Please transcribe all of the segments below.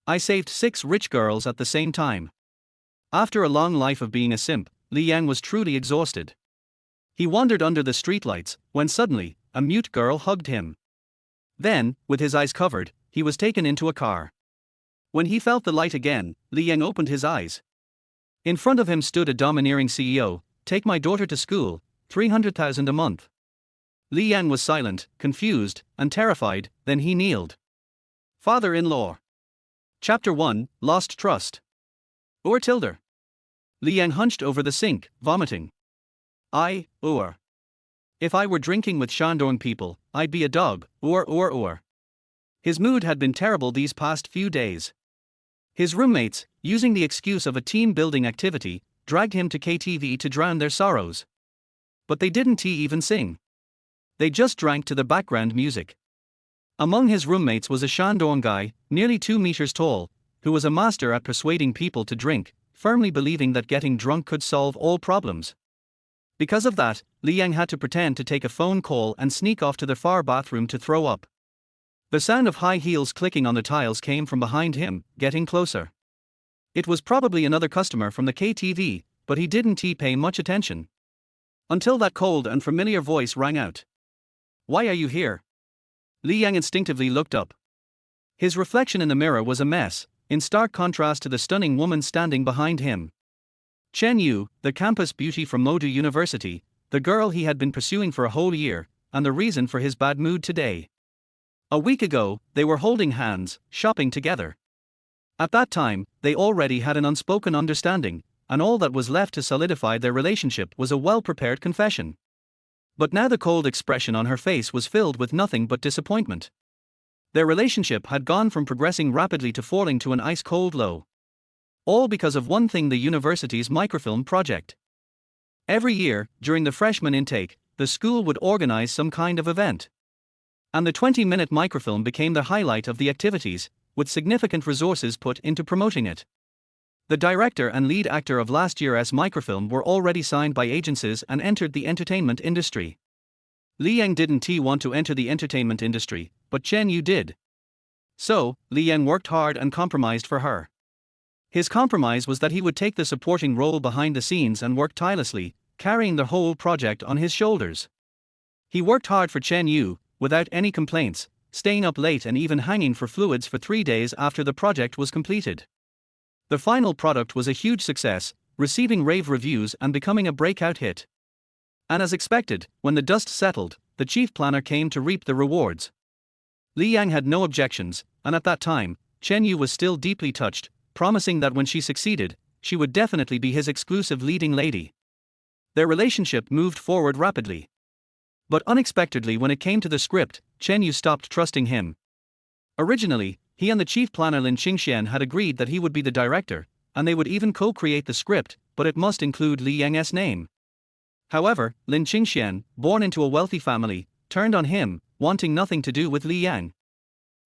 I saved 6 rich girls at the same time. After a long life of being a simp, Li Yang was truly exhausted. He wandered under the streetlights, when suddenly, a mute girl hugged him. Then, with his eyes covered, he was taken into a car. When he felt the light again, Li Yang opened his eyes. In front of him stood a domineering CEO. "Take my daughter to school, 300,000 a month." Li Yang was silent, confused, and terrified, then he kneeled. Father-in-law. Chapter 1, Lost Trust. Tilde. Li Yang hunched over the sink, vomiting. If I were drinking with Shandong people, I'd be a dog, His mood had been terrible these past few days. His roommates, using the excuse of a team-building activity, dragged him to KTV to drown their sorrows. But they didn't even sing. They just drank to the background music. Among his roommates was a Shandong guy, nearly 2 meters tall, who was a master at persuading people to drink, firmly believing that getting drunk could solve all problems. Because of that, Li Yang had to pretend to take a phone call and sneak off to the far bathroom to throw up. The sound of high heels clicking on the tiles came from behind him, getting closer. It was probably another customer from the KTV, but he didn't pay much attention. Until that cold and familiar voice rang out. "Why are you here?" Li Yang instinctively looked up. His reflection in the mirror was a mess, in stark contrast to the stunning woman standing behind him. Chen Yu, the campus beauty from Modu University, the girl he had been pursuing for a whole year, and the reason for his bad mood today. A week ago, they were holding hands, shopping together. At that time, they already had an unspoken understanding, and all that was left to solidify their relationship was a well-prepared confession. But now the cold expression on her face was filled with nothing but disappointment. Their relationship had gone from progressing rapidly to falling to an ice-cold low. All because of one thing: the university's microfilm project. Every year, during the freshman intake, the school would organize some kind of event. And the 20-minute microfilm became the highlight of the activities, with significant resources put into promoting it. The director and lead actor of last year's microfilm were already signed by agencies and entered the entertainment industry. Li Yang didn't want to enter the entertainment industry, but Chen Yu did. So, Li Yang worked hard and compromised for her. His compromise was that he would take the supporting role behind the scenes and work tirelessly, carrying the whole project on his shoulders. He worked hard for Chen Yu, without any complaints, staying up late and even hanging for fluids for 3 days after the project was completed. The final product was a huge success, receiving rave reviews and becoming a breakout hit. And as expected, when the dust settled, the chief planner came to reap the rewards. Li Yang had no objections, and at that time, Chen Yu was still deeply touched, promising that when she succeeded, she would definitely be his exclusive leading lady. Their relationship moved forward rapidly. But unexpectedly, when it came to the script, Chen Yu stopped trusting him. Originally, he and the chief planner Lin Qingxian had agreed that he would be the director, and they would even co-create the script, but it must include Li Yang's name. However, Lin Qingxian, born into a wealthy family, turned on him, wanting nothing to do with Li Yang.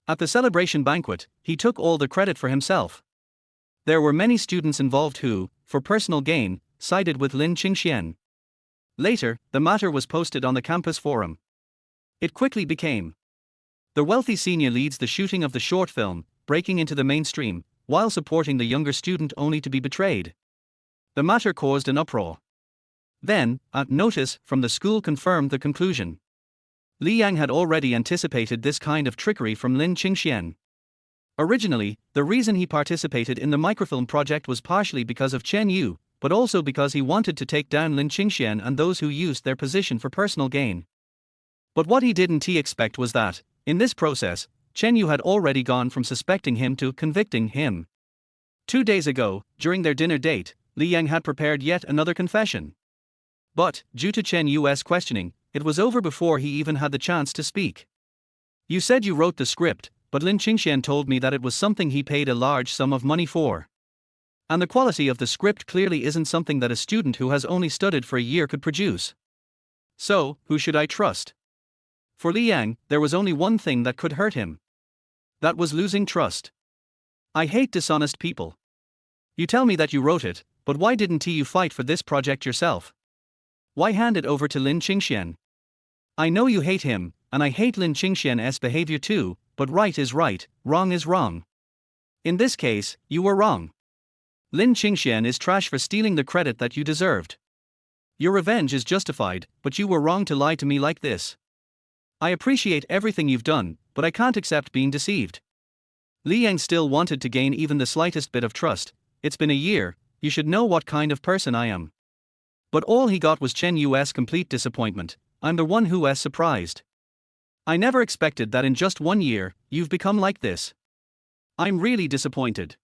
At the celebration banquet, he took all the credit for himself. There were many students involved who, for personal gain, sided with Lin Qingxian. Later, the matter was posted on the campus forum. It quickly became. The wealthy senior leads the shooting of the short film, breaking into the mainstream, while supporting the younger student only to be betrayed. The matter caused an uproar. Then, a notice from the school confirmed the conclusion. Li Yang had already anticipated this kind of trickery from Lin Qingxian. Originally, the reason he participated in the microfilm project was partially because of Chen Yu, but also because he wanted to take down Lin Qingxian and those who used their position for personal gain. But what he didn't expect was that, in this process, Chen Yu had already gone from suspecting him to convicting him. 2 days ago, during their dinner date, Li Yang had prepared yet another confession. But, due to Chen Yu's questioning, it was over before he even had the chance to speak. "You said you wrote the script, but Lin Qingxian told me that it was something he paid a large sum of money for. And the quality of the script clearly isn't something that a student who has only studied for a year could produce. So, who should I trust?" For Li Yang, there was only one thing that could hurt him. That was losing trust. "I hate dishonest people. You tell me that you wrote it, but why didn't you fight for this project yourself? Why hand it over to Lin Qingxian? I know you hate him, and I hate Lin Qingxian's behavior too, but right is right, wrong is wrong. In this case, you were wrong. Lin Qingxian is trash for stealing the credit that you deserved. Your revenge is justified, but you were wrong to lie to me like this. I appreciate everything you've done, but I can't accept being deceived. Li Yang still wanted to gain even the slightest bit of trust. It's been a year, you should know what kind of person I am. But all he got was Chen Yu's complete disappointment. I'm the one who was surprised. I never expected that in just 1 year, you've become like this. I'm really disappointed.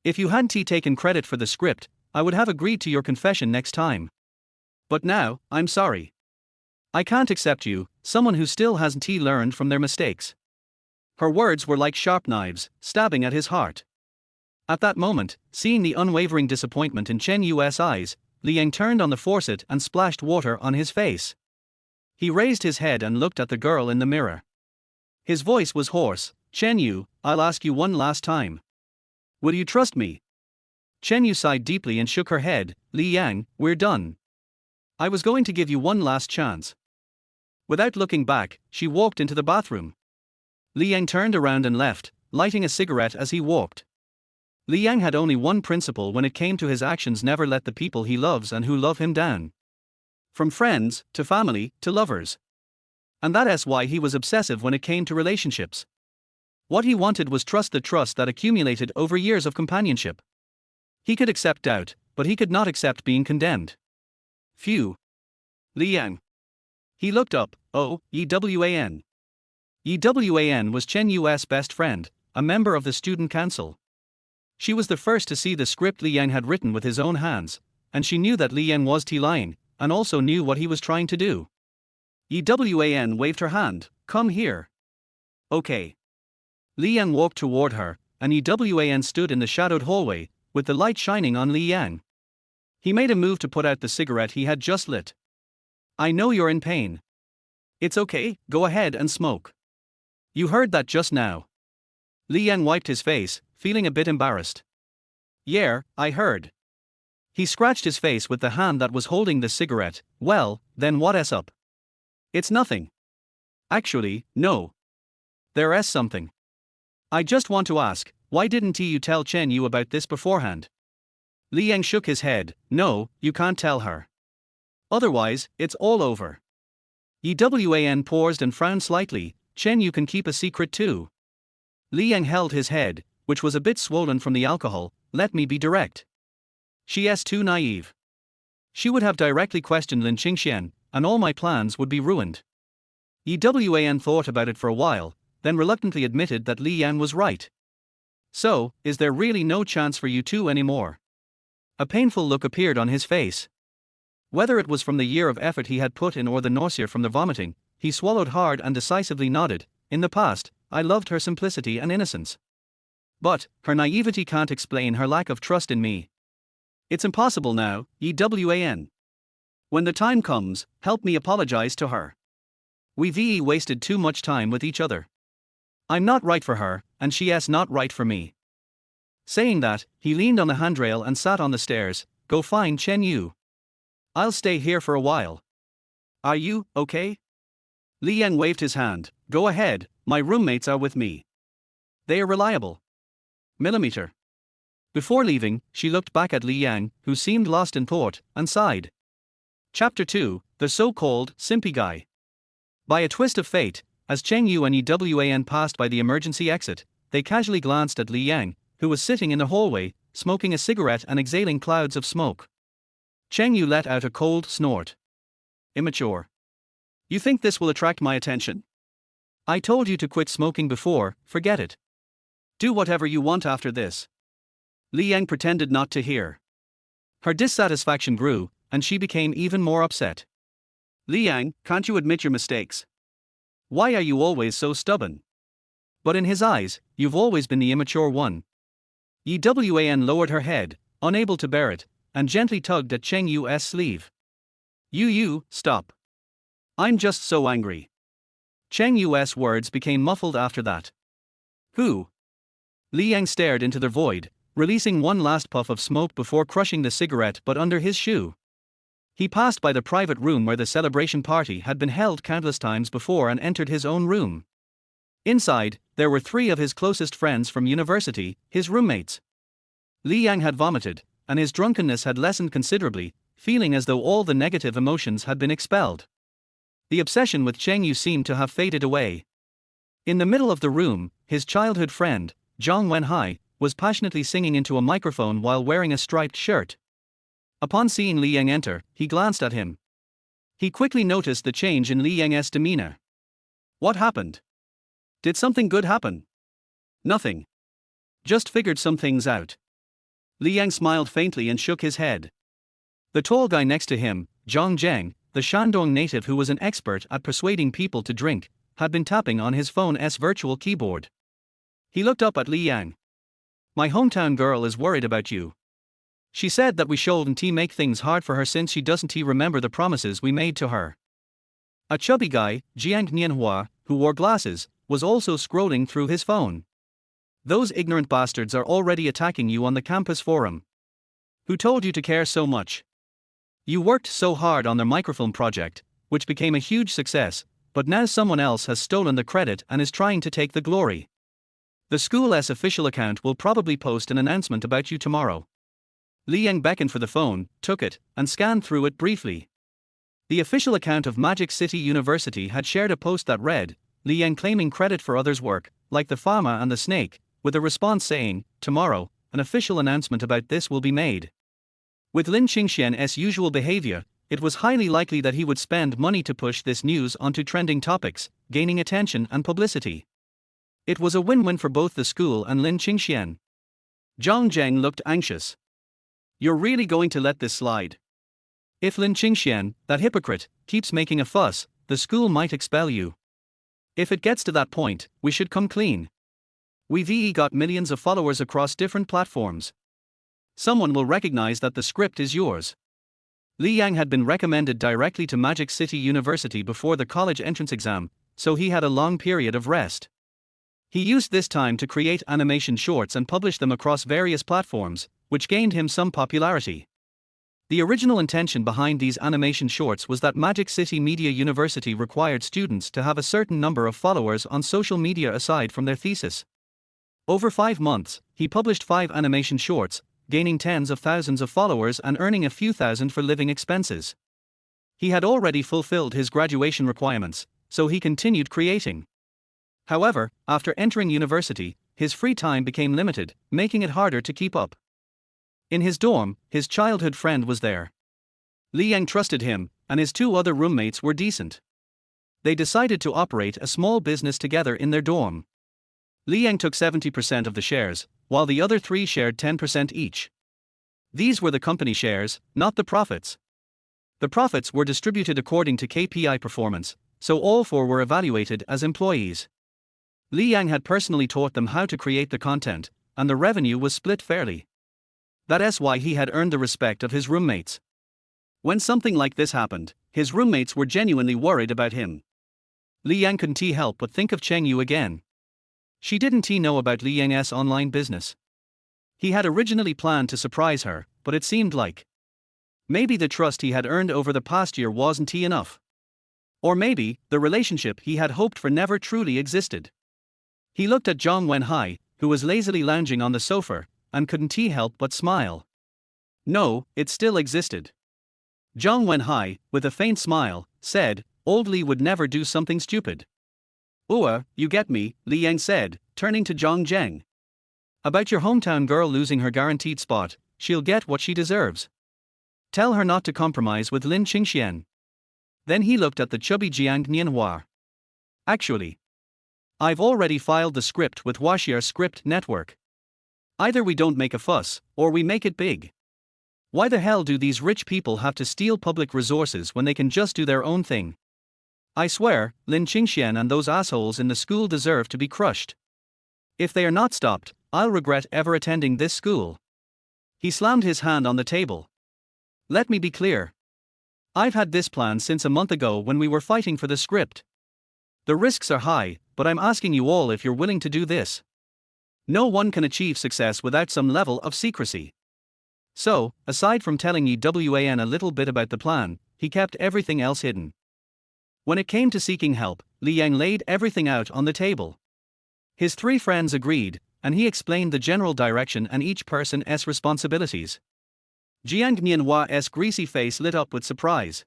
If you hadn't taken credit for the script, I would have agreed to your confession next time. But now, I'm sorry. I can't accept you, someone who still hasn't learned from their mistakes. Her words were like sharp knives, stabbing at his heart. At that moment, seeing the unwavering disappointment in Chen Yu's eyes, Li Yang turned on the faucet and splashed water on his face. He raised his head and looked at the girl in the mirror. His voice was hoarse. Chen Yu, I'll ask you one last time. Will you trust me? Chen Yu sighed deeply and shook her head. Li Yang, we're done. I was going to give you one last chance. Without looking back, she walked into the bathroom. Li Yang turned around and left, lighting a cigarette as he walked. Li Yang had only one principle when it came to his actions: never let the people he loves and who love him down. From friends, to family, to lovers. And that's why he was obsessive when it came to relationships. What he wanted was the trust that accumulated over years of companionship. He could accept doubt, but he could not accept being condemned. Phew. Li Yang. He looked up. Oh, Ewan. Ewan was Chen Yu's best friend, a member of the student council. She was the first to see the script Li Yang had written with his own hands, and she knew that Li Yang was lying, and also knew what he was trying to do. Ewan waved her hand. Come here. Okay. Li Yang walked toward her, and Ewan stood in the shadowed hallway, with the light shining on Li Yang. He made a move to put out the cigarette he had just lit. I know you're in pain. It's okay, go ahead and smoke. You heard that just now. Li Yang wiped his face, feeling a bit embarrassed. Yeah, I heard. He scratched his face with the hand that was holding the cigarette. Well, then what's up? It's nothing. Actually, no. There's something. I just want to ask, why didn't you tell Chen Yu about this beforehand? Li Yang shook his head. No, you can't tell her. Otherwise, it's all over. Ewan paused and frowned slightly. Chen Yu can keep a secret too. Li Yang held his head, which was a bit swollen from the alcohol. Let me be direct. She's too naive. She would have directly questioned Lin Qingxian, and all my plans would be ruined. Ewan thought about it for a while, then reluctantly admitted that Li Yang was right. So, is there really no chance for you two anymore? A painful look appeared on his face. Whether it was from the year of effort he had put in or the nausea from the vomiting, he swallowed hard and decisively nodded. In the past, I loved her simplicity and innocence. But, her naivety can't explain her lack of trust in me. It's impossible now, Ewan. When the time comes, help me apologize to her. We've wasted too much time with each other. I'm not right for her, and she's not right for me. Saying that, he leaned on the handrail and sat on the stairs. Go find Chen Yu. I'll stay here for a while. Are you okay? Li Yang waved his hand. Go ahead, my roommates are with me. They are reliable. Millimeter. Before leaving, she looked back at Li Yang, who seemed lost in thought, and sighed. Chapter 2, The So-Called Simpy Guy. By a twist of fate, as Cheng Yu and Ewan passed by the emergency exit, they casually glanced at Li Yang, who was sitting in the hallway, smoking a cigarette and exhaling clouds of smoke. Cheng Yu let out a cold snort. Immature. You think this will attract my attention? I told you to quit smoking before, forget it. Do whatever you want after this. Li Yang pretended not to hear. Her dissatisfaction grew, and she became even more upset. Li Yang, can't you admit your mistakes? Why are you always so stubborn? But in his eyes, you've always been the immature one. Ewan lowered her head, unable to bear it, and gently tugged at Cheng Yu's sleeve. You, stop. I'm just so angry. Cheng Yu's words became muffled after that. Who? Li Yang stared into the void, releasing one last puff of smoke before crushing the cigarette but under his shoe. He passed by the private room where the celebration party had been held countless times before and entered his own room. Inside, there were 3 of his closest friends from university, his roommates. Li Yang had vomited, and his drunkenness had lessened considerably, feeling as though all the negative emotions had been expelled. The obsession with Cheng Yu seemed to have faded away. In the middle of the room, his childhood friend, Zhang Wenhai, was passionately singing into a microphone while wearing a striped shirt. Upon seeing Li Yang enter, he glanced at him. He quickly noticed the change in Li Yang's demeanor. What happened? Did something good happen? Nothing. Just figured some things out. Li Yang smiled faintly and shook his head. The tall guy next to him, Zhang Zheng, the Shandong native who was an expert at persuading people to drink, had been tapping on his phone's virtual keyboard. He looked up at Li Yang. My hometown girl is worried about you. She said that we shouldn't make things hard for her since she doesn't remember the promises we made to her. A chubby guy, Jiang Nianhua, who wore glasses, was also scrolling through his phone. Those ignorant bastards are already attacking you on the campus forum. Who told you to care so much? You worked so hard on their microfilm project, which became a huge success, but now someone else has stolen the credit and is trying to take the glory. The school's official account will probably post an announcement about you tomorrow. Li Yang beckoned for the phone, took it, and scanned through it briefly. The official account of Magic City University had shared a post that read, Li Yang claiming credit for others' work, like the farmer and the snake, with a response saying, tomorrow, an official announcement about this will be made. With Lin Qingxian's usual behavior, it was highly likely that he would spend money to push this news onto trending topics, gaining attention and publicity. It was a win-win for both the school and Lin Qingxian. Zhang Zheng looked anxious. You're really going to let this slide? If Lin Qingxian, that hypocrite, keeps making a fuss, the school might expel you. If it gets to that point, we should come clean. We've got millions of followers across different platforms. Someone will recognize that the script is yours. Li Yang had been recommended directly to Magic City University before the college entrance exam, so he had a long period of rest. He used this time to create animation shorts and publish them across various platforms, which gained him some popularity. The original intention behind these animation shorts was that Magic City Media University required students to have a certain number of followers on social media aside from their thesis. Over 5 months, he published 5 animation shorts, gaining tens of thousands of followers and earning a few thousand for living expenses. He had already fulfilled his graduation requirements, so he continued creating. However, after entering university, his free time became limited, making it harder to keep up. In his dorm, his childhood friend was there. Li Yang trusted him, and his 2 other roommates were decent. They decided to operate a small business together in their dorm. Li Yang took 70% of the shares, while the other 3 shared 10% each. These were the company shares, not the profits. The profits were distributed according to KPI performance, so all 4 were evaluated as employees. Li Yang had personally taught them how to create the content, and the revenue was split fairly. That's why he had earned the respect of his roommates. When something like this happened, his roommates were genuinely worried about him. Li Yang couldn't help but think of Cheng Yu again. She didn't know about Li Yang's online business. He had originally planned to surprise her, but it seemed like maybe the trust he had earned over the past year wasn't enough. Or maybe the relationship he had hoped for never truly existed. He looked at Zhang Wenhai, who was lazily lounging on the sofa, and couldn't help but smile. No, it still existed. Zhang Wenhai, with a faint smile, said, old Li would never do something stupid. You get me, Li Yang said, turning to Zhang Zheng. About your hometown girl losing her guaranteed spot, she'll get what she deserves. Tell her not to compromise with Lin Qingxian. Then he looked at the chubby Jiang Nianhua. Actually, I've already filed the script with Huaxia Script Network. Either we don't make a fuss, or we make it big. Why the hell do these rich people have to steal public resources when they can just do their own thing? I swear, Lin Qingxian and those assholes in the school deserve to be crushed. If they are not stopped, I'll regret ever attending this school. He slammed his hand on the table. Let me be clear. I've had this plan since a month ago when we were fighting for the script. The risks are high, but I'm asking you all if you're willing to do this. No one can achieve success without some level of secrecy. So, aside from telling Wan a little bit about the plan, he kept everything else hidden. When it came to seeking help, Li Yang laid everything out on the table. His three friends agreed, and he explained the general direction and each person's responsibilities. Jiang Nianhua's greasy face lit up with surprise.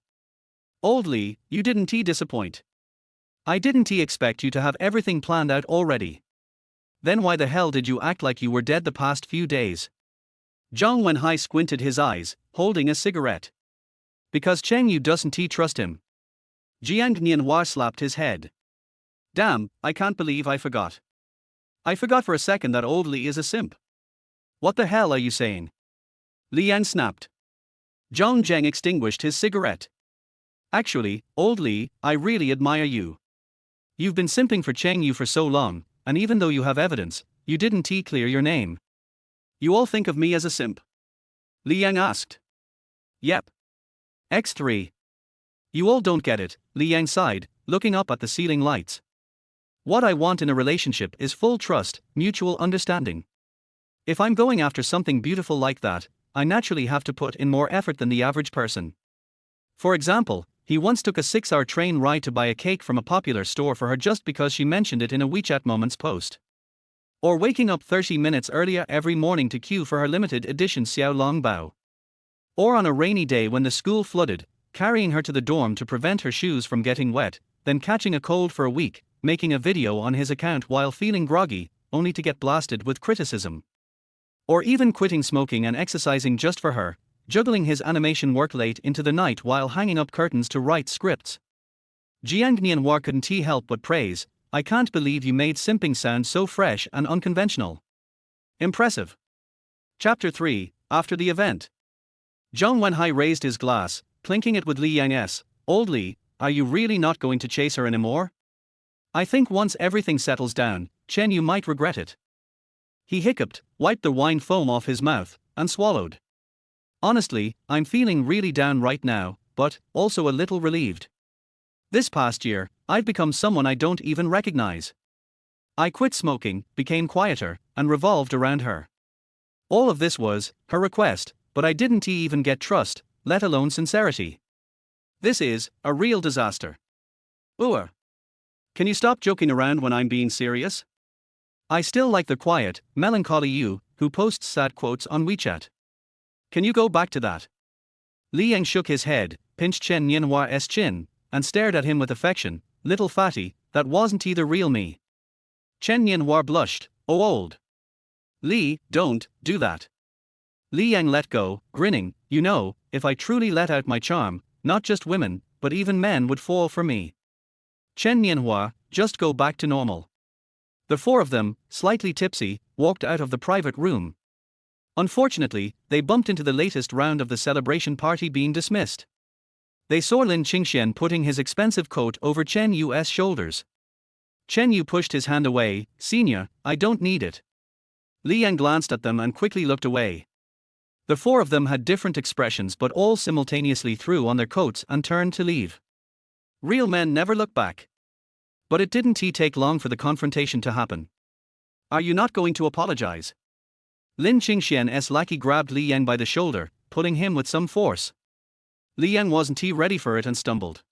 Old Li, you didn't disappoint. I didn't expect you to have everything planned out already. Then why the hell did you act like you were dead the past few days? Zhang Wenhai squinted his eyes, holding a cigarette. Because Cheng Yu doesn't trust him. Jiang Nianhua slapped his head. Damn, I can't believe I forgot. I forgot for a second that old Li is a simp. What the hell are you saying? Li Yang snapped. Zhang Zheng extinguished his cigarette. Actually, old Li, I really admire you. You've been simping for Cheng Yu for so long, and even though you have evidence, you didn't clear your name. You all think of me as a simp? Li Yang asked. Yep. X3. You all don't get it, Li Yang sighed, looking up at the ceiling lights. What I want in a relationship is full trust, mutual understanding. If I'm going after something beautiful like that, I naturally have to put in more effort than the average person. For example, he once took a 6-hour train ride to buy a cake from a popular store for her just because she mentioned it in a WeChat Moments post. Or waking up 30 minutes earlier every morning to queue for her limited edition Xiao Long Bao. Or on a rainy day when the school flooded, carrying her to the dorm to prevent her shoes from getting wet, then catching a cold for a week, making a video on his account while feeling groggy, only to get blasted with criticism. Or even quitting smoking and exercising just for her, juggling his animation work late into the night while hanging up curtains to write scripts. Jiang Nianhua couldn't help but praise, I can't believe you made simping sound so fresh and unconventional. Impressive. Chapter 3, After the Event. Zhang Wenhai raised his glass, clinking it with Li Yang's. Old Li, are you really not going to chase her anymore? I think once everything settles down, Chen Yu might regret it. He hiccuped, wiped the wine foam off his mouth, and swallowed. Honestly, I'm feeling really down right now, but also a little relieved. This past year, I've become someone I don't even recognize. I quit smoking, became quieter, and revolved around her. All of this was her request, but I didn't even get trust, let alone sincerity. This is a real disaster. Ooh. Can you stop joking around when I'm being serious? I still like the quiet, melancholy you, who posts sad quotes on WeChat. Can you go back to that? Li Yang shook his head, pinched Chen Nianhua's chin, and stared at him with affection. Little fatty, that wasn't the real me. Chen Nianhua blushed. Oh old Li, don't do that. Li Yang let go, grinning. You know, if I truly let out my charm, not just women, but even men would fall for me. Chen Nianhua, just go back to normal. The four of them, slightly tipsy, walked out of the private room. Unfortunately, they bumped into the latest round of the celebration party being dismissed. They saw Lin Qingxian putting his expensive coat over Chen Yu's shoulders. Chen Yu pushed his hand away. Senior, I don't need it. Li Yang glanced at them and quickly looked away. The four of them had different expressions but all simultaneously threw on their coats and turned to leave. Real men never look back. But it didn't take long for the confrontation to happen. Are you not going to apologize? Lin Qingxian's lackey grabbed Li Yang by the shoulder, pulling him with some force. Li Yang wasn't ready for it and stumbled.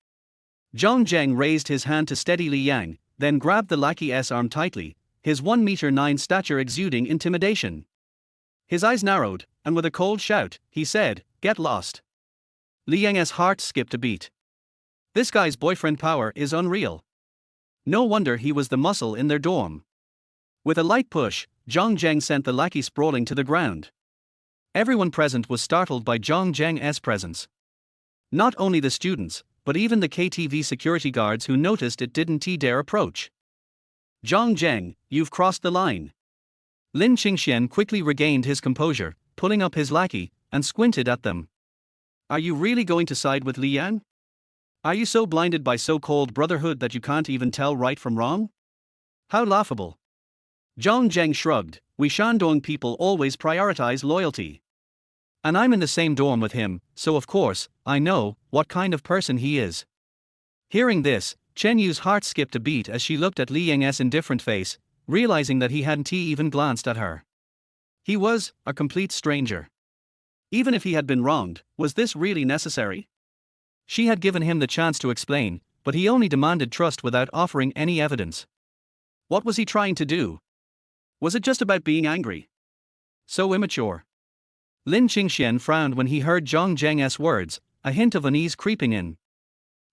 Zhang Zheng raised his hand to steady Li Yang, then grabbed the lackey's arm tightly, his 1'9" stature exuding intimidation. His eyes narrowed, and with a cold shout, he said, "Get lost." Li Yang's heart skipped a beat. This guy's boyfriend power is unreal. No wonder he was the muscle in their dorm. With a light push, Zhang Zheng sent the lackey sprawling to the ground. Everyone present was startled by Zhang Zheng's presence. Not only the students, but even the KTV security guards who noticed it didn't dare approach. Zhang Zheng, you've crossed the line. Lin Qingxian quickly regained his composure, pulling up his lackey, and squinted at them. Are you really going to side with Li Yang? Are you so blinded by so-called brotherhood that you can't even tell right from wrong? How laughable. Zhang Zheng shrugged. We Shandong people always prioritize loyalty. And I'm in the same dorm with him, so of course, I know what kind of person he is. Hearing this, Chen Yu's heart skipped a beat as she looked at Li Yang's indifferent face, realizing that he hadn't even glanced at her. He was a complete stranger. Even if he had been wronged, was this really necessary? She had given him the chance to explain, but he only demanded trust without offering any evidence. What was he trying to do? Was it just about being angry? So immature. Lin Qingxian frowned when he heard Zhang Zheng's words, a hint of unease creeping in.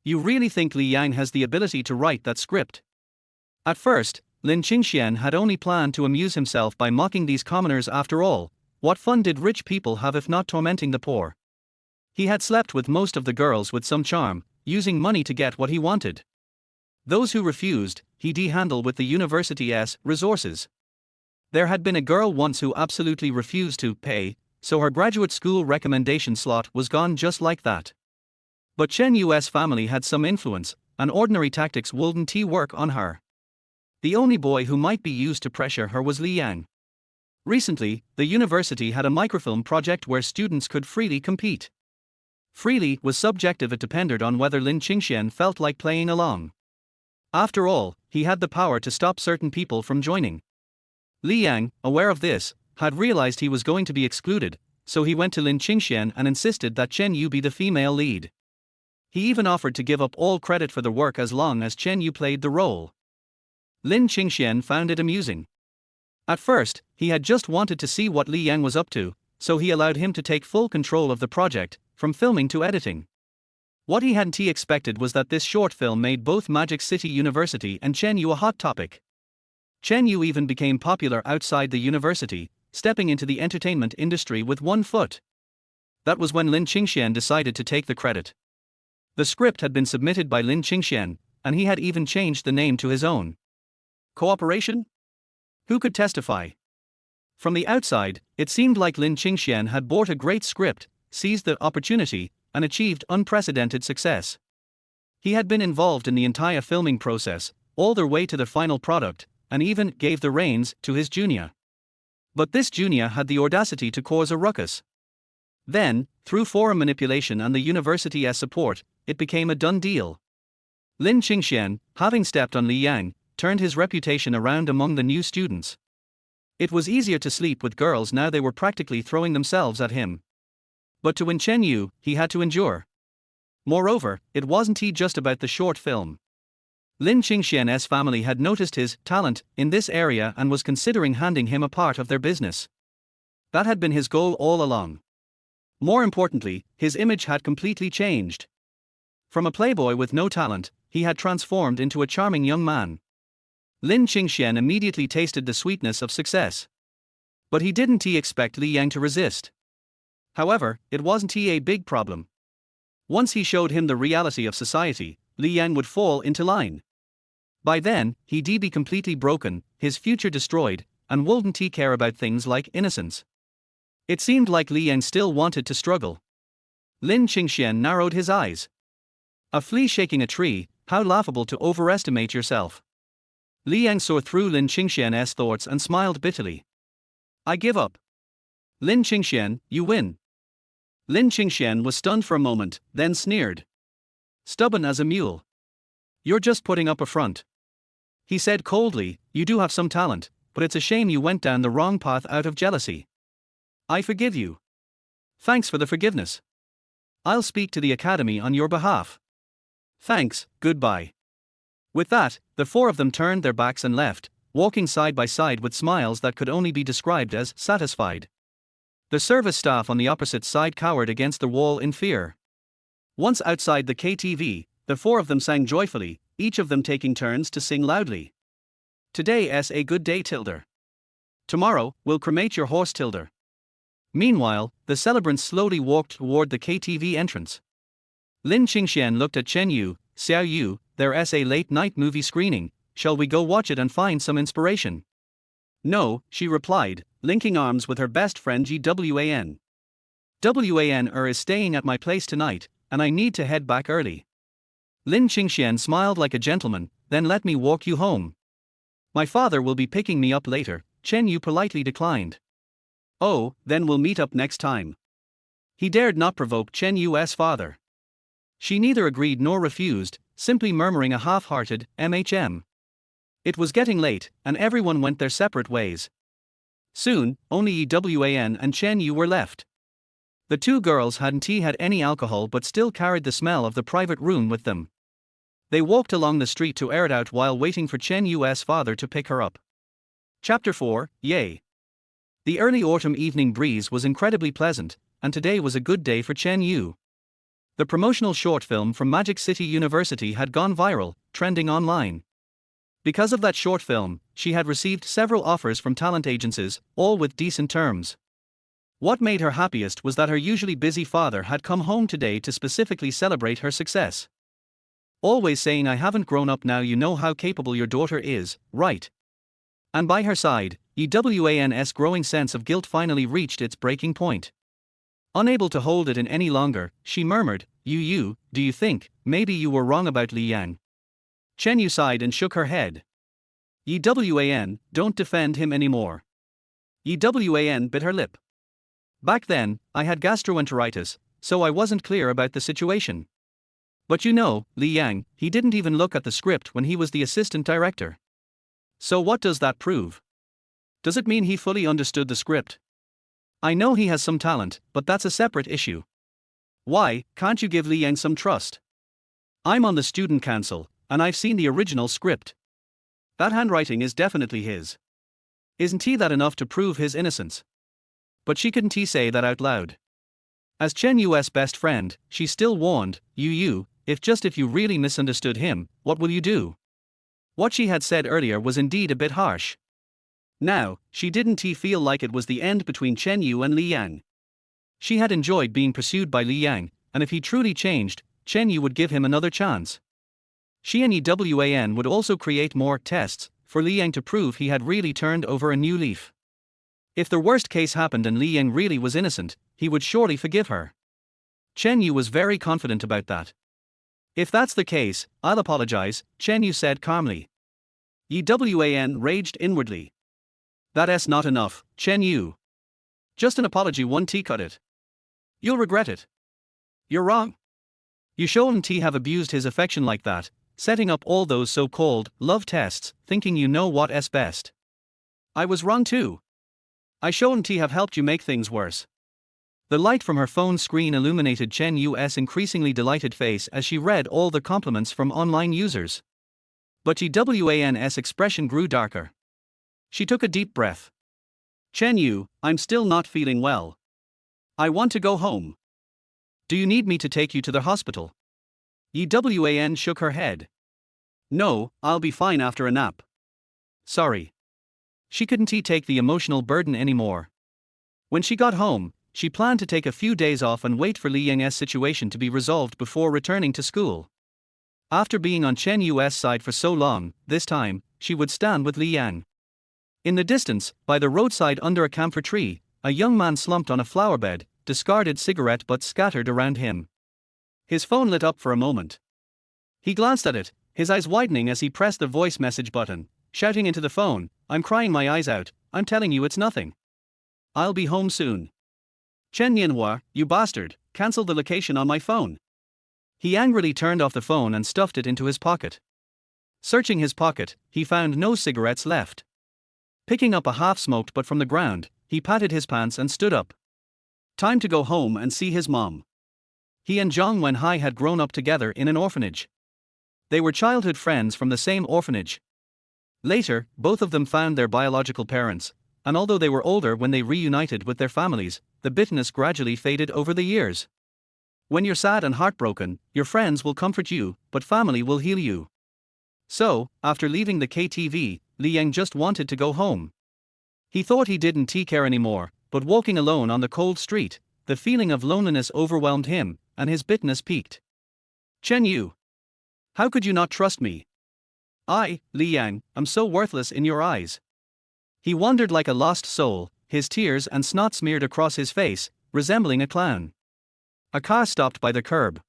You really think Li Yang has the ability to write that script? At first, Lin Qingxian had only planned to amuse himself by mocking these commoners. After all, what fun did rich people have if not tormenting the poor? He had slept with most of the girls with some charm, using money to get what he wanted. Those who refused, he'd handle with the university's resources. There had been a girl once who absolutely refused to pay, so her graduate school recommendation slot was gone just like that. But Chen Yu's family had some influence, and ordinary tactics wouldn't work on her. The only boy who might be used to pressure her was Li Yang. Recently, the university had a microfilm project where students could freely compete. Freely was subjective, it depended on whether Lin Qingxian felt like playing along. After all, he had the power to stop certain people from joining. Li Yang, aware of this, had realized he was going to be excluded, so he went to Lin Qingxian and insisted that Chen Yu be the female lead. He even offered to give up all credit for the work as long as Chen Yu played the role. Lin Qingxian found it amusing. At first, he had just wanted to see what Li Yang was up to, so he allowed him to take full control of the project, from filming to editing. What he hadn't expected was that this short film made both Magic City University and Chen Yu a hot topic. Chen Yu even became popular outside the university, stepping into the entertainment industry with one foot. That was when Lin Qingxian decided to take the credit. The script had been submitted by Lin Qingxian, and he had even changed the name to his own. Cooperation? Who could testify? From the outside, it seemed like Lin Qingxian had bought a great script, seized the opportunity, and achieved unprecedented success. He had been involved in the entire filming process, all the way to the final product, and even gave the reins to his junior. But this junior had the audacity to cause a ruckus. Then, through forum manipulation and the university's support, it became a done deal. Lin Qingxian, having stepped on Li Yang, turned his reputation around among the new students. It was easier to sleep with girls now; they were practically throwing themselves at him. But to win Chen Yu, he had to endure. Moreover, it wasn't just about the short film. Lin Qingxian's family had noticed his talent in this area and was considering handing him a part of their business. That had been his goal all along. More importantly, his image had completely changed. From a playboy with no talent, he had transformed into a charming young man. Lin Qingxian immediately tasted the sweetness of success. But he didn't expect Li Yang to resist. However, it wasn't a big problem. Once he showed him the reality of society, Li Yang would fall into line. By then, he'd be completely broken, his future destroyed, and wouldn't care about things like innocence. It seemed like Li Yang still wanted to struggle. Lin Qingxian narrowed his eyes. A flea shaking a tree, how laughable to overestimate yourself. Li Yang saw through Lin Qingxian's thoughts and smiled bitterly. I give up. Lin Qingxian, you win. Lin Qingxian was stunned for a moment, then sneered. Stubborn as a mule. You're just putting up a front. He said coldly, you do have some talent, but it's a shame you went down the wrong path out of jealousy. I forgive you. Thanks for the forgiveness. I'll speak to the academy on your behalf. Thanks, goodbye. With that, the four of them turned their backs and left, walking side by side with smiles that could only be described as satisfied. The service staff on the opposite side cowered against the wall in fear. Once outside the KTV, the four of them sang joyfully, each of them taking turns to sing loudly. Today's a good day, Tilder. Tomorrow, we'll cremate your horse, Tilder. Meanwhile, the celebrants slowly walked toward the KTV entrance. Lin Qingxian looked at Chen Yu. Xiao Yu, there's a late-night movie screening, shall we go watch it and find some inspiration? No, she replied, linking arms with her best friend Gwan. Wan is staying at my place tonight, and I need to head back early. Lin Qingxian smiled like a gentleman, then let me walk you home. My father will be picking me up later, Chen Yu politely declined. Oh, then we'll meet up next time. He dared not provoke Chen Yu's father. She neither agreed nor refused, simply murmuring a half-hearted "MHM." It was getting late, and everyone went their separate ways. Soon, only Wan and Chen Yu were left. The two girls hadn't had any alcohol but still carried the smell of the private room with them. They walked along the street to air it out while waiting for Chen Yu's father to pick her up. Chapter 4, Yay. The early autumn evening breeze was incredibly pleasant, and today was a good day for Chen Yu. The promotional short film from Magic City University had gone viral, trending online. Because of that short film, she had received several offers from talent agencies, all with decent terms. What made her happiest was that her usually busy father had come home today to specifically celebrate her success. Always saying, "I haven't grown up now, you know how capable your daughter is, right?" And by her side, Ewan's growing sense of guilt finally reached its breaking point. Unable to hold it in any longer, she murmured, "You, do you think, maybe you were wrong about Li Yang?" Chen Yu sighed and shook her head. "Ewan, don't defend him anymore." Ewan bit her lip. "Back then, I had gastroenteritis, so I wasn't clear about the situation. But you know, Li Yang, he didn't even look at the script when he was the assistant director. So what does that prove? Does it mean he fully understood the script? I know he has some talent, but that's a separate issue. Why can't you give Li Yang some trust? I'm on the student council, and I've seen the original script. That handwriting is definitely his. Isn't he that enough to prove his innocence?" But she couldn't say that out loud. As Chen Yu's best friend, she still warned, "You, if you really misunderstood him, what will you do?" What she had said earlier was indeed a bit harsh. Now, she didn't feel like it was the end between Chen Yu and Li Yang. She had enjoyed being pursued by Li Yang, and if he truly changed, Chen Yu would give him another chance. She and Ewan would also create more tests for Li Yang to prove he had really turned over a new leaf. If the worst case happened and Li Yang really was innocent, he would surely forgive her. Chen Yu was very confident about that. "If that's the case, I'll apologize," Chen Yu said calmly. Ewan raged inwardly. "That's not enough, Chen Yu. Just an apology won't cut it. You'll regret it. You're wrong. You shouldn't have abused his affection like that, setting up all those so-called love tests, thinking you know what's best. I was wrong too. I shouldn't have helped you make things worse." The light from her phone screen illuminated Chen Yu's increasingly delighted face as she read all the compliments from online users. But Ewan's expression grew darker. She took a deep breath. "Chen Yu, I'm still not feeling well. I want to go home. Do you need me to take you to the hospital?" Ewan shook her head. "No, I'll be fine after a nap. Sorry." She couldn't take the emotional burden anymore. When she got home, she planned to take a few days off and wait for Li Yang's situation to be resolved before returning to school. After being on Chen Yu's side for so long, this time, she would stand with Li Yang. In the distance, by the roadside under a camphor tree, a young man slumped on a flower bed, discarded cigarette butts scattered around him. His phone lit up for a moment. He glanced at it, his eyes widening as he pressed the voice message button, shouting into the phone, "I'm crying my eyes out, I'm telling you it's nothing. I'll be home soon. Chen Yanhua, you bastard, cancel the location on my phone." He angrily turned off the phone and stuffed it into his pocket. Searching his pocket, he found no cigarettes left. Picking up a half-smoked butt from the ground, he patted his pants and stood up. Time to go home and see his mom. He and Zhang Wenhai had grown up together in an orphanage. They were childhood friends from the same orphanage. Later, both of them found their biological parents, and although they were older when they reunited with their families, the bitterness gradually faded over the years. When you're sad and heartbroken, your friends will comfort you, but family will heal you. So, after leaving the KTV, Li Yang just wanted to go home. He thought he didn't care anymore, but walking alone on the cold street, the feeling of loneliness overwhelmed him, and his bitterness peaked. "Chen Yu, how could you not trust me? I, Li Yang, am so worthless in your eyes." He wandered like a lost soul, his tears and snot smeared across his face, resembling a clown. A car stopped by the curb.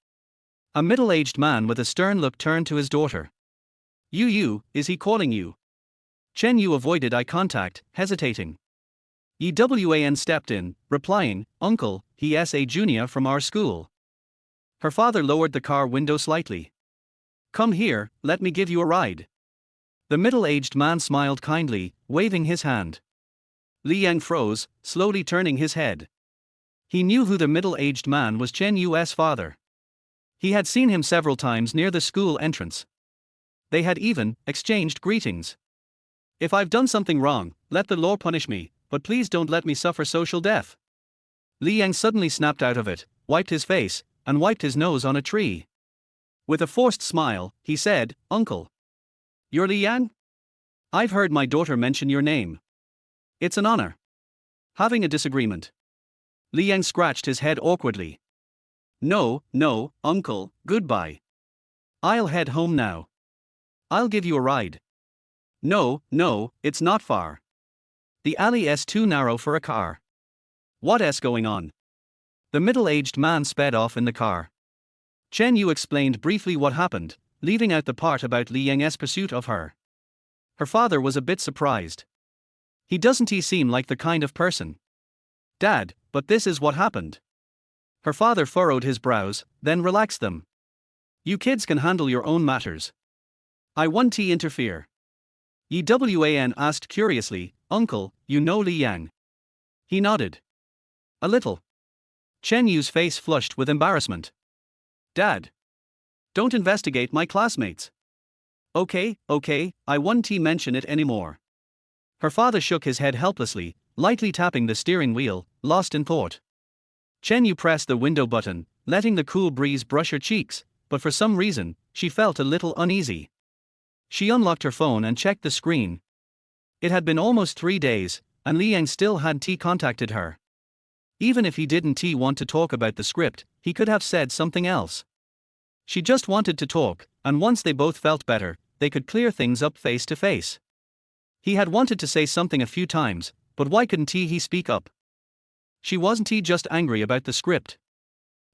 A middle-aged man with a stern look turned to his daughter. "You, is he calling you?" Chen Yu avoided eye contact, hesitating. Ewan stepped in, replying, "Uncle, he's a junior from our school." Her father lowered the car window slightly. "Come here, let me give you a ride." The middle-aged man smiled kindly, waving his hand. Li Yang froze, slowly turning his head. He knew who the middle-aged man was, Chen Yu's father. He had seen him several times near the school entrance. They had even exchanged greetings. If I've done something wrong, let the law punish me, but please don't let me suffer social death. Li Yang suddenly snapped out of it, wiped his face, and wiped his nose on a tree. With a forced smile, he said, "Uncle. You're Li Yang? I've heard my daughter mention your name. It's an honor." Having a disagreement. Li Yang scratched his head awkwardly. No, uncle, goodbye. I'll head home now. I'll give you a ride. No, it's not far. The alley's too narrow for a car. What's going on? The middle-aged man sped off in the car. Chen Yu explained briefly what happened, leaving out the part about Li Yang's pursuit of her. Her father was a bit surprised. Doesn't he seem like the kind of person? Dad, but this is what happened. Her father furrowed his brows, then relaxed them. You kids can handle your own matters. I won't interfere. Wan asked curiously, Uncle, you know Li Yang? He nodded. A little. Chen Yu's face flushed with embarrassment. Dad. Don't investigate my classmates. Okay, I won't mention it anymore. Her father shook his head helplessly, lightly tapping the steering wheel, lost in thought. Chen Yu pressed the window button, letting the cool breeze brush her cheeks, but for some reason, she felt a little uneasy. She unlocked her phone and checked the screen. It had been almost 3 days, and Li Yang still hadn't contacted her. Even if he didn't want to talk about the script, he could have said something else. She just wanted to talk, and once they both felt better, they could clear things up face to face. He had wanted to say something a few times, but why couldn't he speak up? She wasn't just angry about the script.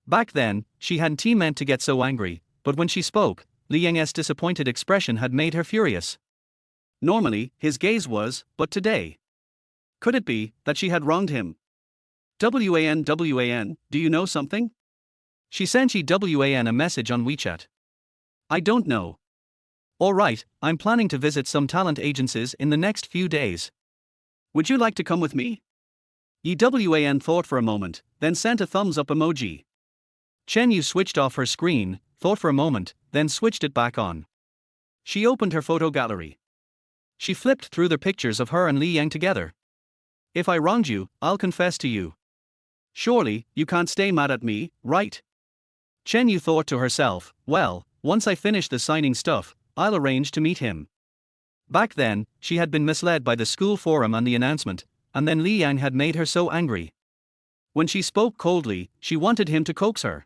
Back then, she hadn't meant to get so angry, but when she spoke, Li Yang's disappointed expression had made her furious. Normally, his gaze was, but today. Could it be that she had wronged him? WAN, do you know something? She sent WAN a message on WeChat. I don't know. Alright, I'm planning to visit some talent agencies in the next few days. Would you like to come with me? WAN thought for a moment, then sent a thumbs up emoji. Chen Yu switched off her screen, thought for a moment, then switched it back on. She opened her photo gallery. She flipped through the pictures of her and Li Yang together. If I wronged you, I'll confess to you. Surely, you can't stay mad at me, right? Chen Yu thought to herself, well, once I finish the signing stuff, I'll arrange to meet him. Back then, she had been misled by the school forum and the announcement, and then Li Yang had made her so angry. When she spoke coldly, she wanted him to coax her.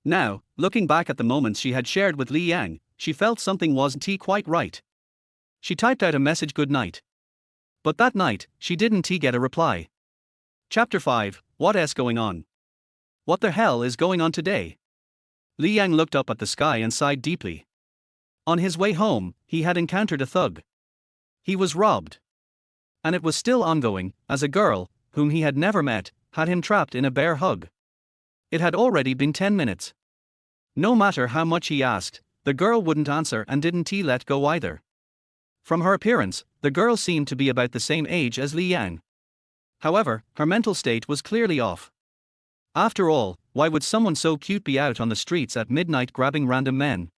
Now, looking back at the moments she had shared with Li Yang, she felt something wasn't quite right. She typed out a message good night. But that night, she didn't get a reply. Chapter 5, What's going on? What the hell is going on today? Li Yang looked up at the sky and sighed deeply. On his way home, he had encountered a thug. He was robbed. And it was still ongoing, as a girl, whom he had never met, had him trapped in a bear hug. It had already been 10 minutes. No matter how much he asked, the girl wouldn't answer and didn't let go either. From her appearance, the girl seemed to be about the same age as Li Yang. However, her mental state was clearly off. After all, why would someone so cute be out on the streets at midnight grabbing random men?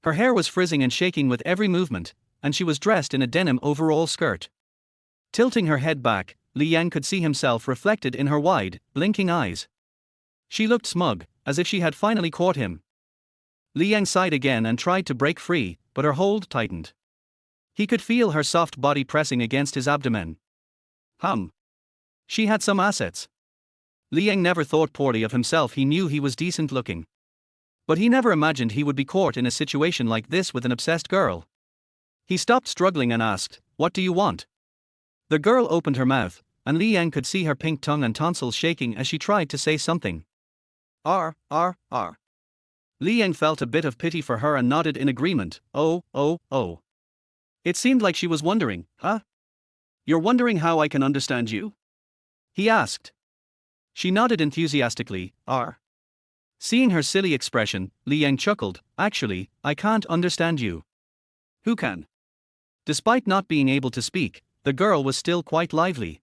Her hair was frizzing and shaking with every movement, and she was dressed in a denim overall skirt. Tilting her head back, Li Yang could see himself reflected in her wide, blinking eyes. She looked smug, as if she had finally caught him. Li Yang sighed again and tried to break free, but her hold tightened. He could feel her soft body pressing against his abdomen. She had some assets. Li Yang never thought poorly of himself. He knew he was decent looking. But he never imagined he would be caught in a situation like this with an obsessed girl. He stopped struggling and asked, "What do you want?" The girl opened her mouth, and Li Yang could see her pink tongue and tonsils shaking as she tried to say something. R. Li Yang felt a bit of pity for her and nodded in agreement. Oh. It seemed like she was wondering, huh? You're wondering how I can understand you? He asked. She nodded enthusiastically. Seeing her silly expression, Li Yang chuckled. Actually, I can't understand you. Who can? Despite not being able to speak, the girl was still quite lively.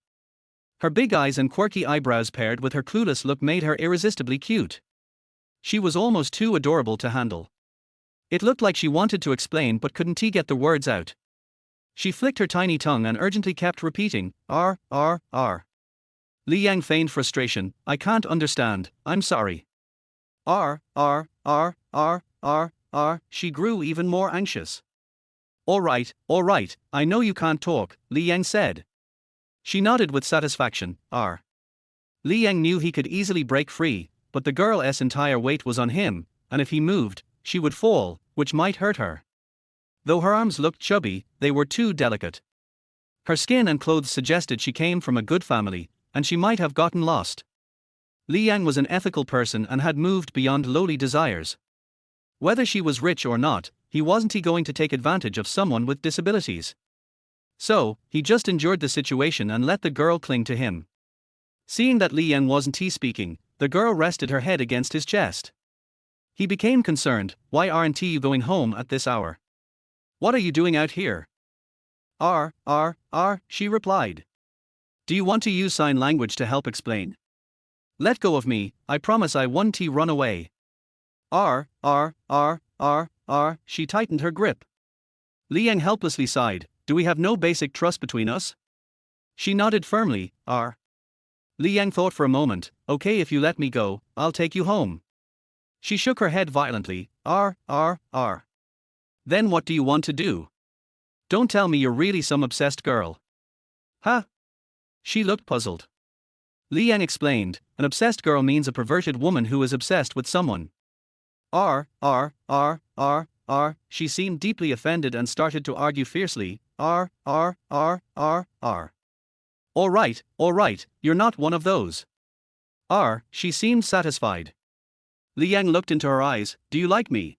Her big eyes and quirky eyebrows paired with her clueless look made her irresistibly cute. She was almost too adorable to handle. It looked like she wanted to explain but couldn't get the words out. She flicked her tiny tongue and urgently kept repeating, R. Li Yang feigned frustration, I can't understand, I'm sorry. R. She grew even more anxious. All right, I know you can't talk, Li Yang said. She nodded with satisfaction, R. Li Yang knew he could easily break free, but the girl's entire weight was on him, and if he moved, she would fall, which might hurt her. Though her arms looked chubby, they were too delicate. Her skin and clothes suggested she came from a good family, and she might have gotten lost. Li Yang was an ethical person and had moved beyond lowly desires. Whether she was rich or not, he wasn't going to take advantage of someone with disabilities. So, he just endured the situation and let the girl cling to him. Seeing that Li Yang wasn't speaking, the girl rested her head against his chest. He became concerned, why aren't you going home at this hour? What are you doing out here? She replied. Do you want to use sign language to help explain? Let go of me, I promise I won't run away. She tightened her grip. Li Yang helplessly sighed, do we have no basic trust between us? She nodded firmly, Li Yang thought for a moment, okay if you let me go, I'll take you home. She shook her head violently, Then what do you want to do? Don't tell me you're really some obsessed girl. Huh? She looked puzzled. Li Yang explained, an obsessed girl means a perverted woman who is obsessed with someone. She seemed deeply offended and started to argue fiercely, All right, you're not one of those. She seemed satisfied. Li Yang looked into her eyes, do you like me?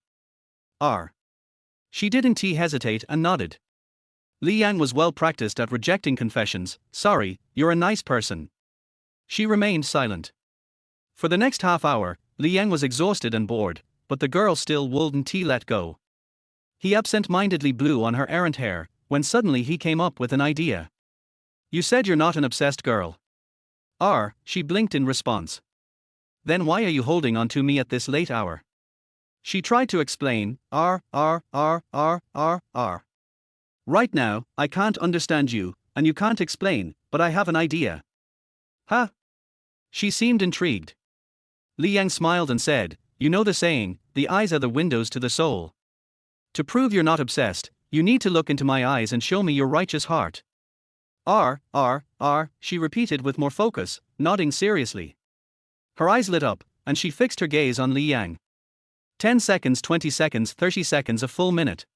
She didn't hesitate and nodded. Li Yang was well practiced at rejecting confessions, sorry, you're a nice person. She remained silent. For the next half hour, Li Yang was exhausted and bored, but the girl still wouldn't let go. He absent-mindedly blew on her errant hair, when suddenly he came up with an idea. You said you're not an obsessed girl. She blinked in response. Then why are you holding on to me at this late hour? She tried to explain, Right now, I can't understand you, and you can't explain, but I have an idea. Huh? She seemed intrigued. Li Yang smiled and said, you know the saying, the eyes are the windows to the soul. To prove you're not obsessed, you need to look into my eyes and show me your righteous heart. She repeated with more focus, nodding seriously. Her eyes lit up, and she fixed her gaze on Li Yang. 10 seconds, 20 seconds, 30 seconds, a full minute.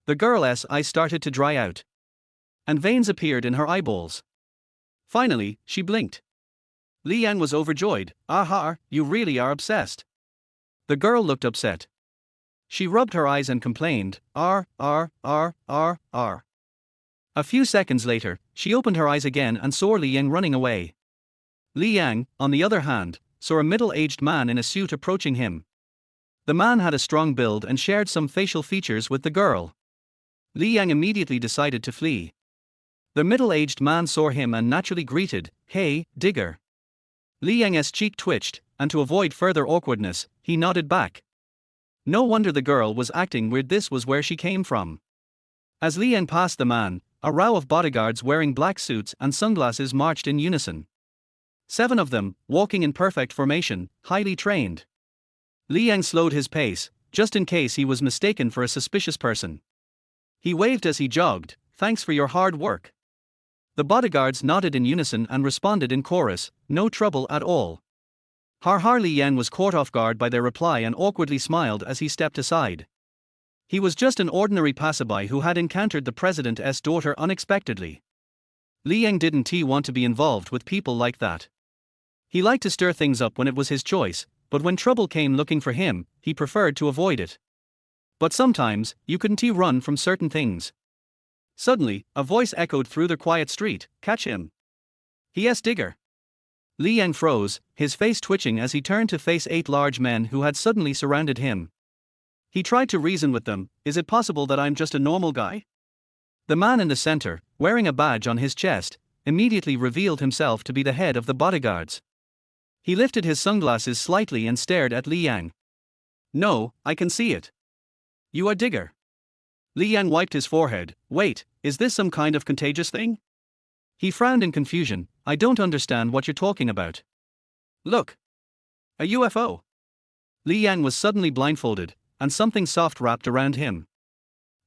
The girl's eyes started to dry out. And veins appeared in her eyeballs. Finally, she blinked. Li Yang was overjoyed, you really are obsessed. The girl looked upset. She rubbed her eyes and complained, A few seconds later, she opened her eyes again and saw Li Yang running away. Li Yang, on the other hand, saw a middle-aged man in a suit approaching him. The man had a strong build and shared some facial features with the girl. Li Yang immediately decided to flee. The middle-aged man saw him and naturally greeted, Hey, digger. Li Yang's cheek twitched, and to avoid further awkwardness, he nodded back. No wonder the girl was acting weird, this was where she came from. As Li Yang passed the man, a row of bodyguards wearing black suits and sunglasses marched in unison. 7 of them, walking in perfect formation, highly trained. Li Yang slowed his pace, just in case he was mistaken for a suspicious person. He waved as he jogged, thanks for your hard work. The bodyguards nodded in unison and responded in chorus, no trouble at all. Li Yang was caught off guard by their reply and awkwardly smiled as he stepped aside. He was just an ordinary passerby who had encountered the president's daughter unexpectedly. Li Yang didn't want to be involved with people like that. He liked to stir things up when it was his choice, but when trouble came looking for him, he preferred to avoid it. But sometimes, you couldn't run from certain things. Suddenly, a voice echoed through the quiet street, catch him. Yes, digger. Li Yang froze, his face twitching as he turned to face 8 large men who had suddenly surrounded him. He tried to reason with them, is it possible that I'm just a normal guy? The man in the center, wearing a badge on his chest, immediately revealed himself to be the head of the bodyguards. He lifted his sunglasses slightly and stared at Li Yang. No, I can see it. You are Digger. Li Yang wiped his forehead. Wait, is this some kind of contagious thing? He frowned in confusion. I don't understand what you're talking about. Look. A UFO. Li Yang was suddenly blindfolded, and something soft wrapped around him.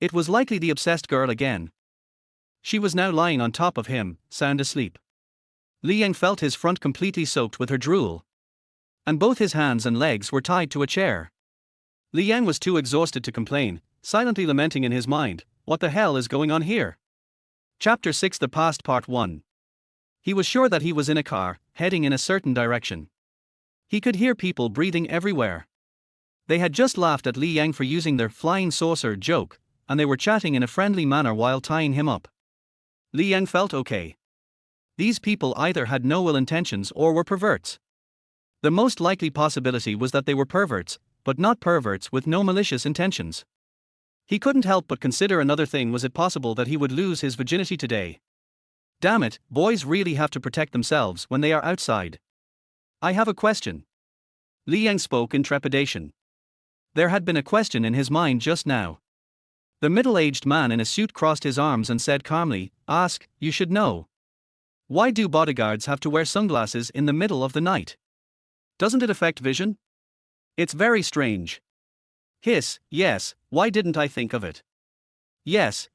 It was likely the obsessed girl again. She was now lying on top of him, sound asleep. Li Yang felt his front completely soaked with her drool. And both his hands and legs were tied to a chair. Li Yang was too exhausted to complain, silently lamenting in his mind, what the hell is going on here? Chapter 6 The Past Part 1. He was sure that he was in a car, heading in a certain direction. He could hear people breathing everywhere. They had just laughed at Li Yang for using their flying saucer joke, and they were chatting in a friendly manner while tying him up. Li Yang felt okay. These people either had no ill intentions or were perverts. The most likely possibility was that they were perverts, but not perverts with no malicious intentions. He couldn't help but consider another thing: was it possible that he would lose his virginity today? Damn it, boys really have to protect themselves when they are outside. I have a question. Li Yang spoke in trepidation. There had been a question in his mind just now. The middle-aged man in a suit crossed his arms and said calmly, Ask, you should know. Why do bodyguards have to wear sunglasses in the middle of the night? Doesn't it affect vision? It's very strange. Hiss, yes, why didn't I think of it? Yes,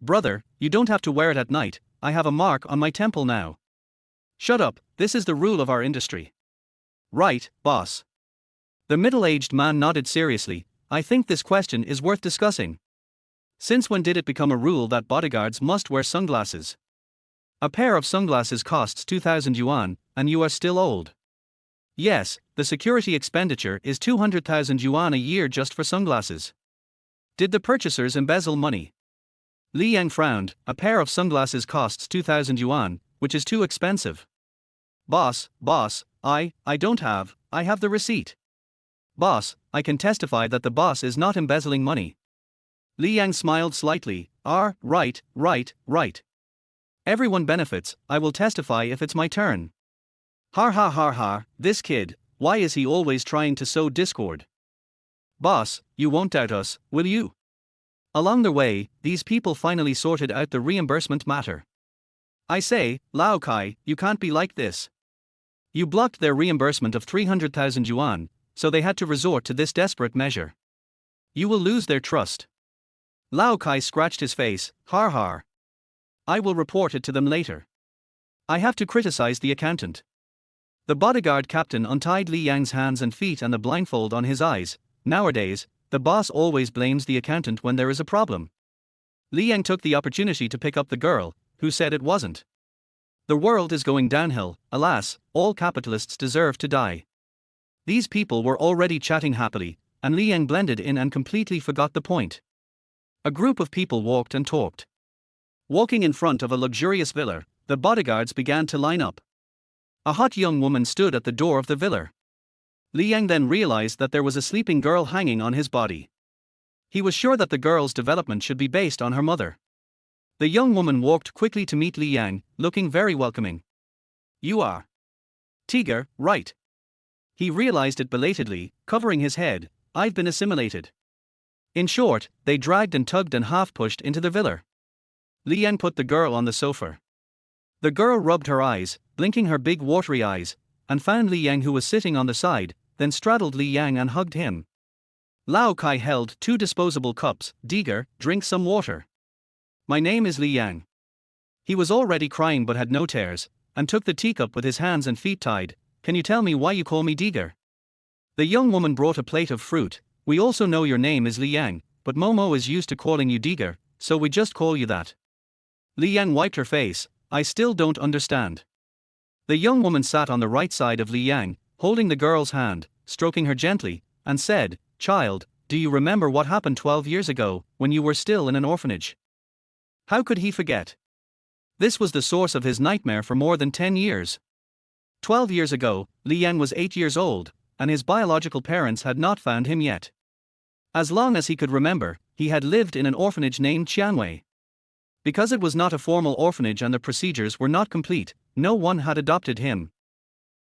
brother, you don't have to wear it at night, I have a mark on my temple now. Shut up, this is the rule of our industry. Right, boss. The middle-aged man nodded seriously. I think this question is worth discussing. Since when did it become a rule that bodyguards must wear sunglasses? A pair of sunglasses costs 2,000 yuan, and you are still old. Yes, the security expenditure is 200,000 yuan a year just for sunglasses. Did the purchasers embezzle money? Li Yang frowned. A pair of sunglasses costs 2,000 yuan, which is too expensive. Boss, I have the receipt. Boss, I can testify that the boss is not embezzling money. Li Yang smiled slightly. Right. Everyone benefits, I will testify if it's my turn. Ha, this kid, why is he always trying to sow discord? Boss, you won't doubt us, will you? Along the way, these people finally sorted out the reimbursement matter. I say, Lao Kai, you can't be like this. You blocked their reimbursement of 300,000 yuan, so they had to resort to this desperate measure. You will lose their trust. Lao Kai scratched his face. Har. I will report it to them later. I have to criticize the accountant. The bodyguard captain untied Li Yang's hands and feet and the blindfold on his eyes. Nowadays, the boss always blames the accountant when there is a problem. Li Yang took the opportunity to pick up the girl, who said it wasn't. The world is going downhill, alas, all capitalists deserve to die. These people were already chatting happily, and Li Yang blended in and completely forgot the point. A group of people walked and talked. Walking in front of a luxurious villa, the bodyguards began to line up. A hot young woman stood at the door of the villa. Li Yang then realized that there was a sleeping girl hanging on his body. He was sure that the girl's development should be based on her mother. The young woman walked quickly to meet Li Yang, looking very welcoming. You are Tiger, right? He realized it belatedly, covering his head. I've been assimilated. In short, they dragged and tugged and half-pushed into the villa. Li Yang put the girl on the sofa. The girl rubbed her eyes, blinking her big watery eyes, and found Li Yang, who was sitting on the side, then straddled Li Yang and hugged him. Lao Kai held 2 disposable cups. Diger, drink some water. My name is Li Yang. He was already crying but had no tears, and took the teacup with his hands and feet tied. Can you tell me why you call me Diger? The young woman brought a plate of fruit. We also know your name is Li Yang, but Momo is used to calling you Diger, so we just call you that. Li Yang wiped her face. I still don't understand. The young woman sat on the right side of Li Yang, holding the girl's hand, stroking her gently, and said, Child, do you remember what happened 12 years ago, when you were still in an orphanage? How could he forget? This was the source of his nightmare for more than 10 years. 12 years ago, Li Yang was 8 years old, and his biological parents had not found him yet. As long as he could remember, he had lived in an orphanage named Qianwei. Because it was not a formal orphanage and the procedures were not complete, no one had adopted him.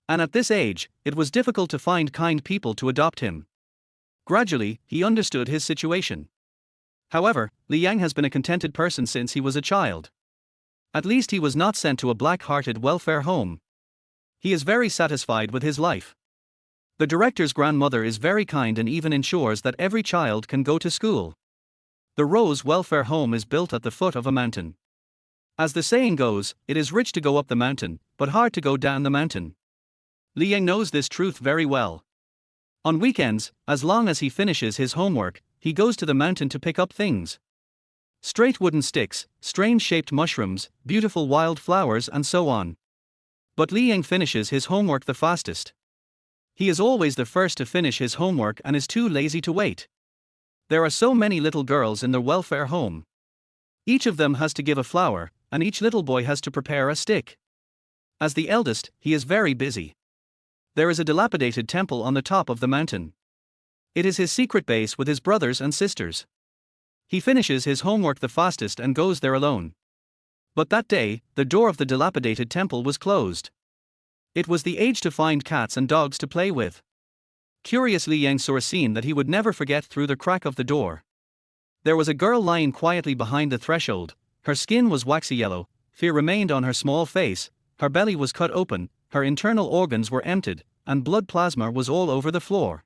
And at this age, it was difficult to find kind people to adopt him. Gradually, he understood his situation. However, Li Yang has been a contented person since he was a child. At least he was not sent to a black-hearted welfare home. He is very satisfied with his life. The director's grandmother is very kind and even ensures that every child can go to school. The Rose Welfare Home is built at the foot of a mountain. As the saying goes, it is rich to go up the mountain, but hard to go down the mountain. Li Yang knows this truth very well. On weekends, as long as he finishes his homework, he goes to the mountain to pick up things. Straight wooden sticks, strange-shaped mushrooms, beautiful wild flowers and so on. But Li Yang finishes his homework the fastest. He is always the first to finish his homework and is too lazy to wait. There are so many little girls in the welfare home. Each of them has to give a flower, and each little boy has to prepare a stick. As the eldest, he is very busy. There is a dilapidated temple on the top of the mountain. It is his secret base with his brothers and sisters. He finishes his homework the fastest and goes there alone. But that day, the door of the dilapidated temple was closed. It was the age to find cats and dogs to play with. Curious, Li Yang saw a scene that he would never forget through the crack of the door. There was a girl lying quietly behind the threshold. Her skin was waxy yellow, fear remained on her small face, her belly was cut open, her internal organs were emptied, and blood plasma was all over the floor.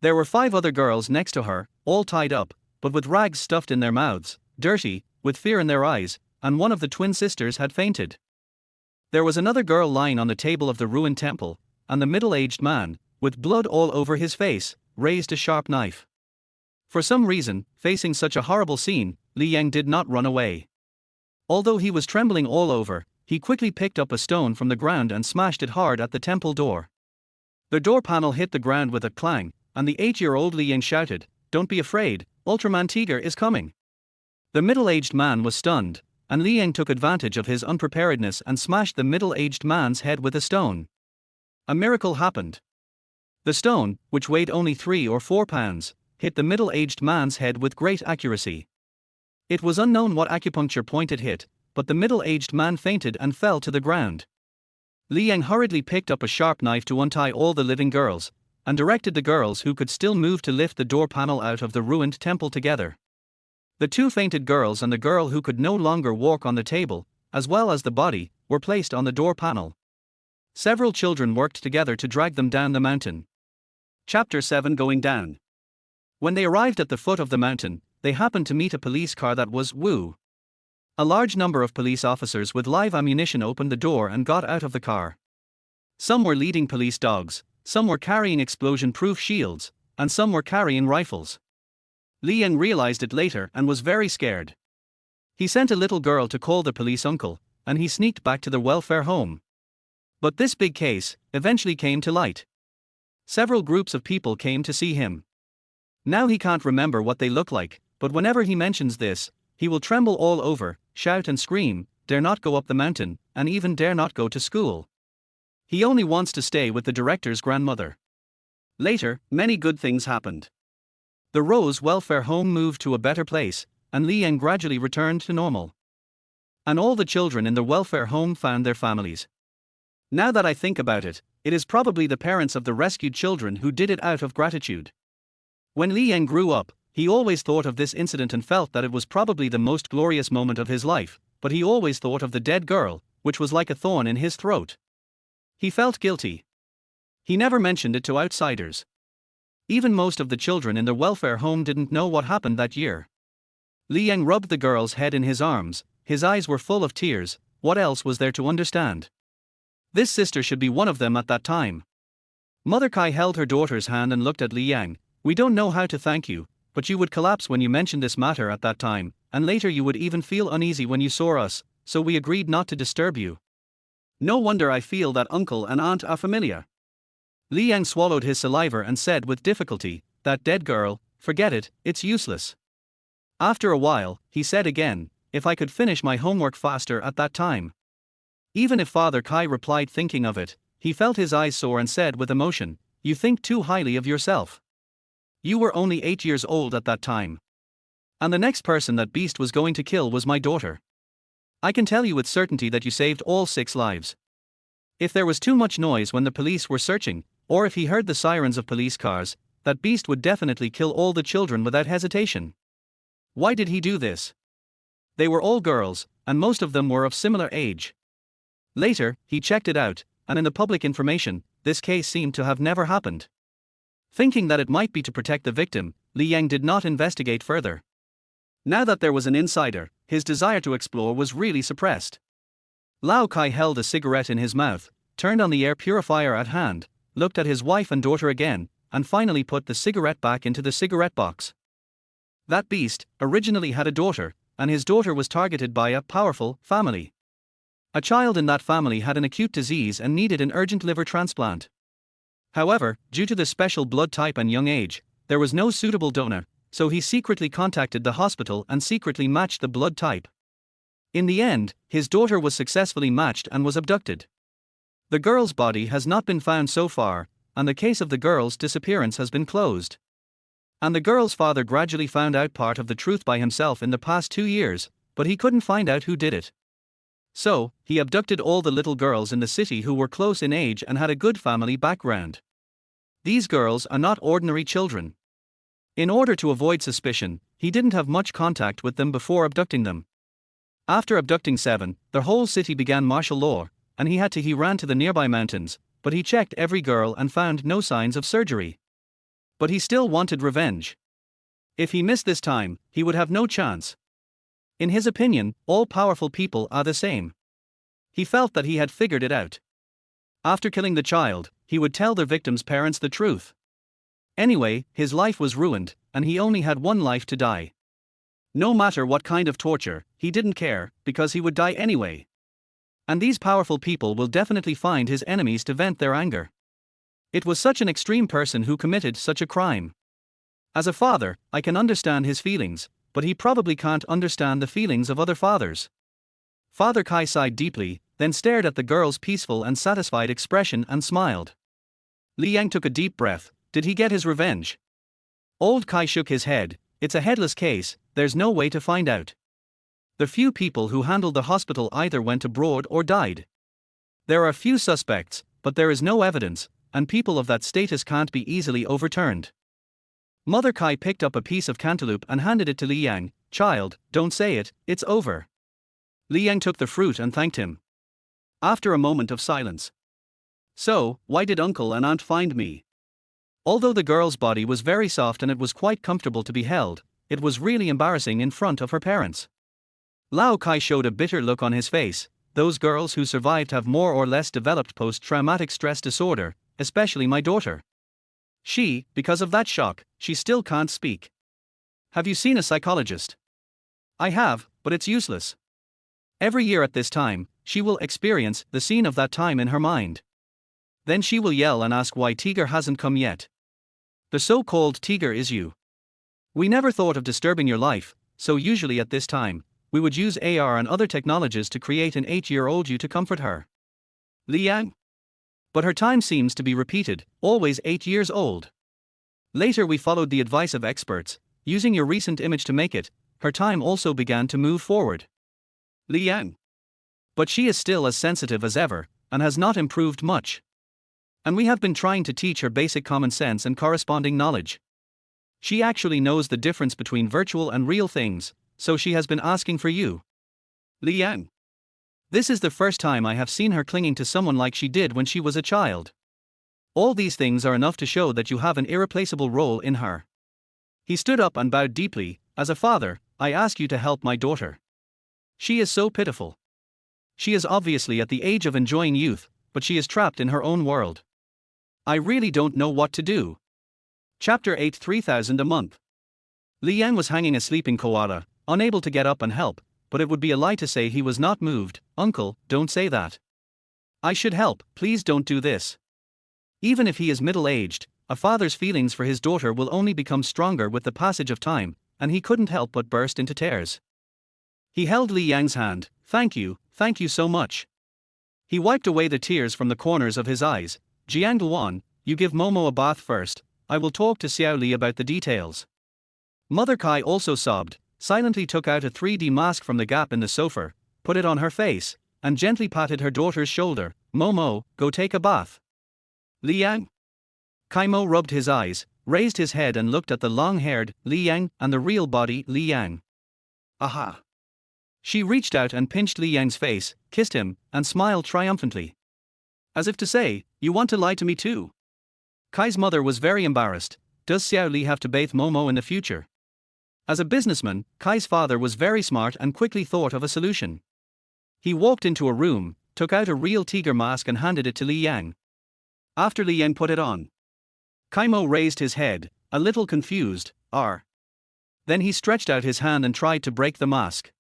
There were 5 other girls next to her, all tied up, but with rags stuffed in their mouths, dirty, with fear in their eyes, and one of the twin sisters had fainted. There was another girl lying on the table of the ruined temple, and the middle-aged man, with blood all over his face, raised a sharp knife. For some reason, facing such a horrible scene, Li Yang did not run away. Although he was trembling all over, he quickly picked up a stone from the ground and smashed it hard at the temple door. The door panel hit the ground with a clang, and the 8-year-old Li Yang shouted, "Don't be afraid, Ultraman Tiger is coming." The middle-aged man was stunned, and Li Yang took advantage of his unpreparedness and smashed the middle-aged man's head with a stone. A miracle happened. The stone, which weighed only 3 or 4 pounds, hit the middle-aged man's head with great accuracy. It was unknown what acupuncture point it hit, but the middle-aged man fainted and fell to the ground. Li Yang hurriedly picked up a sharp knife to untie all the living girls, and directed the girls who could still move to lift the door panel out of the ruined temple together. The 2 fainted girls and the girl who could no longer walk on the table, as well as the body, were placed on the door panel. Several children worked together to drag them down the mountain. Chapter 7: Going Down. When they arrived at the foot of the mountain, they happened to meet a police car that was woo. A large number of police officers with live ammunition opened the door and got out of the car. Some were leading police dogs, some were carrying explosion-proof shields, and some were carrying rifles. Li Yang realized it later and was very scared. He sent a little girl to call the police uncle, and he sneaked back to the welfare home. But this big case eventually came to light. Several groups of people came to see him. Now he can't remember what they look like, but whenever he mentions this, he will tremble all over, shout and scream, dare not go up the mountain, and even dare not go to school. He only wants to stay with the director's grandmother. Later, many good things happened. The Rose Welfare Home moved to a better place, and Li Yang gradually returned to normal. And all the children in the welfare home found their families. Now that I think about it, it is probably the parents of the rescued children who did it out of gratitude. When Li Yang grew up, he always thought of this incident and felt that it was probably the most glorious moment of his life, but he always thought of the dead girl, which was like a thorn in his throat. He felt guilty. He never mentioned it to outsiders. Even most of the children in the welfare home didn't know what happened that year. Li Yang rubbed the girl's head in his arms, his eyes were full of tears. What else was there to understand? This sister should be one of them at that time. Mother Kai held her daughter's hand and looked at Li Yang. "We don't know how to thank you, but you would collapse when you mentioned this matter at that time, and later you would even feel uneasy when you saw us, so we agreed not to disturb you. No wonder I feel that uncle and aunt are familiar." Li Yang swallowed his saliva and said with difficulty, "That dead girl, forget it, it's useless." After a while, he said again, "If I could finish my homework faster at that time." Even if Father Kai replied thinking of it, he felt his eyes sore and said with emotion, "You think too highly of yourself. You were only 8 years old at that time. And the next person that beast was going to kill was my daughter. I can tell you with certainty that you saved all 6 lives. If there was too much noise when the police were searching, or if he heard the sirens of police cars, that beast would definitely kill all the children without hesitation. Why did he do this? They were all girls, and most of them were of similar age. Later, he checked it out, and in the public information, this case seemed to have never happened. Thinking that it might be to protect the victim, Li Yang did not investigate further. Now that there was an insider, his desire to explore was really suppressed. Lao Kai held a cigarette in his mouth, turned on the air purifier at hand, looked at his wife and daughter again, and finally put the cigarette back into the cigarette box. That beast originally had a daughter, and his daughter was targeted by a powerful family. A child in that family had an acute disease and needed an urgent liver transplant. However, due to the special blood type and young age, there was no suitable donor, so he secretly contacted the hospital and secretly matched the blood type. In the end, his daughter was successfully matched and was abducted. The girl's body has not been found so far, and the case of the girl's disappearance has been closed. And the girl's father gradually found out part of the truth by himself in the past 2 years, but he couldn't find out who did it. So, he abducted all the little girls in the city who were close in age and had a good family background. These girls are not ordinary children. In order to avoid suspicion, he didn't have much contact with them before abducting them. After abducting 7, the whole city began martial law, and he ran to the nearby mountains, but he checked every girl and found no signs of surgery. But he still wanted revenge. If he missed this time, he would have no chance. In his opinion, all powerful people are the same. He felt that he had figured it out. After killing the child, he would tell the victim's parents the truth. Anyway, his life was ruined, and he only had one life to die. No matter what kind of torture, he didn't care, because he would die anyway. And these powerful people will definitely find his enemies to vent their anger. It was such an extreme person who committed such a crime. As a father, I can understand his feelings, but he probably can't understand the feelings of other fathers. Father Kai sighed deeply, then stared at the girl's peaceful and satisfied expression and smiled. Li Yang took a deep breath. Did he get his revenge? Old Kai shook his head. It's a headless case, there's no way to find out. The few people who handled the hospital either went abroad or died. There are few suspects, but there is no evidence, and people of that status can't be easily overturned. Mother Kai picked up a piece of cantaloupe and handed it to Li Yang. Child, don't say it, it's over. Li Yang took the fruit and thanked him. After a moment of silence. So, why did uncle and aunt find me? Although the girl's body was very soft and it was quite comfortable to be held, it was really embarrassing in front of her parents. Lao Kai showed a bitter look on his face. Those girls who survived have more or less developed post-traumatic stress disorder, especially my daughter. Because of that shock, she still can't speak. Have you seen a psychologist? I have, but it's useless. Every year at this time, she will experience the scene of that time in her mind. Then she will yell and ask why Tiger hasn't come yet. The so-called Tiger is you. We never thought of disturbing your life, so usually at this time, we would use AR and other technologies to create an 8-year-old you to comfort her. Li Yang? But her time seems to be repeated, always 8 years old. Later we followed the advice of experts, using your recent image to make it, her time also began to move forward. Li Yang. But she is still as sensitive as ever, and has not improved much. And we have been trying to teach her basic common sense and corresponding knowledge. She actually knows the difference between virtual and real things, so she has been asking for you. Li Yang. This is the first time I have seen her clinging to someone like she did when she was a child. All these things are enough to show that you have an irreplaceable role in her. He stood up and bowed deeply. As a father, I ask you to help my daughter. She is so pitiful. She is obviously at the age of enjoying youth, but she is trapped in her own world. I really don't know what to do. Chapter 8 3,000 a month. Li Yang was hanging a sleeping koala, unable to get up and help, but it would be a lie to say he was not moved. Uncle, don't say that. I should help, please don't do this. Even if he is middle-aged, a father's feelings for his daughter will only become stronger with the passage of time, and he couldn't help but burst into tears. He held Li Yang's hand. Thank you so much. He wiped away the tears from the corners of his eyes. Jiang Luan, you give Momo a bath first, I will talk to Xiao Li about the details. Mother Kai also sobbed, silently took out a 3D mask from the gap in the sofa, put it on her face, and gently patted her daughter's shoulder. Momo, go take a bath. Li Yang? Kaimo rubbed his eyes, raised his head and looked at the long-haired Li Yang and the real body Li Yang. aha. She reached out and pinched Li Yang's face, kissed him, and smiled triumphantly. As if to say, you want to lie to me too? Kai's mother was very embarrassed. Does Xiao Li have to bathe Momo in the future? As a businessman, Kai's father was very smart and quickly thought of a solution. He walked into a room, took out a real tiger mask and handed it to Li Yang. After Li Yang put it on, Kai Mo raised his head, a little confused. Then he stretched out his hand and tried to break the mask.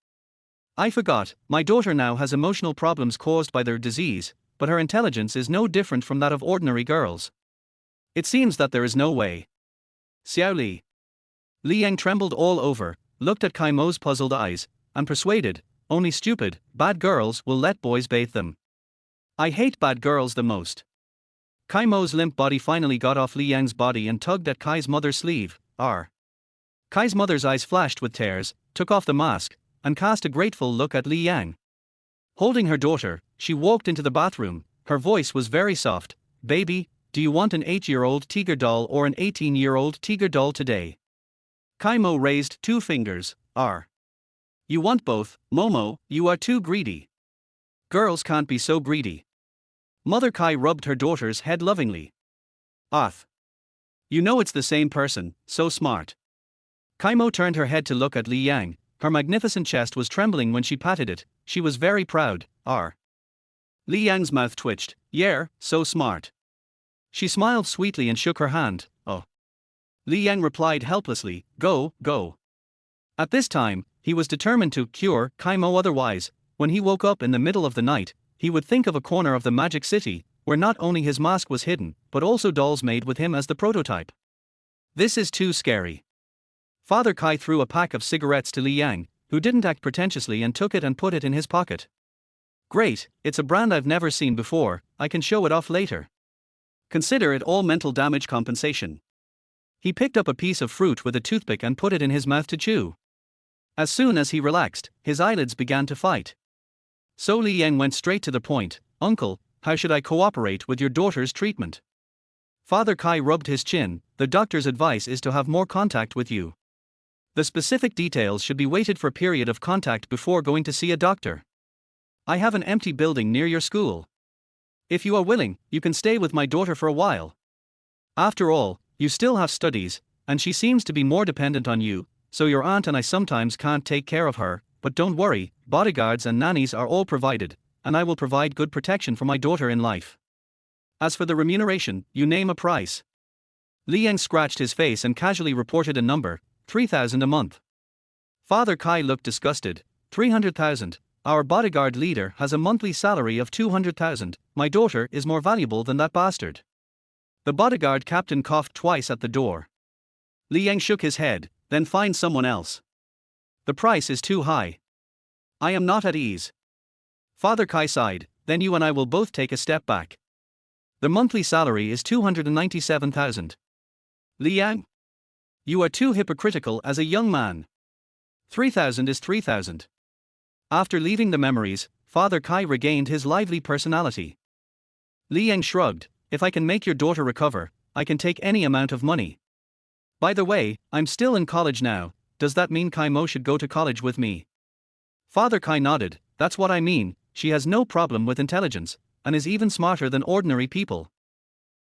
I forgot, my daughter now has emotional problems caused by their disease, but her intelligence is no different from that of ordinary girls. It seems that there is no way. Xiao Li. Li Yang trembled all over, looked at Kai Mo's puzzled eyes, and persuaded, only stupid, bad girls will let boys bathe them. I hate bad girls the most. Kai Mo's limp body finally got off Li Yang's body and tugged at Kai's mother's sleeve. Kai's mother's eyes flashed with tears, took off the mask, and cast a grateful look at Li Yang. Holding her daughter, she walked into the bathroom. Her voice was very soft. Baby, do you want an 8-year-old tiger doll or an 18-year-old tiger doll today? Kai Mo raised 2 fingers. You want both, Momo, you are too greedy. Girls can't be so greedy. Mother Kai rubbed her daughter's head lovingly. You know it's the same person, so smart. Kai Mo turned her head to look at Li Yang. Her magnificent chest was trembling when she patted it. She was very proud. Li Yang's mouth twitched. Yeah, so smart. She smiled sweetly and shook her hand. Li Yang replied helplessly, go, go. At this time, he was determined to cure Kai Mo, otherwise, when he woke up in the middle of the night, he would think of a corner of the magic city, where not only his mask was hidden, but also dolls made with him as the prototype. This is too scary. Father Kai threw a pack of cigarettes to Li Yang, who didn't act pretentiously and took it and put it in his pocket. Great, it's a brand I've never seen before, I can show it off later. Consider it all mental damage compensation. He picked up a piece of fruit with a toothpick and put it in his mouth to chew. As soon as he relaxed, his eyelids began to fight. So Li Yang went straight to the point. Uncle, how should I cooperate with your daughter's treatment? Father Kai rubbed his chin. The doctor's advice is to have more contact with you. The specific details should be waited for a period of contact before going to see a doctor. I have an empty building near your school. If you are willing, you can stay with my daughter for a while. After all, you still have studies, and she seems to be more dependent on you, so your aunt and I sometimes can't take care of her, but don't worry, bodyguards and nannies are all provided, and I will provide good protection for my daughter in life. As for the remuneration, you name a price. Li Yang scratched his face and casually reported a number, 3,000 a month. Father Kai looked disgusted. 300,000. Our bodyguard leader has a monthly salary of 200,000. My daughter is more valuable than that bastard. The bodyguard captain coughed twice at the door. Li Yang shook his head. Then find someone else. The price is too high. I am not at ease. Father Kai sighed. Then you and I will both take a step back. The monthly salary is 297,000. Li Yang? You are too hypocritical as a young man. 3,000 is 3,000. After leaving the memories, Father Kai regained his lively personality. Li Yang shrugged. If I can make your daughter recover, I can take any amount of money. By the way, I'm still in college now. Does that mean Kai Mo should go to college with me? Father Kai nodded. That's what I mean. She has no problem with intelligence, and is even smarter than ordinary people.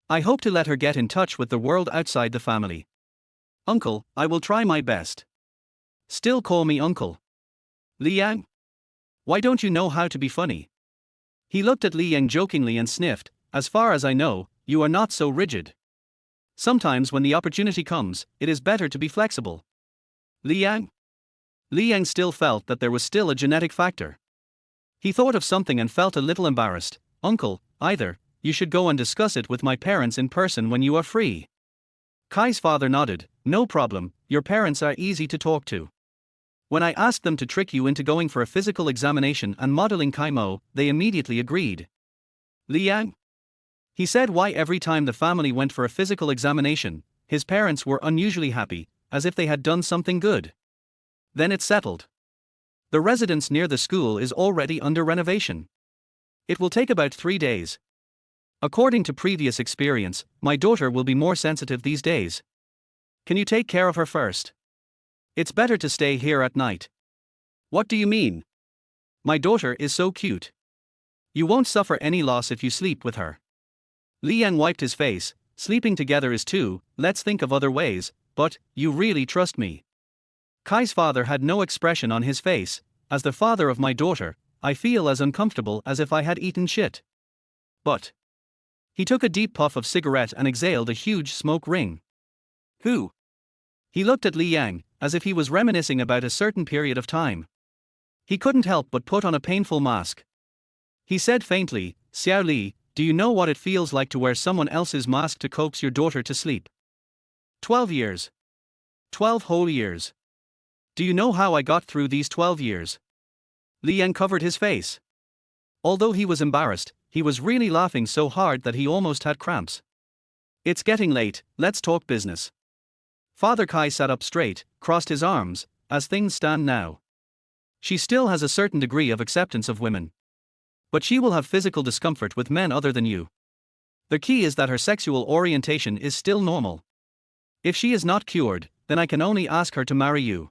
I hope to let her get in touch with the world outside the family. Uncle, I will try my best. Still call me uncle. Li Yang? Why don't you know how to be funny? He looked at Li Yang jokingly and sniffed. As far as I know, you are not so rigid. Sometimes when the opportunity comes, it is better to be flexible. Li Yang? Li Yang still felt that there was still a genetic factor. He thought of something and felt a little embarrassed. Uncle, either, you should go and discuss it with my parents in person when you are free. Kai's father nodded. No problem, your parents are easy to talk to. When I asked them to trick you into going for a physical examination and modeling Kai Mo, they immediately agreed. Li Yang? He said why every time the family went for a physical examination, his parents were unusually happy, as if they had done something good. Then it's settled. The residence near the school is already under renovation. It will take about 3 days. According to previous experience, my daughter will be more sensitive these days. Can you take care of her first? It's better to stay here at night. What do you mean? My daughter is so cute. You won't suffer any loss if you sleep with her. Li Yang wiped his face. Sleeping together is too, let's think of other ways, but, you really trust me? Kai's father had no expression on his face. As the father of my daughter, I feel as uncomfortable as if I had eaten shit. But. He took a deep puff of cigarette and exhaled a huge smoke ring. Who? He looked at Li Yang, as if he was reminiscing about a certain period of time. He couldn't help but put on a painful mask. He said faintly, Xiao Li, do you know what it feels like to wear someone else's mask to coax your daughter to sleep? 12 years. 12 whole years. Do you know how I got through these 12 years? Li Yang covered his face. Although he was embarrassed, he was really laughing so hard that he almost had cramps. It's getting late, let's talk business. Father Kai sat up straight, crossed his arms. As things stand now, she still has a certain degree of acceptance of women. But she will have physical discomfort with men other than you. The key is that her sexual orientation is still normal. If she is not cured, then I can only ask her to marry you.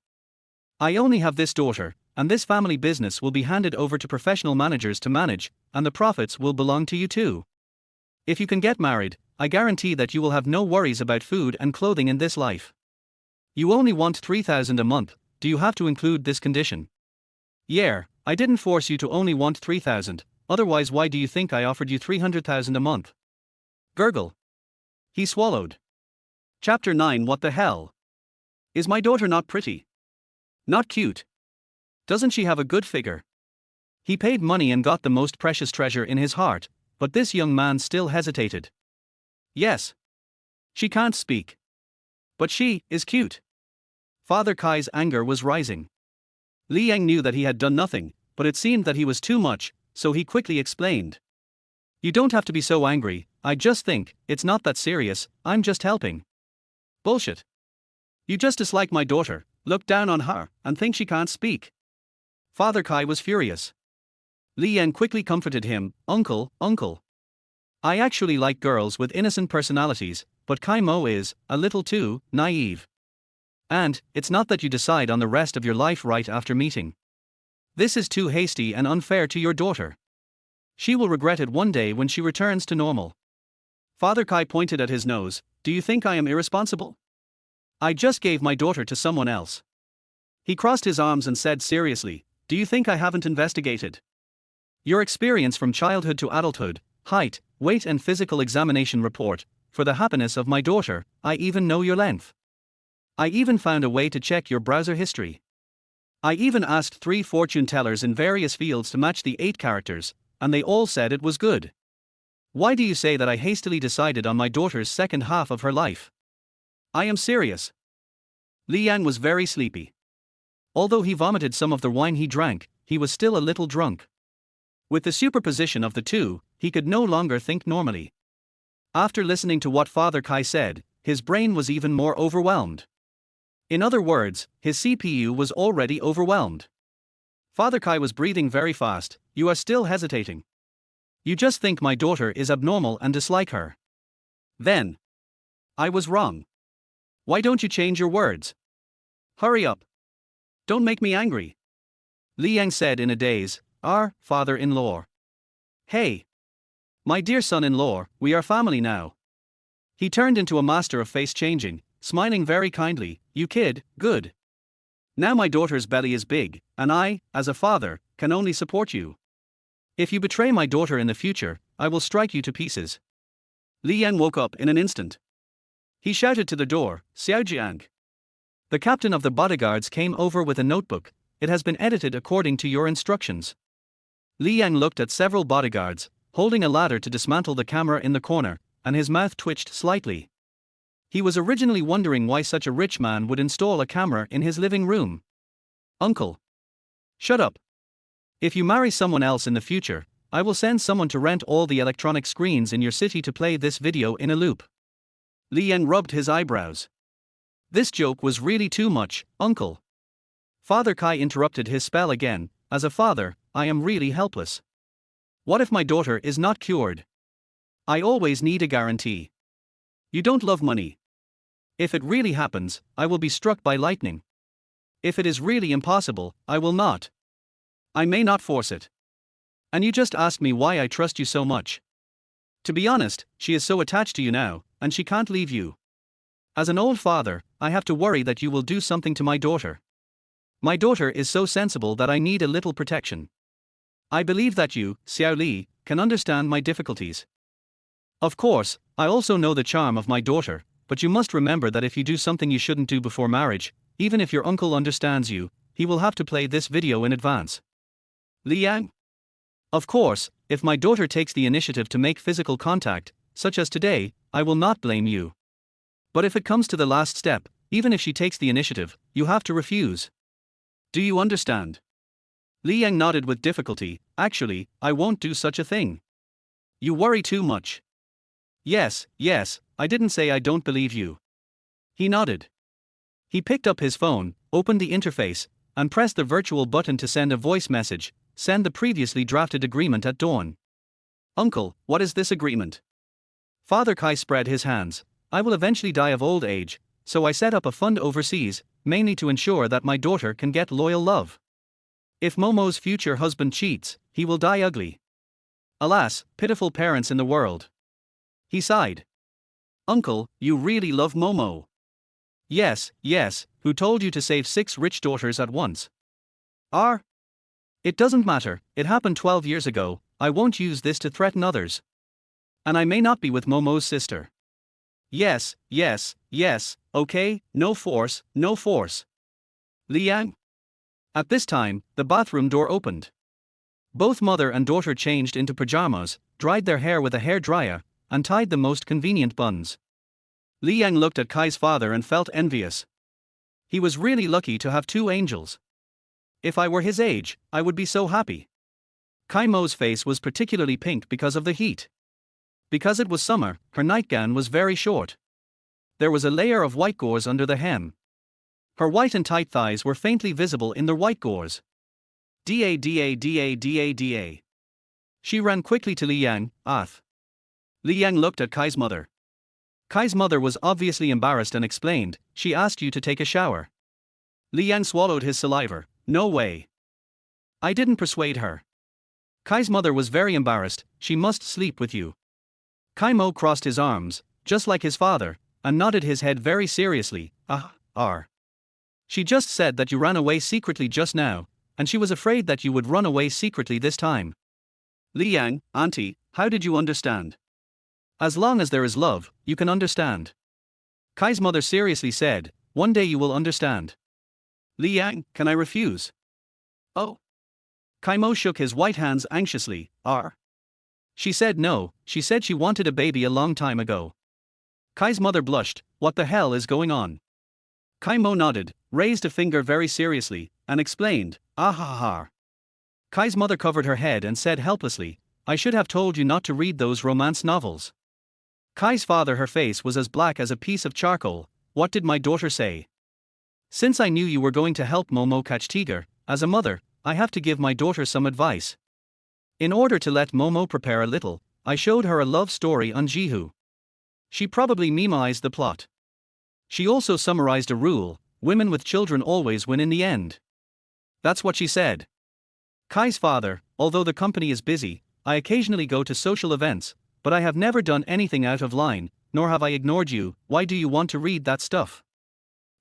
I only have this daughter, and this family business will be handed over to professional managers to manage, and the profits will belong to you too. If you can get married, I guarantee that you will have no worries about food and clothing in this life. You only want 3,000 a month, do you have to include this condition? Yeah, I didn't force you to only want 3,000, otherwise why do you think I offered you 300,000 a month? Gurgle. He swallowed. Chapter 9. What the hell? Is my daughter not pretty? Not cute? Doesn't she have a good figure? He paid money and got the most precious treasure in his heart, but this young man still hesitated. Yes. She can't speak. But she is cute. Father Kai's anger was rising. Li Yang knew that he had done nothing, but it seemed that he was too much, so he quickly explained. You don't have to be so angry, I just think, it's not that serious, I'm just helping. Bullshit. You just dislike my daughter, look down on her, and think she can't speak. Father Kai was furious. Li Yang quickly comforted him, Uncle. I actually like girls with innocent personalities, but Kai Mo is, a little too, naive. And, it's not that you decide on the rest of your life right after meeting. This is too hasty and unfair to your daughter. She will regret it one day when she returns to normal. Father Kai pointed at his nose, do you think I am irresponsible? I just gave my daughter to someone else. He crossed his arms and said seriously, do you think I haven't investigated your experience from childhood to adulthood, height, weight and physical examination report? For the happiness of my daughter, I even know your length. I even found a way to check your browser history. I even asked 3 fortune tellers in various fields to match the 8 characters, and they all said it was good. Why do you say that I hastily decided on my daughter's second half of her life? I am serious. Li Yang was very sleepy. Although he vomited some of the wine he drank, he was still a little drunk. With the superposition of the two, he could no longer think normally. After listening to what Father Kai said, his brain was even more overwhelmed. In other words, his CPU was already overwhelmed. Father Kai was breathing very fast. You are still hesitating. You just think my daughter is abnormal and dislike her. Then. I was wrong. Why don't you change your words? Hurry up. Don't make me angry. Li Yang said in a daze, Our father-in-law. Hey. My dear son-in-law, we are family now. He turned into a master of face-changing, smiling very kindly, you kid, good. Now my daughter's belly is big, and I, as a father, can only support you. If you betray my daughter in the future, I will strike you to pieces. Li Yang woke up in an instant. He shouted to the door, Xiao Jiang. The captain of the bodyguards came over with a notebook. It has been edited according to your instructions. Li Yang looked at several bodyguards, holding a ladder to dismantle the camera in the corner, and his mouth twitched slightly. He was originally wondering why such a rich man would install a camera in his living room. Uncle. Shut up. If you marry someone else in the future, I will send someone to rent all the electronic screens in your city to play this video in a loop. Li Yang rubbed his eyebrows. This joke was really too much, Uncle. Father Kai interrupted his spell again. As a father, I am really helpless. What if my daughter is not cured? I always need a guarantee. You don't love money. If it really happens, I will be struck by lightning. If it is really impossible, I will not. I may not force it. And you just asked me why I trust you so much. To be honest, she is so attached to you now, and she can't leave you. As an old father, I have to worry that you will do something to my daughter. My daughter is so sensible that I need a little protection. I believe that you, Xiao Li, can understand my difficulties. Of course, I also know the charm of my daughter, but you must remember that if you do something you shouldn't do before marriage, even if your uncle understands you, he will have to play this video in advance. Liang? Of course, if my daughter takes the initiative to make physical contact, such as today, I will not blame you. But if it comes to the last step, even if she takes the initiative, you have to refuse. Do you understand? Liang nodded with difficulty. Actually, I won't do such a thing. You worry too much. Yes, I didn't say I don't believe you. He nodded. He picked up his phone, opened the interface, and pressed the virtual button to send a voice message. Send the previously drafted agreement at dawn. Uncle, what is this agreement? Father Kai spread his hands. I will eventually die of old age, so I set up a fund overseas, mainly to ensure that my daughter can get loyal love. If Momo's future husband cheats, he will die ugly. Alas, pitiful parents in the world. He sighed. Uncle, you really love Momo. Yes, who told you to save 6 rich daughters at once? It doesn't matter, it happened 12 years ago, I won't use this to threaten others. And I may not be with Momo's sister. Yes, okay, no force. Liang? At this time, the bathroom door opened. Both mother and daughter changed into pajamas, dried their hair with a hair dryer, and tied the most convenient buns. Liang looked at Kai's father and felt envious. He was really lucky to have 2 angels. If I were his age, I would be so happy. Kai Mo's face was particularly pink because of the heat. Because it was summer, her nightgown was very short. There was a layer of white gauze under the hem. Her white and tight thighs were faintly visible in the white gauze. Da. She ran quickly to Liang. Liang looked at Kai's mother. Kai's mother was obviously embarrassed and explained, she asked you to take a shower. Liang swallowed his saliva. No way. I didn't persuade her. Kai's mother was very embarrassed, she must sleep with you. Kai Mo crossed his arms, just like his father, and nodded his head very seriously. She just said that you ran away secretly just now, and she was afraid that you would run away secretly this time. Liang, auntie, how did you understand? As long as there is love, you can understand. Kai's mother seriously said, one day you will understand. Liang, can I refuse? Oh. Kai Mo shook his white hands anxiously. She said no, she said she wanted a baby a long time ago. Kai's mother blushed. What the hell is going on? Kai Mo nodded, raised a finger very seriously, and explained, Kai's mother covered her head and said helplessly, I should have told you not to read those romance novels. Kai's father, her face was as black as a piece of charcoal. What did my daughter say? Since I knew you were going to help Momo catch tiger, as a mother, I have to give my daughter some advice. In order to let Momo prepare a little, I showed her a love story on Jihu. She probably memoized the plot. She also summarized a rule, women with children always win in the end. That's what she said. Kai's father, although the company is busy, I occasionally go to social events, but I have never done anything out of line, nor have I ignored you. Why do you want to read that stuff?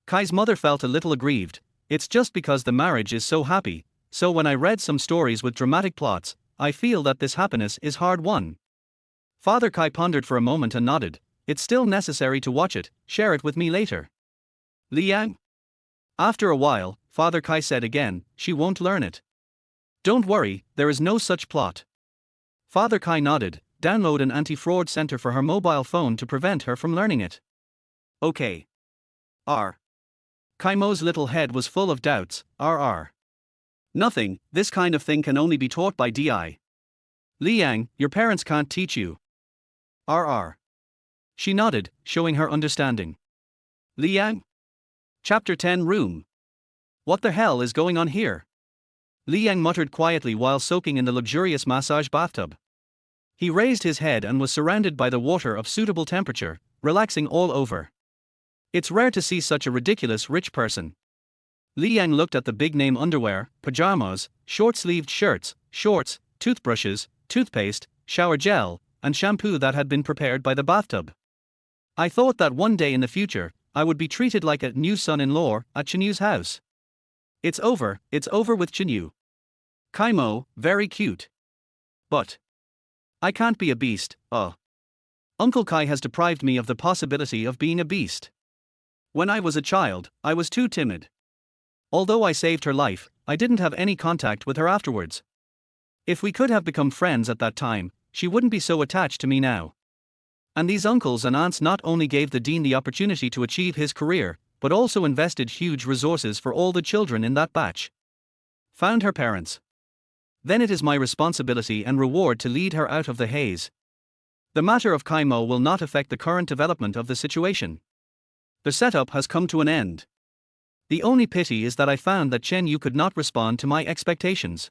Kai's mother felt a little aggrieved. It's just because the marriage is so happy, so when I read some stories with dramatic plots, I feel that this happiness is hard won. Father Kai pondered for a moment and nodded. It's still necessary to watch it, share it with me later. Liang? After a while, Father Kai said again, she won't learn it. Don't worry, there is no such plot. Father Kai nodded. Download an anti-fraud center for her mobile phone to prevent her from learning it. Okay. Kai Mo's little head was full of doubts. Nothing, this kind of thing can only be taught by DI. Liang, your parents can't teach you. She nodded, showing her understanding. Liang? Chapter 10 Room. What the hell is going on here? Liang muttered quietly while soaking in the luxurious massage bathtub. He raised his head and was surrounded by the water of suitable temperature, relaxing all over. It's rare to see such a ridiculous rich person. Li Yang looked at the big-name underwear, pajamas, short-sleeved shirts, shorts, toothbrushes, toothpaste, shower gel, and shampoo that had been prepared by the bathtub. I thought that one day in the future, I would be treated like a new son-in-law at Chinyu's house. It's over with Chinyu. Kaimo, very cute. But I can't be a beast, Uncle Kai has deprived me of the possibility of being a beast. When I was a child, I was too timid. Although I saved her life, I didn't have any contact with her afterwards. If we could have become friends at that time, she wouldn't be so attached to me now. And these uncles and aunts not only gave the dean the opportunity to achieve his career, but also invested huge resources for all the children in that batch. Found her parents. Then it is my responsibility and reward to lead her out of the haze. The matter of Kaimo will not affect the current development of the situation. The setup has come to an end. The only pity is that I found that Chen Yu could not respond to my expectations.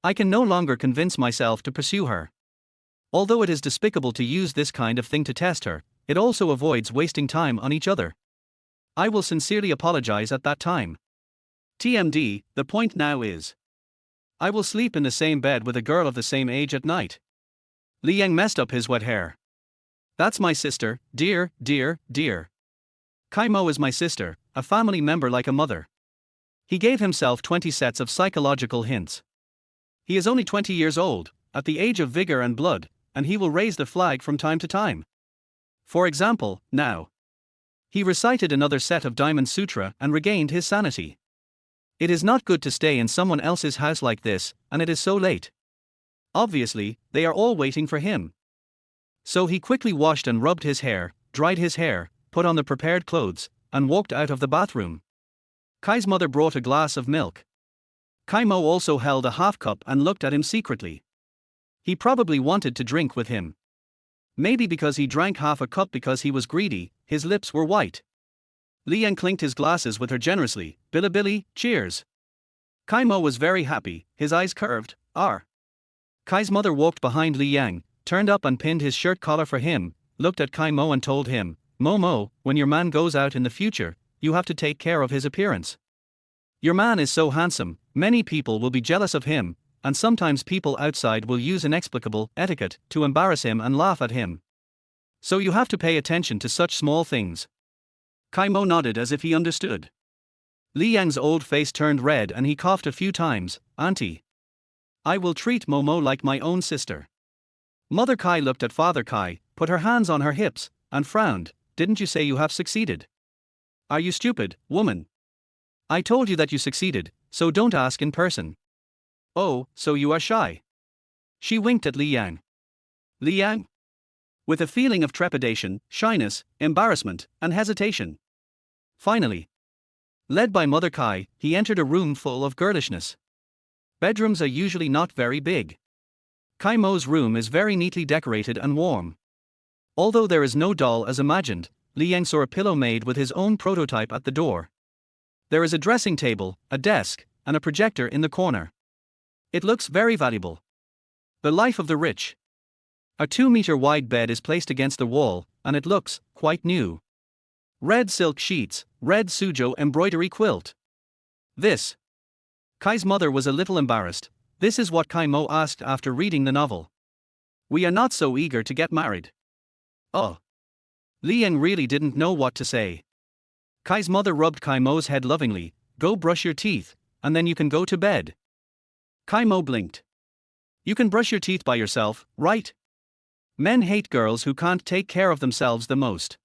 I can no longer convince myself to pursue her. Although it is despicable to use this kind of thing to test her, it also avoids wasting time on each other. I will sincerely apologize at that time. TMD, the point now is, I will sleep in the same bed with a girl of the same age at night. Li Yang messed up his wet hair. That's my sister, dear. Kaimo is my sister, a family member like a mother. He gave himself 20 sets of psychological hints. He is only 20 years old, at the age of vigor and blood, and he will raise the flag from time to time. For example, now. He recited another set of Diamond Sutra and regained his sanity. It is not good to stay in someone else's house like this, and it is so late. Obviously, they are all waiting for him. So he quickly washed and rubbed his hair, dried his hair, put on the prepared clothes, and walked out of the bathroom. Kai's mother brought a glass of milk. Kaimo also held a half cup and looked at him secretly. He probably wanted to drink with him. Maybe because he drank half a cup because he was greedy, his lips were white. Li Yang clinked his glasses with her generously. Bilibili, cheers. Kaimo was very happy, his eyes curved. Kai's mother walked behind Li Yang, turned up and pinned his shirt collar for him, looked at Kaimo and told him, Momo, when your man goes out in the future, you have to take care of his appearance. Your man is so handsome, many people will be jealous of him, and sometimes people outside will use inexplicable etiquette to embarrass him and laugh at him. So you have to pay attention to such small things. Kaimo nodded as if he understood. Li Yang's old face turned red and he coughed a few times. Auntie. I will treat Momo like my own sister. Mother Kai looked at Father Kai, put her hands on her hips, and frowned. Didn't you say you have succeeded? Are you stupid, woman? I told you that you succeeded, so don't ask in person. Oh, so you are shy. She winked at Li Yang. Li Yang? With a feeling of trepidation, shyness, embarrassment, and hesitation. Finally, led by Mother Kai, he entered a room full of girlishness. Bedrooms are usually not very big. Kaimo's room is very neatly decorated and warm. Although there is no doll as imagined, Li Yang saw a pillow made with his own prototype at the door. There is a dressing table, a desk, and a projector in the corner. It looks very valuable. The life of the rich. A 2-meter wide bed is placed against the wall, and it looks quite new. Red silk sheets, red sujo embroidery quilt. This. Kai's mother was a little embarrassed. This is what Kaimo asked after reading the novel. We are not so eager to get married. Oh. Li Yang really didn't know what to say. Kai's mother rubbed Kaimo's head lovingly. Go brush your teeth, and then you can go to bed. Kaimo blinked. You can brush your teeth by yourself, right? Men hate girls who can't take care of themselves the most.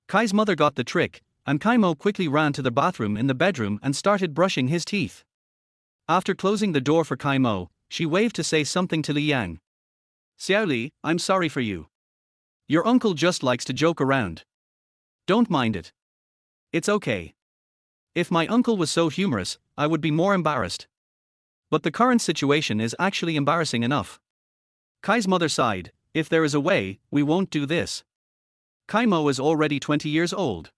Kai's mother got the trick, and Kaimo quickly ran to the bathroom in the bedroom and started brushing his teeth. After closing the door for Kaimo, she waved to say something to Li Yang. Xiao Li, I'm sorry for you. Your uncle just likes to joke around. Don't mind it. It's okay. If my uncle was so humorous, I would be more embarrassed. But the current situation is actually embarrassing enough. Kai's mother sighed. If there is a way, we won't do this. Kaimo is already 20 years old.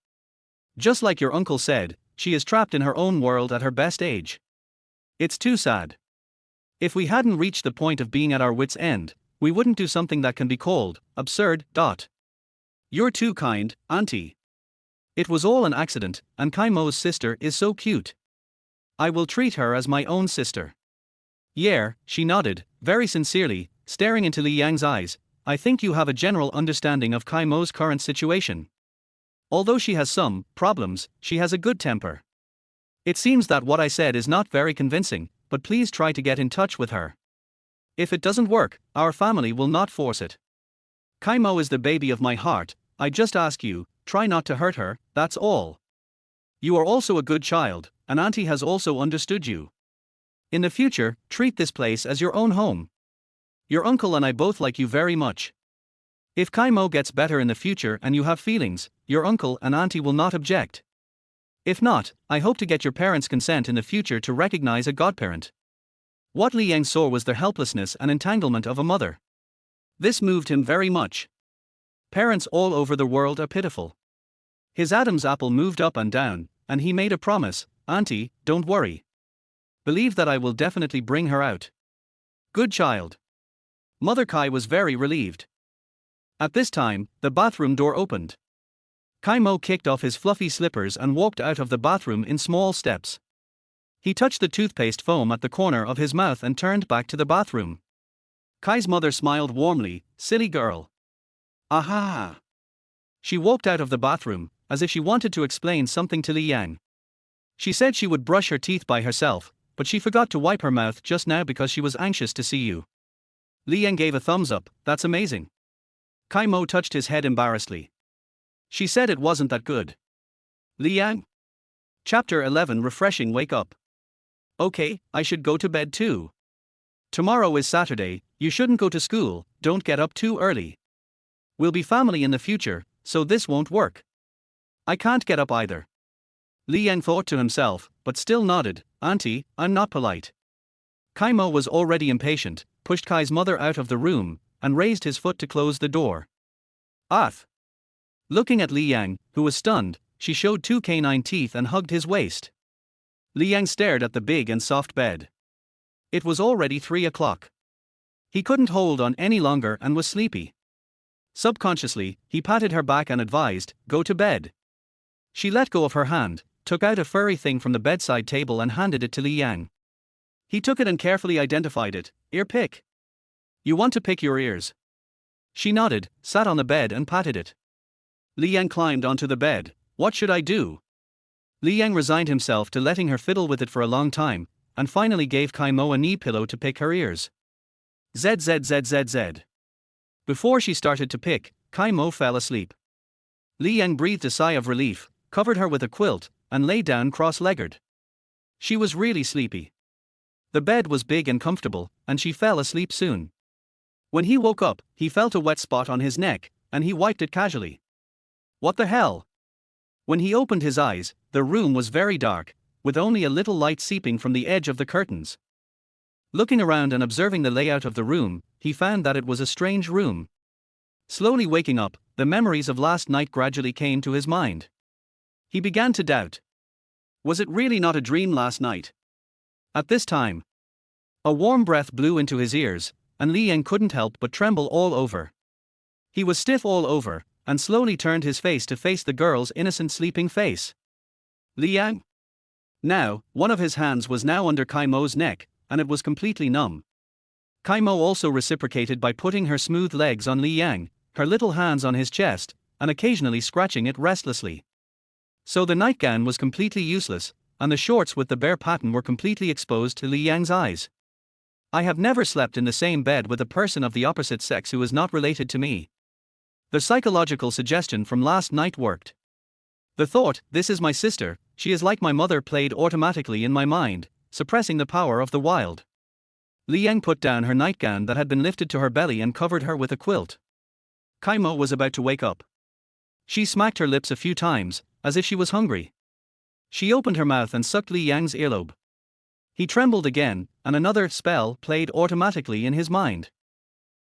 Just like your uncle said, she is trapped in her own world at her best age. It's too sad. If we hadn't reached the point of being at our wits' end, we wouldn't do something that can be called absurd. You're too kind, auntie. It was all an accident, and Kaimo's sister is so cute. I will treat her as my own sister. Yeah, she nodded, very sincerely, staring into Li Yang's eyes. I think you have a general understanding of Kai Mo's current situation. Although she has some problems, she has a good temper. It seems that what I said is not very convincing, but please try to get in touch with her. If it doesn't work, our family will not force it. Kai Mo is the baby of my heart. I just ask you, try not to hurt her, that's all. You are also a good child, and Auntie has also understood you. In the future, treat this place as your own home. Your uncle and I both like you very much. If Kai Mo gets better in the future and you have feelings, your uncle and auntie will not object. If not, I hope to get your parents' consent in the future to recognize a godparent. What Li Yang saw was the helplessness and entanglement of a mother. This moved him very much. Parents all over the world are pitiful. His Adam's apple moved up and down, and he made a promise, Auntie, don't worry. Believe that I will definitely bring her out. Good child. Mother Kai was very relieved. At this time, the bathroom door opened. Kai Mo kicked off his fluffy slippers and walked out of the bathroom in small steps. He touched the toothpaste foam at the corner of his mouth and turned back to the bathroom. Kai's mother smiled warmly, silly girl. Aha! She walked out of the bathroom, as if she wanted to explain something to Li Yang. She said she would brush her teeth by herself, but she forgot to wipe her mouth just now because she was anxious to see you. Li Yang gave a thumbs up, that's amazing. Kai Mo touched his head embarrassedly. She said it wasn't that good. Li Yang? Chapter 11 Refreshing Wake Up. Okay, I should go to bed too. Tomorrow is Saturday, you shouldn't go to school, don't get up too early. We'll be family in the future, so this won't work. I can't get up either. Li Yang thought to himself, but still nodded, Auntie, I'm not polite. Kai Mo was already impatient, pushed Kai's mother out of the room, and raised his foot to close the door. Ath! Looking at Li Yang, who was stunned, she showed 2 canine teeth and hugged his waist. Li Yang stared at the big and soft bed. It was already 3 o'clock. He couldn't hold on any longer and was sleepy. Subconsciously, he patted her back and advised, go to bed. She let go of her hand, took out a furry thing from the bedside table and handed it to Li Yang. He took it and carefully identified it, ear pick. You want to pick your ears? She nodded, sat on the bed and patted it. Li Yang climbed onto the bed. What should I do? Li Yang resigned himself to letting her fiddle with it for a long time, and finally gave Kai Mo a knee pillow to pick her ears. ZZZZZ. Before she started to pick, Kai Mo fell asleep. Li Yang breathed a sigh of relief, covered her with a quilt, and lay down cross-legged. She was really sleepy. The bed was big and comfortable, and she fell asleep soon. When he woke up, he felt a wet spot on his neck, and he wiped it casually. What the hell? When he opened his eyes, the room was very dark, with only a little light seeping from the edge of the curtains. Looking around and observing the layout of the room, he found that it was a strange room. Slowly waking up, the memories of last night gradually came to his mind. He began to doubt. Was it really not a dream last night? At this time, a warm breath blew into his ears, and Li Yang couldn't help but tremble all over. He was stiff all over, and slowly turned his face to face the girl's innocent sleeping face. Li Yang? Now, one of his hands was now under Kai Mo's neck, and it was completely numb. Kai Mo also reciprocated by putting her smooth legs on Li Yang, her little hands on his chest, and occasionally scratching it restlessly. So the nightgown was completely useless, and the shorts with the bare pattern were completely exposed to Li Yang's eyes. I have never slept in the same bed with a person of the opposite sex who is not related to me. The psychological suggestion from last night worked. The thought, this is my sister, she is like my mother, played automatically in my mind, suppressing the power of the wild. Li Yang put down her nightgown that had been lifted to her belly and covered her with a quilt. Kai Mo was about to wake up. She smacked her lips a few times, as if she was hungry. She opened her mouth and sucked Li Yang's earlobe. He trembled again, and another spell played automatically in his mind.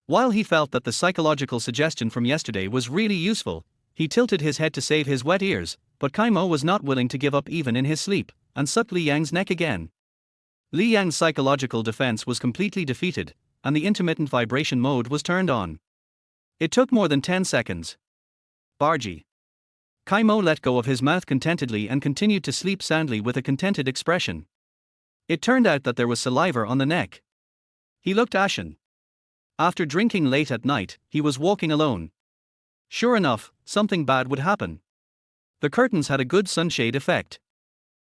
While he felt that the psychological suggestion from yesterday was really useful, he tilted his head to save his wet ears, but Kai Mo was not willing to give up even in his sleep, and sucked Li Yang's neck again. Li Yang's psychological defense was completely defeated, and the intermittent vibration mode was turned on. It took more than 10 seconds. Bargy. Kai Mo let go of his mouth contentedly and continued to sleep soundly with a contented expression. It turned out that there was saliva on the neck. He looked ashen. After drinking late at night, he was walking alone. Sure enough, something bad would happen. The curtains had a good sunshade effect.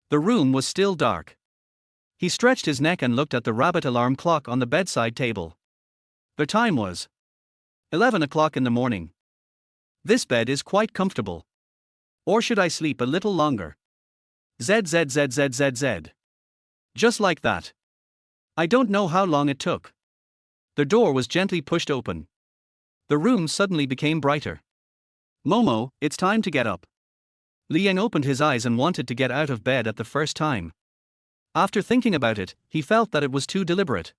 The room was still dark. He stretched his neck and looked at the rabbit alarm clock on the bedside table. The time was 11 o'clock in the morning. This bed is quite comfortable. Or should I sleep a little longer? ZZZZZZ. Just like that. I don't know how long it took. The door was gently pushed open. The room suddenly became brighter. Momo, it's time to get up. Li Yang opened his eyes and wanted to get out of bed at the first time. After thinking about it, he felt that it was too deliberate.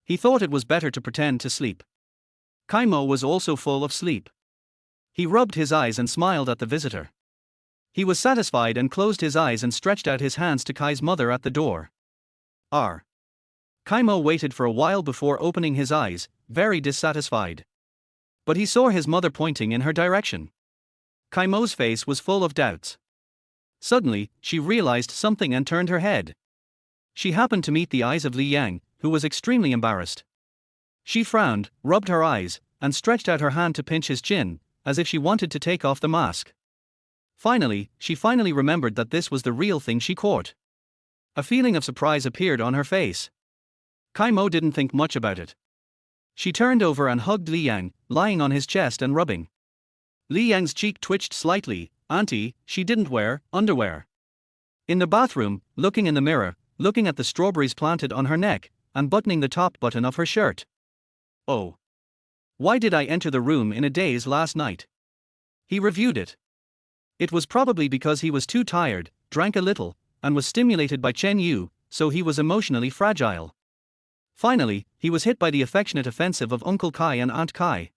He thought it was better to pretend to sleep. Kaimo was also full of sleep. He rubbed his eyes and smiled at the visitor. He was satisfied and closed his eyes and stretched out his hands to Kai's mother at the door. R. Kaimo waited for a while before opening his eyes, very dissatisfied. But he saw his mother pointing in her direction. Kaimo's face was full of doubts. Suddenly, she realized something and turned her head. She happened to meet the eyes of Li Yang, who was extremely embarrassed. She frowned, rubbed her eyes, and stretched out her hand to pinch his chin, as if she wanted to take off the mask. Finally, she remembered that this was the real thing she caught. A feeling of surprise appeared on her face. Kaimo didn't think much about it. She turned over and hugged Li Yang, lying on his chest and rubbing. Li Yang's cheek twitched slightly. Auntie, she didn't wear underwear. In the bathroom, looking in the mirror, looking at the strawberries planted on her neck, and buttoning the top button of her shirt. Oh. Why did I enter the room in a daze last night? He reviewed it. It was probably because he was too tired, drank a little, and was stimulated by Chen Yu, so he was emotionally fragile. Finally, he was hit by the affectionate offensive of Uncle Kai and Aunt Kai.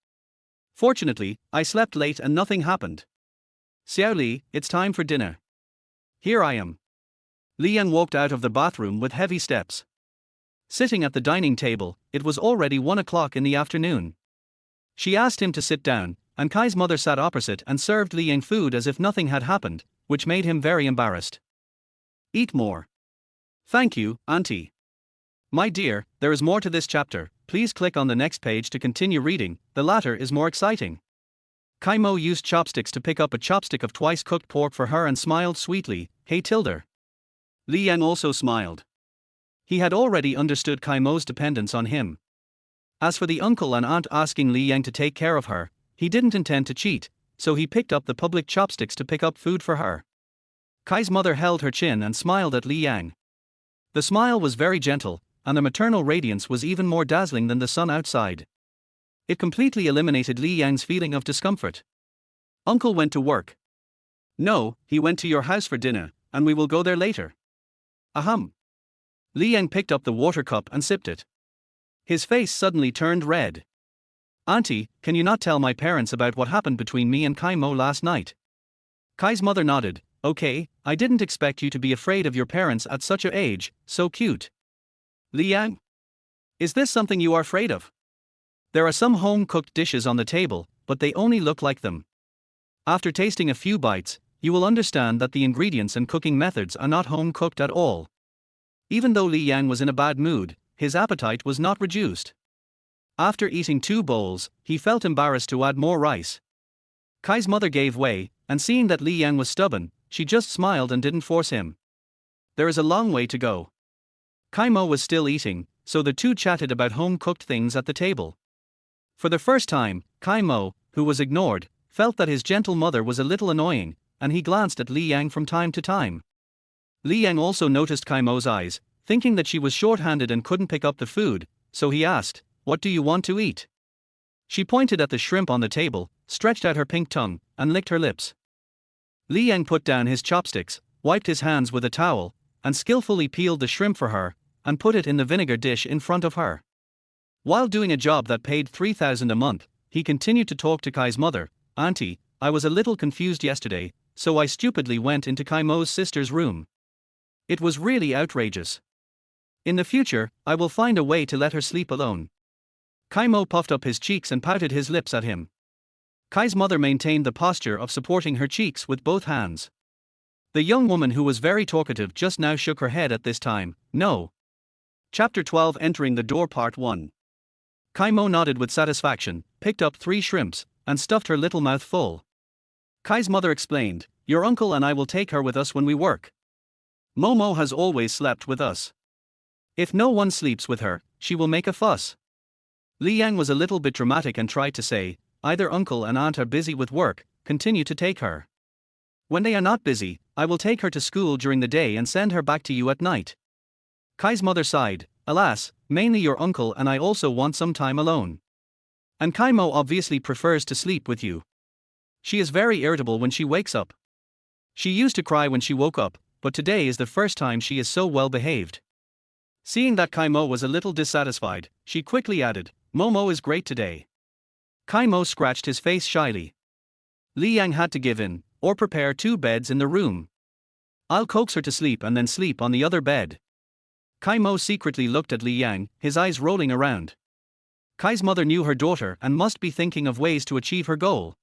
Fortunately, I slept late and nothing happened. Xiao Li, it's time for dinner. Here I am. Li Yang walked out of the bathroom with heavy steps. Sitting at the dining table, it was already 1 o'clock in the afternoon. She asked him to sit down, and Kai's mother sat opposite and served Li Yang food as if nothing had happened, which made him very embarrassed. Eat more. Thank you, Auntie. My dear, there is more to this chapter. Please click on the next page to continue reading, the latter is more exciting. Kaimo used chopsticks to pick up a chopstick of twice-cooked pork for her and smiled sweetly. Hey Tilda. Li Yang also smiled. He had already understood Kaimo's dependence on him. As for the uncle and aunt asking Li Yang to take care of her, he didn't intend to cheat, so he picked up the public chopsticks to pick up food for her. Kai's mother held her chin and smiled at Li Yang. The smile was very gentle, and the maternal radiance was even more dazzling than the sun outside. It completely eliminated Li Yang's feeling of discomfort. Uncle went to work. No, he went to your house for dinner, and we will go there later. Ahem. Li Yang picked up the water cup and sipped it. His face suddenly turned red. Auntie, can you not tell my parents about what happened between me and Kaimo last night? Kai's mother nodded. Okay, I didn't expect you to be afraid of your parents at such a age, so cute. Li Yang? Is this something you are afraid of? There are some home-cooked dishes on the table, but they only look like them. After tasting a few bites, you will understand that the ingredients and cooking methods are not home-cooked at all. Even though Li Yang was in a bad mood, his appetite was not reduced. After eating 2 bowls, he felt embarrassed to add more rice. Kai's mother gave way, and seeing that Li Yang was stubborn, she just smiled and didn't force him. There is a long way to go. Kaimo was still eating, so the two chatted about home-cooked things at the table. For the first time, Kaimo, who was ignored, felt that his gentle mother was a little annoying, and he glanced at Li Yang from time to time. Li Yang also noticed Kaimo's eyes, thinking that she was short-handed and couldn't pick up the food, so he asked, "What do you want to eat?" She pointed at the shrimp on the table, stretched out her pink tongue, and licked her lips. Li Yang put down his chopsticks, wiped his hands with a towel, and skillfully peeled the shrimp for her, and put it in the vinegar dish in front of her. While doing a job that paid 3,000 a month, he continued to talk to Kai's mother. Auntie, I was a little confused yesterday, so I stupidly went into Kaimo's sister's room. It was really outrageous. In the future, I will find a way to let her sleep alone. Kaimo puffed up his cheeks and pouted his lips at him. Kai's mother maintained the posture of supporting her cheeks with both hands. The young woman who was very talkative just now shook her head at this time. No. Chapter 12 Entering the Door Part 1. Kaimo nodded with satisfaction, picked up 3 shrimps, and stuffed her little mouth full. Kai's mother explained, "Your uncle and I will take her with us when we work. Momo has always slept with us. If no one sleeps with her, she will make a fuss." Li Yang was a little bit dramatic and tried to say, "Either uncle and aunt are busy with work, continue to take her. When they are not busy, I will take her to school during the day and send her back to you at night." Kai's mother sighed, "Alas, mainly your uncle and I also want some time alone. And Kaimo obviously prefers to sleep with you. She is very irritable when she wakes up. She used to cry when she woke up, but today is the first time she is so well behaved." Seeing that Kaimo was a little dissatisfied, she quickly added, "Momo is great today." Kaimo scratched his face shyly. Li Yang had to give in, or prepare 2 beds in the room. "I'll coax her to sleep and then sleep on the other bed." Kaimo secretly looked at Li Yang, his eyes rolling around. Kai's mother knew her daughter and must be thinking of ways to achieve her goal.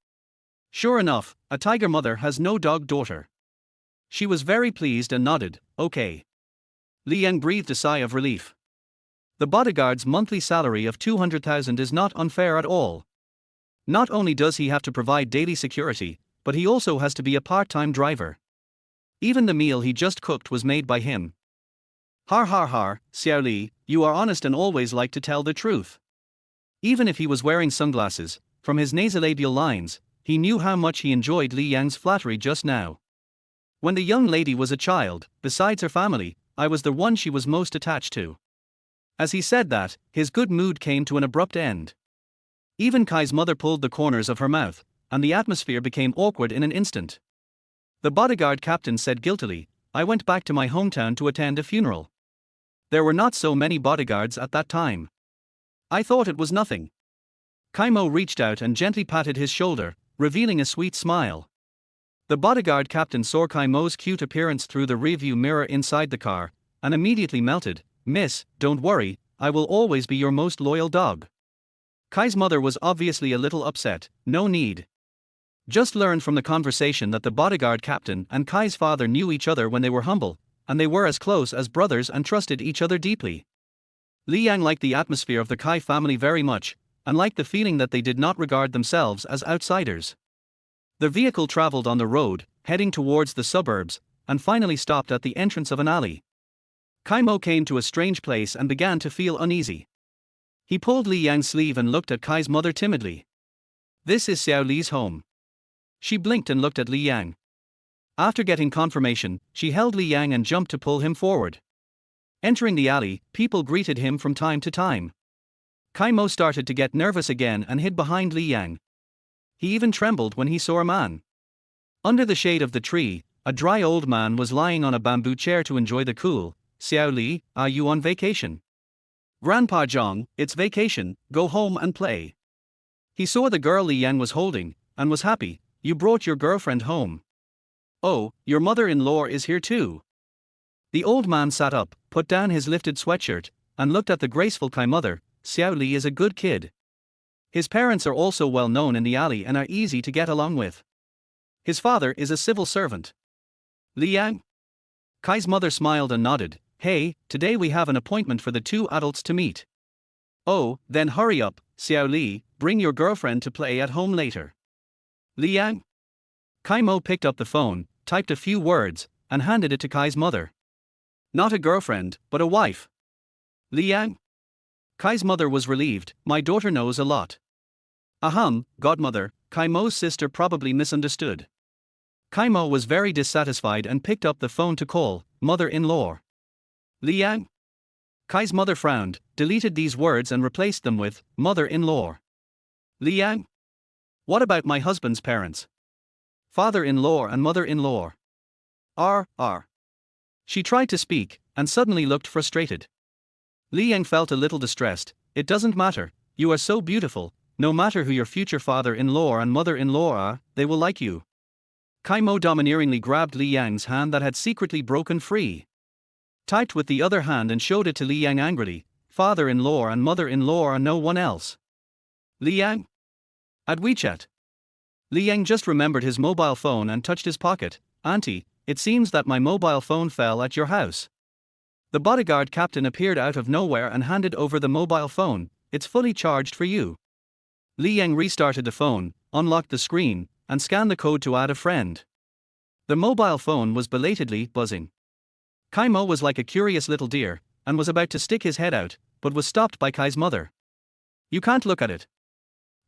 Sure enough, a tiger mother has no dog daughter. She was very pleased and nodded, "Okay." Li Yang breathed a sigh of relief. The bodyguard's monthly salary of 200,000 is not unfair at all. Not only does he have to provide daily security, but he also has to be a part-time driver. Even the meal he just cooked was made by him. Har har har, Xiao Li, you are honest and always like to tell the truth. Even if he was wearing sunglasses, from his nasolabial lines, he knew how much he enjoyed Li Yang's flattery just now. When the young lady was a child, besides her family, I was the one she was most attached to. As he said that, his good mood came to an abrupt end. Even Kai's mother pulled the corners of her mouth, and the atmosphere became awkward in an instant. The bodyguard captain said guiltily, "I went back to my hometown to attend a funeral. There were not so many bodyguards at that time. I thought it was nothing." Kaimo reached out and gently patted his shoulder, revealing a sweet smile. The bodyguard captain saw Kaimo's cute appearance through the rearview mirror inside the car, and immediately melted. "Miss, don't worry, I will always be your most loyal dog." Kai's mother was obviously a little upset. "No need. Just learned from the conversation that the bodyguard captain and Kai's father knew each other when they were humble, and they were as close as brothers and trusted each other deeply." Li Yang liked the atmosphere of the Kai family very much, and liked the feeling that they did not regard themselves as outsiders. The vehicle traveled on the road, heading towards the suburbs, and finally stopped at the entrance of an alley. Kaimo came to a strange place and began to feel uneasy. He pulled Li Yang's sleeve and looked at Kai's mother timidly. "This is Xiao Li's home." She blinked and looked at Li Yang. After getting confirmation, she held Li Yang and jumped to pull him forward. Entering the alley, people greeted him from time to time. Kaimo started to get nervous again and hid behind Li Yang. He even trembled when he saw a man. Under the shade of the tree, a dry old man was lying on a bamboo chair to enjoy the cool. "Xiao Li, are you on vacation?" "Grandpa Zhang, it's vacation, go home and play." He saw the girl Li Yang was holding, and was happy. "You brought your girlfriend home. Oh, your mother-in-law is here too." The old man sat up, put down his lifted sweatshirt, and looked at the graceful Kai mother. "Xiao Li is a good kid. His parents are also well known in the alley and are easy to get along with. His father is a civil servant." "Li Yang?" Kai's mother smiled and nodded. "Hey, today we have an appointment for the 2 adults to meet." "Oh, then hurry up, Xiao Li, bring your girlfriend to play at home later." "Li Yang?" Kaimo picked up the phone, typed a few words, and handed it to Kai's mother. "Not a girlfriend, but a wife." "Li Yang?" Kai's mother was relieved. "My daughter knows a lot." Godmother, Kaimo's sister probably misunderstood." Kaimo was very dissatisfied and picked up the phone to call, "Mother-in-law." "Li Yang?" Kai's mother frowned, deleted these words and replaced them with, "Mother-in-law." "Li Yang? What about my husband's parents? Father-in-law and mother-in-law." R. She tried to speak, and suddenly looked frustrated. Li Yang felt a little distressed. "It doesn't matter, you are so beautiful, no matter who your future father-in-law and mother-in-law are, they will like you." Kaimo domineeringly grabbed Li Yang's hand that had secretly broken free. Typed with the other hand and showed it to Li Yang angrily. "Father-in-law and mother-in-law are no one else." "Li Yang?" "At WeChat." Li Yang just remembered his mobile phone and touched his pocket. "Auntie, it seems that my mobile phone fell at your house. The bodyguard captain appeared out of nowhere and handed over the mobile phone. It's fully charged for you. Li Yang restarted the phone, unlocked the screen, and scanned the code to add a friend. The mobile phone was belatedly buzzing. Kai Mo was like a curious little deer, and was about to stick his head out, but was stopped by Kai's mother. You can't look at it.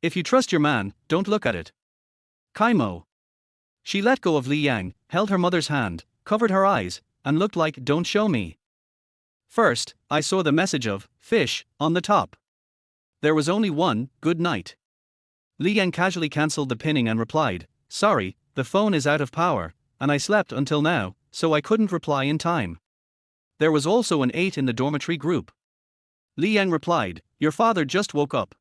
If you trust your man, don't look at it. Kai Mo. She let go of Li Yang, held her mother's hand, covered her eyes, and looked like, don't show me. First, I saw the message of fish on the top. There was only one, good night. Li Yang casually cancelled the pinning and replied, sorry, the phone is out of power, and I slept until now, so I couldn't reply in time. There was also an 8 in the dormitory group. Li Yang replied, your father just woke up.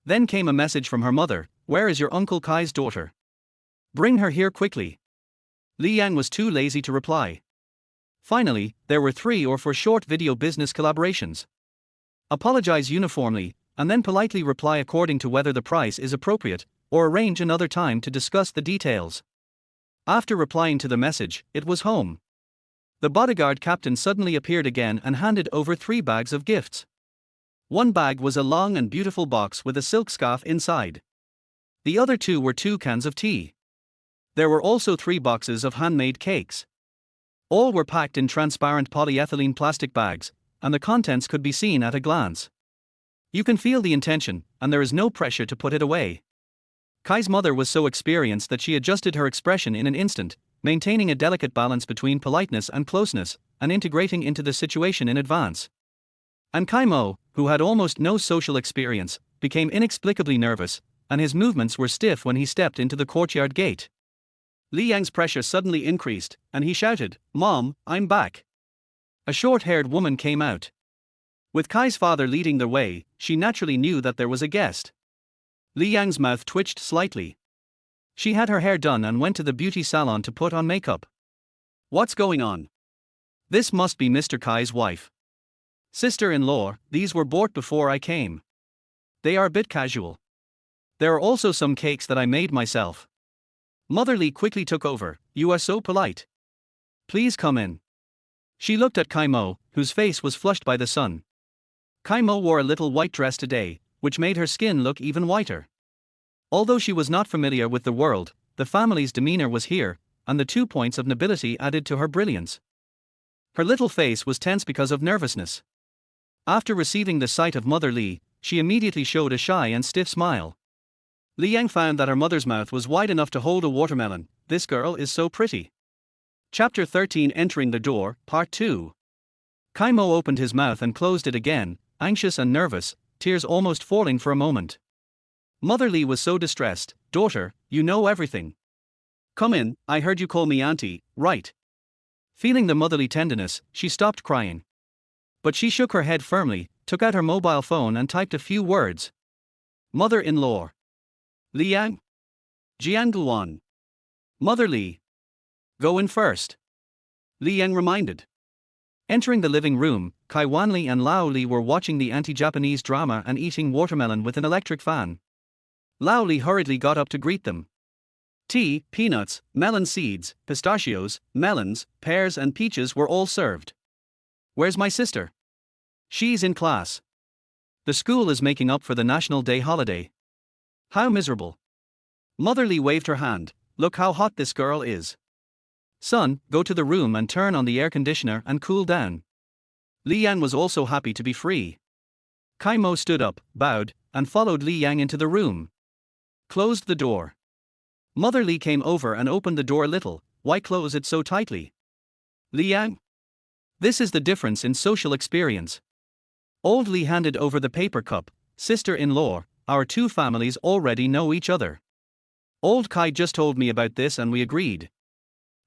Then came a message from her mother, where is your Uncle Kai's daughter? Bring her here quickly. Li Yang was too lazy to reply. Finally, there were 3 or 4 short video business collaborations. Apologize uniformly, and then politely reply according to whether the price is appropriate, or arrange another time to discuss the details. After replying to the message, it was home. The bodyguard captain suddenly appeared again and handed over 3 bags of gifts. One bag was a long and beautiful box with a silk scarf inside. The other 2 were 2 cans of tea. There were also 3 boxes of handmade cakes. All were packed in transparent polyethylene plastic bags, and the contents could be seen at a glance. You can feel the intention, and there is no pressure to put it away. Kai's mother was so experienced that she adjusted her expression in an instant, maintaining a delicate balance between politeness and closeness, and integrating into the situation in advance. And Kai Mo, who had almost no social experience, became inexplicably nervous, and his movements were stiff when he stepped into the courtyard gate. Li Yang's pressure suddenly increased, and he shouted, Mom, I'm back. A short-haired woman came out. With Kai's father leading the way, she naturally knew that there was a guest. Li Yang's mouth twitched slightly. She had her hair done and went to the beauty salon to put on makeup. What's going on? This must be Mr. Kai's wife. Sister-in-law, these were bought before I came. They are a bit casual. There are also some cakes that I made myself. Mother Li quickly took over, you are so polite. Please come in. She looked at Kai Mo, whose face was flushed by the sun. Kai Mo wore a little white dress today, which made her skin look even whiter. Although she was not familiar with the world, the family's demeanor was here, and the 2 points of nobility added to her brilliance. Her little face was tense because of nervousness. After receiving the sight of Mother Li, she immediately showed a shy and stiff smile. Li Yang found that her mother's mouth was wide enough to hold a watermelon. This girl is so pretty. Chapter 13 Entering the Door, Part 2. Kai Mo opened his mouth and closed it again, anxious and nervous, tears almost falling for a moment. Mother Li was so distressed. Daughter, you know everything. Come in, I heard you call me auntie, right? Feeling the motherly tenderness, she stopped crying. But she shook her head firmly, took out her mobile phone and typed a few words. Mother-in-law. Li Yang. Jiangluan. Mother Li. Go in first. Li Yang reminded. Entering the living room, Kai Wanli and Lao Li were watching the anti-Japanese drama and eating watermelon with an electric fan. Lao Li hurriedly got up to greet them. Tea, peanuts, melon seeds, pistachios, melons, pears and peaches were all served. Where's my sister? She's in class. The school is making up for the National Day holiday. How miserable. Mother Li waved her hand. Look how hot this girl is. Son, go to the room and turn on the air conditioner and cool down. Li Yang was also happy to be free. Kai Mo stood up, bowed, and followed Li Yang into the room. Closed the door. Mother Li came over and opened the door a little. Why close it so tightly? Li Yang? This is the difference in social experience. Old Li handed over the paper cup. Sister-in-law, our 2 families already know each other. Old Kai just told me about this and we agreed.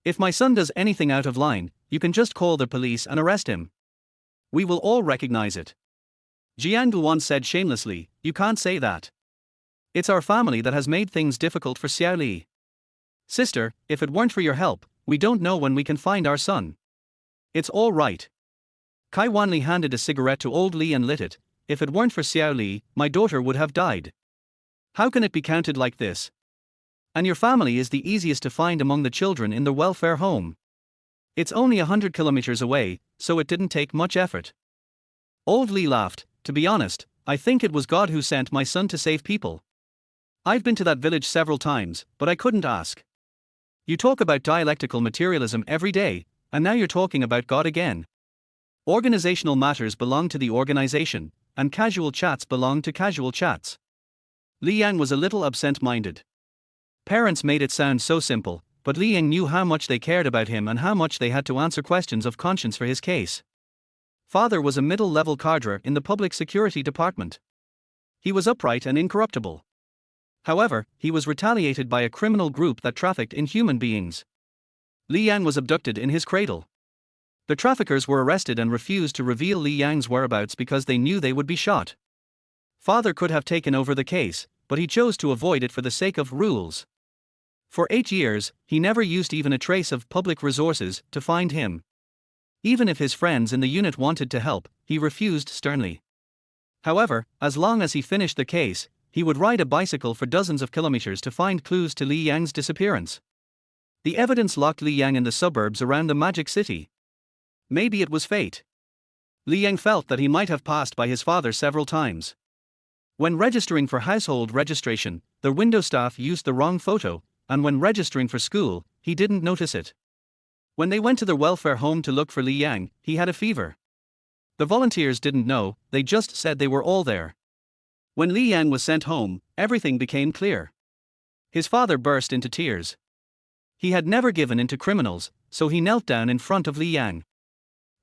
If my son does anything out of line, you can just call the police and arrest him. We will all recognize it. Jiang once said shamelessly, you can't say that. It's our family that has made things difficult for Xiao Li. Sister, if it weren't for your help, we don't know when we can find our son. It's all right. Kai Wanli handed a cigarette to old Li and lit it. If it weren't for Xiao Li, my daughter would have died. How can it be counted like this? And your family is the easiest to find among the children in the welfare home. It's only 100 kilometers away, so it didn't take much effort. Old Lee laughed. To be honest, I think it was God who sent my son to save people. I've been to that village several times, but I couldn't ask. You talk about dialectical materialism every day, and now you're talking about God again. Organizational matters belong to the organization, and casual chats belong to casual chats. Li Yang was a little absent-minded. Parents made it sound so simple, but Li Yang knew how much they cared about him and how much they had to answer questions of conscience for his case. Father was a middle-level cadre in the public security department. He was upright and incorruptible. However, he was retaliated by a criminal group that trafficked in human beings. Li Yang was abducted in his cradle. The traffickers were arrested and refused to reveal Li Yang's whereabouts because they knew they would be shot. Father could have taken over the case, but he chose to avoid it for the sake of rules. For 8 years, he never used even a trace of public resources to find him. Even if his friends in the unit wanted to help, he refused sternly. However, as long as he finished the case, he would ride a bicycle for dozens of kilometers to find clues to Li Yang's disappearance. The evidence locked Li Yang in the suburbs around the Magic City. Maybe it was fate. Li Yang felt that he might have passed by his father several times. When registering for household registration, the window staff used the wrong photo, and when registering for school, he didn't notice it. When they went to the welfare home to look for Li Yang, he had a fever. The volunteers didn't know, they just said they were all there. When Li Yang was sent home, everything became clear. His father burst into tears. He had never given in to criminals, so he knelt down in front of Li Yang.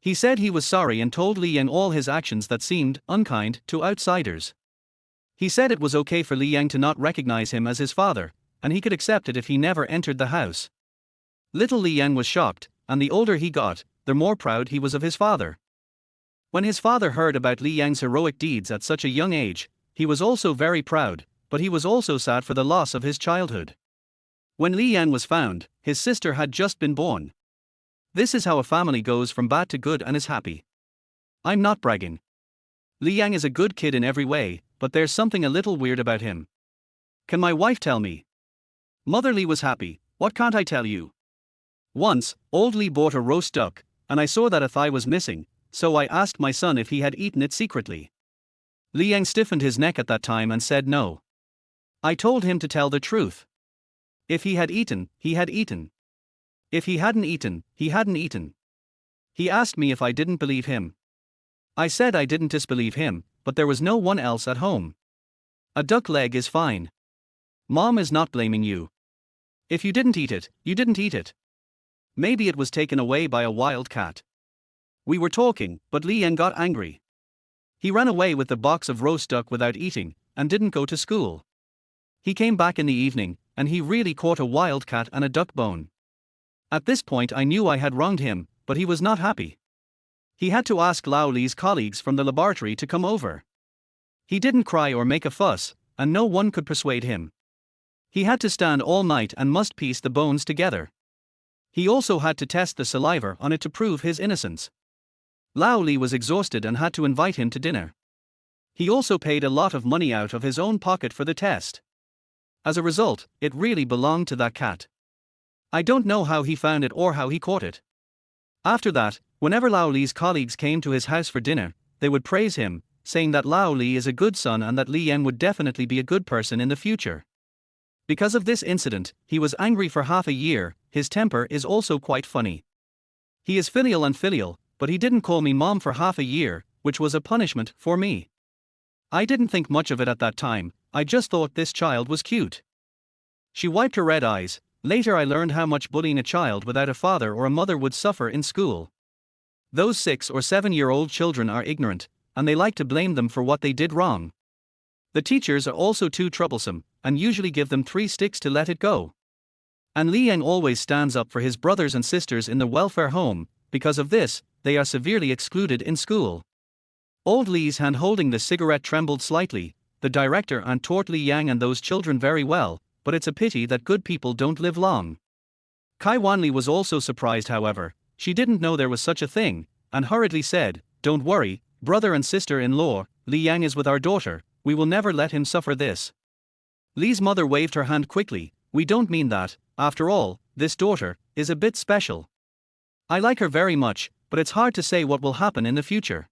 He said he was sorry and told Li Yang all his actions that seemed unkind to outsiders. He said it was okay for Li Yang to not recognize him as his father, and he could accept it if he never entered the house. Little Li Yang was shocked, and the older he got, the more proud he was of his father. When his father heard about Li Yang's heroic deeds at such a young age, he was also very proud, but he was also sad for the loss of his childhood. When Li Yang was found, his sister had just been born. This is how a family goes from bad to good and is happy. I'm not bragging. Li Yang is a good kid in every way, but there's something a little weird about him. Can my wife tell me? Mother Li was happy. What can't I tell you? Once, old Li bought a roast duck, and I saw that a thigh was missing, so I asked my son if he had eaten it secretly. Li Yang stiffened his neck at that time and said no. I told him to tell the truth. If he had eaten, he had eaten. If he hadn't eaten, he hadn't eaten. He asked me if I didn't believe him. I said I didn't disbelieve him, but there was no one else at home. A duck leg is fine. Mom is not blaming you. If you didn't eat it, you didn't eat it. Maybe it was taken away by a wild cat. We were talking, but Li Yang got angry. He ran away with the box of roast duck without eating, and didn't go to school. He came back in the evening, and he really caught a wild cat and a duck bone. At this point I knew I had wronged him, but he was not happy. He had to ask Lao Li's colleagues from the laboratory to come over. He didn't cry or make a fuss, and no one could persuade him. He had to stand all night and must piece the bones together. He also had to test the saliva on it to prove his innocence. Lao Li was exhausted and had to invite him to dinner. He also paid a lot of money out of his own pocket for the test. As a result, it really belonged to that cat. I don't know how he found it or how he caught it. After that, whenever Lao Li's colleagues came to his house for dinner, they would praise him, saying that Lao Li is a good son and that Li Yang would definitely be a good person in the future. Because of this incident, he was angry for half a year. His temper is also quite funny. He is filial and filial, but he didn't call me mom for half a year, which was a punishment for me. I didn't think much of it at that time, I just thought this child was cute. She wiped her red eyes. Later I learned how much bullying a child without a father or a mother would suffer in school. Those 6 or 7-year-old children are ignorant, and they like to blame them for what they did wrong. The teachers are also too troublesome, and usually give them 3 sticks to let it go. And Li Yang always stands up for his brothers and sisters in the welfare home. Because of this, they are severely excluded in school. Old Li's hand holding the cigarette trembled slightly. The director and taught Li Yang and those children very well, but it's a pity that good people don't live long. Kai Wanli was also surprised, however. She didn't know there was such a thing, and hurriedly said, "Don't worry, brother and sister-in-law, Li Yang is with our daughter, we will never let him suffer this." Li's mother waved her hand quickly. "We don't mean that, after all, this daughter is a bit special." I like her very much, but it's hard to say what will happen in the future.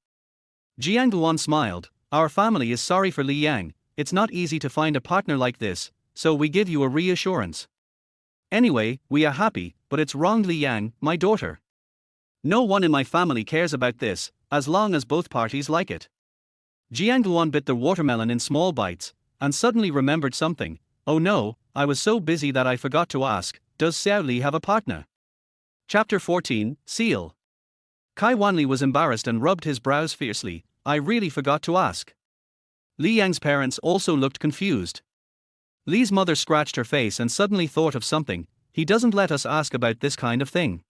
Jiang Luan smiled. Our family is sorry for Li Yang, it's not easy to find a partner like this, so we give you a reassurance. Anyway, we are happy, but it's wrong Li Yang, my daughter. No one in my family cares about this, as long as both parties like it. Jiang Luan bit the watermelon in small bites, and suddenly remembered something. Oh no, I was so busy that I forgot to ask, does Xiao Li have a partner? Chapter 14, Seal. Kai Wanli was embarrassed and rubbed his brows fiercely. I really forgot to ask. Li Yang's parents also looked confused. Li's mother scratched her face and suddenly thought of something. He doesn't let us ask about this kind of thing.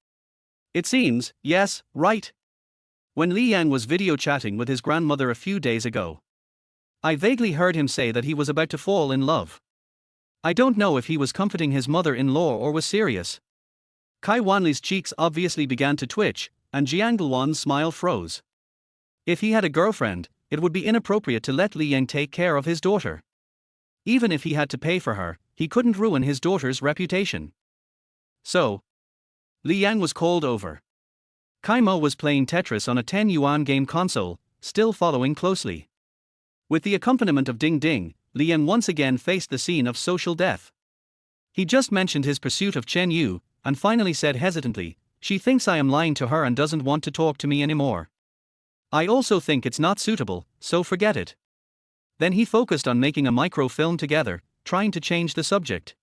It seems, yes, right. When Li Yang was video chatting with his grandmother a few days ago, I vaguely heard him say that he was about to fall in love. I don't know if he was comforting his mother-in-law or was serious. Kai Wanli's cheeks obviously began to twitch, and Jiang Luan's smile froze. If he had a girlfriend, it would be inappropriate to let Li Yang take care of his daughter. Even if he had to pay for her, he couldn't ruin his daughter's reputation. So, Li Yang was called over. Kai Mo was playing Tetris on a 10 yuan game console, still following closely. With the accompaniment of ding ding, Li Yang once again faced the scene of social death. He just mentioned his pursuit of Chen Yu, and finally said hesitantly, she thinks I am lying to her and doesn't want to talk to me anymore. I also think it's not suitable, so forget it. Then he focused on making a microfilm together, trying to change the subject.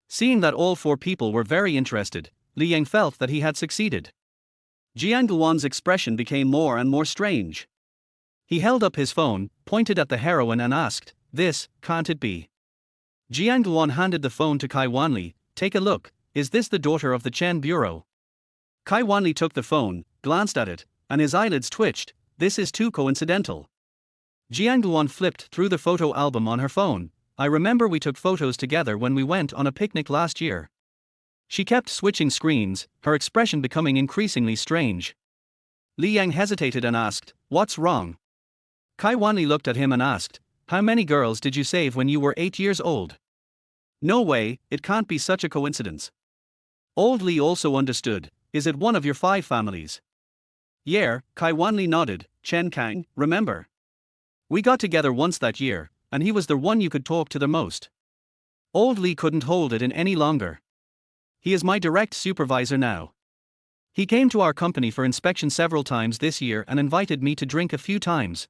Seeing that all four people were very interested, Li Yang felt that he had succeeded. Jiang Luan's expression became more and more strange. He held up his phone, pointed at the heroine and asked, this, can't it be? Jiang Luan handed the phone to Kai Wanli, take a look, is this the daughter of the Chen Bureau? Kai Wanli took the phone, glanced at it, and his eyelids twitched, this is too coincidental. Jiang Luan flipped through the photo album on her phone. I remember we took photos together when we went on a picnic last year. She kept switching screens, her expression becoming increasingly strange. Li Yang hesitated and asked, what's wrong? Kai Wanli looked at him and asked, how many girls did you save when you were 8 years old? No way, it can't be such a coincidence. Old Li also understood, is it one of your 5 families? Yeah, Kai Wanli nodded, Chen Kang, remember? We got together once that year, and he was the one you could talk to the most. Old Li couldn't hold it in any longer. He is my direct supervisor now. He came to our company for inspection several times this year and invited me to drink a few times.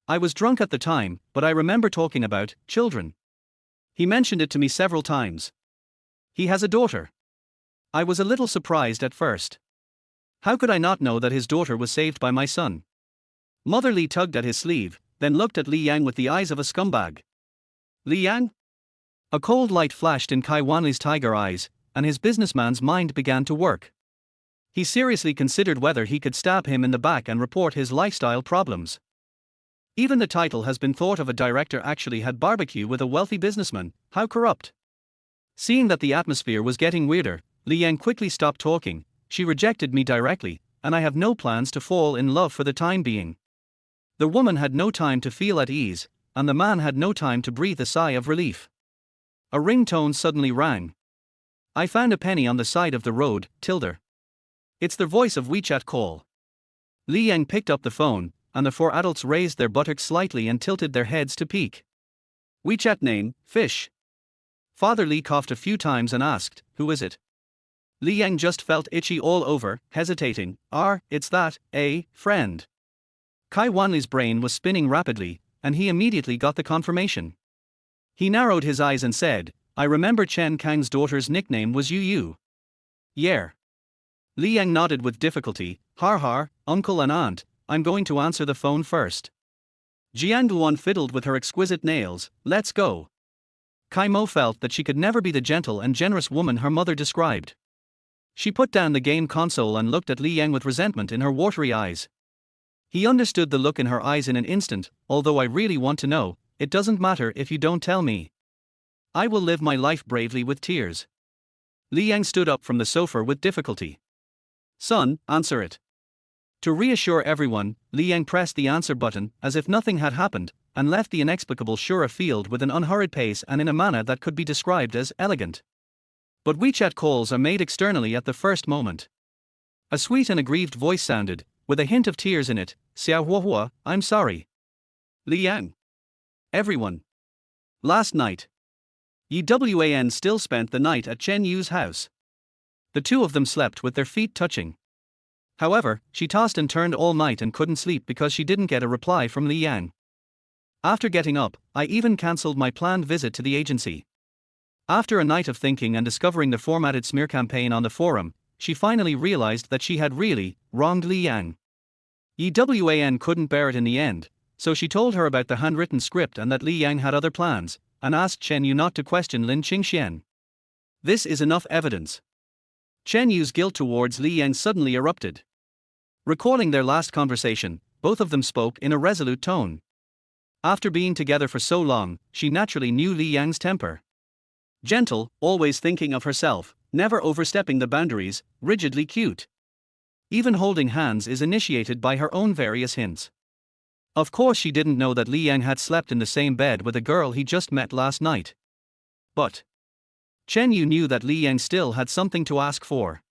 I was drunk at the time, but I remember talking about children. He mentioned it to me several times. He has a daughter. I was a little surprised at first. How could I not know that his daughter was saved by my son? Mother Li tugged at his sleeve, then looked at Li Yang with the eyes of a scumbag. Li Yang? A cold light flashed in Kai Wanli's tiger eyes, and his businessman's mind began to work. He seriously considered whether he could stab him in the back and report his lifestyle problems. Even the title has been thought of. A director actually had barbecue with a wealthy businessman, how corrupt. Seeing that the atmosphere was getting weirder, Li Yang quickly stopped talking. She rejected me directly, and I have no plans to fall in love for the time being. The woman had no time to feel at ease, and the man had no time to breathe a sigh of relief. A ringtone suddenly rang. I found a penny on the side of the road, tilde. It's the voice of WeChat call. Li Yang picked up the phone, and the 4 adults raised their buttocks slightly and tilted their heads to peek. WeChat name, Fish. Father Li coughed a few times and asked, who is it? Li Yang just felt itchy all over, hesitating. It's that, friend. Kai Wanli's brain was spinning rapidly, and he immediately got the confirmation. He narrowed his eyes and said, I remember Chen Kang's daughter's nickname was Yu. Yeah. Li Yang nodded with difficulty. Har, uncle and aunt, I'm going to answer the phone first. Jiang Luan fiddled with her exquisite nails. Let's go. Kai Mo felt that she could never be the gentle and generous woman her mother described. She put down the game console and looked at Li Yang with resentment in her watery eyes. He understood the look in her eyes in an instant. Although I really want to know, it doesn't matter if you don't tell me. I will live my life bravely with tears. Li Yang stood up from the sofa with difficulty. Son, answer it. To reassure everyone, Li Yang pressed the answer button as if nothing had happened, and left the inexplicable Shura field with an unhurried pace and in a manner that could be described as elegant. But WeChat calls are made externally at the first moment. A sweet and aggrieved voice sounded, with a hint of tears in it. Xiao Huahua, I'm sorry. Li Yang. Everyone. Last night. Yi Wan still spent the night at Chen Yu's house. The two of them slept with their feet touching. However, she tossed and turned all night and couldn't sleep because she didn't get a reply from Li Yang. After getting up, I even cancelled my planned visit to the agency. After a night of thinking and discovering the formatted smear campaign on the forum, she finally realized that she had really wronged Li Yang. Yi Wan couldn't bear it in the end, so she told her about the handwritten script and that Li Yang had other plans, and asked Chen Yu not to question Lin Qingxian. This is enough evidence. Chen Yu's guilt towards Li Yang suddenly erupted. Recalling their last conversation, both of them spoke in a resolute tone. After being together for so long, she naturally knew Li Yang's temper. Gentle, always thinking of herself, never overstepping the boundaries, rigidly cute. Even holding hands is initiated by her own various hints. Of course she didn't know that Li Yang had slept in the same bed with a girl he just met last night. But Chen Yu knew that Li Yang still had something to ask for.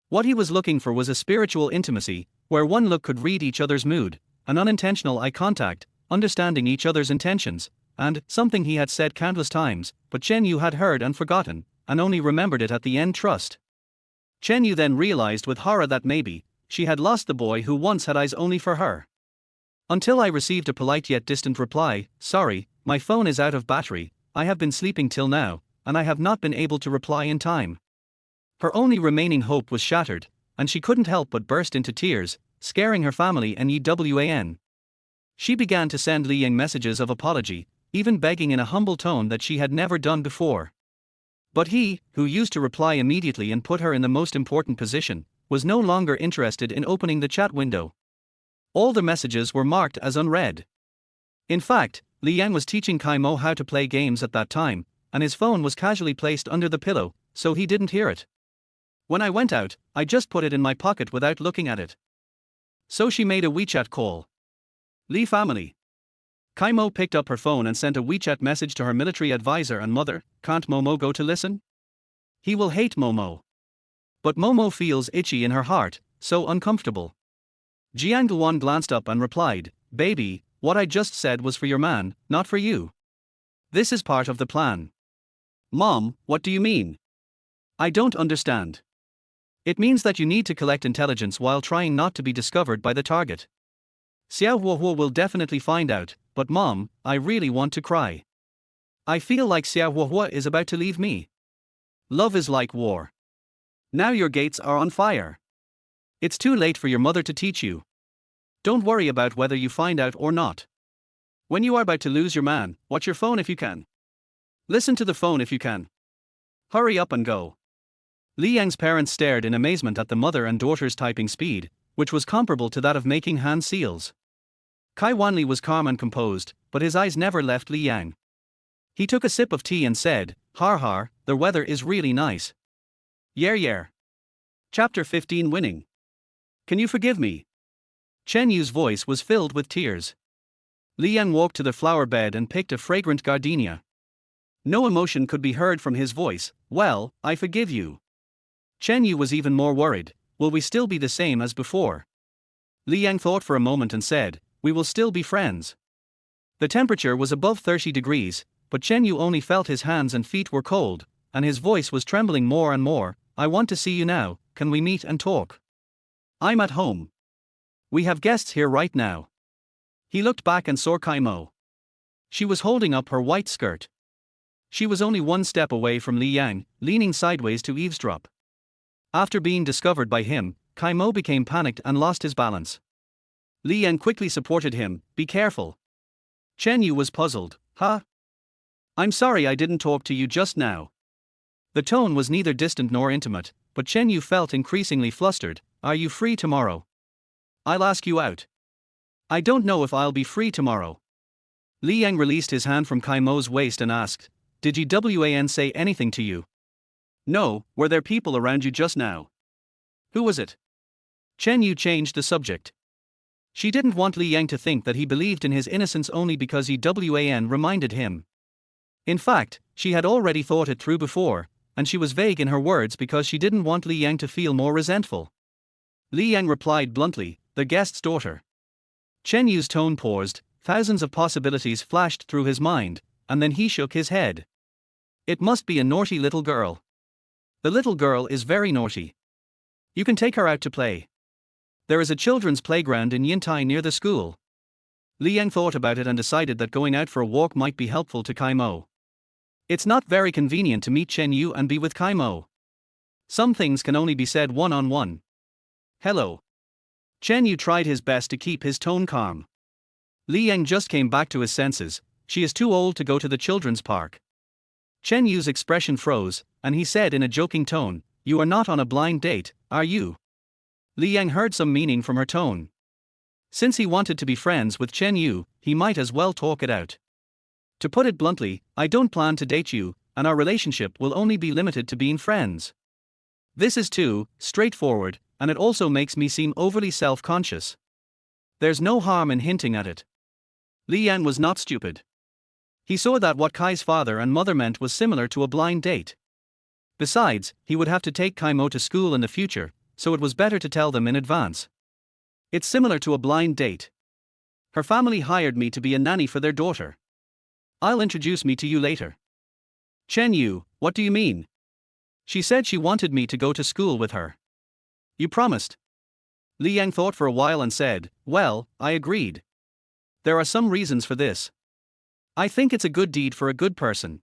What he was looking for was a spiritual intimacy, where one look could read each other's mood, an unintentional eye contact, understanding each other's intentions, and something he had said countless times, but Chen Yu had heard and forgotten, and only remembered it at the end. Trust. Chen Yu then realized with horror that maybe she had lost the boy who once had eyes only for her. Until I received a polite yet distant reply, "Sorry, my phone is out of battery, I have been sleeping till now, and I have not been able to reply in time." Her only remaining hope was shattered, and she couldn't help but burst into tears, scaring her family and Yi Wan. She began to send Li Yang messages of apology, even begging in a humble tone that she had never done before. But he, who used to reply immediately and put her in the most important position, was no longer interested in opening the chat window. All the messages were marked as unread. In fact, Li Yang was teaching Kai Mo how to play games at that time, and his phone was casually placed under the pillow, so he didn't hear it. When I went out, I just put it in my pocket without looking at it. So she made a WeChat call. Li family. Kai Mo picked up her phone and sent a WeChat message to her military advisor and mother. Can't Momo go to listen? He will hate Momo. But Momo feels itchy in her heart, so uncomfortable. Jiang Guan glanced up and replied, "Baby, what I just said was for your man, not for you. This is part of the plan." "Mom, what do you mean? I don't understand." "It means that you need to collect intelligence while trying not to be discovered by the target. Xiao Huohuo will definitely find out, but Mom, I really want to cry. I feel like Xiao Huohuo is about to leave me. Love is like war. Now your gates are on fire. It's too late for your mother to teach you. Don't worry about whether you find out or not. When you are about to lose your man, watch your phone if you can. Listen to the phone if you can. Hurry up and go." Li Yang's parents stared in amazement at the mother and daughter's typing speed, which was comparable to that of making hand seals. Kai Wanli was calm and composed, but his eyes never left Li Yang. He took a sip of tea and said, "Har har, the weather is really nice. Yer. Chapter 15 Winning. Can you forgive me?" Chen Yu's voice was filled with tears. Li Yang walked to the flower bed and picked a fragrant gardenia. No emotion could be heard from his voice. "Well, I forgive you." Chen Yu was even more worried. "Will we still be the same as before?" Li Yang thought for a moment and said, "We will still be friends." The temperature was above 30 degrees, but Chen Yu only felt his hands and feet were cold, and his voice was trembling more and more. "I want to see you now, can we meet and talk? I'm at home. We have guests here right now." He looked back and saw Kai Mo. She was holding up her white skirt. She was only one step away from Li Yang, leaning sideways to eavesdrop. After being discovered by him, Kai Mo became panicked and lost his balance. Li Yang quickly supported him, "Be careful." Chen Yu was puzzled. "Huh? I'm sorry I didn't talk to you just now." The tone was neither distant nor intimate, but Chen Yu felt increasingly flustered. "Are you free tomorrow? I'll ask you out." "I don't know if I'll be free tomorrow." Li Yang released his hand from Kai Mo's waist and asked, "Did Wan say anything to you?" "No, were there people around you just now?" "Who was it?" Chen Yu changed the subject. She didn't want Li Yang to think that he believed in his innocence only because Wan reminded him. In fact, she had already thought it through before, and she was vague in her words because she didn't want Li Yang to feel more resentful. Li Yang replied bluntly, the guest's daughter. Chen Yu's tone paused, thousands of possibilities flashed through his mind, and then he shook his head. It must be a naughty little girl. The little girl is very naughty. You can take her out to play. There is a children's playground in Yintai near the school. Li Yang thought about it and decided that going out for a walk might be helpful to Kai Mo. It's not very convenient to meet Chen Yu and be with Kai Mo. Some things can only be said one-on-one. Hello. Chen Yu tried his best to keep his tone calm. Li Yang just came back to his senses. She is too old to go to the children's park. Chen Yu's expression froze, and he said in a joking tone, you are not on a blind date, are you? Li Yang heard some meaning from her tone. Since he wanted to be friends with Chen Yu, he might as well talk it out. To put it bluntly, I don't plan to date you, and our relationship will only be limited to being friends. This is too straightforward, and it also makes me seem overly self-conscious. There's no harm in hinting at it. Li Yan was not stupid. He saw that what Kai's father and mother meant was similar to a blind date. Besides, he would have to take Kai Mo to school in the future, so it was better to tell them in advance. It's similar to a blind date. Her family hired me to be a nanny for their daughter. I'll introduce me to you later. Chen Yu, what do you mean? She said she wanted me to go to school with her. You promised. Li Yang thought for a while and said, well, I agreed. There are some reasons for this. I think it's a good deed for a good person.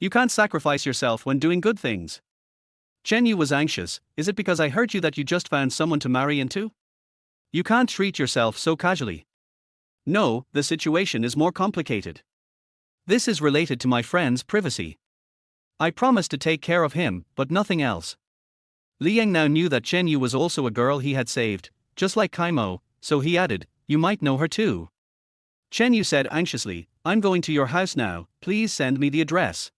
You can't sacrifice yourself when doing good things. Chen Yu was anxious. Is it because I heard you that you just found someone to marry into? You can't treat yourself so casually. No, the situation is more complicated. This is related to my friend's privacy. I promised to take care of him, but nothing else. Li Yang now knew that Chen Yu was also a girl he had saved, just like Kai Mo, so he added, you might know her too. Chen Yu said anxiously, I'm going to your house now, please send me the address.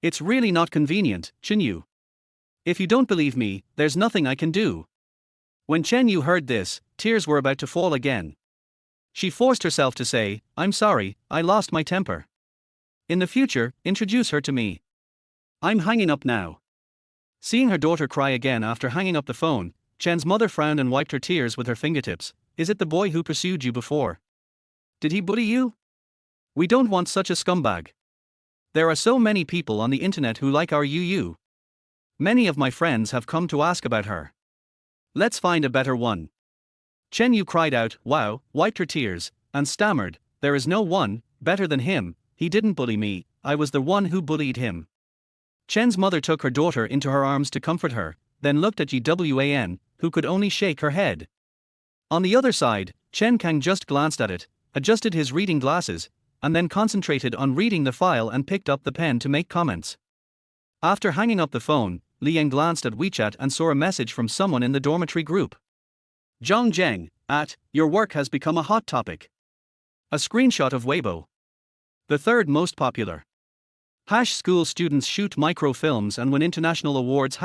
It's really not convenient, Chen Yu. If you don't believe me, there's nothing I can do. When Chen Yu heard this, tears were about to fall again. She forced herself to say, I'm sorry, I lost my temper. In the future, introduce her to me. I'm hanging up now. Seeing her daughter cry again after hanging up the phone, Chen's mother frowned and wiped her tears with her fingertips. Is it the boy who pursued you before? Did he bully you? We don't want such a scumbag. There are so many people on the internet who like our Yu. Many of my friends have come to ask about her. Let's find a better one. Chen Yu cried out, wow, wiped her tears, and stammered, there is no one better than him. He didn't bully me, I was the one who bullied him. Chen's mother took her daughter into her arms to comfort her, then looked at Gwan, who could only shake her head. On the other side, Chen Kang just glanced at it, adjusted his reading glasses, and then concentrated on reading the file and picked up the pen to make comments. After hanging up the phone, Li Yang glanced at WeChat and saw a message from someone in the dormitory group. Zhang Zheng, your work has become a hot topic. A screenshot of Weibo. The third most popular. School students shoot microfilms and win international awards.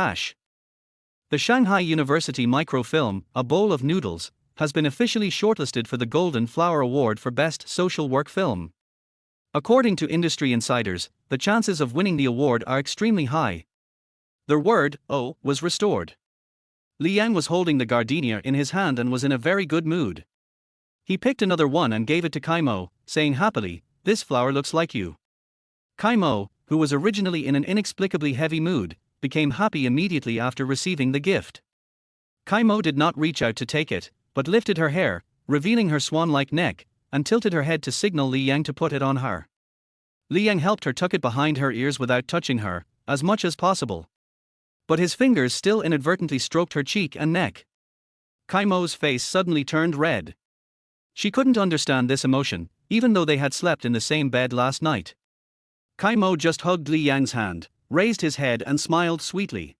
The Shanghai University microfilm, A Bowl of Noodles, has been officially shortlisted for the Golden Flower Award for Best Social Work Film. According to industry insiders, the chances of winning the award are extremely high. The word, oh, was restored. Li Yang was holding the gardenia in his hand and was in a very good mood. He picked another one and gave it to Kai Mo, saying happily, this flower looks like you. Kai Mo, who was originally in an inexplicably heavy mood, became happy immediately after receiving the gift. Kai Mo did not reach out to take it, but lifted her hair, revealing her swan-like neck, and tilted her head to signal Li Yang to put it on her. Li Yang helped her tuck it behind her ears without touching her, as much as possible. But his fingers still inadvertently stroked her cheek and neck. Kai Mo's face suddenly turned red. She couldn't understand this emotion, even though they had slept in the same bed last night. Kai Mo just hugged Li Yang's hand, raised his head and smiled sweetly.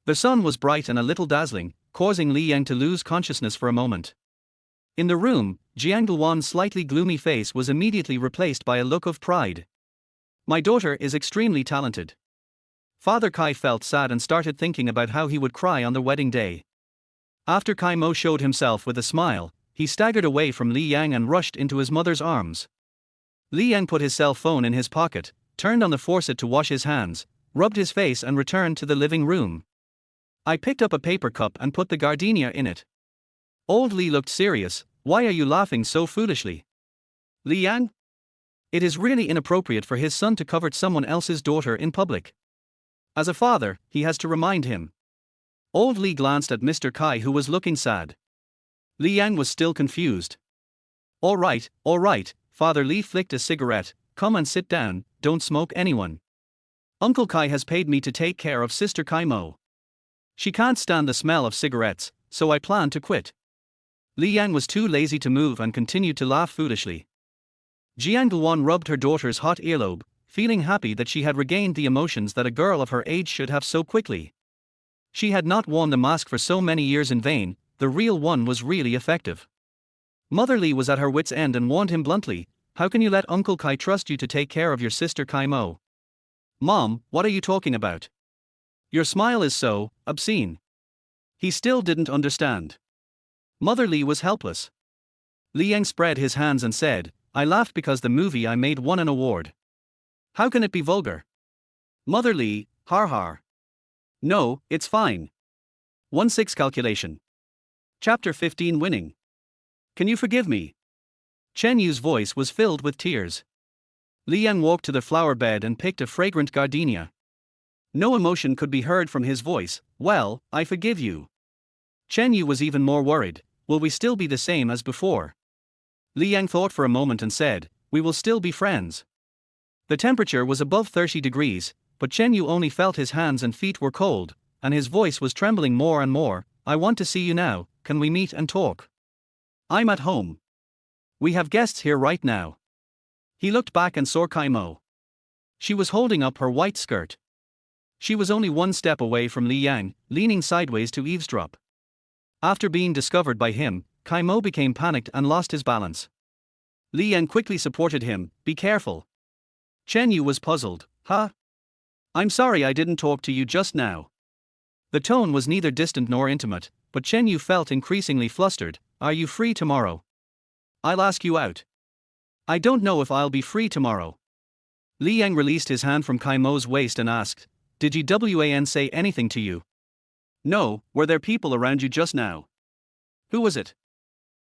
The sun was bright and a little dazzling, causing Li Yang to lose consciousness for a moment. In the room, Jiangduan's slightly gloomy face was immediately replaced by a look of pride. My daughter is extremely talented. Father Kai felt sad and started thinking about how he would cry on the wedding day. After Kai Mo showed himself with a smile, he staggered away from Li Yang and rushed into his mother's arms. Li Yang put his cell phone in his pocket, turned on the faucet to wash his hands, rubbed his face and returned to the living room. I picked up a paper cup and put the gardenia in it. Old Li looked serious. Why are you laughing so foolishly? Li Yang? It is really inappropriate for his son to covet someone else's daughter in public. As a father, he has to remind him. Old Li glanced at Mr. Kai, who was looking sad. Li Yang was still confused. All right, Father Li flicked a cigarette. Come and sit down, don't smoke anyone. Uncle Kai has paid me to take care of Sister Kai Mo. She can't stand the smell of cigarettes, so I plan to quit. Li Yang was too lazy to move and continued to laugh foolishly. Jiang Guan rubbed her daughter's hot earlobe, feeling happy that she had regained the emotions that a girl of her age should have so quickly. She had not worn the mask for so many years in vain, the real one was really effective. Mother Li was at her wit's end and warned him bluntly, how can you let Uncle Kai trust you to take care of your sister Kai Mo? Mom, what are you talking about? Your smile is so obscene. He still didn't understand. Mother Li was helpless. Li Yang spread his hands and said, I laughed because the movie I made won an award. How can it be vulgar? Mother Li, har har. No, it's fine. 1-6 calculation. Chapter 15 Winning. Can you forgive me? Chen Yu's voice was filled with tears. Li Yang walked to the flower bed and picked a fragrant gardenia. No emotion could be heard from his voice. Well, I forgive you. Chen Yu was even more worried. Will we still be the same as before? Li Yang thought for a moment and said, we will still be friends. The temperature was above 30 degrees, but Chen Yu only felt his hands and feet were cold, and his voice was trembling more and more. I want to see you now, can we meet and talk? I'm at home. We have guests here right now. He looked back and saw Kai Mo. She was holding up her white skirt. She was only one step away from Li Yang, leaning sideways to eavesdrop. After being discovered by him, Kai Mo became panicked and lost his balance. Li Yang quickly supported him, be careful. Chen Yu was puzzled, huh? I'm sorry I didn't talk to you just now. The tone was neither distant nor intimate, but Chen Yu felt increasingly flustered. Are you free tomorrow? I'll ask you out. I don't know if I'll be free tomorrow. Li Yang released his hand from Kai Mo's waist and asked, did Wan say anything to you? No, were there people around you just now? Who was it?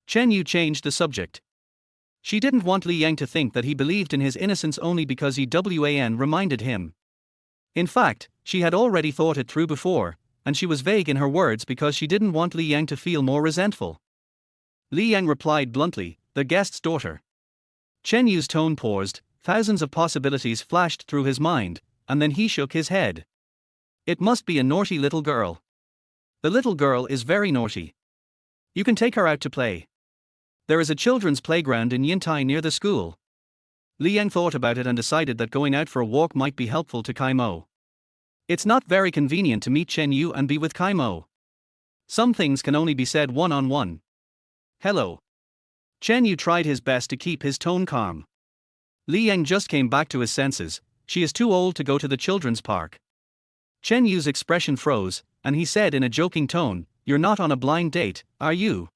Chen Yu changed the subject. She didn't want Li Yang to think that he believed in his innocence only because Wan reminded him. In fact, she had already thought it through before, and she was vague in her words because she didn't want Li Yang to feel more resentful. Li Yang replied bluntly, the guest's daughter. Chen Yu's tone paused, thousands of possibilities flashed through his mind, and then he shook his head. It must be a naughty little girl. The little girl is very naughty. You can take her out to play. There is a children's playground in Yintai near the school. Li Yang thought about it and decided that going out for a walk might be helpful to Kai Mo. It's not very convenient to meet Chen Yu and be with Kai Mo. Some things can only be said one-on-one. Hello. Chen Yu tried his best to keep his tone calm. Li Yang just came back to his senses. She is too old to go to the children's park. Chen Yu's expression froze, and he said in a joking tone, you're not on a blind date, are you?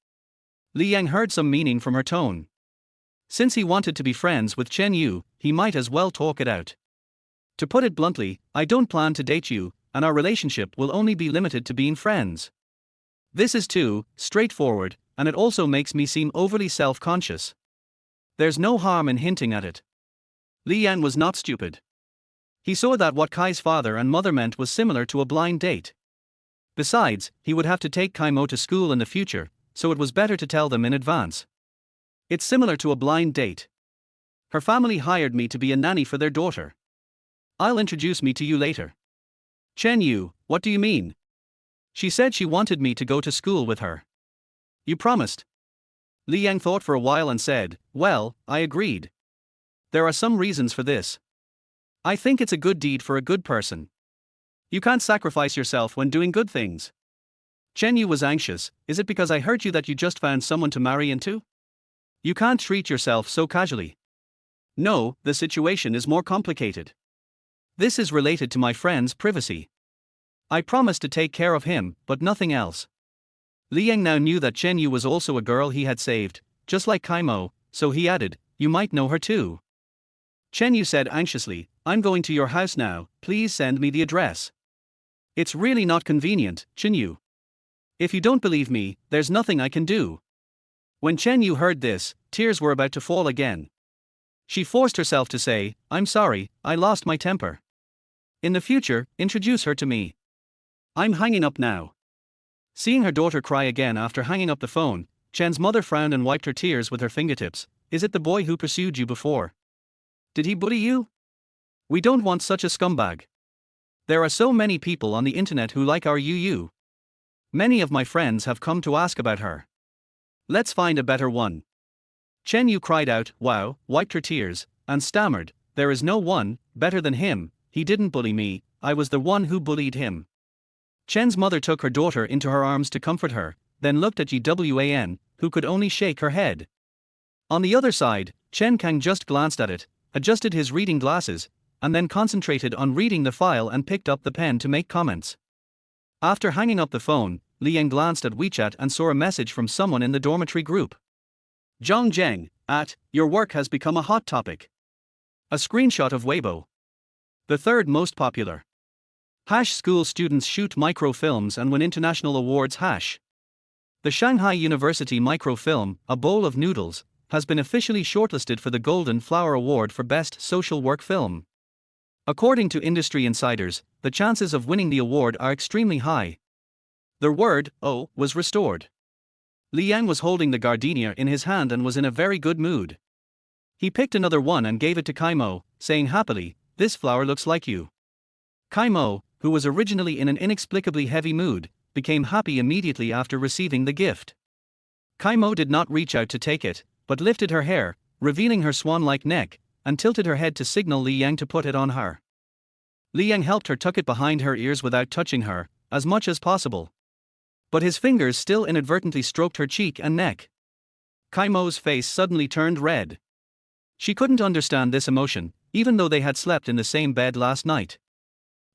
Li Yang heard some meaning from her tone. Since he wanted to be friends with Chen Yu, he might as well talk it out. To put it bluntly, I don't plan to date you, and our relationship will only be limited to being friends. This is too straightforward, and it also makes me seem overly self-conscious. There's no harm in hinting at it. Li Yang was not stupid. He saw that what Kai's father and mother meant was similar to a blind date. Besides, he would have to take Kai Mo to school in the future, so it was better to tell them in advance. It's similar to a blind date. Her family hired me to be a nanny for their daughter. I'll introduce me to you later. Chen Yu, what do you mean? She said she wanted me to go to school with her. You promised. Li Yang thought for a while and said, well, I agreed. There are some reasons for this. I think it's a good deed for a good person. You can't sacrifice yourself when doing good things. Chen Yu was anxious. Is it because I hurt you that you just found someone to marry into? You can't treat yourself so casually. No, the situation is more complicated. This is related to my friend's privacy. I promised to take care of him, but nothing else. Li Yang now knew that Chen Yu was also a girl he had saved, just like Kai Mo, so he added, you might know her too. Chen Yu said anxiously, I'm going to your house now, please send me the address. It's really not convenient, Chen Yu. If you don't believe me, there's nothing I can do. When Chen Yu heard this, tears were about to fall again. She forced herself to say, I'm sorry, I lost my temper. In the future, introduce her to me. I'm hanging up now. Seeing her daughter cry again after hanging up the phone, Chen's mother frowned and wiped her tears with her fingertips. Is it the boy who pursued you before? Did he bully you? We don't want such a scumbag. There are so many people on the internet who like our Yu. Many of my friends have come to ask about her. Let's find a better one. Chen Yu cried out, wow, wiped her tears, and stammered, there is no one better than him. He didn't bully me, I was the one who bullied him. Chen's mother took her daughter into her arms to comfort her, then looked at Yuan, who could only shake her head. On the other side, Chen Kang just glanced at it, adjusted his reading glasses, and then concentrated on reading the file and picked up the pen to make comments. After hanging up the phone, Liang glanced at WeChat and saw a message from someone in the dormitory group. Zhang Zheng, your work has become a hot topic. A screenshot of Weibo. The third most popular. School students shoot microfilms and win international awards. The Shanghai University microfilm, A Bowl of Noodles, has been officially shortlisted for the Golden Flower Award for Best Social Work Film. According to industry insiders, the chances of winning the award are extremely high. The word, oh, was restored. Liang was holding the gardenia in his hand and was in a very good mood. He picked another one and gave it to Kaimo, saying happily, this flower looks like you. Kaimo, who was originally in an inexplicably heavy mood, became happy immediately after receiving the gift. Kaimo did not reach out to take it, but lifted her hair, revealing her swan-like neck, and tilted her head to signal Liang to put it on her. Liang helped her tuck it behind her ears without touching her, as much as possible. But his fingers still inadvertently stroked her cheek and neck. Kaimo's face suddenly turned red. She couldn't understand this emotion, even though they had slept in the same bed last night.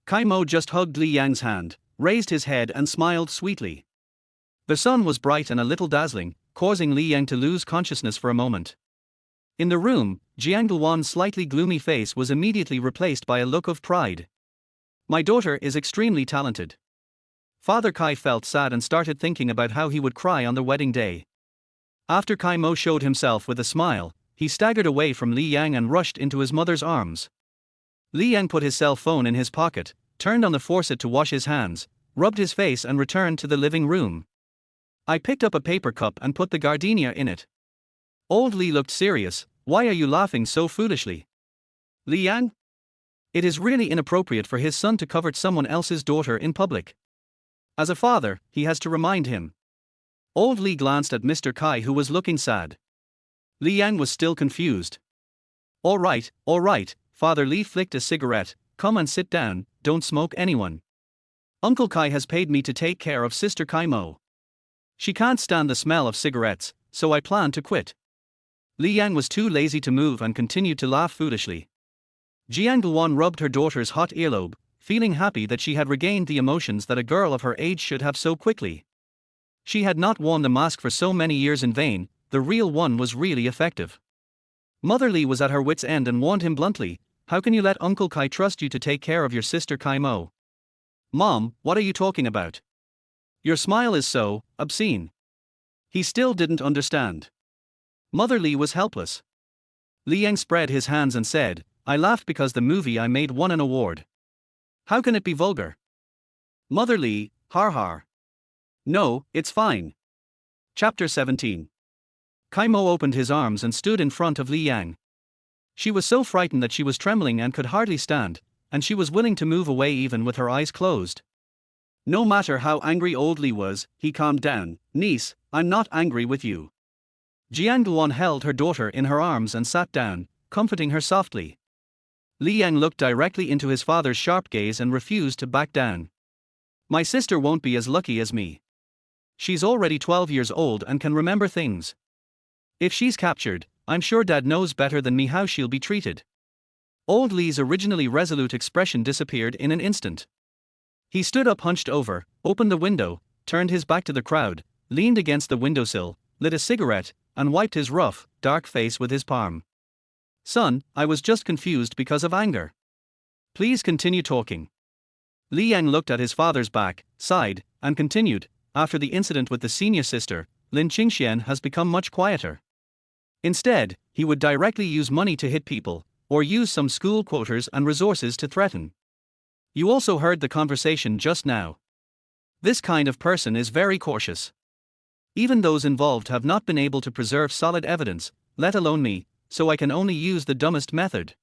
Kaimo just hugged Liang's hand, raised his head and smiled sweetly. The sun was bright and a little dazzling, causing Liang to lose consciousness for a moment. In the room, Jiangluan's slightly gloomy face was immediately replaced by a look of pride. My daughter is extremely talented. Father Kai felt sad and started thinking about how he would cry on the wedding day. After Kaimo showed himself with a smile, he staggered away from Liang and rushed into his mother's arms. Liang put his cell phone in his pocket, turned on the faucet to wash his hands, rubbed his face and returned to the living room. I picked up a paper cup and put the gardenia in it. Old Li looked serious. Why are you laughing so foolishly? Liang? It is really inappropriate for his son to covet someone else's daughter in public. As a father, he has to remind him. Old Li glanced at Mr. Kai, who was looking sad. Liang was still confused. All right, Father Li flicked a cigarette. Come and sit down, don't smoke anyone. Uncle Kai has paid me to take care of Sister Kaimo. She can't stand the smell of cigarettes, so I plan to quit. Liang was too lazy to move and continued to laugh foolishly. Jiangluan rubbed her daughter's hot earlobe, feeling happy that she had regained the emotions that a girl of her age should have so quickly. She had not worn the mask for so many years in vain, the real one was really effective. Mother Li was at her wit's end and warned him bluntly, how can you let Uncle Kai trust you to take care of your sister Kaimo? Mom, what are you talking about? Your smile is so obscene. He still didn't understand. Mother Li was helpless. Liang spread his hands and said, I laughed because the movie I made won an award. How can it be vulgar? Mother Li, har. No, it's fine. Chapter 17. Kaimo opened his arms and stood in front of Liang. She was so frightened that she was trembling and could hardly stand, and she was willing to move away even with her eyes closed. No matter how angry old Li was, he calmed down. Niece, I'm not angry with you. Jiangluan held her daughter in her arms and sat down, comforting her softly. Liang looked directly into his father's sharp gaze and refused to back down. My sister won't be as lucky as me. She's already 12 years old and can remember things. If she's captured, I'm sure Dad knows better than me how she'll be treated. Old Li's originally resolute expression disappeared in an instant. He stood up hunched over, opened the window, turned his back to the crowd, leaned against the windowsill, lit a cigarette, and wiped his rough, dark face with his palm. Son, I was just confused because of anger. Please continue talking. Li Yang looked at his father's back, sighed, and continued, after the incident with the senior sister, Lin Qingxian has become much quieter. Instead, he would directly use money to hit people, or use some school quotas and resources to threaten. You also heard the conversation just now. This kind of person is very cautious. Even those involved have not been able to preserve solid evidence, let alone me, so I can only use the dumbest method.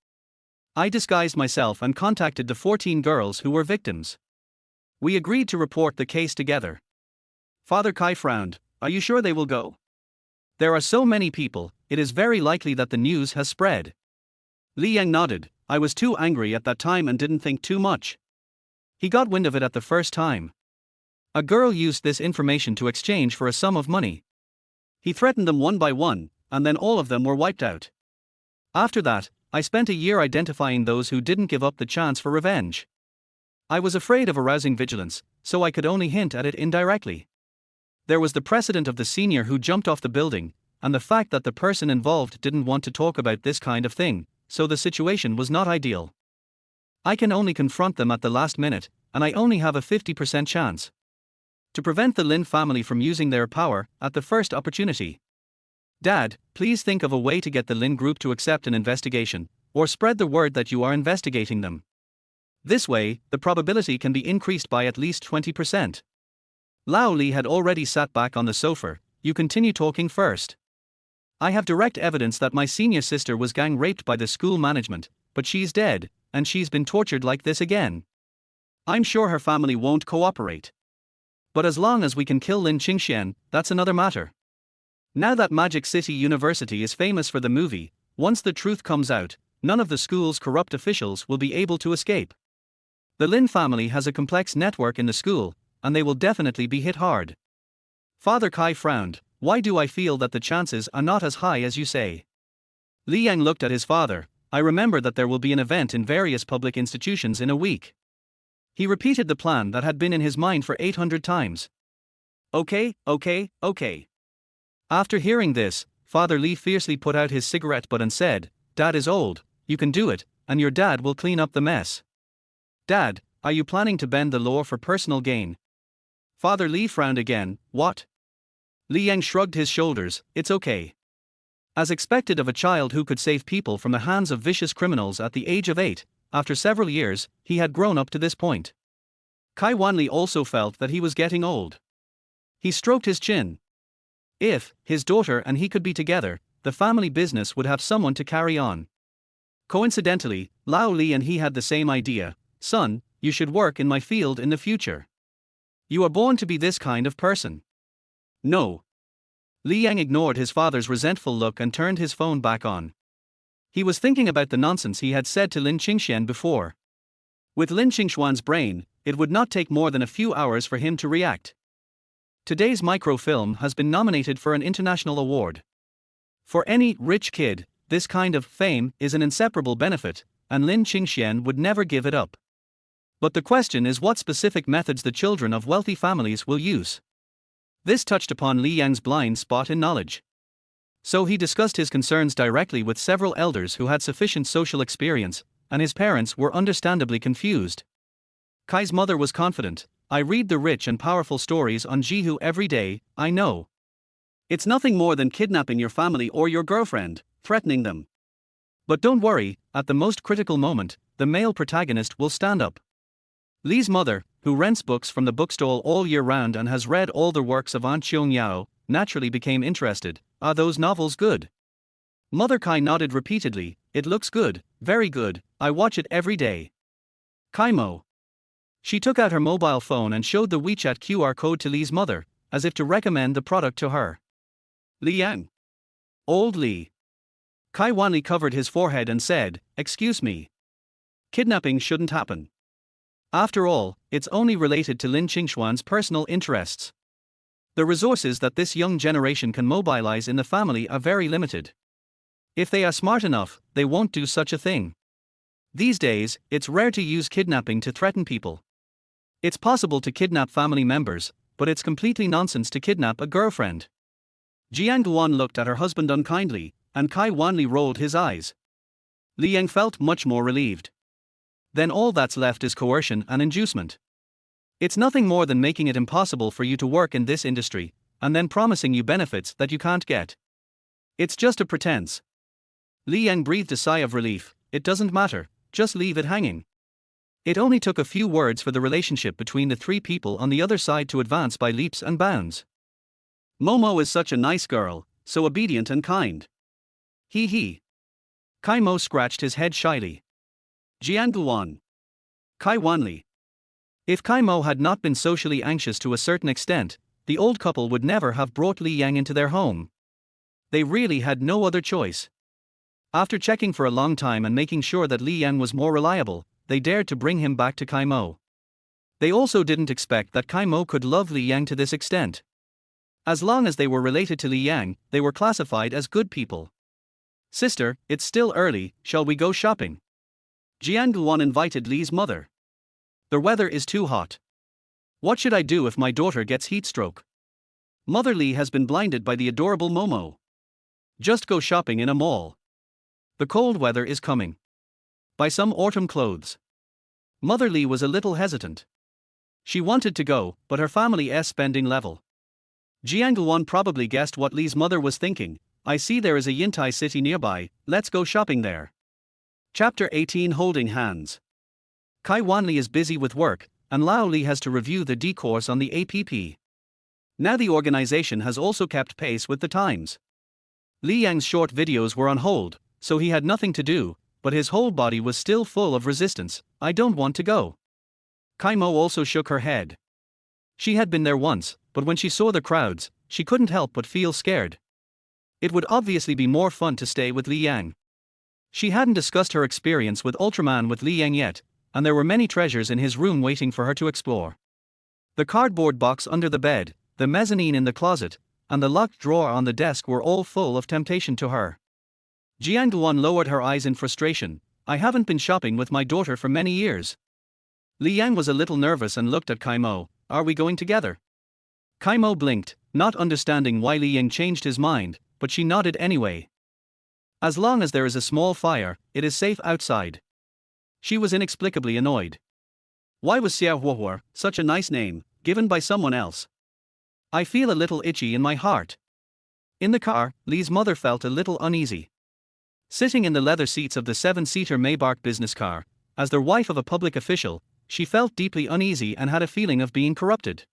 I disguised myself and contacted the 14 girls who were victims. We agreed to report the case together. Father Kai frowned. Are you sure they will go? There are so many people, it is very likely that the news has spread. Li Yang nodded. I was too angry at that time and didn't think too much. He got wind of it at the first time. A girl used this information to exchange for a sum of money. He threatened them one by one, and then all of them were wiped out. After that, I spent a year identifying those who didn't give up the chance for revenge. I was afraid of arousing vigilance, so I could only hint at it indirectly. There was the precedent of the senior who jumped off the building, and the fact that the person involved didn't want to talk about this kind of thing, so the situation was not ideal. I can only confront them at the last minute, and I only have a 50% chance to prevent the Lin family from using their power at the first opportunity. Dad, please think of a way to get the Lin group to accept an investigation, or spread the word that you are investigating them. This way, the probability can be increased by at least 20%. Lao Li had already sat back on the sofa. You continue talking first. I have direct evidence that my senior sister was gang raped by the school management, but she's dead, and she's been tortured like this again. I'm sure her family won't cooperate. But as long as we can kill Lin Qingxian, that's another matter. Now that Magic City University is famous for the movie, once the truth comes out, none of the school's corrupt officials will be able to escape. The Lin family has a complex network in the school, and they will definitely be hit hard. Father Kai frowned. Why do I feel that the chances are not as high as you say? Li Yang looked at his father. I remember that there will be an event in various public institutions in a week. He repeated the plan that had been in his mind for 800 times. Okay. After hearing this, Father Li fiercely put out his cigarette butt and said, Dad is old, you can do it, and your dad will clean up the mess. Dad, are you planning to bend the law for personal gain? Father Li frowned again. What? Li Yang shrugged his shoulders. It's okay. As expected of a child who could save people from the hands of vicious criminals at the age of 8, after several years, he had grown up to this point. Kai Wanli also felt that he was getting old. He stroked his chin. If his daughter and he could be together, the family business would have someone to carry on. Coincidentally, Lao Li and he had the same idea. Son, you should work in my field in the future. You are born to be this kind of person. No. Li Yang ignored his father's resentful look and turned his phone back on. He was thinking about the nonsense he had said to Lin Qingxian before. With Lin Qingxuan's brain, it would not take more than a few hours for him to react. Today's microfilm has been nominated for an international award. For any rich kid, this kind of fame is an inseparable benefit, and Lin Qingxian would never give it up. But the question is what specific methods the children of wealthy families will use. This touched upon Li Yang's blind spot in knowledge. So he discussed his concerns directly with several elders who had sufficient social experience, and his parents were understandably confused. Kai's mother was confident. I read the rich and powerful stories on Jihu every day, I know. It's nothing more than kidnapping your family or your girlfriend, threatening them. But don't worry, at the most critical moment, the male protagonist will stand up. Li's mother, who rents books from the bookstall all year round and has read all the works of Aunt Qiong Yao, naturally became interested. Are those novels good? Mother Kai nodded repeatedly. It looks good, very good, I watch it every day. Kaimo. She took out her mobile phone and showed the WeChat QR code to Li's mother, as if to recommend the product to her. Li Yang. Old Li. Kai Wanli covered his forehead and said, Excuse me. Kidnapping shouldn't happen. After all, it's only related to Lin Qingxuan's personal interests. The resources that this young generation can mobilize in the family are very limited. If they are smart enough, they won't do such a thing. These days, it's rare to use kidnapping to threaten people. It's possible to kidnap family members, but it's completely nonsense to kidnap a girlfriend. Jiang Guan looked at her husband unkindly, and Kai Wanli rolled his eyes. Li Yang felt much more relieved. then all that's left is coercion and inducement. It's nothing more than making it impossible for you to work in this industry, and then promising you benefits that you can't get. It's just a pretense. Li Yang breathed a sigh of relief. It doesn't matter, just leave it hanging. It only took a few words for the relationship between the three people on the other side to advance by leaps and bounds. Momo is such a nice girl, so obedient and kind. He. Kai Mo scratched his head shyly. Jianguan. Kai Wanli. If Kai Mo had not been socially anxious to a certain extent, the old couple would never have brought Li Yang into their home. They really had no other choice. After checking for a long time and making sure that Li Yang was more reliable, they dared to bring him back to Kai Mo. They also didn't expect that Kai Mo could love Li Yang to this extent. As long as they were related to Li Yang, they were classified as good people. Sister, it's still early, shall we go shopping? Jian Guan invited Li's mother. The weather is too hot. What should I do if my daughter gets heat stroke? Mother Li has been blinded by the adorable Momo. Just go shopping in a mall. The cold weather is coming. Buy some autumn clothes. Mother Li was a little hesitant. She wanted to go, but her family's spending level. Jian Guan probably guessed what Li's mother was thinking. I see there is a Yintai city nearby, let's go shopping there. Chapter 18 Holding Hands. Kai Wanli is busy with work, and Lao Li has to review the D-course on the APP. Now the organization has also kept pace with the times. Li Yang's short videos were on hold, so he had nothing to do, but his whole body was still full of resistance. I don't want to go. Kai Mo also shook her head. She had been there once, but when she saw the crowds, she couldn't help but feel scared. It would obviously be more fun to stay with Li Yang. She hadn't discussed her experience with Ultraman with Li Yang yet, and there were many treasures in his room waiting for her to explore. The cardboard box under the bed, the mezzanine in the closet, and the locked drawer on the desk were all full of temptation to her. Jian Guan lowered her eyes in frustration. I haven't been shopping with my daughter for many years. Li Yang was a little nervous and looked at Kai Mo. Are we going together? Kai Mo blinked, not understanding why Li Yang changed his mind, but she nodded anyway. As long as there is a small fire, it is safe outside. She was inexplicably annoyed. Why was Xiao Huohuo, such a nice name, given by someone else? I feel a little itchy in my heart. In the car, Li's mother felt a little uneasy. Sitting in the leather seats of the 7-seater Maybach business car, as the wife of a public official, she felt deeply uneasy and had a feeling of being corrupted.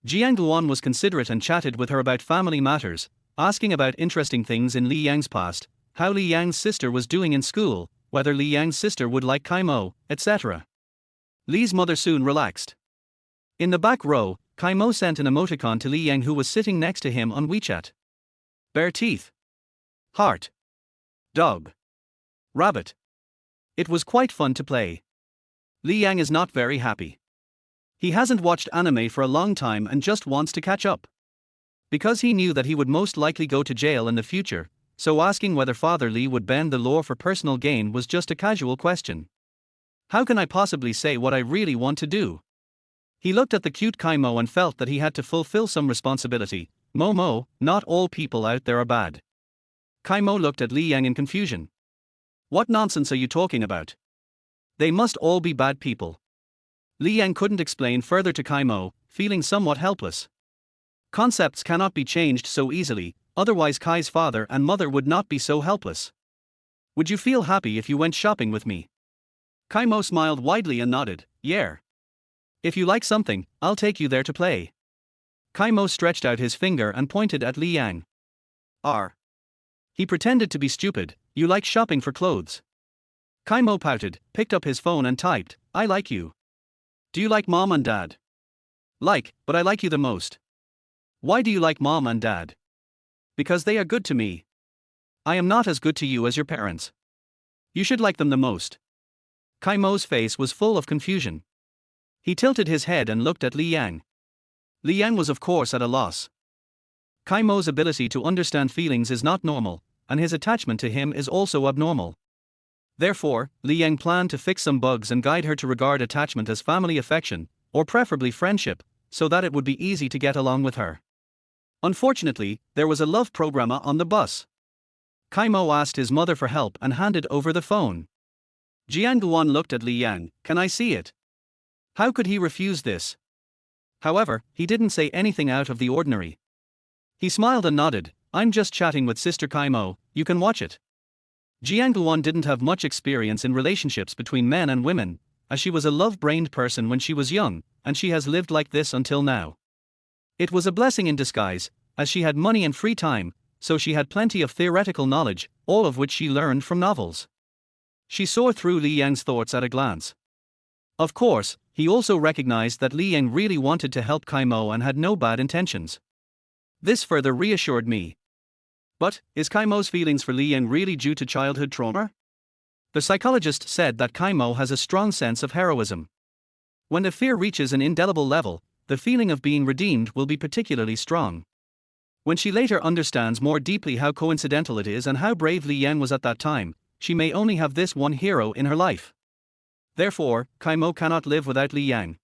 Jian Guan was considerate and chatted with her about family matters, asking about interesting things in Li Yang's past, how Li Yang's sister was doing in school, whether Li Yang's sister would like Kai Mo, etc. Li's mother soon relaxed. In the back row, Kai Mo sent an emoticon to Li Yang who was sitting next to him on WeChat. Bare teeth. Heart. Dog. Rabbit. It was quite fun to play. Li Yang is not very happy. He hasn't watched anime for a long time and just wants to catch up. Because he knew that he would most likely go to jail in the future, so asking whether Father Li would bend the law for personal gain was just a casual question. How can I possibly say what I really want to do? He looked at the cute Kai Mo and felt that he had to fulfill some responsibility. Mo, not all people out there are bad. Kai Mo looked at Li Yang in confusion. What nonsense are you talking about? They must all be bad people. Li Yang couldn't explain further to Kai Mo, feeling somewhat helpless. Concepts cannot be changed so easily, otherwise Kai's father and mother would not be so helpless. Would you feel happy if you went shopping with me? Kai Mo smiled widely and nodded. Yeah. If you like something, I'll take you there to play. Kai Mo stretched out his finger and pointed at Li Yang. He pretended to be stupid. You like shopping for clothes? Kai Mo pouted, picked up his phone and typed, I like you. Do you like mom and dad? Like, but I like you the most. Why do you like mom and dad? Because they are good to me. I am not as good to you as your parents. You should like them the most. Kai Mo's face was full of confusion. He tilted his head and looked at Li Yang. Li Yang was of course at a loss. Kai Mo's ability to understand feelings is not normal, and his attachment to him is also abnormal. Therefore, Li Yang planned to fix some bugs and guide her to regard attachment as family affection, or preferably friendship, so that it would be easy to get along with her. Unfortunately, there was a love programmer on the bus. Kai Mo asked his mother for help and handed over the phone. Jiang looked at Li Yang. Can I see it? How could he refuse this? However, he didn't say anything out of the ordinary. He smiled and nodded. I'm just chatting with Sister Kaimo, you can watch it. Jiang didn't have much experience in relationships between men and women, as she was a love-brained person when she was young, and she has lived like this until now. It was a blessing in disguise, as she had money and free time, so she had plenty of theoretical knowledge, all of which she learned from novels. She saw through Li Yang's thoughts at a glance. Of course, he also recognized that Li Yang really wanted to help Kaimo and had no bad intentions. This further reassured me. But, is Kaimo's feelings for Li Yang really due to childhood trauma? The psychologist said that Kaimo has a strong sense of heroism. When the fear reaches an indelible level, the feeling of being redeemed will be particularly strong. When she later understands more deeply how coincidental it is and how brave Li Yang was at that time, she may only have this one hero in her life. Therefore, Kaimo cannot live without Li Yang.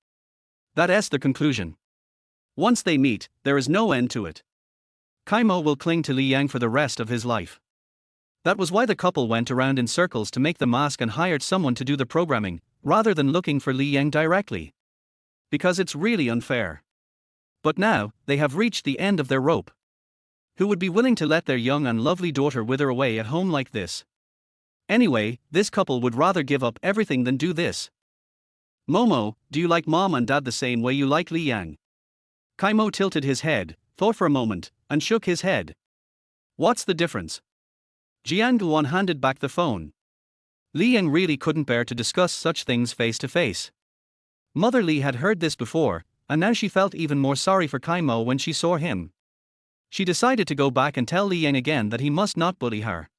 That's the conclusion. Once they meet, there is no end to it. Kaimo will cling to Li Yang for the rest of his life. That was why the couple went around in circles to make the mask and hired someone to do the programming, rather than looking for Li Yang directly. Because it's really unfair. But now, they have reached the end of their rope. Who would be willing to let their young and lovely daughter wither away at home like this? Anyway, this couple would rather give up everything than do this. Momo, do you like mom and dad the same way you like Li Yang? Kaimo tilted his head, thought for a moment, and shook his head. What's the difference? Jiang handed back the phone. Li Yang really couldn't bear to discuss such things face to face. Mother Li had heard this before, and now she felt even more sorry for Kaimo when she saw him. She decided to go back and tell Li Yang again that he must not bully her.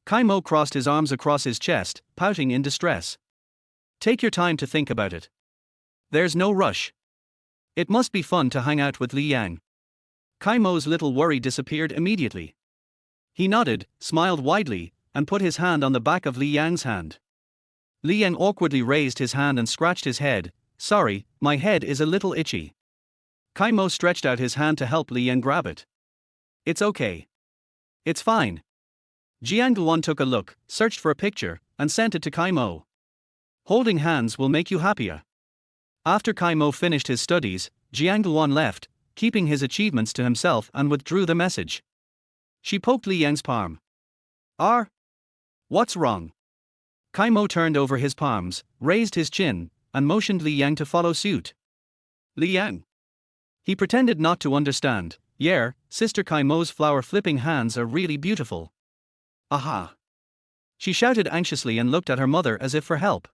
Kaimo crossed his arms across his chest, pouting in distress. Take your time to think about it. There's no rush. It must be fun to hang out with Li Yang. Kaimo's little worry disappeared immediately. He nodded, smiled widely, and put his hand on the back of Li Yang's hand. Li Yang awkwardly raised his hand and scratched his head. Sorry, my head is a little itchy. Kaimo stretched out his hand to help Li Yang grab it. It's okay. It's fine. Jiang took a look, searched for a picture, and sent it to Kaimo. Holding hands will make you happier. After Kaimo finished his studies, Jiang left, keeping his achievements to himself, and withdrew the message. She poked Li Yang's palm. What's wrong? Kaimo turned over his palms, raised his chin, and motioned Li Yang to follow suit. Li Yang. He pretended not to understand. Yeah, Sister Kaimo's flower-flipping hands are really beautiful. Aha! She shouted anxiously and looked at her mother as if for help.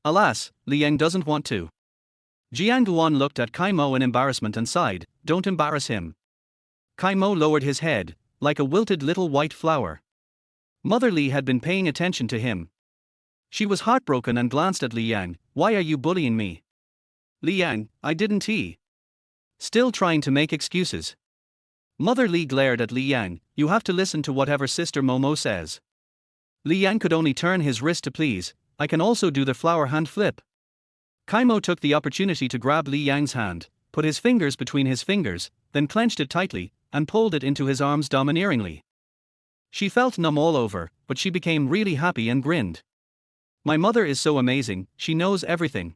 Alas, Li Yang doesn't want to. Jiang looked at Kaimo in embarrassment and sighed. Don't embarrass him. Kaimo lowered his head, like a wilted little white flower. Mother Li had been paying attention to him. She was heartbroken and glanced at Li Yang. Why are you bullying me? Li Yang, I didn't. Still trying to make excuses. Mother Li glared at Li Yang. You have to listen to whatever Sister Momo says. Li Yang could only turn his wrist to please. I can also do the flower hand flip. Kaimo took the opportunity to grab Li Yang's hand, put his fingers between his fingers, then clenched it tightly, and pulled it into his arms domineeringly. She felt numb all over, but she became really happy and grinned. My mother is so amazing, she knows everything.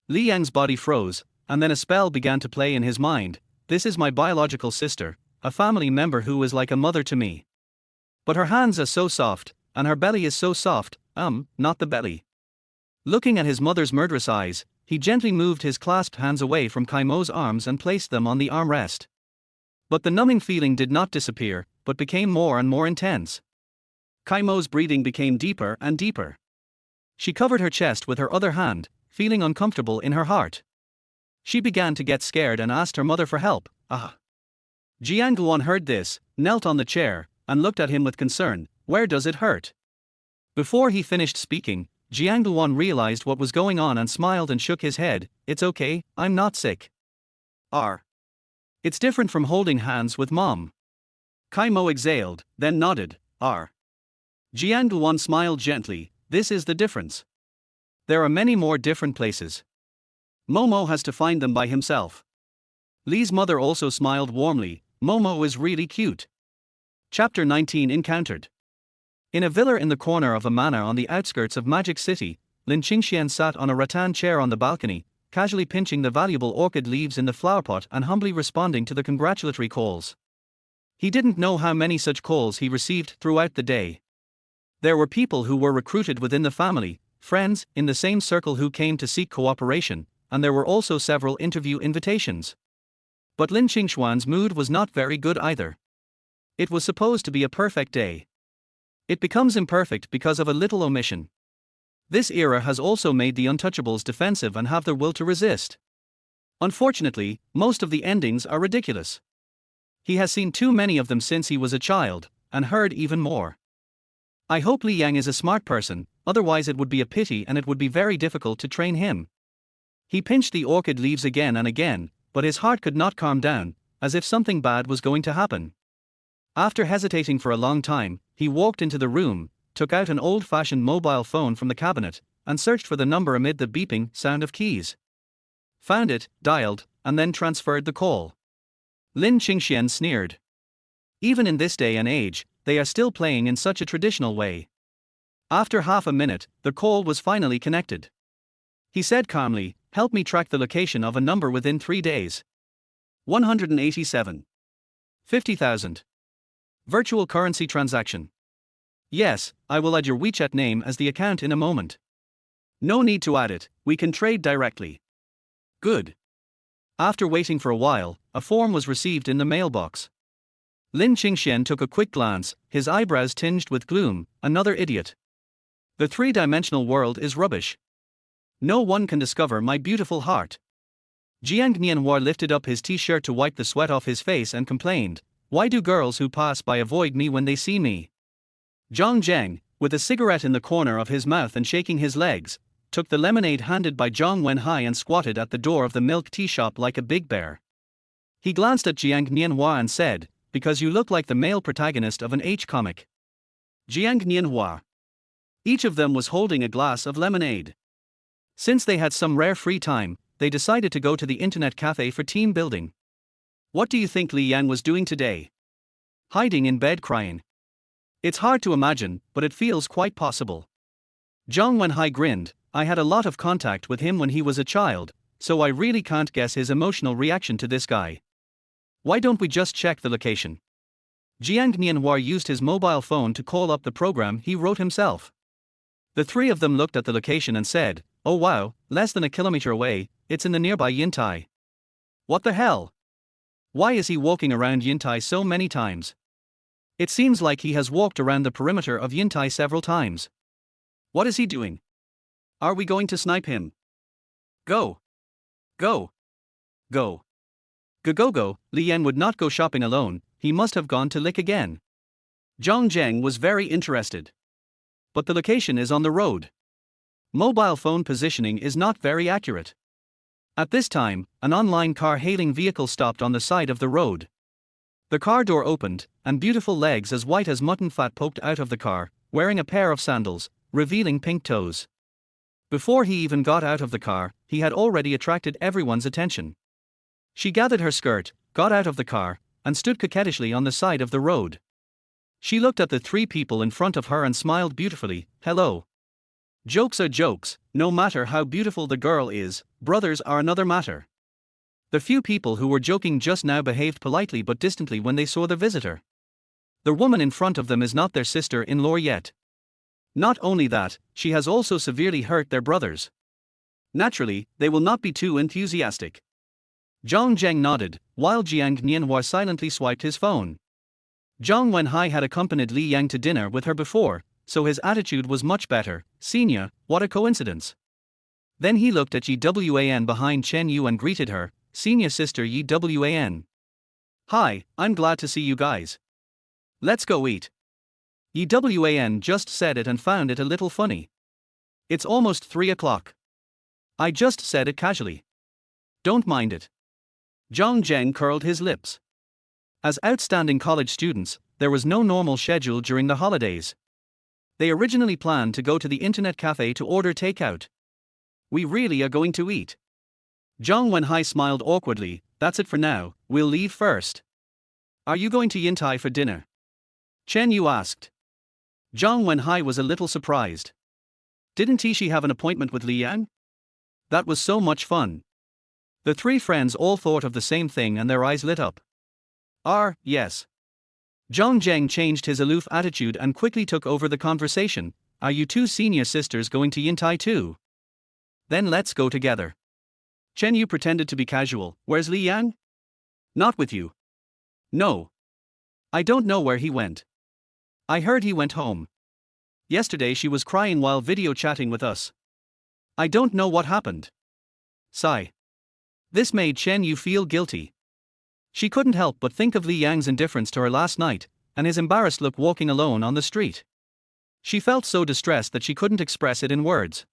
Li Yang's body froze, and then a spell began to play in his mind. This is my biological sister, a family member who is like a mother to me. But her hands are so soft, and her belly is so soft, not the belly. Looking at his mother's murderous eyes, he gently moved his clasped hands away from Kaimo's arms and placed them on the armrest. But the numbing feeling did not disappear, but became more and more intense. Kaimo's breathing became deeper and deeper. She covered her chest with her other hand, feeling uncomfortable in her heart. She began to get scared and asked her mother for help. Jiang heard this, knelt on the chair, and looked at him with concern. Where does it hurt? Before he finished speaking, Jiang realized what was going on and smiled and shook his head. It's okay, I'm not sick. It's different from holding hands with mom. Kaimo exhaled, then nodded. Jiang smiled gently. This is the difference. There are many more different places. Momo has to find them by himself. Li's mother also smiled warmly. Momo is really cute. Chapter 19 Encountered. In a villa in the corner of a manor on the outskirts of Magic City, Lin Qingxian sat on a rattan chair on the balcony, casually pinching the valuable orchid leaves in the flowerpot and humbly responding to the congratulatory calls. He didn't know how many such calls he received throughout the day. There were people who were recruited within the family, friends in the same circle who came to seek cooperation, and there were also several interview invitations. But Lin Qingxuan's mood was not very good either. It was supposed to be a perfect day. It becomes imperfect because of a little omission. This era has also made the untouchables defensive and have the will to resist. Unfortunately, most of the endings are ridiculous. He has seen too many of them since he was a child, and heard even more. I hope Li Yang is a smart person, otherwise it would be a pity and it would be very difficult to train him. He pinched the orchid leaves again and again, but his heart could not calm down, as if something bad was going to happen. After hesitating for a long time, he walked into the room, took out an old-fashioned mobile phone from the cabinet, and searched for the number amid the beeping sound of keys. Found it, dialed, and then transferred the call. Lin Qingxian sneered. Even in this day and age, they are still playing in such a traditional way. After half a minute, the call was finally connected. He said calmly, "Help me track the location of a number within 3 days. 187. 50,000. Virtual currency transaction. Yes, I will add your WeChat name as the account in a moment. No need to add it, we can trade directly. Good." After waiting for a while, a form was received in the mailbox. Lin Qingxian took a quick glance, his eyebrows tinged with gloom. Another idiot. The three-dimensional world is rubbish. No one can discover my beautiful heart. Jiang Nianhua lifted up his t-shirt to wipe the sweat off his face and complained, "Why do girls who pass by avoid me when they see me?" Zhang Zheng, with a cigarette in the corner of his mouth and shaking his legs, took the lemonade handed by Zhang Wenhai and squatted at the door of the milk tea shop like a big bear. He glanced at Jiang Nianhua and said, "Because you look like the male protagonist of an H-comic." Jiang Nianhua. Each of them was holding a glass of lemonade. Since they had some rare free time, they decided to go to the internet cafe for team building. What do you think Li Yang was doing today? Hiding in bed crying. It's hard to imagine, but it feels quite possible. Zhang Wenhai grinned. I had a lot of contact with him when he was a child, so I really can't guess his emotional reaction to this guy. Why don't we just check the location? Jiang Nianhua used his mobile phone to call up the program he wrote himself. The three of them looked at the location and said, "Oh wow, less than a kilometer away, it's in the nearby Yintai." What the hell? Why is he walking around Yintai so many times? It seems like he has walked around the perimeter of Yintai several times. What is he doing? Are we going to snipe him? Go. Go. Go. Go. Li Yan would not go shopping alone, he must have gone to lick again. Zhang Zheng was very interested. But the location is on the road. Mobile phone positioning is not very accurate. At this time, an online car-hailing vehicle stopped on the side of the road. The car door opened, and beautiful legs as white as mutton fat poked out of the car, wearing a pair of sandals, revealing pink toes. Before he even got out of the car, he had already attracted everyone's attention. She gathered her skirt, got out of the car, and stood coquettishly on the side of the road. She looked at the three people in front of her and smiled beautifully. Hello. Jokes are jokes, no matter how beautiful the girl is, brothers are another matter. The few people who were joking just now behaved politely but distantly when they saw the visitor. The woman in front of them is not their sister-in-law yet. Not only that, she has also severely hurt their brothers. Naturally, they will not be too enthusiastic. Zhang Zheng nodded, while Jiang Nianhua silently swiped his phone. Zhang Wenhai had accompanied Li Yang to dinner with her before, so his attitude was much better. Senior, what a coincidence. Then he looked at Yi Wan behind Chen Yu and greeted her, Senior sister Yi Wan. Hi, I'm glad to see you guys. Let's go eat. Yi Wan just said it and found it a little funny. It's almost 3 o'clock. I just said it casually. Don't mind it. Zhang Zheng curled his lips. As outstanding college students, there was no normal schedule during the holidays. They originally planned to go to the internet cafe to order takeout. We really are going to eat. Zhang Wenhai smiled awkwardly. That's it for now, we'll leave first. Are you going to Yintai for dinner? Chen Yu asked. Zhang Wenhai was a little surprised. Didn't she have an appointment with Li Yang? That was so much fun. The three friends all thought of the same thing and their eyes lit up. Yes. Zhang Zheng changed his aloof attitude and quickly took over the conversation. Are you two senior sisters going to Yintai too? Then let's go together. Chen Yu pretended to be casual. Where's Li Yang? Not with you. No. I don't know where he went. I heard he went home. Yesterday she was crying while video chatting with us. I don't know what happened. Sigh. This made Chen Yu feel guilty. She couldn't help but think of Li Yang's indifference to her last night, and his embarrassed look walking alone on the street. She felt so distressed that she couldn't express it in words.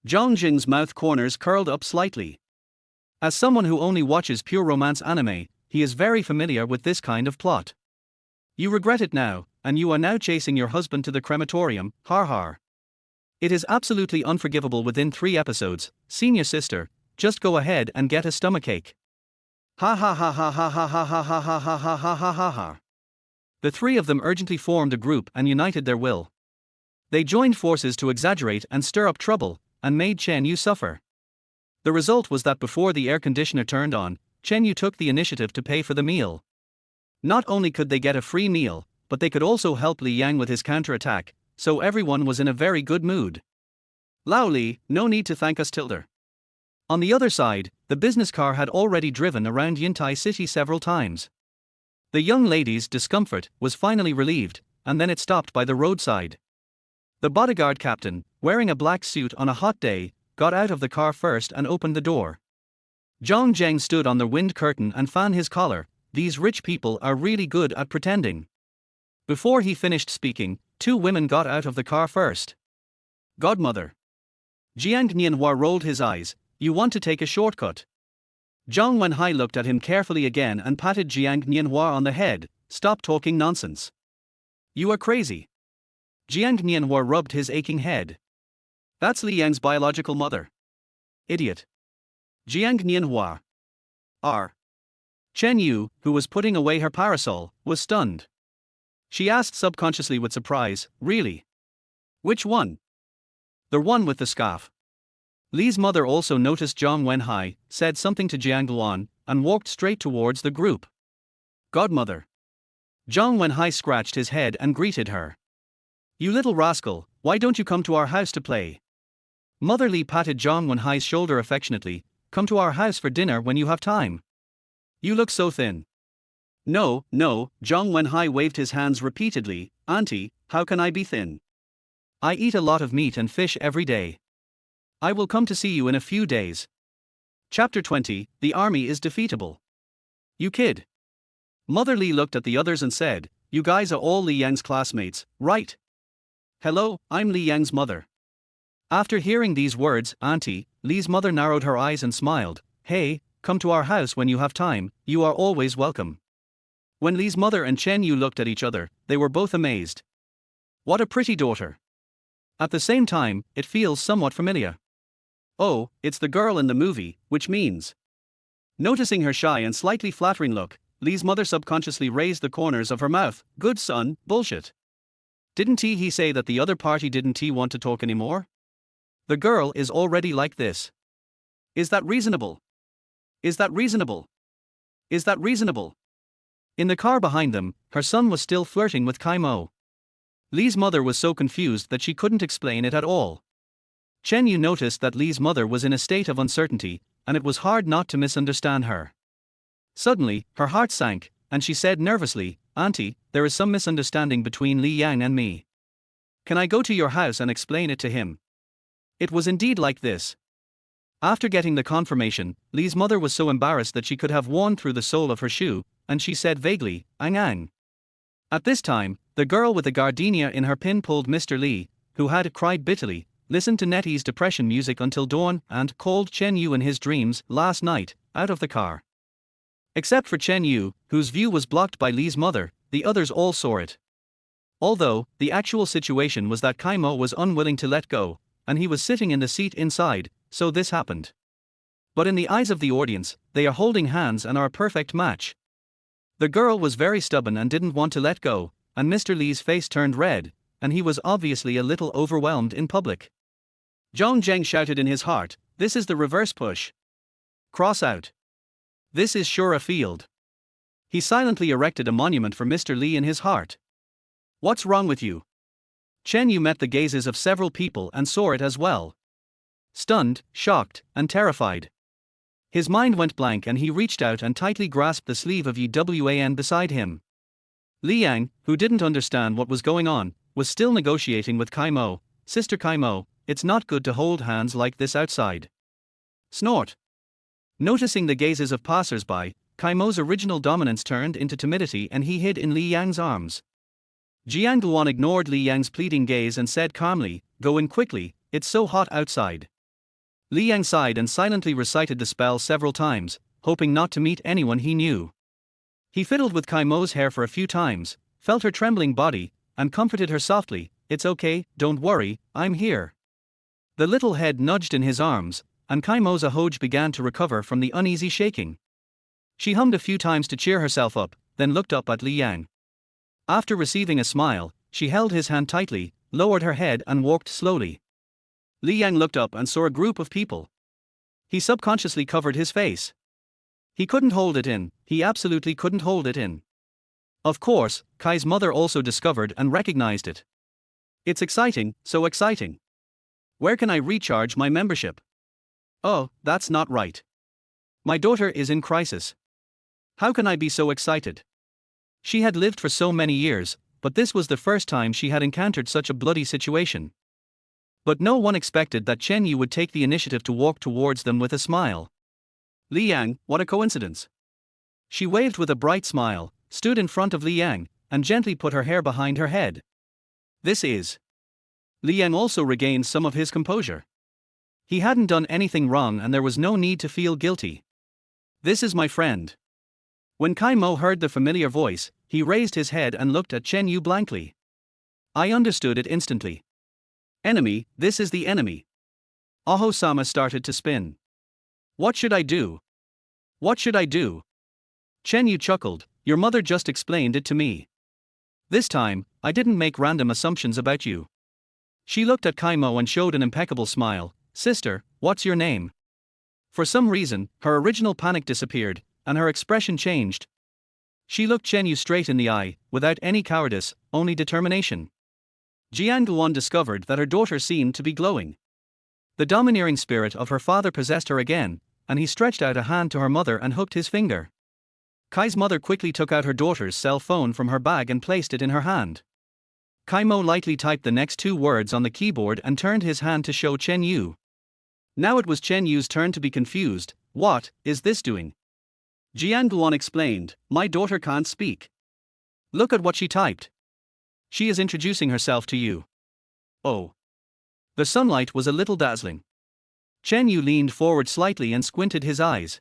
Zhang Jing's mouth corners curled up slightly. As someone who only watches pure romance anime, he is very familiar with this kind of plot. You regret it now, and you are now chasing your husband to the crematorium, har har. It is absolutely unforgivable within 3 episodes, senior sister, just go ahead and get a stomachache. Ha ha ha ha ha ha ha ha ha ha ha ha ha ha ha ha. The three of them urgently formed a group and united their will. They joined forces to exaggerate and stir up trouble, and made Chen Yu suffer. The result was that before the air conditioner turned on, Chen Yu took the initiative to pay for the meal. Not only could they get a free meal, but they could also help Li Yang with his counterattack, so everyone was in a very good mood. Lao Li, no need to thank us Tilder. On the other side, the business car had already driven around Yintai City several times. The young lady's discomfort was finally relieved, and then it stopped by the roadside. The bodyguard captain, wearing a black suit on a hot day, got out of the car first and opened the door. Zhang Zheng stood on the wind curtain and fanned his collar. These rich people are really good at pretending. Before he finished speaking, 2 women got out of the car first. Godmother. Jiang Nianhua rolled his eyes. You want to take a shortcut? Zhang Wenhai looked at him carefully again and patted Jiang Nianhua on the head. Stop talking nonsense. You are crazy. Jiang Nianhua rubbed his aching head. That's Li Yang's biological mother. Idiot. Jiang Nianhua. Chen Yu, who was putting away her parasol, was stunned. She asked subconsciously with surprise, really? Which one? The one with the scarf. Li's mother also noticed Zhang Wenhai, said something to Jiang Luan, and walked straight towards the group. Godmother. Zhang Wenhai scratched his head and greeted her. You little rascal, why don't you come to our house to play? Mother Li patted Zhang Wenhai's shoulder affectionately. Come to our house for dinner when you have time. You look so thin. No, Zhang Wenhai waved his hands repeatedly. Auntie, how can I be thin? I eat a lot of meat and fish every day. I will come to see you in a few days. Chapter 20, The Army is Defeatable. You kid. Mother Li looked at the others and said, you guys are all Li Yang's classmates, right? Hello, I'm Li Yang's mother. After hearing these words, Auntie, Li's mother narrowed her eyes and smiled. Hey, come to our house when you have time, you are always welcome. When Li's mother and Chen Yu looked at each other, they were both amazed. What a pretty daughter. At the same time, it feels somewhat familiar. Oh, it's the girl in the movie, which means. Noticing her shy and slightly flattering look, Li's mother subconsciously raised the corners of her mouth. Good son, bullshit. Didn't he say that the other party didn't want to talk anymore? The girl is already like this. Is that reasonable? Is that reasonable? Is that reasonable? In the car behind them, her son was still flirting with Kai Mo. Li's mother was so confused that she couldn't explain it at all. Chen Yu noticed that Li's mother was in a state of uncertainty, and it was hard not to misunderstand her. Suddenly, her heart sank, and she said nervously, Auntie, there is some misunderstanding between Li Yang and me. Can I go to your house and explain it to him? It was indeed like this. After getting the confirmation, Li's mother was so embarrassed that she could have worn through the sole of her shoe, and she said vaguely, Ang. At this time, the girl with the gardenia in her pin pulled Mr. Li, who had cried bitterly, listened to Nettie's depression music until dawn, and called Chen Yu in his dreams, last night, out of the car. Except for Chen Yu, whose view was blocked by Li's mother, the others all saw it. Although, the actual situation was that Kai Mo was unwilling to let go, and he was sitting in the seat inside, so this happened. But in the eyes of the audience, they are holding hands and are a perfect match. The girl was very stubborn and didn't want to let go, and Mr. Li's face turned red, and he was obviously a little overwhelmed in public. Zhang Zheng shouted in his heart, "This is the reverse push. Cross out. This is sure a field." He silently erected a monument for Mr. Li in his heart. "What's wrong with you?" Chen Yu met the gazes of several people and saw it as well. Stunned, shocked, and terrified. His mind went blank and he reached out and tightly grasped the sleeve of Yuan beside him. Li Yang, who didn't understand what was going on, was still negotiating with Kai Mo. "Sister Kai Mo, it's not good to hold hands like this outside." Snort. Noticing the gazes of passers-by, Kai Mo's original dominance turned into timidity and he hid in Li Yang's arms. Jiang Luan ignored Li Yang's pleading gaze and said calmly, "Go in quickly, it's so hot outside." Li Yang sighed and silently recited the spell several times, hoping not to meet anyone he knew. He fiddled with Kai Mo's hair for a few times, felt her trembling body, and comforted her softly, "It's okay, don't worry, I'm here." The little head nudged in his arms, and Kai Mo's ahoj began to recover from the uneasy shaking. She hummed a few times to cheer herself up, then looked up at Li Yang. After receiving a smile, she held his hand tightly, lowered her head and walked slowly. Li Yang looked up and saw a group of people. He subconsciously covered his face. He couldn't hold it in, he absolutely couldn't hold it in. Of course, Kai's mother also discovered and recognized it. "It's exciting, so exciting. Where can I recharge my membership? Oh, that's not right. My daughter is in crisis. How can I be so excited?" She had lived for so many years, but this was the first time she had encountered such a bloody situation. But no one expected that Chen Yu would take the initiative to walk towards them with a smile. "Li Yang, what a coincidence." She waved with a bright smile, stood in front of Li Yang, and gently put her hair behind her head. "This is." Li Yang also regained some of his composure. He hadn't done anything wrong and there was no need to feel guilty. "This is my friend." When Kai Mo heard the familiar voice, he raised his head and looked at Chen Yu blankly. I understood it instantly. "Enemy, this is the enemy." Aho-sama started to spin. "What should I do? What should I do?" Chen Yu chuckled, "Your mother just explained it to me. This time, I didn't make random assumptions about you." She looked at Kai Mo and showed an impeccable smile. "Sister, what's your name?" For some reason, her original panic disappeared, and her expression changed. She looked Chen Yu straight in the eye, without any cowardice, only determination. Jiang Luan discovered that her daughter seemed to be glowing. The domineering spirit of her father possessed her again, and he stretched out a hand to her mother and hooked his finger. Kai's mother quickly took out her daughter's cell phone from her bag and placed it in her hand. Kai Mo lightly typed the next two words on the keyboard and turned his hand to show Chen Yu. Now it was Chen Yu's turn to be confused. "What is this doing?" Jiang Luan explained, "My daughter can't speak. Look at what she typed. She is introducing herself to you." Oh. The sunlight was a little dazzling. Chen Yu leaned forward slightly and squinted his eyes.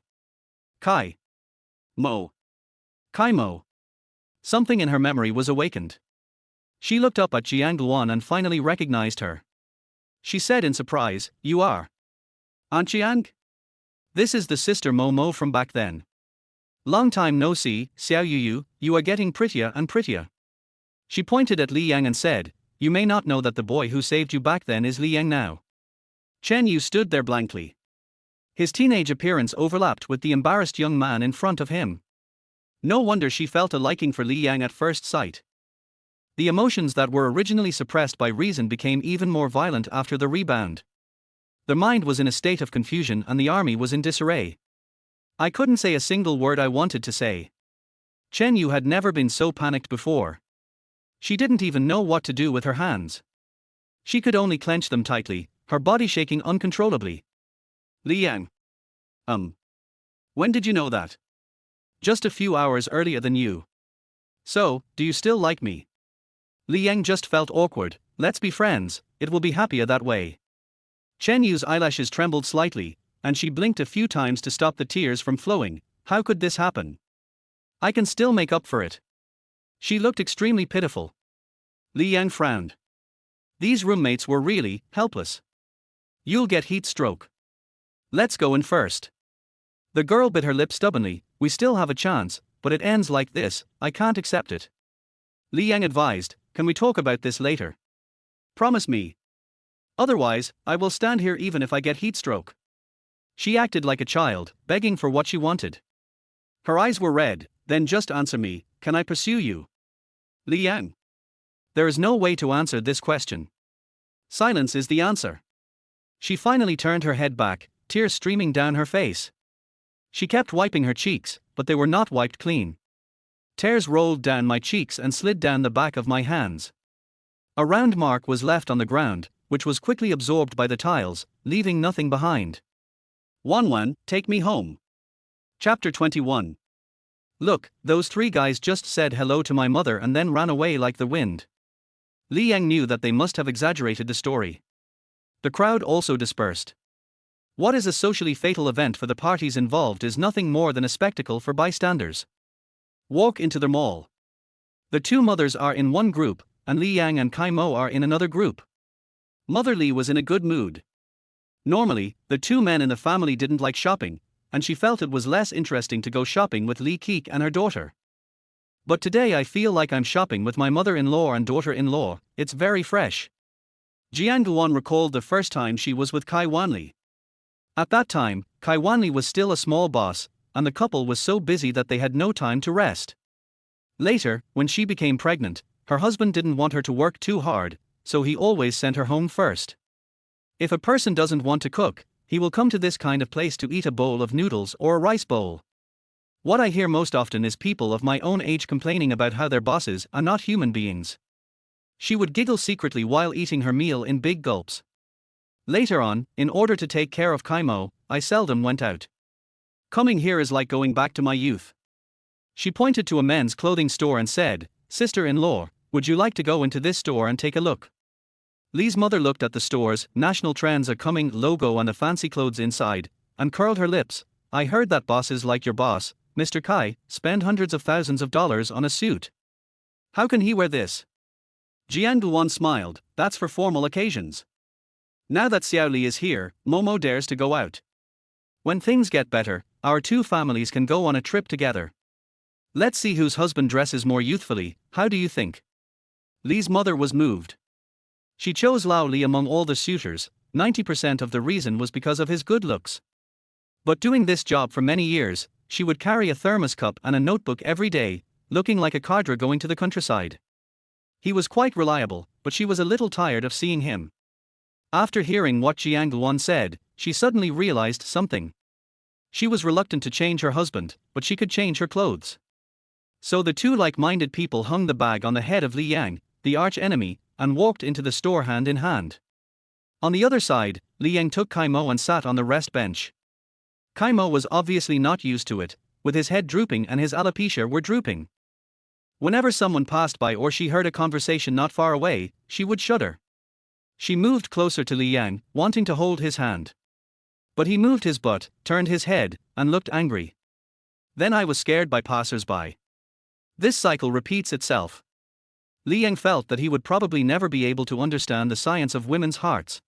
Kai Mo. Kai Mo. Something in her memory was awakened. She looked up at Jiang Luan and finally recognized her. She said in surprise, "You are Aunt Jiang? This is the sister Mo from back then. Long time no see, Xiao Yu, you are getting prettier and prettier." She pointed at Li Yang and said, "You may not know that the boy who saved you back then is Li Yang now." Chen Yu stood there blankly. His teenage appearance overlapped with the embarrassed young man in front of him. No wonder she felt a liking for Li Yang at first sight. The emotions that were originally suppressed by reason became even more violent after the rebound. Their mind was in a state of confusion and the army was in disarray. I couldn't say a single word I wanted to say. Chen Yu had never been so panicked before. She didn't even know what to do with her hands. She could only clench them tightly, her body shaking uncontrollably. "Li Yang. When did you know that?" "Just a few hours earlier than you." "So, do you still like me?" Li Yang just felt awkward. "Let's be friends, it will be happier that way." Chen Yu's eyelashes trembled slightly, and she blinked a few times to stop the tears from flowing. How could this happen? "I can still make up for it." She looked extremely pitiful. Li Yang frowned. These roommates were really helpless. "You'll get heat stroke. Let's go in first." The girl bit her lip stubbornly. "We still have a chance, but it ends like this, I can't accept it." Li Yang advised, "Can we talk about this later?" Promise me. Otherwise, I will stand here even if I get heat stroke. She acted like a child, begging for what she wanted. Her eyes were red. Then just answer me, can I pursue you? Li Yang. There is no way to answer this question. Silence is the answer. She finally turned her head back, tears streaming down her face. She kept wiping her cheeks, but they were not wiped clean. Tears rolled down my cheeks and slid down the back of my hands. A round mark was left on the ground, which was quickly absorbed by the tiles, leaving nothing behind. Wanwan, take me home. Chapter 21. Look, those three guys just said hello to my mother and then ran away like the wind. Li Yang knew that they must have exaggerated the story. The crowd also dispersed. What is a socially fatal event for the parties involved is nothing more than a spectacle for bystanders. Walk into the mall. The two mothers are in one group, and Li Yang and Kai Mo are in another group. Mother Li was in a good mood. Normally, the two men in the family didn't like shopping, and she felt it was less interesting to go shopping with Li Keek and her daughter. But today I feel like I'm shopping with my mother-in-law and daughter-in-law, it's very fresh. Jiang Guan recalled the first time she was with Kai Wanli. At that time, Kai Wanli was still a small boss, and the couple was so busy that they had no time to rest. Later, when she became pregnant, her husband didn't want her to work too hard, so he always sent her home first. If a person doesn't want to cook, he will come to this kind of place to eat a bowl of noodles or a rice bowl. What I hear most often is people of my own age complaining about how their bosses are not human beings. She would giggle secretly while eating her meal in big gulps. Later on, in order to take care of Kai Mo, I seldom went out. Coming here is like going back to my youth. She pointed to a men's clothing store and said, "Sister-in-law, would you like to go into this store and take a look?" Li's mother looked at the store's "National Trends Are Coming" logo and the fancy clothes inside, and curled her lips. "I heard that bosses like your boss, Mr. Kai, spend hundreds of thousands of dollars on a suit. How can he wear this?" Jiang Guan smiled, "That's for formal occasions. Now that Xiao Li is here, Momo dares to go out. When things get better, our two families can go on a trip together. Let's see whose husband dresses more youthfully, how do you think?" Li's mother was moved. She chose Lao Li among all the suitors. 90% of the reason was because of his good looks. But doing this job for many years, she would carry a thermos cup and a notebook every day, looking like a cadre going to the countryside. He was quite reliable, but she was a little tired of seeing him. After hearing what Jiang Guan said, she suddenly realized something. She was reluctant to change her husband, but she could change her clothes. So the two like-minded people hung the bag on the head of Li Yang, the arch-enemy, and walked into the store hand in hand. On the other side, Li Yang took Kai Mo and sat on the rest bench. Kai Mo was obviously not used to it, with his head drooping and his alopecia were drooping. Whenever someone passed by or she heard a conversation not far away, she would shudder. She moved closer to Li Yang, wanting to hold his hand. But he moved his butt, turned his head, and looked angry. Then I was scared by passers-by. This cycle repeats itself. Li Yang felt that he would probably never be able to understand the science of women's hearts.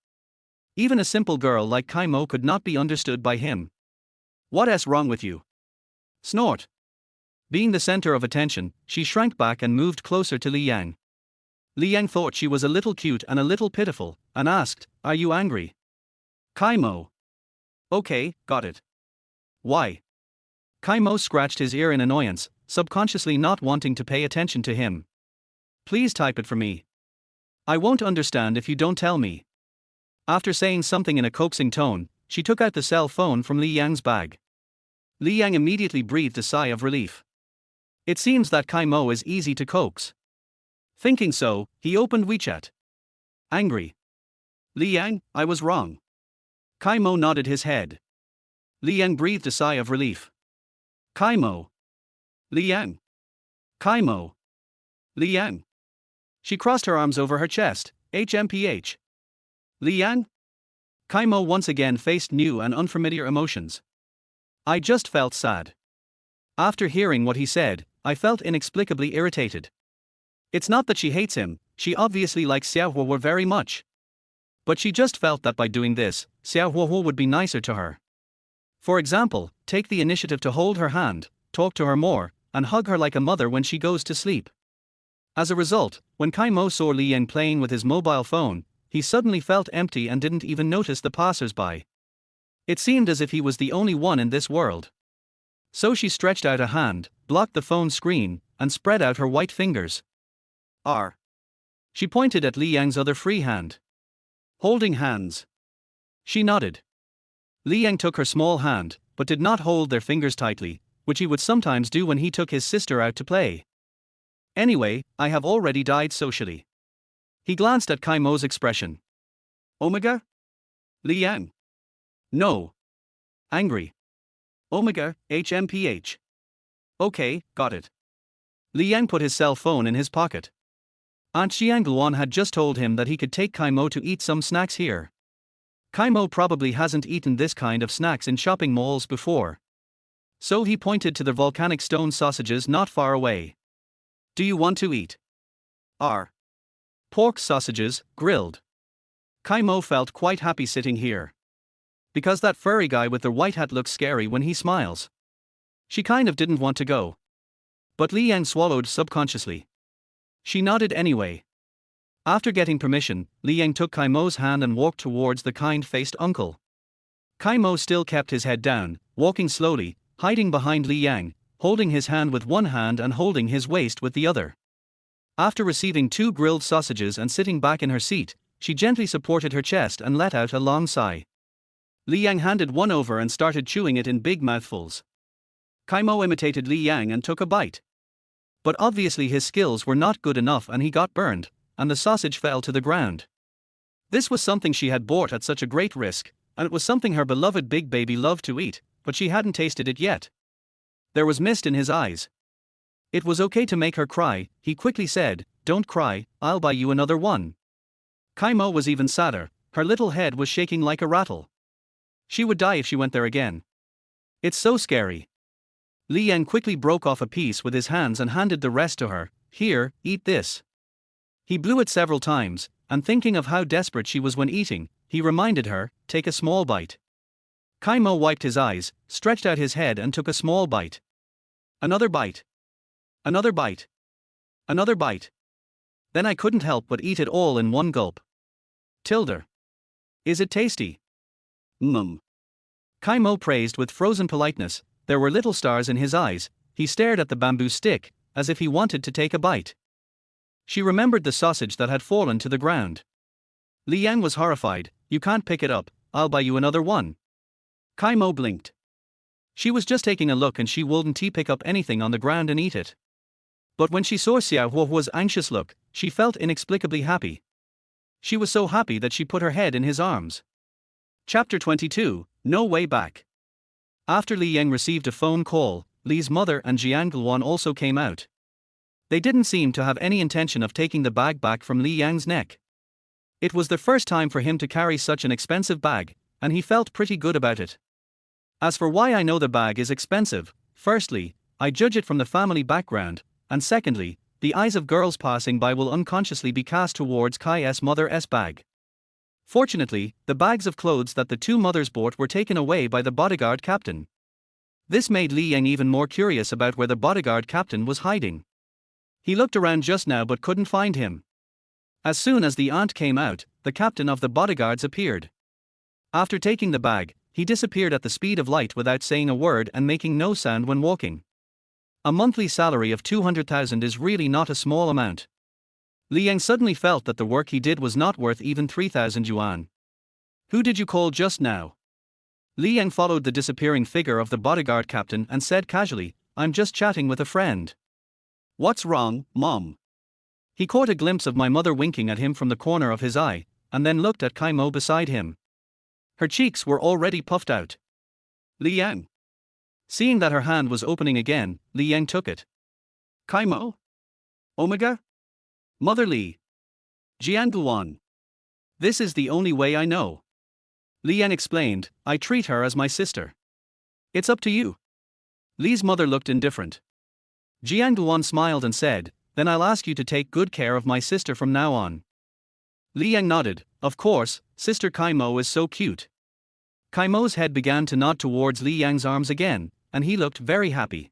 Even a simple girl like Kai Mo could not be understood by him. "What's wrong with you?" Snort. Being the center of attention, she shrank back and moved closer to Li Yang. Li Yang thought she was a little cute and a little pitiful, and asked, "Are you angry?" Kai Mo. "Okay, got it." "Why?" Kai Mo scratched his ear in annoyance, subconsciously not wanting to pay attention to him. "Please type it for me. I won't understand if you don't tell me." After saying something in a coaxing tone, she took out the cell phone from Li Yang's bag. Li Yang immediately breathed a sigh of relief. It seems that Kai Mo is easy to coax. Thinking so, he opened WeChat. Angry. "Li Yang, I was wrong." Kai Mo nodded his head. Li Yang breathed a sigh of relief. Kai Mo. Li Yang. Kai Mo. Li Yang. She crossed her arms over her chest. HMPH. Li Yang? Kai Mo once again faced new and unfamiliar emotions. I just felt sad. After hearing what he said, I felt inexplicably irritated. It's not that she hates him, she obviously likes Xiao Huohuo very much. But she just felt that by doing this, Xiao Huohuo would be nicer to her. For example, take the initiative to hold her hand, talk to her more, and hug her like a mother when she goes to sleep. As a result, when Kai Mo saw Li Yang playing with his mobile phone, he suddenly felt empty and didn't even notice the passers-by. It seemed as if he was the only one in this world. So she stretched out a hand, blocked the phone screen, and spread out her white fingers. R. She pointed at Li Yang's other free hand. Holding hands. She nodded. Li Yang took her small hand, but did not hold their fingers tightly, which he would sometimes do when he took his sister out to play. Anyway, I have already died socially. He glanced at Kai Mo's expression. Omega? Li Yang. No. Angry. Omega, HMPH. Okay, got it. Li Yang put his cell phone in his pocket. Aunt Xiangluan had just told him that he could take Kai Mo to eat some snacks here. Kai Mo probably hasn't eaten this kind of snacks in shopping malls before. So he pointed to the volcanic stone sausages not far away. Do you want to eat? R. Pork sausages, grilled. Kai Mo felt quite happy sitting here. Because that furry guy with the white hat looks scary when he smiles. She kind of didn't want to go. But Li Yang swallowed subconsciously. She nodded anyway. After getting permission, Li Yang took Kai Mo's hand and walked towards the kind-faced uncle. Kai Mo still kept his head down, walking slowly, hiding behind Li Yang, holding his hand with one hand and holding his waist with the other. After receiving 2 grilled sausages and sitting back in her seat, she gently supported her chest and let out a long sigh. Li Yang handed one over and started chewing it in big mouthfuls. Kai Mo imitated Li Yang and took a bite. But obviously his skills were not good enough and he got burned, and the sausage fell to the ground. This was something she had bought at such a great risk, and it was something her beloved big baby loved to eat, but she hadn't tasted it yet. There was mist in his eyes. It was okay to make her cry, he quickly said, "Don't cry, I'll buy you another one." Kai Mo was even sadder, her little head was shaking like a rattle. She would die if she went there again. It's so scary. Li Yang quickly broke off a piece with his hands and handed the rest to her. Here, eat this. He blew it several times, and thinking of how desperate she was when eating, he reminded her, take a small bite. Kai Mo wiped his eyes, stretched out his head and took a small bite. Another bite. Another bite. Another bite. Then I couldn't help but eat it all in one gulp. Tilde. Is it tasty? Kai Mo praised with frozen politeness. There were little stars in his eyes. He stared at the bamboo stick, as if he wanted to take a bite. She remembered the sausage that had fallen to the ground. Li Yang was horrified. You can't pick it up, I'll buy you another one. Kai Mo blinked. She was just taking a look and she wouldn't pick up anything on the ground and eat it. But when she saw Xiao Huo's anxious look, she felt inexplicably happy. She was so happy that she put her head in his arms. Chapter 22, No Way Back. After Li Yang received a phone call, Li's mother and Jiangluan also came out. They didn't seem to have any intention of taking the bag back from Li Yang's neck. It was the first time for him to carry such an expensive bag, and he felt pretty good about it. As for why I know the bag is expensive, firstly, I judge it from the family background, and secondly, the eyes of girls passing by will unconsciously be cast towards Kai's mother's bag. Fortunately, the bags of clothes that the 2 mothers bought were taken away by the bodyguard captain. This made Li Yang even more curious about where the bodyguard captain was hiding. He looked around just now but couldn't find him. As soon as the aunt came out, the captain of the bodyguards appeared. After taking the bag, he disappeared at the speed of light without saying a word and making no sound when walking. A monthly salary of 200,000 is really not a small amount. Li Yang suddenly felt that the work he did was not worth even 3,000 yuan. Who did you call just now? Li Yang followed the disappearing figure of the bodyguard captain and said casually, I'm just chatting with a friend. What's wrong, Mom? He caught a glimpse of my mother winking at him from the corner of his eye, and then looked at Kai Mo beside him. Her cheeks were already puffed out. Li Yang. Seeing that her hand was opening again, Li Yang took it. Kai Mo? Omega? Mother Li. Jiangluan. This is the only way I know. Li Yang explained, I treat her as my sister. It's up to you. Li's mother looked indifferent. Jiangluan smiled and said, then I'll ask you to take good care of my sister from now on. Li Yang nodded, of course, Sister Kai Mo is so cute. Kai Mo's head began to nod towards Li Yang's arms again, and he looked very happy.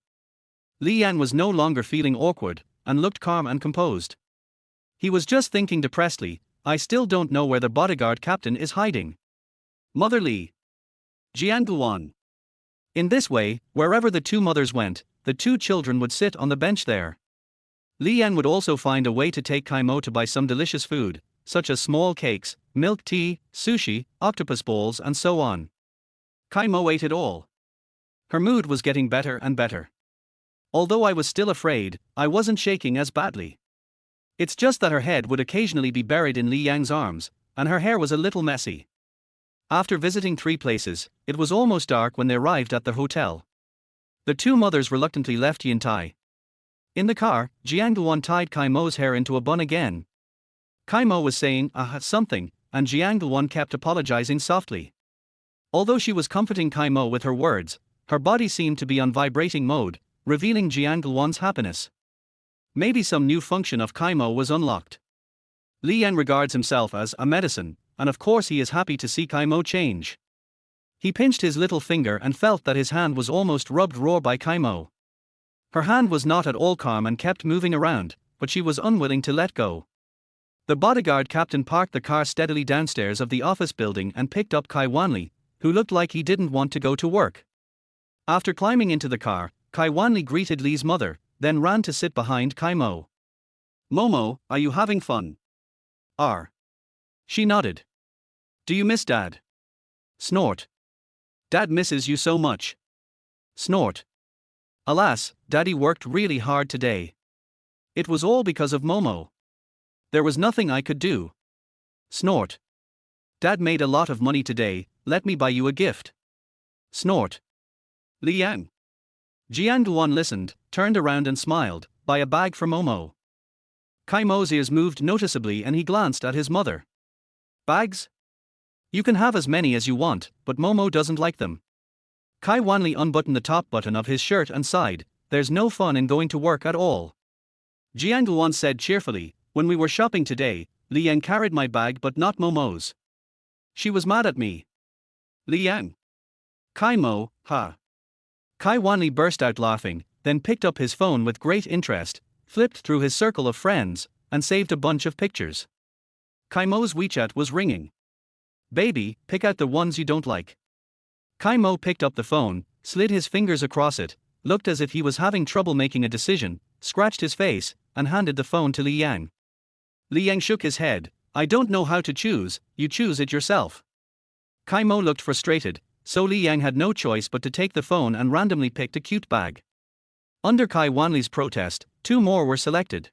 Li Yang was no longer feeling awkward, and looked calm and composed. He was just thinking depressedly, I still don't know where the bodyguard captain is hiding. Mother Lee. Jiangguan. In this way, wherever the two mothers went, the two children would sit on the bench there. Li Yan would also find a way to take Kai Mo to buy some delicious food, such as small cakes, milk tea, sushi, octopus balls and so on. Kai Mo ate it all. Her mood was getting better and better. Although I was still afraid, I wasn't shaking as badly. It's just that her head would occasionally be buried in Li Yang's arms, and her hair was a little messy. After visiting 3 places, it was almost dark when they arrived at the hotel. The two mothers reluctantly left Yintai. In the car, Jiangguan tied Kai Mo's hair into a bun again. Kai Mo was saying something, and Jiangguan kept apologizing softly. Although she was comforting Kai Mo with her words, her body seemed to be on vibrating mode, revealing Jiangguan's happiness. Maybe some new function of Kai Mo was unlocked. Li Yan regards himself as a medicine, and of course he is happy to see Kai Mo change. He pinched his little finger and felt that his hand was almost rubbed raw by Kai Mo. Her hand was not at all calm and kept moving around, but she was unwilling to let go. The bodyguard captain parked the car steadily downstairs of the office building and picked up Kai Wanli, who looked like he didn't want to go to work. After climbing into the car, Kai Wanli greeted Li's mother, then ran to sit behind Kai Mo. Momo, are you having fun? She nodded. Do you miss Dad? Snort. Dad misses you so much. Snort. Alas, Daddy worked really hard today. It was all because of Momo. There was nothing I could do. Snort. Dad made a lot of money today, let me buy you a gift. Snort. Li Yang. Jiangguan listened, turned around and smiled, buy a bag for Momo. Kai Mo's ears moved noticeably and he glanced at his mother. Bags? You can have as many as you want, but Momo doesn't like them. Kai Wanli unbuttoned the top button of his shirt and sighed, there's no fun in going to work at all. Jiangguan said cheerfully, when we were shopping today, Li Yang carried my bag but not Momo's. She was mad at me. Li Yang. Kai Mo, ha. Kai Wanli burst out laughing, then picked up his phone with great interest, flipped through his circle of friends, and saved a bunch of pictures. Kai Mo's WeChat was ringing. Baby, pick out the ones you don't like. Kai Mo picked up the phone, slid his fingers across it, looked as if he was having trouble making a decision, scratched his face, and handed the phone to Li Yang. Li Yang shook his head, I don't know how to choose, you choose it yourself. Kai Mo looked frustrated, so Li Yang had no choice but to take the phone and randomly picked a cute bag. Under Kai Wanli's protest, 2 more were selected.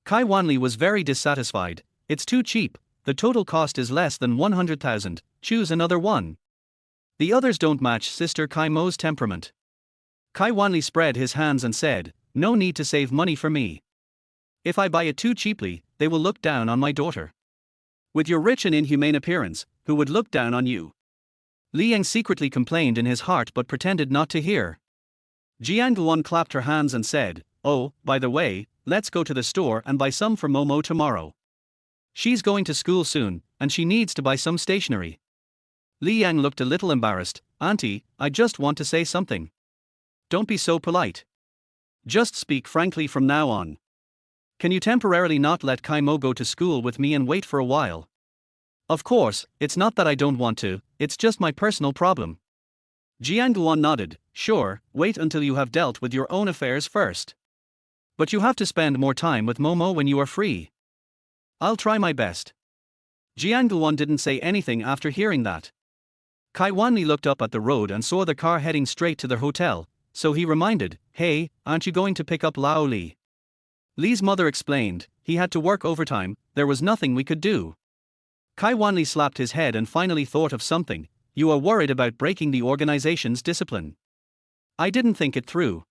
Kai Wanli was very dissatisfied, it's too cheap, the total cost is less than 100,000, choose another one. The others don't match Sister Kai Mo's temperament. Kai Wanli spread his hands and said, no need to save money for me. If I buy it too cheaply, they will look down on my daughter. With your rich and inhumane appearance, who would look down on you? Li Yang secretly complained in his heart but pretended not to hear. Jiangguan clapped her hands and said, oh, by the way, let's go to the store and buy some for Momo tomorrow. She's going to school soon, and she needs to buy some stationery. Li Yang looked a little embarrassed, Auntie, I just want to say something. Don't be so polite. Just speak frankly from now on. Can you temporarily not let Kai Mo go to school with me and wait for a while? Of course, it's not that I don't want to, it's just my personal problem. Jiangguan nodded, sure, wait until you have dealt with your own affairs first. But you have to spend more time with Momo when you are free. I'll try my best. Jiangguan didn't say anything after hearing that. Kai Wanli looked up at the road and saw the car heading straight to their hotel, so he reminded, hey, aren't you going to pick up Lao Li? Li's mother explained, he had to work overtime, there was nothing we could do. Kai Wanli slapped his head and finally thought of something, you are worried about breaking the organization's discipline. I didn't think it through.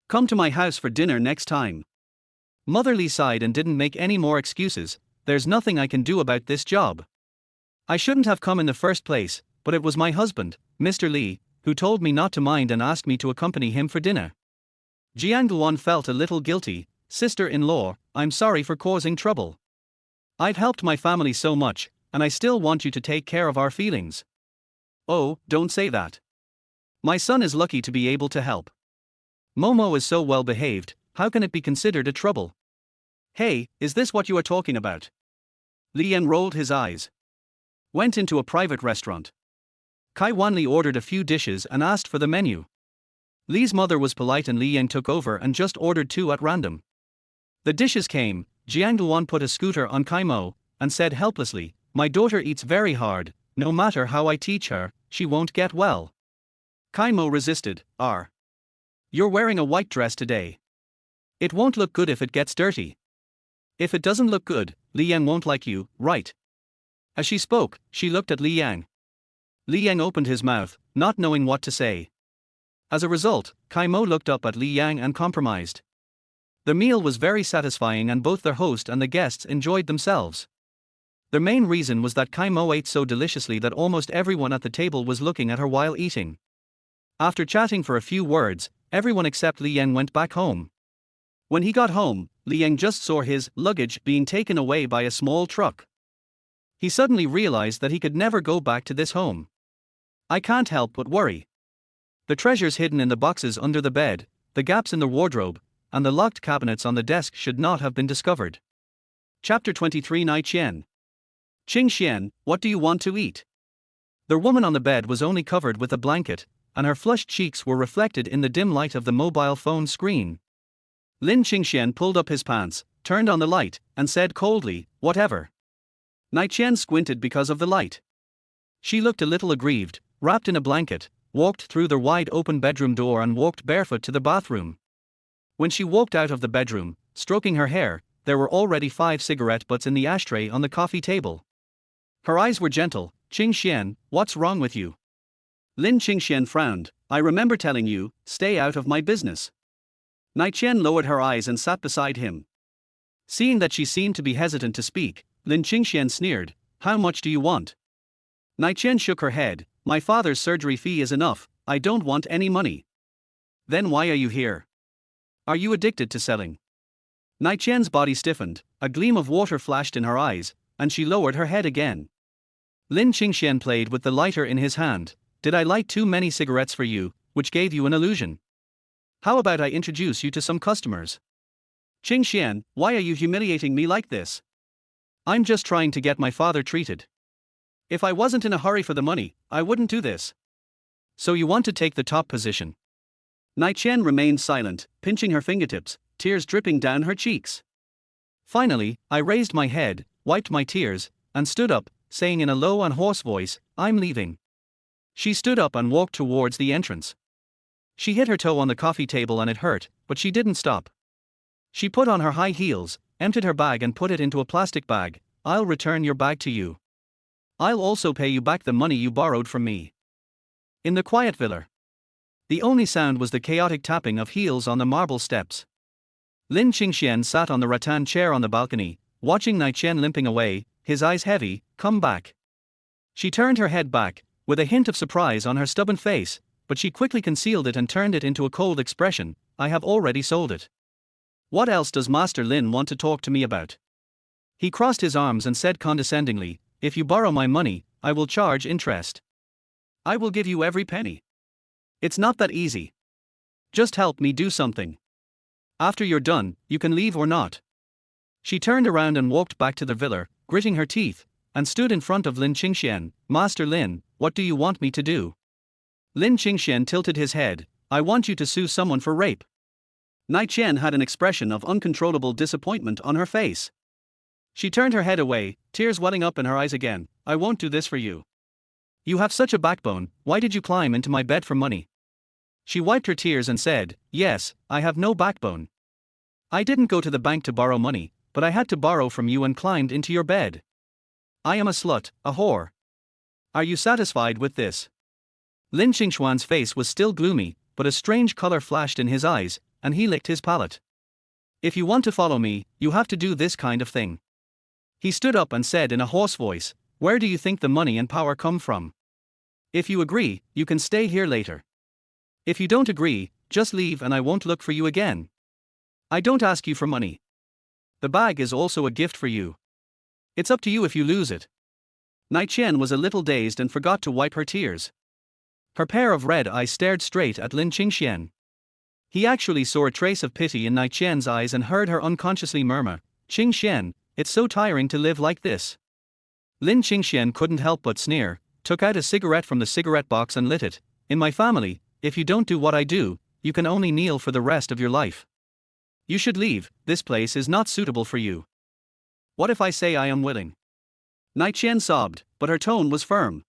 Come to my house for dinner next time. Mother Li sighed and didn't make any more excuses, there's nothing I can do about this job. I shouldn't have come in the first place, but it was my husband, Mr. Li, who told me not to mind and asked me to accompany him for dinner. Jiangguan felt a little guilty, sister-in-law, I'm sorry for causing trouble. I've helped my family so much, and I still want you to take care of our feelings. Oh, don't say that. My son is lucky to be able to help. Momo is so well behaved, how can it be considered a trouble? Hey, is this what you are talking about? Li Yang rolled his eyes. Went into a private restaurant. Kai Wanli ordered a few dishes and asked for the menu. Li's mother was polite and Li Yang took over and just ordered 2 at random. The dishes came. Jiang Luan put a scooter on Kai Mo and said helplessly, "My daughter eats very hard, no matter how I teach her, she won't get well." Kai Mo resisted. You're wearing a white dress today. It won't look good if it gets dirty. If it doesn't look good, Li Yang won't like you, right? As she spoke, she looked at Li Yang. Li Yang opened his mouth, not knowing what to say. As a result, Kai Mo looked up at Li Yang and compromised. The meal was very satisfying and both their host and the guests enjoyed themselves. The main reason was that Kai Mo ate so deliciously that almost everyone at the table was looking at her while eating. After chatting for a few words, everyone except Li Yang went back home. When he got home, Li Yang just saw his luggage being taken away by a small truck. He suddenly realized that he could never go back to this home. I can't help but worry. The treasures hidden in the boxes under the bed, the gaps in the wardrobe, and the locked cabinets on the desk should not have been discovered. Chapter 23 Nai Qian. Qing Xian, what do you want to eat? The woman on the bed was only covered with a blanket, and her flushed cheeks were reflected in the dim light of the mobile phone screen. Lin Qingxian pulled up his pants, turned on the light, and said coldly, "Whatever." Nai Qian squinted because of the light. She looked a little aggrieved, wrapped in a blanket, walked through the wide-open bedroom door and walked barefoot to the bathroom. When she walked out of the bedroom, stroking her hair, there were already 5 cigarette butts in the ashtray on the coffee table. Her eyes were gentle. "Qing Xian, what's wrong with you?" Lin Qingxian frowned. "I remember telling you, stay out of my business." Nai Qian lowered her eyes and sat beside him. Seeing that she seemed to be hesitant to speak, Lin Qingxian sneered, "How much do you want?" Nai Qian shook her head. "My father's surgery fee is enough, I don't want any money." "Then why are you here? Are you addicted to selling?" Nai Qian's body stiffened, a gleam of water flashed in her eyes, and she lowered her head again. Lin Qingxian played with the lighter in his hand. "Did I light too many cigarettes for you, which gave you an illusion? How about I introduce you to some customers?" "Qing Xian, why are you humiliating me like this? I'm just trying to get my father treated. If I wasn't in a hurry for the money, I wouldn't do this." "So you want to take the top position?" Nai Qian remained silent, pinching her fingertips, tears dripping down her cheeks. Finally, I raised my head, wiped my tears, and stood up, saying in a low and hoarse voice, "I'm leaving." She stood up and walked towards the entrance. She hit her toe on the coffee table and it hurt, but she didn't stop. She put on her high heels, emptied her bag and put it into a plastic bag. "I'll return your bag to you. I'll also pay you back the money you borrowed from me." In the quiet villa, the only sound was the chaotic tapping of heels on the marble steps. Lin Qingxian sat on the rattan chair on the balcony, watching Nai Qian limping away, his eyes heavy. "Come back." She turned her head back, with a hint of surprise on her stubborn face, but she quickly concealed it and turned it into a cold expression. "I have already sold it. What else does Master Lin want to talk to me about?" He crossed his arms and said condescendingly, "If you borrow my money, I will charge interest. I will give you every penny. It's not that easy. Just help me do something. After you're done, you can leave or not." She turned around and walked back to the villa, gritting her teeth, and stood in front of Lin Qingxian. "Master Lin, what do you want me to do?" Lin Qingxian tilted his head. "I want you to sue someone for rape." Nai Qian had an expression of uncontrollable disappointment on her face. She turned her head away, tears welling up in her eyes again. "I won't do this for you. You have such a backbone, why did you climb into my bed for money?" She wiped her tears and said, "Yes, I have no backbone. I didn't go to the bank to borrow money, but I had to borrow from you and climbed into your bed. I am a slut, a whore. Are you satisfied with this?" Lin Qingxuan's face was still gloomy, but a strange color flashed in his eyes, and he licked his palate. "If you want to follow me, you have to do this kind of thing." He stood up and said in a hoarse voice, "Where do you think the money and power come from? If you agree, you can stay here later. If you don't agree, just leave and I won't look for you again. I don't ask you for money. The bag is also a gift for you. It's up to you if you lose it." Nai Qian was a little dazed and forgot to wipe her tears. Her pair of red eyes stared straight at Lin Qingxian. He actually saw a trace of pity in Nai Qian's eyes and heard her unconsciously murmur, "Qing Xian, it's so tiring to live like this." Lin Qingxian couldn't help but sneer, took out a cigarette from the cigarette box and lit it. "In my family, if you don't do what I do, you can only kneel for the rest of your life. You should leave, this place is not suitable for you." "What if I say I am willing?" Nai Qian sobbed, but her tone was firm.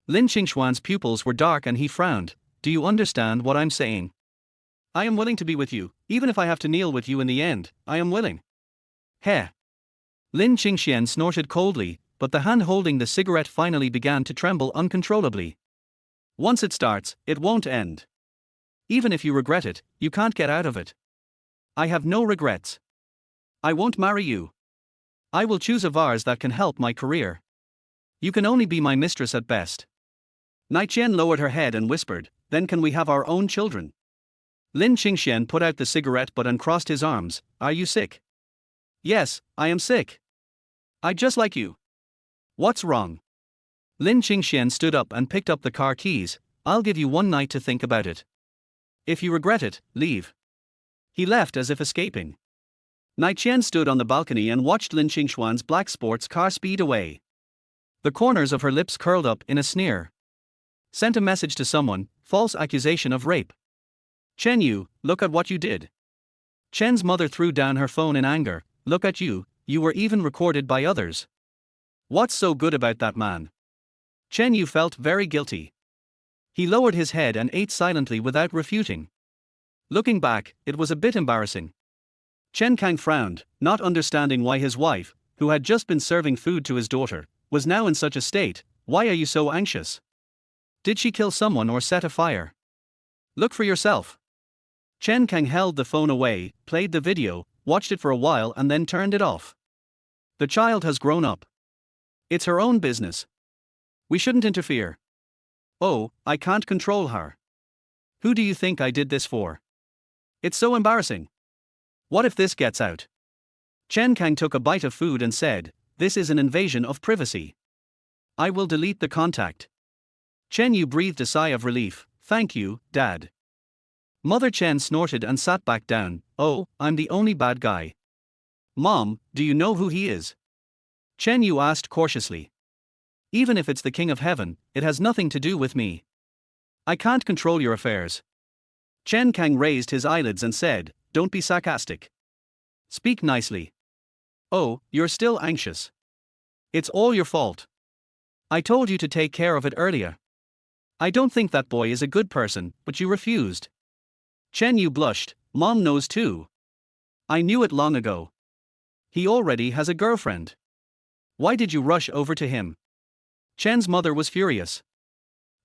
Lin Qingxuan's pupils were dark and he frowned. "Do you understand what I'm saying? I am willing to be with you, even if I have to kneel with you in the end, I am willing." "Heh." Lin Qingxian snorted coldly, but the hand holding the cigarette finally began to tremble uncontrollably. "Once it starts, it won't end. Even if you regret it, you can't get out of it." "I have no regrets. I won't marry you. I will choose a vase that can help my career. You can only be my mistress at best." Nai Qian lowered her head and whispered, "Then can we have our own children?" Lin Qingxian put out the cigarette butt and crossed his arms. "Are you sick?" "Yes, I am sick. I just like you." "What's wrong?" Lin Qingxian stood up and picked up the car keys. "I'll give you one night to think about it. If you regret it, leave." He left as if escaping. Nai Qian stood on the balcony and watched Lin Qingxuan's black sports car speed away. The corners of her lips curled up in a sneer. Sent a message to someone, false accusation of rape. "Chen Yu, look at what you did." Chen's mother threw down her phone in anger. "Look at you, you were even recorded by others. What's so good about that man?" Chen Yu felt very guilty. He lowered his head and ate silently without refuting. Looking back, it was a bit embarrassing. Chen Kang frowned, not understanding why his wife, who had just been serving food to his daughter, was now in such a state. "Why are you so anxious? Did she kill someone or set a fire? Look for yourself." Chen Kang held the phone away, played the video, watched it for a while and then turned it off. "The child has grown up. It's her own business. We shouldn't interfere." "Oh, I can't control her. Who do you think I did this for? It's so embarrassing. What if this gets out?" Chen Kang took a bite of food and said, "This is an invasion of privacy. I will delete the contact." Chen Yu breathed a sigh of relief. "Thank you, Dad." Mother Chen snorted and sat back down. "Oh, I'm the only bad guy." "Mom, do you know who he is?" Chen Yu asked cautiously. "Even if it's the King of Heaven, it has nothing to do with me. I can't control your affairs." Chen Kang raised his eyelids and said, "Don't be sarcastic. Speak nicely." "Oh, you're still anxious. It's all your fault. I told you to take care of it earlier. I don't think that boy is a good person, but you refused." Chen Yu blushed. "Mom knows too. I knew it long ago. He already has a girlfriend. Why did you rush over to him?" Chen's mother was furious.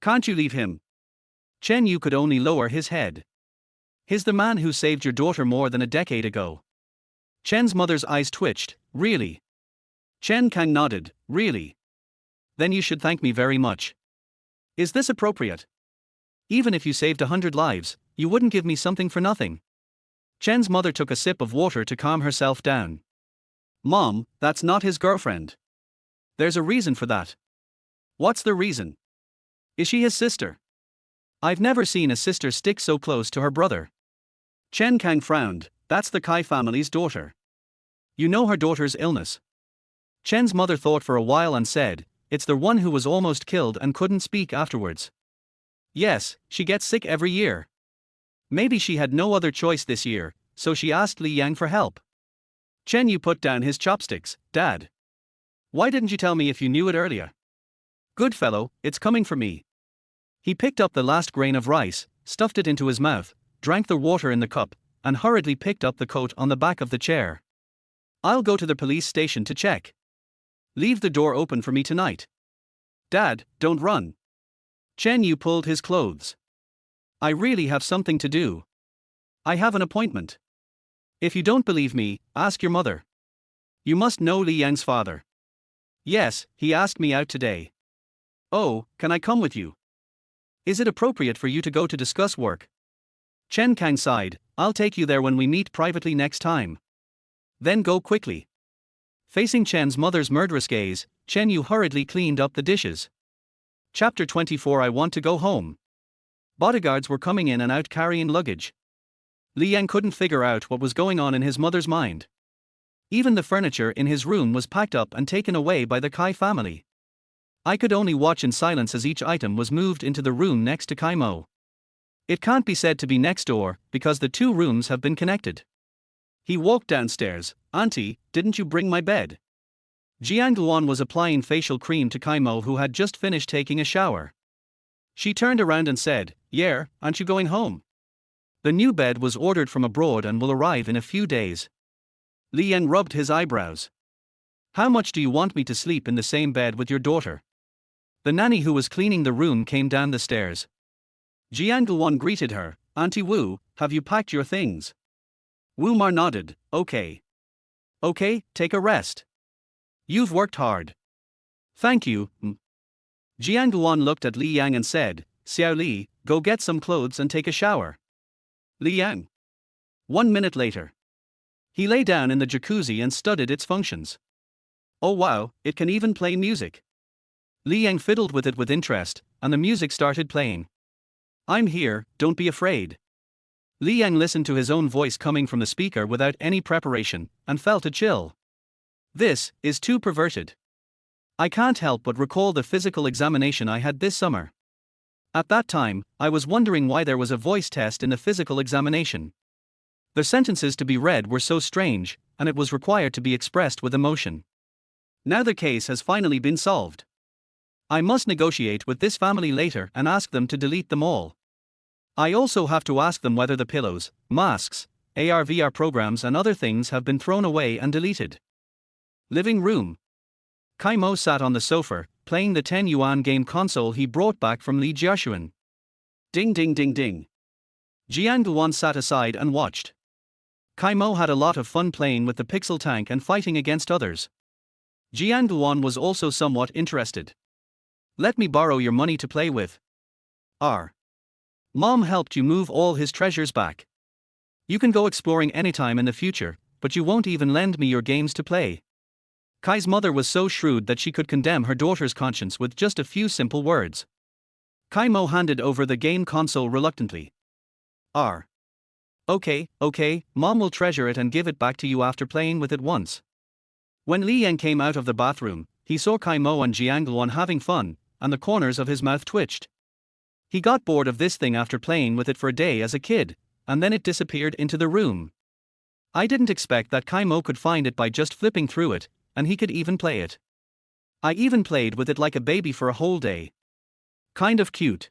"Can't you leave him?" Chen Yu could only lower his head. "He's the man who saved your daughter more than a decade ago." Chen's mother's eyes twitched. "Really?" Chen Kang nodded. "Really? Then you should thank me very much. Is this appropriate? Even if you saved 100 lives, you wouldn't give me something for nothing." Chen's mother took a sip of water to calm herself down. "Mom, that's not his girlfriend. There's a reason for that." "What's the reason? Is she his sister?" "I've never seen a sister stick so close to her brother." Chen Kang frowned. "That's the Kai family's daughter. You know her daughter's illness." Chen's mother thought for a while and said, "It's the one who was almost killed and couldn't speak afterwards." "Yes, she gets sick every year. Maybe she had no other choice this year, so she asked Li Yang for help." Chen Yu put down his chopsticks. "Dad, why didn't you tell me if you knew it earlier? Good fellow, it's coming for me." He picked up the last grain of rice, stuffed it into his mouth, drank the water in the cup, and hurriedly picked up the coat on the back of the chair. "I'll go to the police station to check. Leave the door open for me tonight." "Dad, don't run." Chen Yu pulled his clothes. "I really have something to do. I have an appointment. If you don't believe me, ask your mother. You must know Li Yang's father." "Yes, he asked me out today." "Oh, can I come with you? Is it appropriate for you to go to discuss work?" Chen Kang sighed. "I'll take you there when we meet privately next time. Then go quickly." Facing Chen's mother's murderous gaze, Chen Yu hurriedly cleaned up the dishes. Chapter 24. I want to go home. Bodyguards were coming in and out carrying luggage. Li Yang couldn't figure out what was going on in his mother's mind. Even the furniture in his room was packed up and taken away by the Kai family. I could only watch in silence as each item was moved into the room next to Kai Mo. It can't be said to be next door, because the two rooms have been connected. He walked downstairs. "Auntie, didn't you bring my bed?" Jiang Luan was applying facial cream to Kai Mo, who had just finished taking a shower. She turned around and said, "Yeah, aren't you going home?" The new bed was ordered from abroad and will arrive in a few days. Li Yang rubbed his eyebrows. "How much do you want me to sleep in the same bed with your daughter?" The nanny who was cleaning the room came down the stairs. Jiang Luan greeted her. "Auntie Wu, have you packed your things?" Wu Mar nodded. Okay. "Okay, take a rest. You've worked hard." "Thank you." Jiang Luan looked at Li Yang and said, "Xiao Li, go get some clothes and take a shower." Li Yang. 1 minute later. He lay down in the jacuzzi and studied its functions. Oh wow, it can even play music. Li Yang fiddled with it with interest, and the music started playing. "I'm here, don't be afraid." Li Yang listened to his own voice coming from the speaker without any preparation, and felt a chill. This is too perverted. I can't help but recall the physical examination I had this summer. At that time, I was wondering why there was a voice test in the physical examination. The sentences to be read were so strange, and it was required to be expressed with emotion. Now the case has finally been solved. I must negotiate with this family later and ask them to delete them all. I also have to ask them whether the pillows, masks, AR/VR programs and other things have been thrown away and deleted. Living room. Kai Mo sat on the sofa, playing the 10 yuan game console he brought back from Li Jiaxuan. Ding ding ding ding. Jiang Luan sat aside and watched. Kai Mo had a lot of fun playing with the pixel tank and fighting against others. Jiang Luan was also somewhat interested. "Let me borrow your money to play with." Mom helped you move all his treasures back. You can go exploring anytime in the future, but you won't even lend me your games to play. Kai's mother was so shrewd that she could condemn her daughter's conscience with just a few simple words. Kai Mo handed over the game console reluctantly. Okay, Mom will treasure it and give it back to you after playing with it once." When Li Yang came out of the bathroom, he saw Kai Mo and Jiang Luan having fun, and the corners of his mouth twitched. He got bored of this thing after playing with it for a day as a kid, and then it disappeared into the room. I didn't expect that Kai Mo could find it by just flipping through it, and he could even play it. I even played with it like a baby for a whole day. Kind of cute.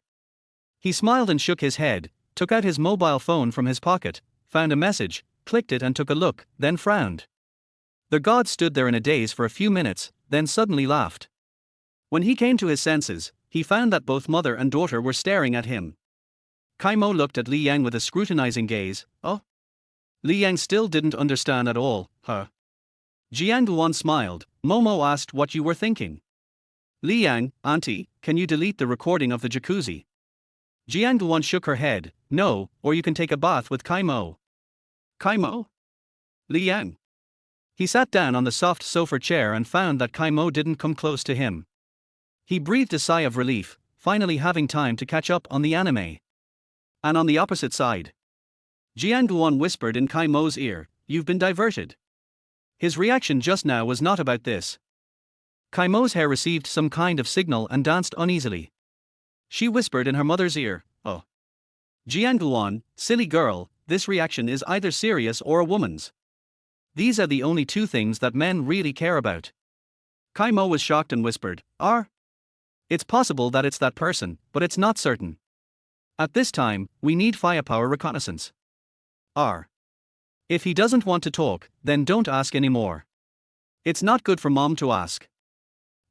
He smiled and shook his head, took out his mobile phone from his pocket, found a message, clicked it and took a look, then frowned. The god stood there in a daze for a few minutes, then suddenly laughed. When he came to his senses, he found that both mother and daughter were staring at him. Kai Mo looked at Li Yang with a scrutinizing gaze. "Oh?" Li Yang still didn't understand at all. Jiang Luan smiled. "Momo asked what you were thinking." Li Yang, "Auntie, can you delete the recording of the jacuzzi?" Jiang Luan shook her head. "No, or you can take a bath with Kai Mo." "Kai Mo?" Li Yang. He sat down on the soft sofa chair and found that Kai Mo didn't come close to him. He breathed a sigh of relief, finally having time to catch up on the anime. And on the opposite side, Jiang Luan whispered in Kai Mo's ear, "You've been diverted." His reaction just now was not about this. Kai Mo's hair received some kind of signal and danced uneasily. She whispered in her mother's ear, "Oh. Jiang Luan, silly girl, this reaction is either serious or a woman's. These are the only two things that men really care about." Kai Mo was shocked and whispered, It's possible that it's that person, but it's not certain. At this time, we need firepower reconnaissance." If he doesn't want to talk, then don't ask anymore. It's not good for mom to ask.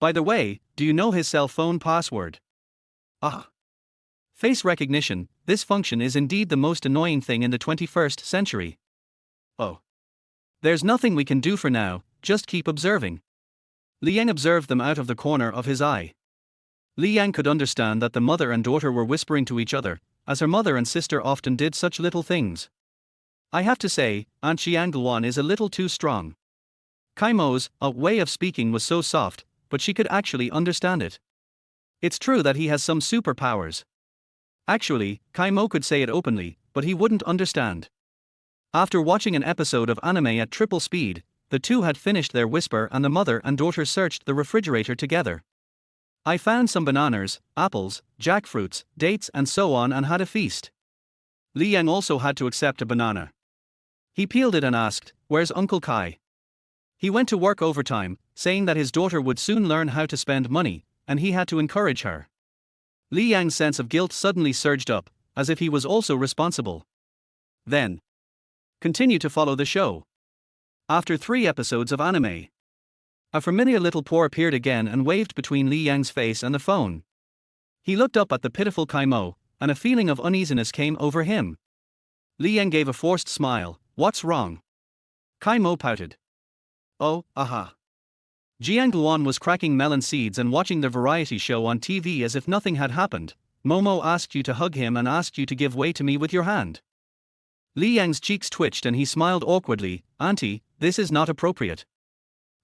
By the way, do you know his cell phone password? Face recognition, this function is indeed the most annoying thing in the 21st century. There's nothing we can do for now, just keep observing. Li Yang observed them out of the corner of his eye. Li Yang could understand that the mother and daughter were whispering to each other, as her mother and sister often did such little things. I have to say, Aunt Jiang Luan is a little too strong. Kai Mo's way of speaking was so soft, but she could actually understand it. It's true that he has some superpowers. Actually, Kai Mo could say it openly, but he wouldn't understand. After watching an episode of anime at triple speed, the two had finished their whisper and the mother and daughter searched the refrigerator together. I found some bananas, apples, jackfruits, dates and so on and had a feast. Li Yang also had to accept a banana. He peeled it and asked, "Where's Uncle Kai?" He went to work overtime, saying that his daughter would soon learn how to spend money, and he had to encourage her. Li Yang's sense of guilt suddenly surged up, as if he was also responsible. Then, continue to follow the show. After 3 episodes of anime, a familiar little paw appeared again and waved between Li Yang's face and the phone. He looked up at the pitiful Kaimo, and a feeling of uneasiness came over him. Li Yang gave a forced smile. "What's wrong?" Kaimo pouted. "Oh, aha." Jiang Luan was cracking melon seeds and watching the variety show on TV as if nothing had happened. "Momo asked you to hug him and asked you to give way to me with your hand." Li Yang's cheeks twitched and he smiled awkwardly. "Auntie, this is not appropriate."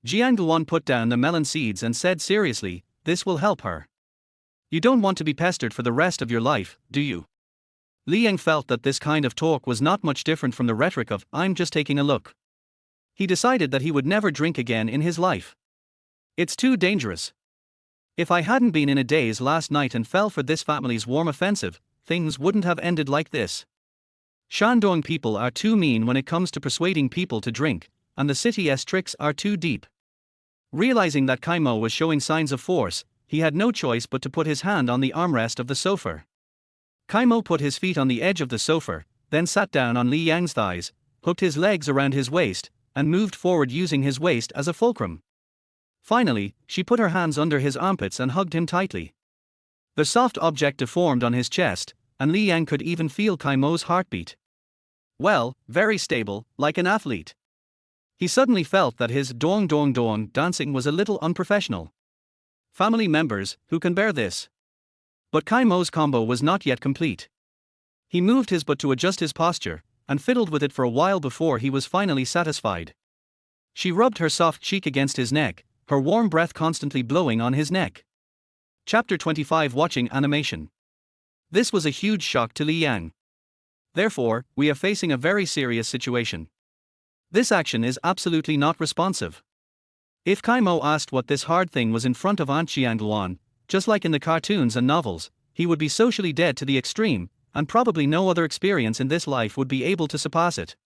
Jiang Luan put down the melon seeds and said seriously, "This will help her. You don't want to be pestered for the rest of your life, do you?" Li Yang felt that this kind of talk was not much different from the rhetoric of, "I'm just taking a look." He decided that he would never drink again in his life. It's too dangerous. If I hadn't been in a daze last night and fell for this family's warm offensive, things wouldn't have ended like this. Shandong people are too mean when it comes to persuading people to drink, and the city's tricks are too deep. Realizing that Kaimo was showing signs of force, he had no choice but to put his hand on the armrest of the sofa. Kaimo put his feet on the edge of the sofa, then sat down on Li Yang's thighs, hooked his legs around his waist, and moved forward using his waist as a fulcrum. Finally, she put her hands under his armpits and hugged him tightly. The soft object deformed on his chest, and Li Yang could even feel Kaimo's heartbeat. Well, very stable, like an athlete. He suddenly felt that his dong dong dong dancing was a little unprofessional. Family members, who can bear this? But Kaimo's combo was not yet complete. He moved his butt to adjust his posture, and fiddled with it for a while before he was finally satisfied. She rubbed her soft cheek against his neck, her warm breath constantly blowing on his neck. Chapter 25 Watching Animation. This was a huge shock to Li Yang. Therefore, we are facing a very serious situation. This action is absolutely not responsive. If Kaimo asked what this hard thing was in front of Aunt Jiang Luan, just like in the cartoons and novels, he would be socially dead to the extreme, and probably no other experience in this life would be able to surpass it.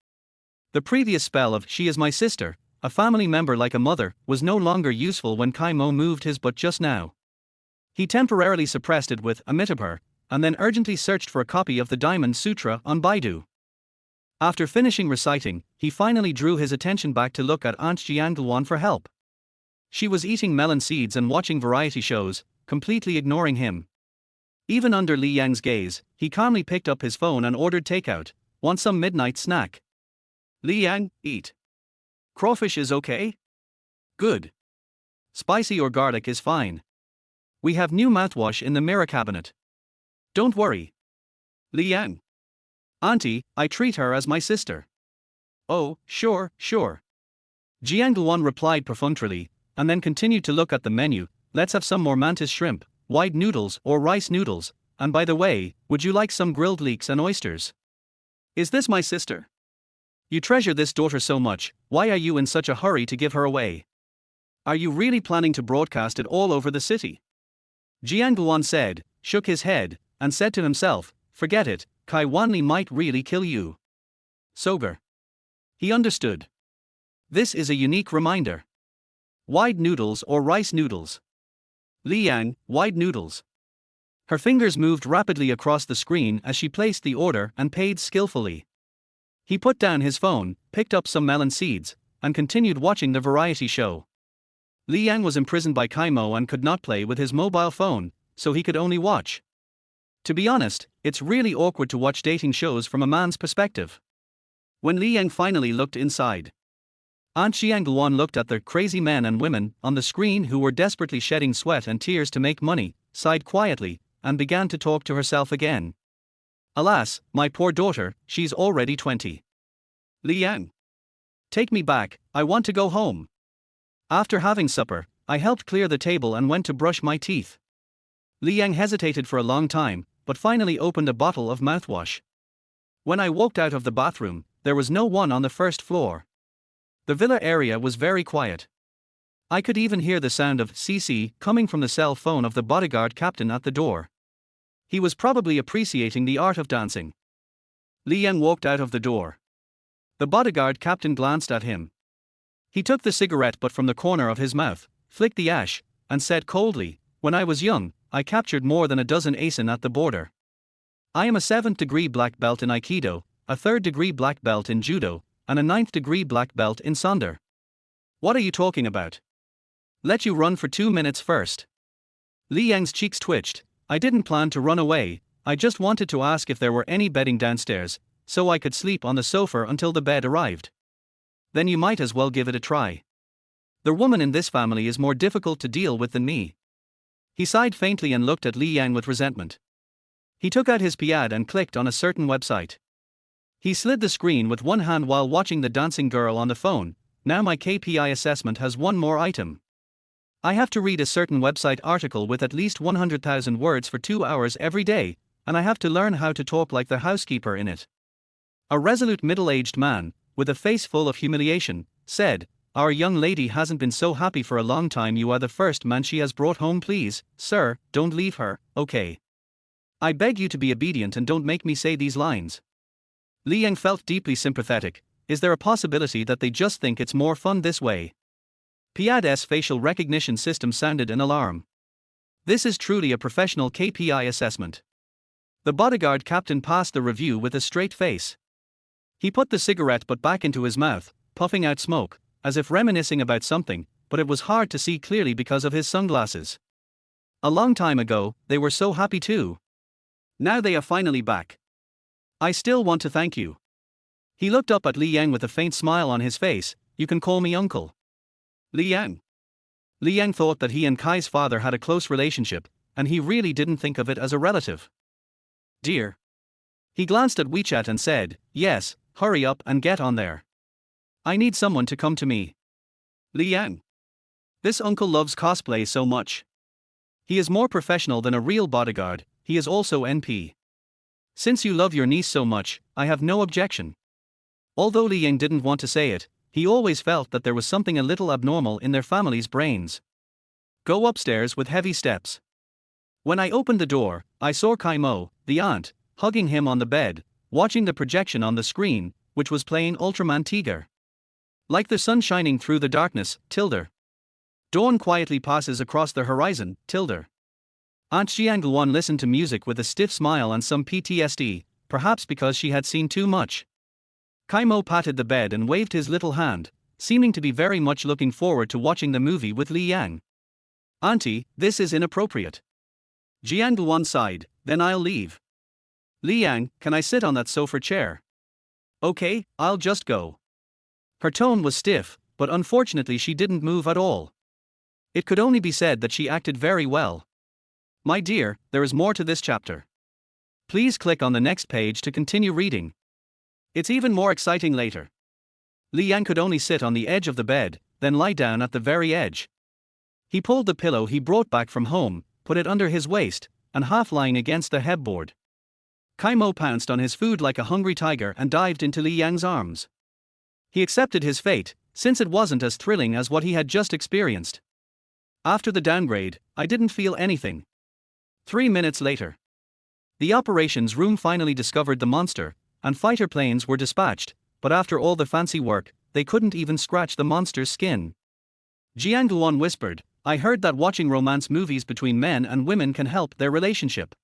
The previous spell of "she is my sister," a family member like a mother, was no longer useful when Kaimo moved his butt just now. He temporarily suppressed it with Amitabha, and then urgently searched for a copy of the Diamond Sutra on Baidu. After finishing reciting, he finally drew his attention back to look at Aunt Jiang Luan for help. She was eating melon seeds and watching variety shows, completely ignoring him. Even under Li Yang's gaze, he calmly picked up his phone and ordered takeout. "Want some midnight snack?" "Li Yang, eat. Crawfish is okay?" "Good. Spicy or garlic is fine. We have new mouthwash in the mirror cabinet. Don't worry." "Li Yang. Auntie, I treat her as my sister." "Oh, sure, sure." Jiang Luan replied perfunctorily, and then continued to look at the menu. "Let's have some more mantis shrimp, white noodles or rice noodles, and by the way, would you like some grilled leeks and oysters?" "Is this my sister? You treasure this daughter so much, why are you in such a hurry to give her away? Are you really planning to broadcast it all over the city?" Jiang Luan said, shook his head, and said to himself, "Forget it, Kai Wanli might really kill you." Sober. He understood. This is a unique reminder. White noodles or rice noodles? Li Yang, white noodles. Her fingers moved rapidly across the screen as she placed the order and paid skillfully. He put down his phone, picked up some melon seeds, and continued watching the variety show. Li Yang was imprisoned by Kaimo and could not play with his mobile phone, so he could only watch. To be honest, it's really awkward to watch dating shows from a man's perspective. When Li Yang finally looked inside, Aunt Jiang Luan looked at the crazy men and women on the screen who were desperately shedding sweat and tears to make money, sighed quietly, and began to talk to herself again. "Alas, my poor daughter, she's already 20. Li Yang. Take me back, I want to go home." After having supper, I helped clear the table and went to brush my teeth. Li Yang hesitated for a long time, but finally opened a bottle of mouthwash. When I walked out of the bathroom, there was no one on the first floor. The villa area was very quiet. I could even hear the sound of CC coming from the cell phone of the bodyguard captain at the door. He was probably appreciating the art of dancing. Li Yang walked out of the door. The bodyguard captain glanced at him. He took the cigarette butt from the corner of his mouth, flicked the ash, and said coldly, "When I was young, I captured more than a dozen asin at the border. I am a 7th degree black belt in Aikido, a 3rd degree black belt in Judo, and a 9th degree black belt in Sonder. What are you talking about? Let you run for 2 minutes first." Li Yang's cheeks twitched. "I didn't plan to run away, I just wanted to ask if there were any bedding downstairs, so I could sleep on the sofa until the bed arrived." "Then you might as well give it a try. The woman in this family is more difficult to deal with than me." He sighed faintly and looked at Li Yang with resentment. He took out his pad and clicked on a certain website. He slid the screen with one hand while watching the dancing girl on the phone. "Now my KPI assessment has one more item. I have to read a certain website article with at least 100,000 words for 2 hours every day, and I have to learn how to talk like the housekeeper in it." A resolute middle-aged man, with a face full of humiliation, said, "Our young lady hasn't been so happy for a long time. You are the first man she has brought home. Please, sir, don't leave her, okay? I beg you to be obedient and don't make me say these lines." Li Yang felt deeply sympathetic. Is there a possibility that they just think it's more fun this way? Piad's facial recognition system sounded an alarm. This is truly a professional KPI assessment. The bodyguard captain passed the review with a straight face. He put the cigarette butt back into his mouth, puffing out smoke, as if reminiscing about something, but it was hard to see clearly because of his sunglasses. A long time ago, they were so happy too. Now they are finally back. "I still want to thank you." He looked up at Li Yang with a faint smile on his face. "You can call me uncle." Li Yang. Li Yang thought that he and Kai's father had a close relationship, and he really didn't think of it as a relative. "Dear." He glanced at WeChat and said, "Yes, hurry up and get on there. I need someone to come to me." Li Yang. This uncle loves cosplay so much. He is more professional than a real bodyguard, he is also NP. "Since you love your niece so much, I have no objection." Although Li Yang didn't want to say it, he always felt that there was something a little abnormal in their family's brains. "Go upstairs with heavy steps." When I opened the door, I saw Kai Mo, the aunt, hugging him on the bed, watching the projection on the screen, which was playing Ultraman Tiger. Like the sun shining through the darkness, tilde. Dawn quietly passes across the horizon, tilde. Aunt Jianglwan listened to music with a stiff smile and some PTSD, perhaps because she had seen too much. Kai Mo patted the bed and waved his little hand, seeming to be very much looking forward to watching the movie with Li Yang. "Auntie, this is inappropriate." Jianglwan sighed, "Then I'll leave." "Li Yang, can I sit on that sofa chair?" "Okay, I'll just go." Her tone was stiff, but unfortunately she didn't move at all. It could only be said that she acted very well. My dear, there is more to this chapter. Please click on the next page to continue reading. It's even more exciting later. Li Yang could only sit on the edge of the bed, then lie down at the very edge. He pulled the pillow he brought back from home, put it under his waist, and half lying against the headboard. Kai Mo pounced on his food like a hungry tiger and dived into Li Yang's arms. He accepted his fate, since it wasn't as thrilling as what he had just experienced. After the downgrade, I didn't feel anything. 3 minutes later, the operations room finally discovered the monster, and fighter planes were dispatched, but after all the fancy work, they couldn't even scratch the monster's skin. Jianglwan whispered, "I heard that watching romance movies between men and women can help their relationship."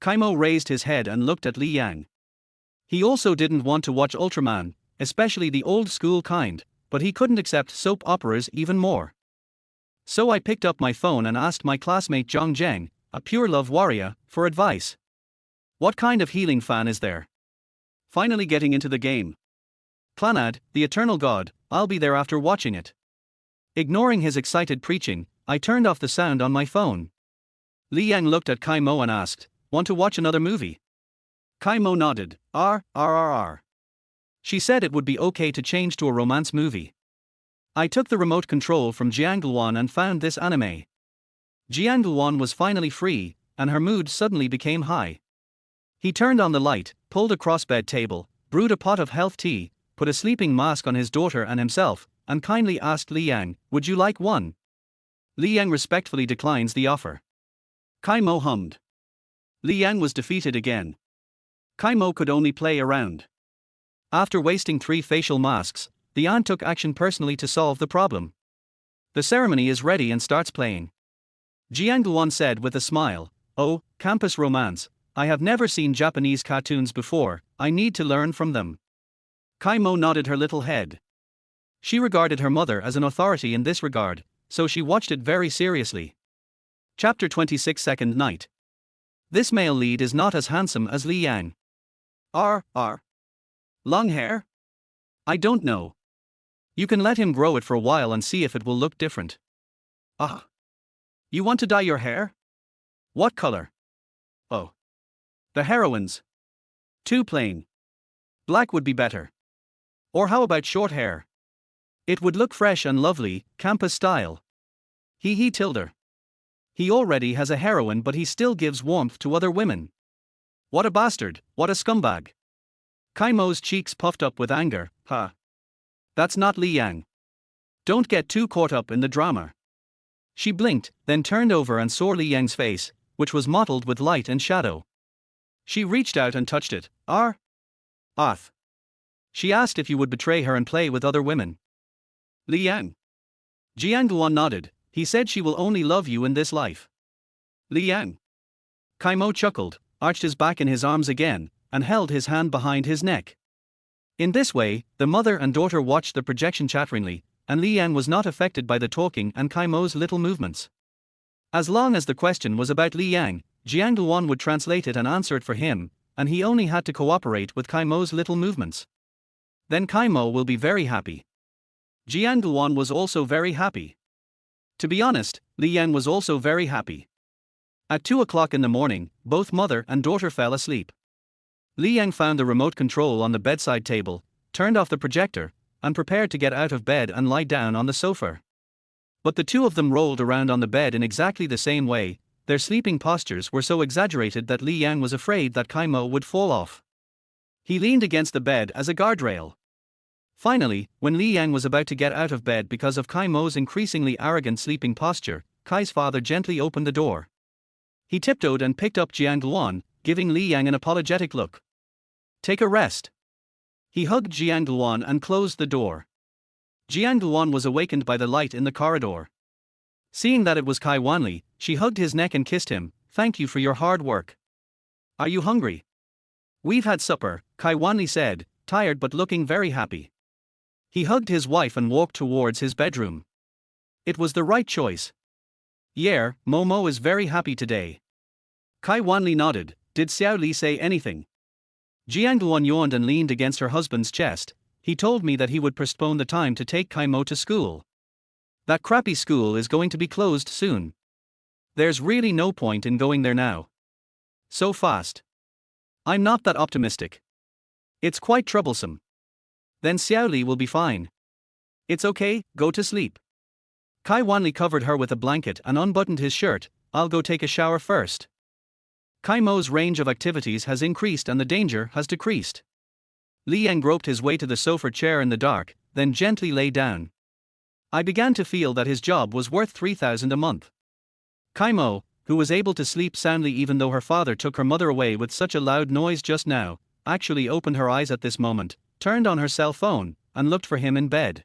Kai Mo raised his head and looked at Li Yang. He also didn't want to watch Ultraman, especially the old-school kind, but he couldn't accept soap operas even more. So I picked up my phone and asked my classmate Zhang Zheng, a pure love warrior, for advice. "What kind of healing fan is there?" Finally getting into the game. Clanad, the eternal god, I'll be there after watching it. Ignoring his excited preaching, I turned off the sound on my phone. Li Yang looked at Kai Mo and asked, "Want to watch another movie?" Kai Mo nodded, R. She said it would be okay to change to a romance movie. I took the remote control from Jianglwan and found this anime. Jianglwan was finally free, and her mood suddenly became high. He turned on the light, pulled a crossbed table, brewed a pot of health tea, put a sleeping mask on his daughter and himself, and kindly asked Li Yang, "Would you like one?" Li Yang respectfully declines the offer. Kai Mo hummed. Li Yang was defeated again. Kai Mo could only play around. After wasting 3 facial masks, the aunt took action personally to solve the problem. The ceremony is ready and starts playing. Jiang Luan said with a smile, "Oh, campus romance, I have never seen Japanese cartoons before, I need to learn from them." Kai Mo nodded her little head. She regarded her mother as an authority in this regard, so she watched it very seriously. Chapter 26 Second Night. This male lead is not as handsome as Li Yang. Long hair? I don't know. You can let him grow it for a while and see if it will look different. Ah. You want to dye your hair? What color? Oh. The heroines. Too plain. Black would be better. Or how about short hair? It would look fresh and lovely, campus style. He tilde. He already has a heroine but he still gives warmth to other women. What a bastard, what a scumbag. Kai Mo's cheeks puffed up with anger, huh? That's not Li Yang. Don't get too caught up in the drama. She blinked, then turned over and saw Li Yang's face, which was mottled with light and shadow. She reached out and touched it. Arth. She asked if you would betray her and play with other women. Li Yang. Jiang Luan nodded. He said she will only love you in this life. Li Yang. Kai Mo chuckled, arched his back in his arms again, and held his hand behind his neck. In this way, the mother and daughter watched the projection chatteringly, and Li Yang was not affected by the talking and Kai Mo's little movements. As long as the question was about Li Yang, Jiang Luan would translate it and answer it for him, and he only had to cooperate with Kai Mo's little movements. Then Kai Mo will be very happy. Jiang Luan was also very happy. To be honest, Li Yang was also very happy. At 2 o'clock in the morning, both mother and daughter fell asleep. Li Yang found the remote control on the bedside table, turned off the projector, and prepared to get out of bed and lie down on the sofa. But the two of them rolled around on the bed in exactly the same way. Their sleeping postures were so exaggerated that Li Yang was afraid that Kai Mo would fall off. He leaned against the bed as a guardrail. Finally, when Li Yang was about to get out of bed because of Kai Mo's increasingly arrogant sleeping posture, Kai's father gently opened the door. He tiptoed and picked up Jiang Luan, giving Li Yang an apologetic look. Take a rest. He hugged Jiang Luan and closed the door. Jiang Luan was awakened by the light in the corridor. Seeing that it was Kai Wanli, she hugged his neck and kissed him. Thank you for your hard work. Are you hungry? We've had supper, Kai Wanli said, tired but looking very happy. He hugged his wife and walked towards his bedroom. It was the right choice. Yeah, Momo is very happy today. Kai Wanli nodded. Did Xiao Li say anything? Jiang Luan yawned and leaned against her husband's chest. He told me that he would postpone the time to take Kai Mo to school. That crappy school is going to be closed soon. There's really no point in going there now. So fast. I'm not that optimistic. It's quite troublesome. Then Xiao Li will be fine. It's okay, go to sleep. Kai Wanli covered her with a blanket and unbuttoned his shirt. I'll go take a shower first. Kai Mo's range of activities has increased and the danger has decreased. Li Yang groped his way to the sofa chair in the dark, then gently lay down. I began to feel that his job was worth 3,000 a month. Kai Mo, who was able to sleep soundly even though her father took her mother away with such a loud noise just now, actually opened her eyes at this moment, turned on her cell phone, and looked for him in bed.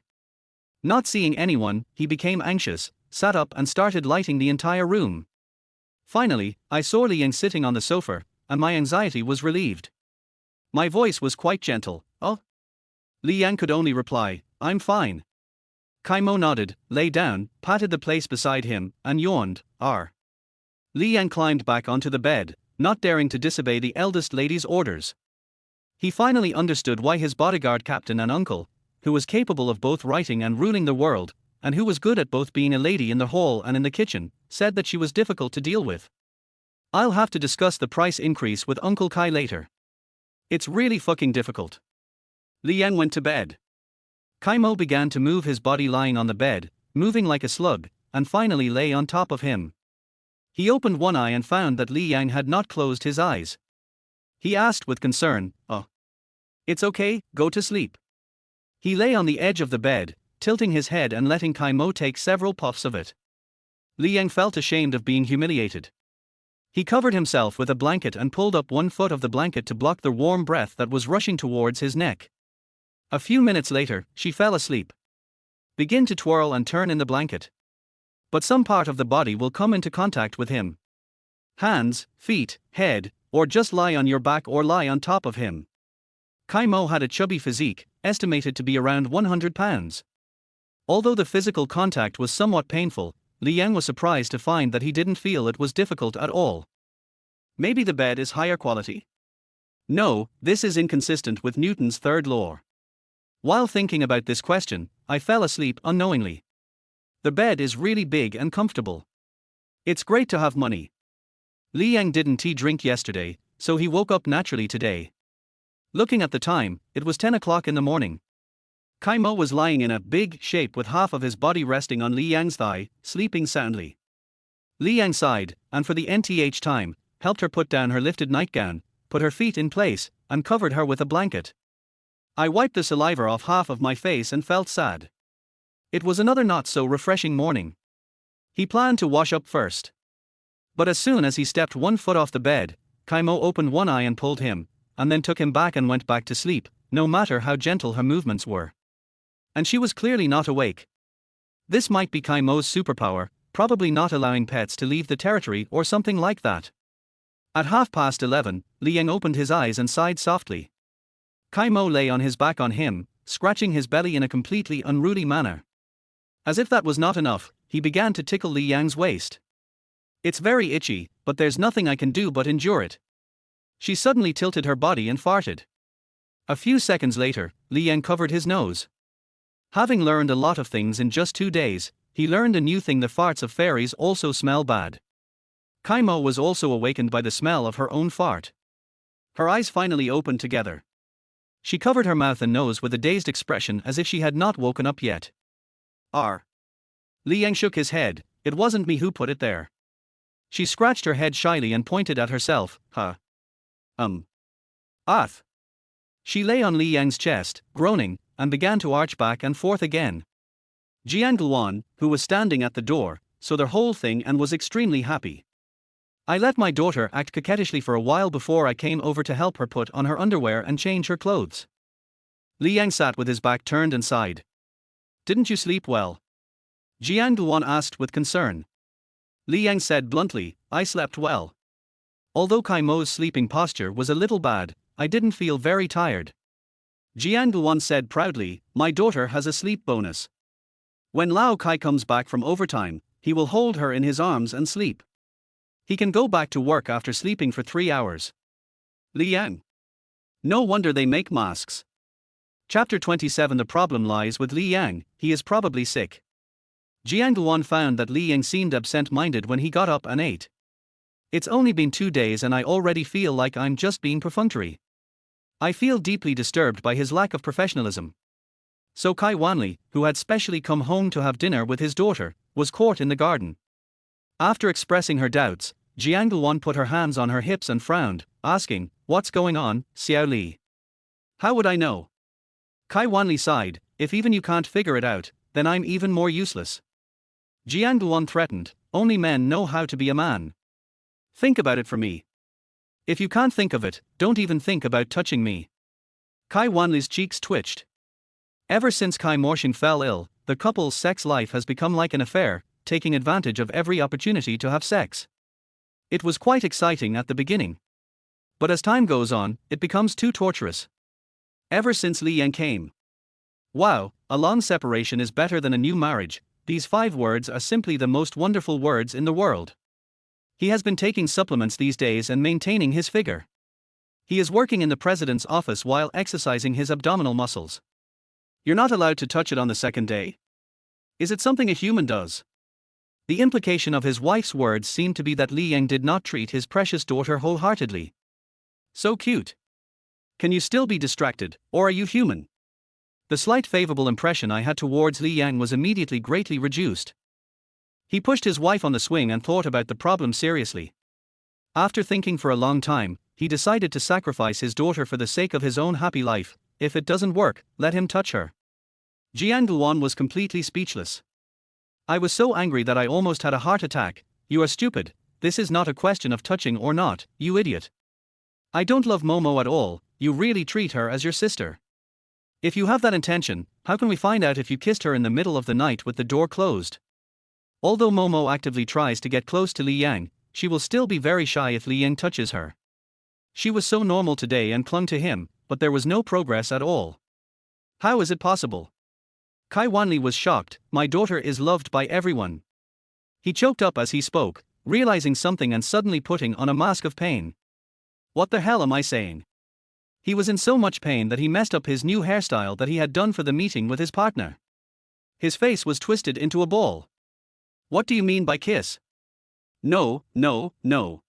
Not seeing anyone, he became anxious, sat up and started lighting the entire room. Finally, I saw Li Yang sitting on the sofa, and my anxiety was relieved. My voice was quite gentle. Oh? Li Yang could only reply, I'm fine. Kai Mo nodded, lay down, patted the place beside him, and yawned. Li Yang climbed back onto the bed, not daring to disobey the eldest lady's orders. He finally understood why his bodyguard captain and uncle, who was capable of both writing and ruling the world, and who was good at both being a lady in the hall and in the kitchen, said that she was difficult to deal with. I'll have to discuss the price increase with Uncle Kai later. It's really fucking difficult. Li Yang went to bed. Kai Mo began to move his body lying on the bed, moving like a slug, and finally lay on top of him. He opened one eye and found that Li Yang had not closed his eyes. He asked with concern, Oh. It's okay, go to sleep. He lay on the edge of the bed, tilting his head and letting Kai Mo take several puffs of it. Li Yang felt ashamed of being humiliated. He covered himself with a blanket and pulled up one foot of the blanket to block the warm breath that was rushing towards his neck. A few minutes later, she fell asleep. Begin to twirl and turn in the blanket. But some part of the body will come into contact with him. Hands, feet, head, or just lie on your back or lie on top of him. Kai Mo had a chubby physique, estimated to be around 100 pounds. Although the physical contact was somewhat painful, Li Yang was surprised to find that he didn't feel it was difficult at all. Maybe the bed is higher quality? No, this is inconsistent with Newton's third law. While thinking about this question, I fell asleep unknowingly. The bed is really big and comfortable. It's great to have money. Li Yang didn't drink yesterday, so he woke up naturally today. Looking at the time, it was 10 o'clock in the morning. Kai Mo was lying in a big shape with half of his body resting on Li Yang's thigh, sleeping soundly. Li Yang sighed, and for the nth time, helped her put down her lifted nightgown, put her feet in place, and covered her with a blanket. I wiped the saliva off half of my face and felt sad. It was another not so refreshing morning. He planned to wash up first. But as soon as he stepped one foot off the bed, Kai Mo opened one eye and pulled him, and then took him back and went back to sleep, no matter how gentle her movements were. And she was clearly not awake. This might be Kai Mo's superpower, probably not allowing pets to leave the territory or something like that. At 11:30, Li Yang opened his eyes and sighed softly. Kai Mo lay on his back on him, scratching his belly in a completely unruly manner. As if that was not enough, he began to tickle Li Yang's waist. It's very itchy, but there's nothing I can do but endure it. She suddenly tilted her body and farted. A few seconds later, Li Yang covered his nose. Having learned a lot of things in just 2 days, he learned a new thing: the farts of fairies also smell bad. Kai Mo was also awakened by the smell of her own fart. Her eyes finally opened together. She covered her mouth and nose with a dazed expression as if she had not woken up yet. Li Yang shook his head. It wasn't me who put it there. She scratched her head shyly and pointed at herself. She lay on Li Yang's chest, groaning, and began to arch back and forth again. Jiang Luan, who was standing at the door, saw the whole thing and was extremely happy. I let my daughter act coquettishly for a while before I came over to help her put on her underwear and change her clothes. Li Yang sat with his back turned and sighed. Didn't you sleep well? Jiang Luan asked with concern. Li Yang said bluntly, I slept well. Although Kai Mo's sleeping posture was a little bad, I didn't feel very tired. Jiang Luan said proudly, my daughter has a sleep bonus. When Lao Kai comes back from overtime, he will hold her in his arms and sleep. He can go back to work after sleeping for 3 hours. Li Yang. No wonder they make masks. Chapter 27. The problem lies with Li Yang, he is probably sick. Jiang Luan found that Li Yang seemed absent-minded when he got up and ate. It's only been 2 days and I already feel like I'm just being perfunctory. I feel deeply disturbed by his lack of professionalism. So Kai Wanli, who had specially come home to have dinner with his daughter, was caught in the garden. After expressing her doubts, Jiang Luan put her hands on her hips and frowned, asking, what's going on, Xiao Li? How would I know? Kai Wanli sighed, if even you can't figure it out, then I'm even more useless. Jiang Luan threatened, only men know how to be a man. Think about it for me. If you can't think of it, don't even think about touching me. Kai Wanli's cheeks twitched. Ever since Kai Morshin fell ill, the couple's sex life has become like an affair, taking advantage of every opportunity to have sex. It was quite exciting at the beginning. But as time goes on, it becomes too torturous. Ever since Li Yang came. Wow, a long separation is better than a new marriage. These 5 words are simply the most wonderful words in the world. He has been taking supplements these days and maintaining his figure. He is working in the president's office while exercising his abdominal muscles. You're not allowed to touch it on the second day? Is it something a human does? The implication of his wife's words seemed to be that Li Yang did not treat his precious daughter wholeheartedly. So cute. Can you still be distracted, or are you human? The slight favorable impression I had towards Li Yang was immediately greatly reduced. He pushed his wife on the swing and thought about the problem seriously. After thinking for a long time, he decided to sacrifice his daughter for the sake of his own happy life. If it doesn't work, let him touch her. Jiang Luan was completely speechless. I was so angry that I almost had a heart attack. You are stupid. This is not a question of touching or not, you idiot. I don't love Momo at all. You really treat her as your sister. If you have that intention, how can we find out if you kissed her in the middle of the night with the door closed? Although Momo actively tries to get close to Li Yang, she will still be very shy if Li Yang touches her. She was so normal today and clung to him, but there was no progress at all. How is it possible? Kai Wanli was shocked. My daughter is loved by everyone. He choked up as he spoke, realizing something and suddenly putting on a mask of pain. What the hell am I saying? He was in so much pain that he messed up his new hairstyle that he had done for the meeting with his partner. His face was twisted into a ball. What do you mean by kiss? No, no, no.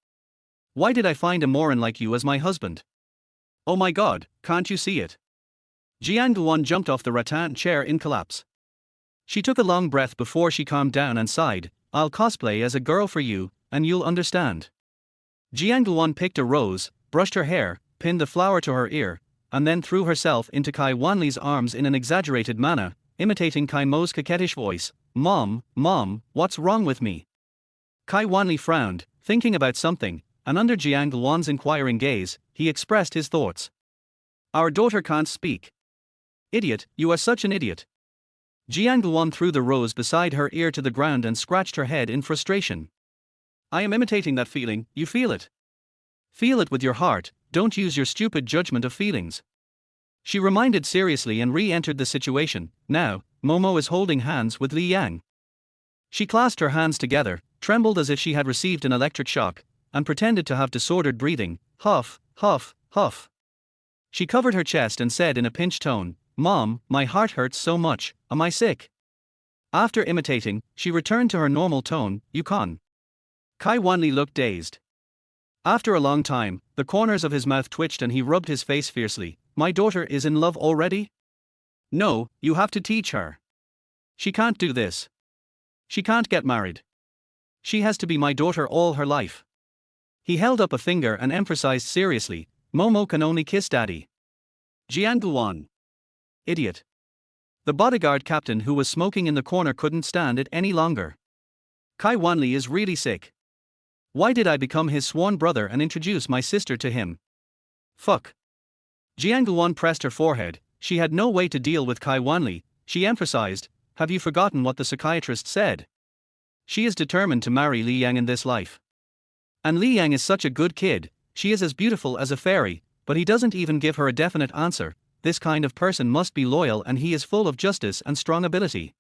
Why did I find a moron like you as my husband? Oh my god, can't you see it? Jiang Luan jumped off the rattan chair in collapse. She took a long breath before she calmed down and sighed. I'll cosplay as a girl for you, and you'll understand. Jiang Luan picked a rose, brushed her hair, pinned the flower to her ear, and then threw herself into Kai Wanli's arms in an exaggerated manner, imitating Kai Mo's coquettish voice. Mom, what's wrong with me? Kai Wanli frowned, thinking about something, and under Jiang Luan's inquiring gaze, he expressed his thoughts. Our daughter can't speak. Idiot, you are such an idiot. Jiang Luan threw the rose beside her ear to the ground and scratched her head in frustration. I am imitating that feeling, you feel it. Feel it with your heart, don't use your stupid judgment of feelings. She reminded seriously and re-entered the situation. Now, Momo is holding hands with Li Yang. She clasped her hands together, trembled as if she had received an electric shock, and pretended to have disordered breathing. Huff, huff, huff. She covered her chest and said in a pinched tone, Mom, my heart hurts so much, am I sick? After imitating, she returned to her normal tone, Yukon. Kai Wanli looked dazed. After a long time, the corners of his mouth twitched and he rubbed his face fiercely. My daughter is in love already? No, you have to teach her. She can't do this. She can't get married. She has to be my daughter all her life. He held up a finger and emphasized seriously, Momo can only kiss daddy. Jiang Luan. Idiot. The bodyguard captain who was smoking in the corner couldn't stand it any longer. Kai Wanli is really sick. Why did I become his sworn brother and introduce my sister to him? Fuck. Jiang Luan pressed her forehead. She had no way to deal with Kai Wanli. She emphasized, have you forgotten what the psychiatrist said? She is determined to marry Li Yang in this life. And Li Yang is such a good kid, she is as beautiful as a fairy, but he doesn't even give her a definite answer. This kind of person must be loyal and he is full of justice and strong ability.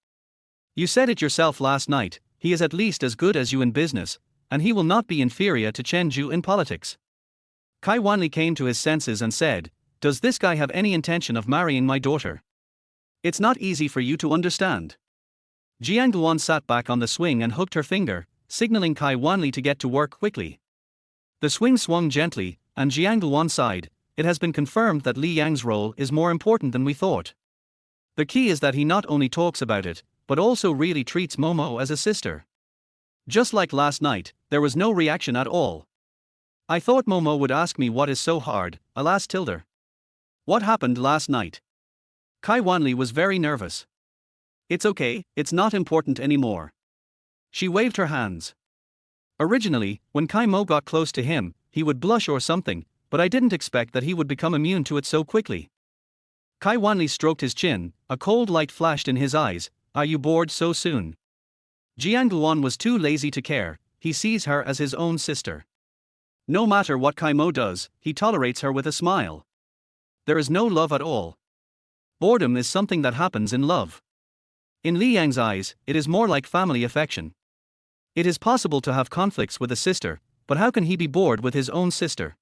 You said it yourself last night, he is at least as good as you in business, and he will not be inferior to Chen Zhu in politics. Kai Wanli came to his senses and said, does this guy have any intention of marrying my daughter? It's not easy for you to understand. Jiang Luan sat back on the swing and hooked her finger, signaling Kai Wanli to get to work quickly. The swing swung gently, and Jiang Luan sighed. It has been confirmed that Li Yang's role is more important than we thought. The key is that he not only talks about it, but also really treats Momo as a sister. Just like last night, there was no reaction at all. I thought Momo would ask me what is so hard, alas tilde. What happened last night? Kai Wanli was very nervous. It's okay, it's not important anymore. She waved her hands. Originally, when Kai Mo got close to him, he would blush or something, but I didn't expect that he would become immune to it so quickly. Kai Wanli stroked his chin, a cold light flashed in his eyes. Are you bored so soon? Jiang Luan was too lazy to care, he sees her as his own sister. No matter what Kai Mo does, he tolerates her with a smile. There is no love at all. Boredom is something that happens in love. In Li Yang's eyes, it is more like family affection. It is possible to have conflicts with a sister, but how can he be bored with his own sister?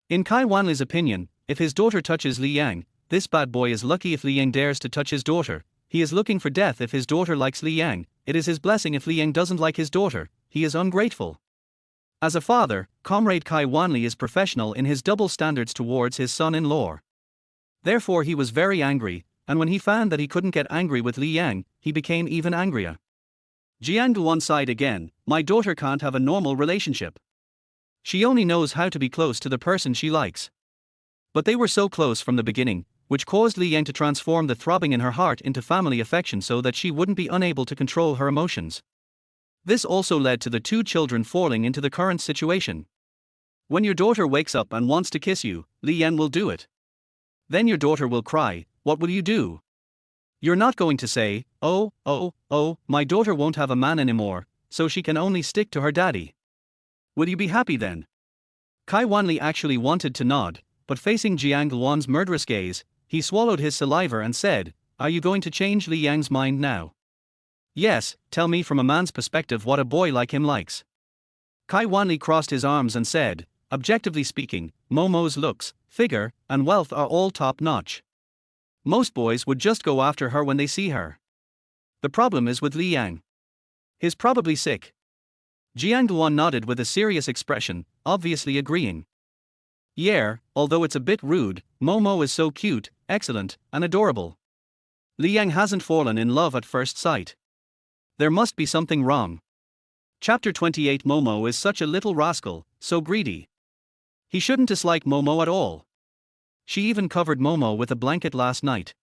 In Kai Wanli's opinion, if his daughter touches Li Yang, this bad boy is lucky if Li Yang dares to touch his daughter. He is looking for death if his daughter likes Li Yang. It is his blessing if Li Yang doesn't like his daughter. He is ungrateful. As a father, Comrade Kai Wanli is professional in his double standards towards his son-in-law. Therefore he was very angry, and when he found that he couldn't get angry with Li Yang, he became even angrier. Jiang Luan sighed again, my daughter can't have a normal relationship. She only knows how to be close to the person she likes. But they were so close from the beginning, which caused Li Yang to transform the throbbing in her heart into family affection so that she wouldn't be unable to control her emotions. This also led to the two children falling into the current situation. When your daughter wakes up and wants to kiss you, Li Yang will do it. Then your daughter will cry. What will you do? You're not going to say, oh, my daughter won't have a man anymore, so she can only stick to her daddy. Will you be happy then? Kai Wanli actually wanted to nod, but facing Jiang Luan's murderous gaze, he swallowed his saliva and said, are you going to change Li Yang's mind now? Yes, tell me from a man's perspective what a boy like him likes. Kai Wanli crossed his arms and said, objectively speaking, Momo's looks, figure, and wealth are all top-notch. Most boys would just go after her when they see her. The problem is with Li Yang. He's probably sick. Jiang Luan nodded with a serious expression, obviously agreeing. Yeah, although it's a bit rude, Momo is so cute, excellent, and adorable. Li Yang hasn't fallen in love at first sight. There must be something wrong. Chapter 28. Momo is such a little rascal, so greedy. He shouldn't dislike Momo at all. She even covered Momo with a blanket last night.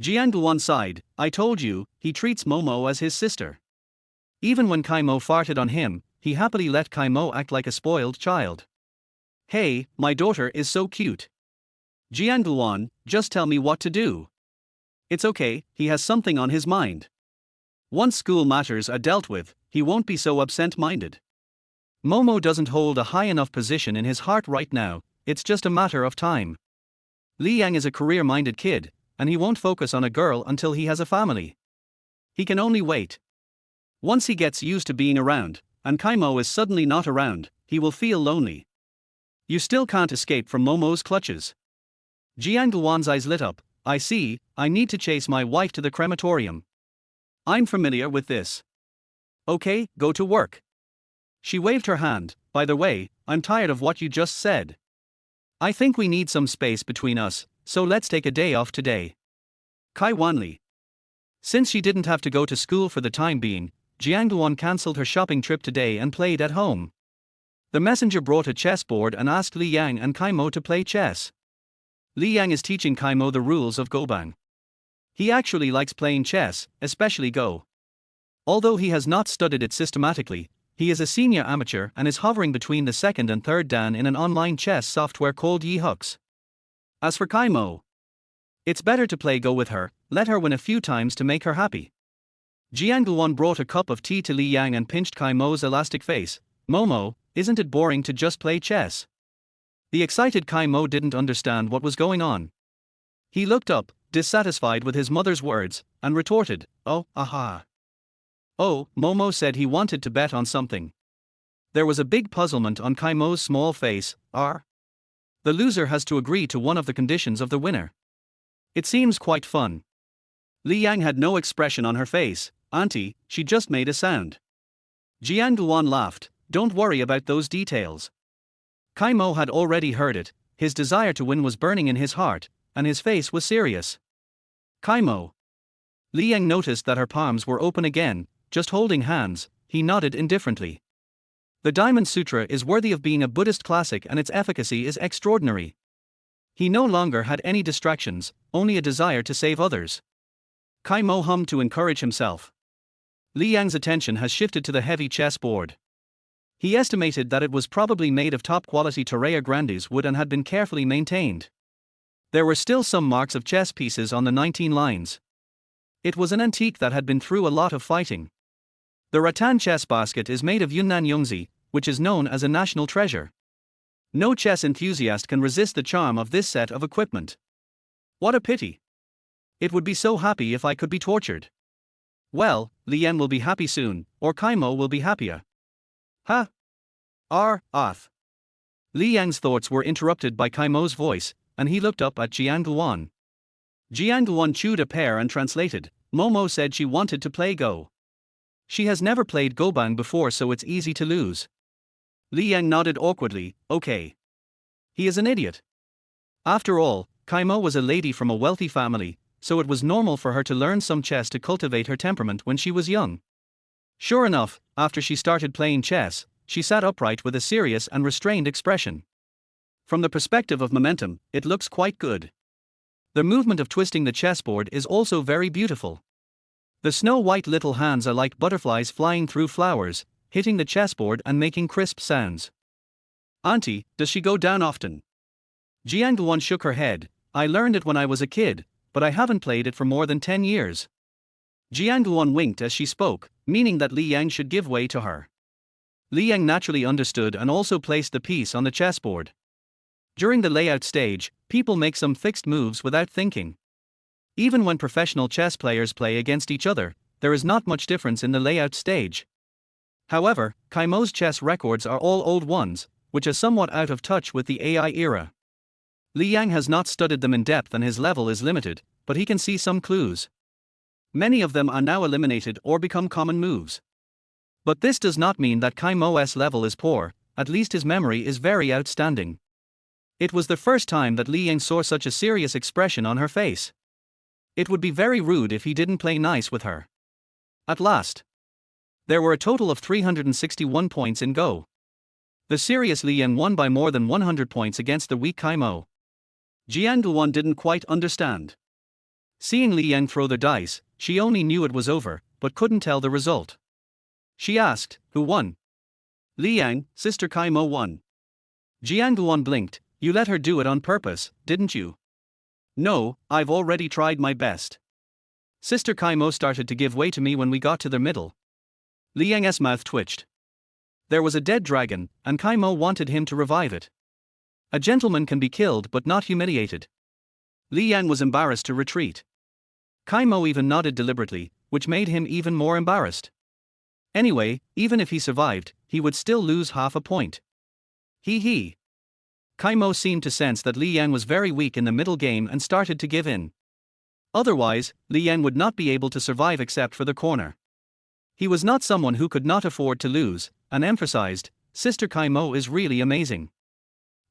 Jiang Luan sighed, I told you, he treats Momo as his sister. Even when Kai Mo farted on him, he happily let Kai Mo act like a spoiled child. Hey, my daughter is so cute. Jiang Luan, just tell me what to do. It's okay, he has something on his mind. Once school matters are dealt with, he won't be so absent-minded. Momo doesn't hold a high enough position in his heart right now, it's just a matter of time. Li Yang is a career-minded kid, and he won't focus on a girl until he has a family. He can only wait. Once he gets used to being around, and Kai Mo is suddenly not around, he will feel lonely. You still can't escape from Momo's clutches. Jiang Luan's eyes lit up, I see, I need to chase my wife to the crematorium. I'm familiar with this. Okay, go to work. She waved her hand, by the way, I'm tired of what you just said. I think we need some space between us, so let's take a day off today. Kai Wanli. Since she didn't have to go to school for the time being, Jiang Luan cancelled her shopping trip today and played at home. The messenger brought a chessboard and asked Li Yang and Kai Mo to play chess. Li Yang is teaching Kai Mo the rules of Gobang. He actually likes playing chess, especially Go. Although he has not studied it systematically, he is a senior amateur and is hovering between the second and third dan in an online chess software called Yi Hooks. As for Kai Mo, it's better to play Go with her, let her win a few times to make her happy. Jiang Luan brought a cup of tea to Li Yang and pinched Kai Mo's elastic face. Momo, isn't it boring to just play chess? The excited Kai Mo didn't understand what was going on. He looked up, dissatisfied with his mother's words, and retorted, oh, aha. Oh, Momo said he wanted to bet on something. There was a big puzzlement on Kai Mo's small face. The loser has to agree to one of the conditions of the winner. It seems quite fun. Li Yang had no expression on her face. Auntie, she just made a sound. Jiang Luan laughed, don't worry about those details. Kai Mo had already heard it, his desire to win was burning in his heart, and his face was serious. Kai Mo. Li Yang noticed that her palms were open again, just holding hands, he nodded indifferently. The Diamond Sutra is worthy of being a Buddhist classic and its efficacy is extraordinary. He no longer had any distractions, only a desire to save others. Kai Mo hummed to encourage himself. Li Yang's attention has shifted to the heavy chessboard. He estimated that it was probably made of top-quality Torreya Grandes wood and had been carefully maintained. There were still some marks of chess pieces on the 19 lines. It was an antique that had been through a lot of fighting. The rattan chess basket is made of Yunnan Yongzi, which is known as a national treasure. No chess enthusiast can resist the charm of this set of equipment. What a pity. It would be so happy if I could be tortured. Well, Li Yan will be happy soon, or Kai Mo will be happier. Ha! Li Yang's thoughts were interrupted by Kai Mo's voice, and he looked up at Jiang Luan. Jiang Luan chewed a pear and translated, Momo said she wanted to play Go. She has never played Gobang before so it's easy to lose. Li Yang nodded awkwardly, okay. He is an idiot. After all, Kai Mo was a lady from a wealthy family, so it was normal for her to learn some chess to cultivate her temperament when she was young. Sure enough, after she started playing chess, she sat upright with a serious and restrained expression. From the perspective of momentum, it looks quite good. The movement of twisting the chessboard is also very beautiful. The snow-white little hands are like butterflies flying through flowers, hitting the chessboard and making crisp sounds. Auntie, does she go down often? Jiangluan shook her head. I learned it when I was a kid, but I haven't played it for more than 10 years. Jiangluan winked as she spoke, meaning that Li Yang should give way to her. Li Yang naturally understood and also placed the piece on the chessboard. During the layout stage, people make some fixed moves without thinking. Even when professional chess players play against each other, there is not much difference in the layout stage. However, Kaimo's chess records are all old ones, which are somewhat out of touch with the AI era. Li Yang has not studied them in depth and his level is limited, but he can see some clues. Many of them are now eliminated or become common moves. But this does not mean that Kaimo's level is poor, at least his memory is very outstanding. It was the first time that Li Yang saw such a serious expression on her face. It would be very rude if he didn't play nice with her. At last. There were a total of 361 points in Go. The serious Li Yang won by more than 100 points against the weak Kaimo. Jiangluan didn't quite understand. Seeing Li Yang throw the dice, she only knew it was over, but couldn't tell the result. She asked, who won? Li Yang, Sister Kaimo won. Jiangluan blinked. You let her do it on purpose, didn't you? No, I've already tried my best. Sister Kaimo started to give way to me when we got to the middle. Li Yang's mouth twitched. There was a dead dragon, and Kaimo wanted him to revive it. A gentleman can be killed but not humiliated. Li Yang was embarrassed to retreat. Kaimo even nodded deliberately, which made him even more embarrassed. Anyway, even if he survived, he would still lose half a point. Hee. Kaimo seemed to sense that Li Yang was very weak in the middle game and started to give in. Otherwise, Li Yang would not be able to survive except for the corner. He was not someone who could not afford to lose, and emphasized, Sister Kaimo is really amazing.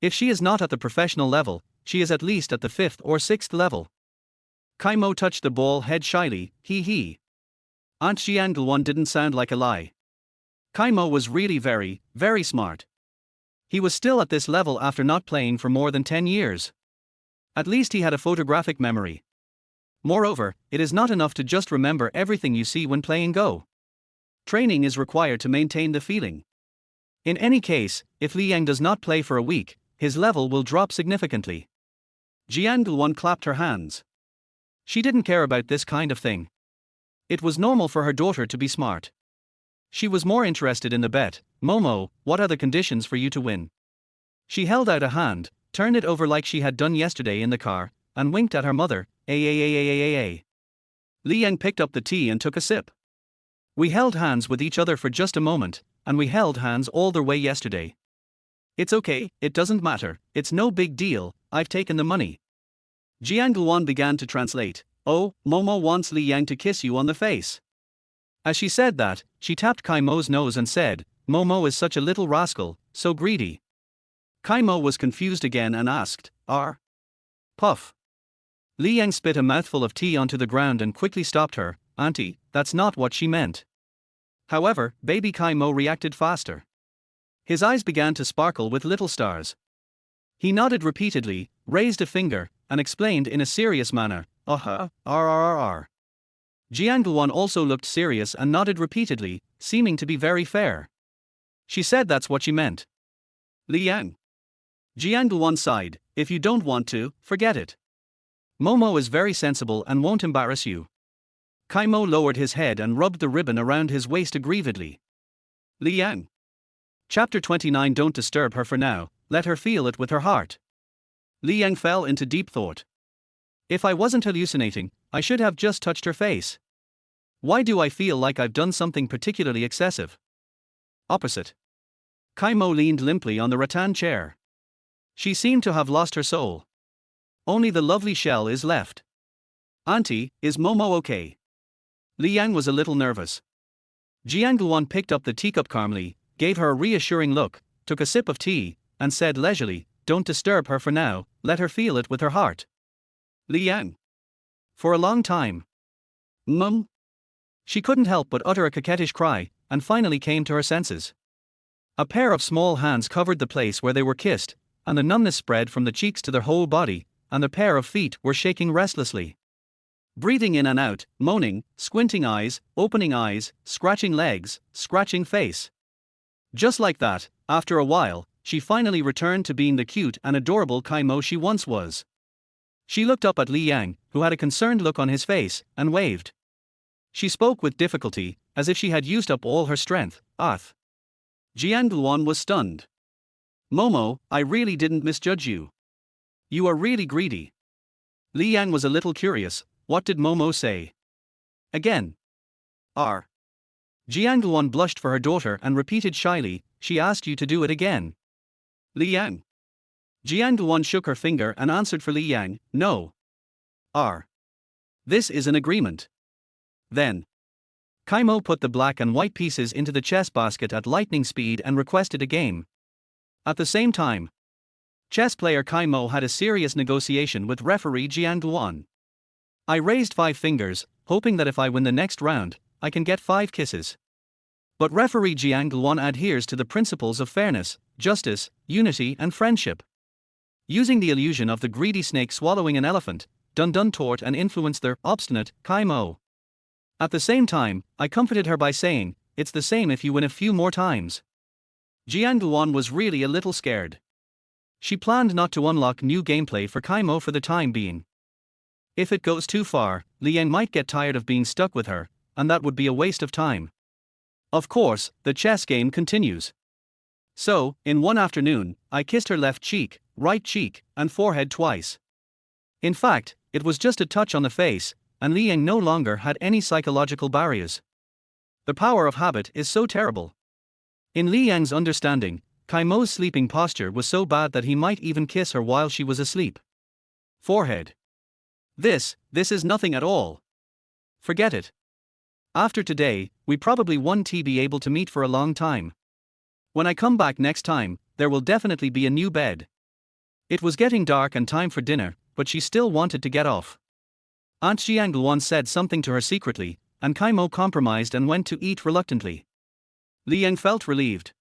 If she is not at the professional level, she is at least at the 5th or 6th level. Kaimo touched the ball head shyly, hee. Aunt Jiangluan didn't sound like a lie. Kaimo was really very, very smart. He was still at this level after not playing for more than 10 years. At least he had a photographic memory. Moreover, it is not enough to just remember everything you see when playing Go. Training is required to maintain the feeling. In any case, if Li Yang does not play for a week, his level will drop significantly. Jiangluan clapped her hands. She didn't care about this kind of thing. It was normal for her daughter to be smart. She was more interested in the bet. Momo, what are the conditions for you to win? She held out a hand, turned it over like she had done yesterday in the car, and winked at her mother. Li Yang picked up the tea and took a sip. We held hands with each other for just a moment, and we held hands all the way yesterday. It's okay, it doesn't matter, it's no big deal, I've taken the money. Jiangluan began to translate. Oh, Momo wants Li Yang to kiss you on the face. As she said that, she tapped Kaimo's nose and said, Momo is such a little rascal, so greedy. Kaimo was confused again and asked, Puff. Li Yang spit a mouthful of tea onto the ground and quickly stopped her. Auntie, that's not what she meant. However, baby Kaimo reacted faster. His eyes began to sparkle with little stars. He nodded repeatedly, raised a finger, and explained in a serious manner, RRRR. Jiangluan also looked serious and nodded repeatedly, seeming to be very fair. She said that's what she meant. Li Yang. Jiangluan sighed, if you don't want to, forget it. Momo is very sensible and won't embarrass you. Kaimo lowered his head and rubbed the ribbon around his waist aggrievedly. Li Yang. Chapter 29. Don't disturb her for now, let her feel it with her heart. Li Yang fell into deep thought. If I wasn't hallucinating, I should have just touched her face. Why do I feel like I've done something particularly excessive? Opposite. Kaimo leaned limply on the rattan chair. She seemed to have lost her soul. Only the lovely shell is left. Auntie, is Momo okay? Li Yang was a little nervous. Jiangluan picked up the teacup calmly, gave her a reassuring look, took a sip of tea, and said leisurely, don't disturb her for now, let her feel it with her heart. Li Yang. For a long time. Mum. She couldn't help but utter a coquettish cry, and finally came to her senses. A pair of small hands covered the place where they were kissed, and the numbness spread from the cheeks to their whole body, and the pair of feet were shaking restlessly. Breathing in and out, moaning, squinting eyes, opening eyes, scratching legs, scratching face. Just like that, after a while, she finally returned to being the cute and adorable Kaimo she once was. She looked up at Li Yang, who had a concerned look on his face, and waved. She spoke with difficulty, as if she had used up all her strength. Jiang Luan was stunned. Momo, I really didn't misjudge you. You are really greedy. Li Yang was a little curious. What did Momo say? Again. Jiang Luan blushed for her daughter and repeated shyly, she asked you to do it again. Li Yang. Jiang Luan shook her finger and answered for Li Yang, no. This is an agreement. Then. Kaimo put the black and white pieces into the chess basket at lightning speed and requested a game. At the same time, chess player Kaimo had a serious negotiation with referee Jiang Luan. I raised 5 fingers, hoping that if I win the next round, I can get 5 kisses. But referee Jiang Luan adheres to the principles of fairness, justice, unity and friendship. Using the illusion of the greedy snake swallowing an elephant, Dun Dun taught and influenced their obstinate Kaimo. At the same time, I comforted her by saying, it's the same if you win a few more times. Jiang Luan was really a little scared. She planned not to unlock new gameplay for Kaimo for the time being. If it goes too far, Li Yang might get tired of being stuck with her, and that would be a waste of time. Of course, the chess game continues. So, in one afternoon, I kissed her left cheek, right cheek, and forehead twice. In fact, it was just a touch on the face, and Li Yang no longer had any psychological barriers. The power of habit is so terrible. In Li Yang's understanding, Kaimo's sleeping posture was so bad that he might even kiss her while she was asleep. Forehead. This is nothing at all. Forget it. After today, we probably won't be able to meet for a long time. When I come back next time, there will definitely be a new bed. It was getting dark and time for dinner, but she still wanted to get off. Aunt Jiang Luan said something to her secretly, and Kaimo compromised and went to eat reluctantly. Li Yang felt relieved.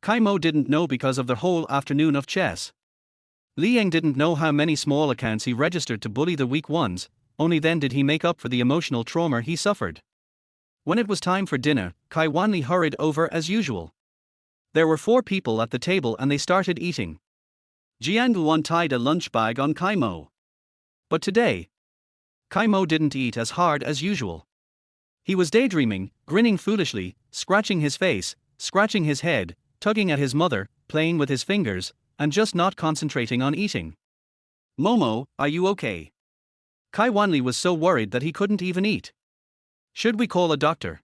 Kaimo didn't know because of the whole afternoon of chess. Li Yang didn't know how many small accounts he registered to bully the weak ones, only then did he make up for the emotional trauma he suffered. When it was time for dinner, Kai Wanli hurried over as usual. There were 4 people at the table and they started eating. Jiang Luan tied a lunch bag on Kaimo. But today, Kaimo didn't eat as hard as usual. He was daydreaming, grinning foolishly, scratching his face, scratching his head, tugging at his mother, playing with his fingers, and just not concentrating on eating. Momo, are you okay? Kai Wanli was so worried that he couldn't even eat. Should we call a doctor?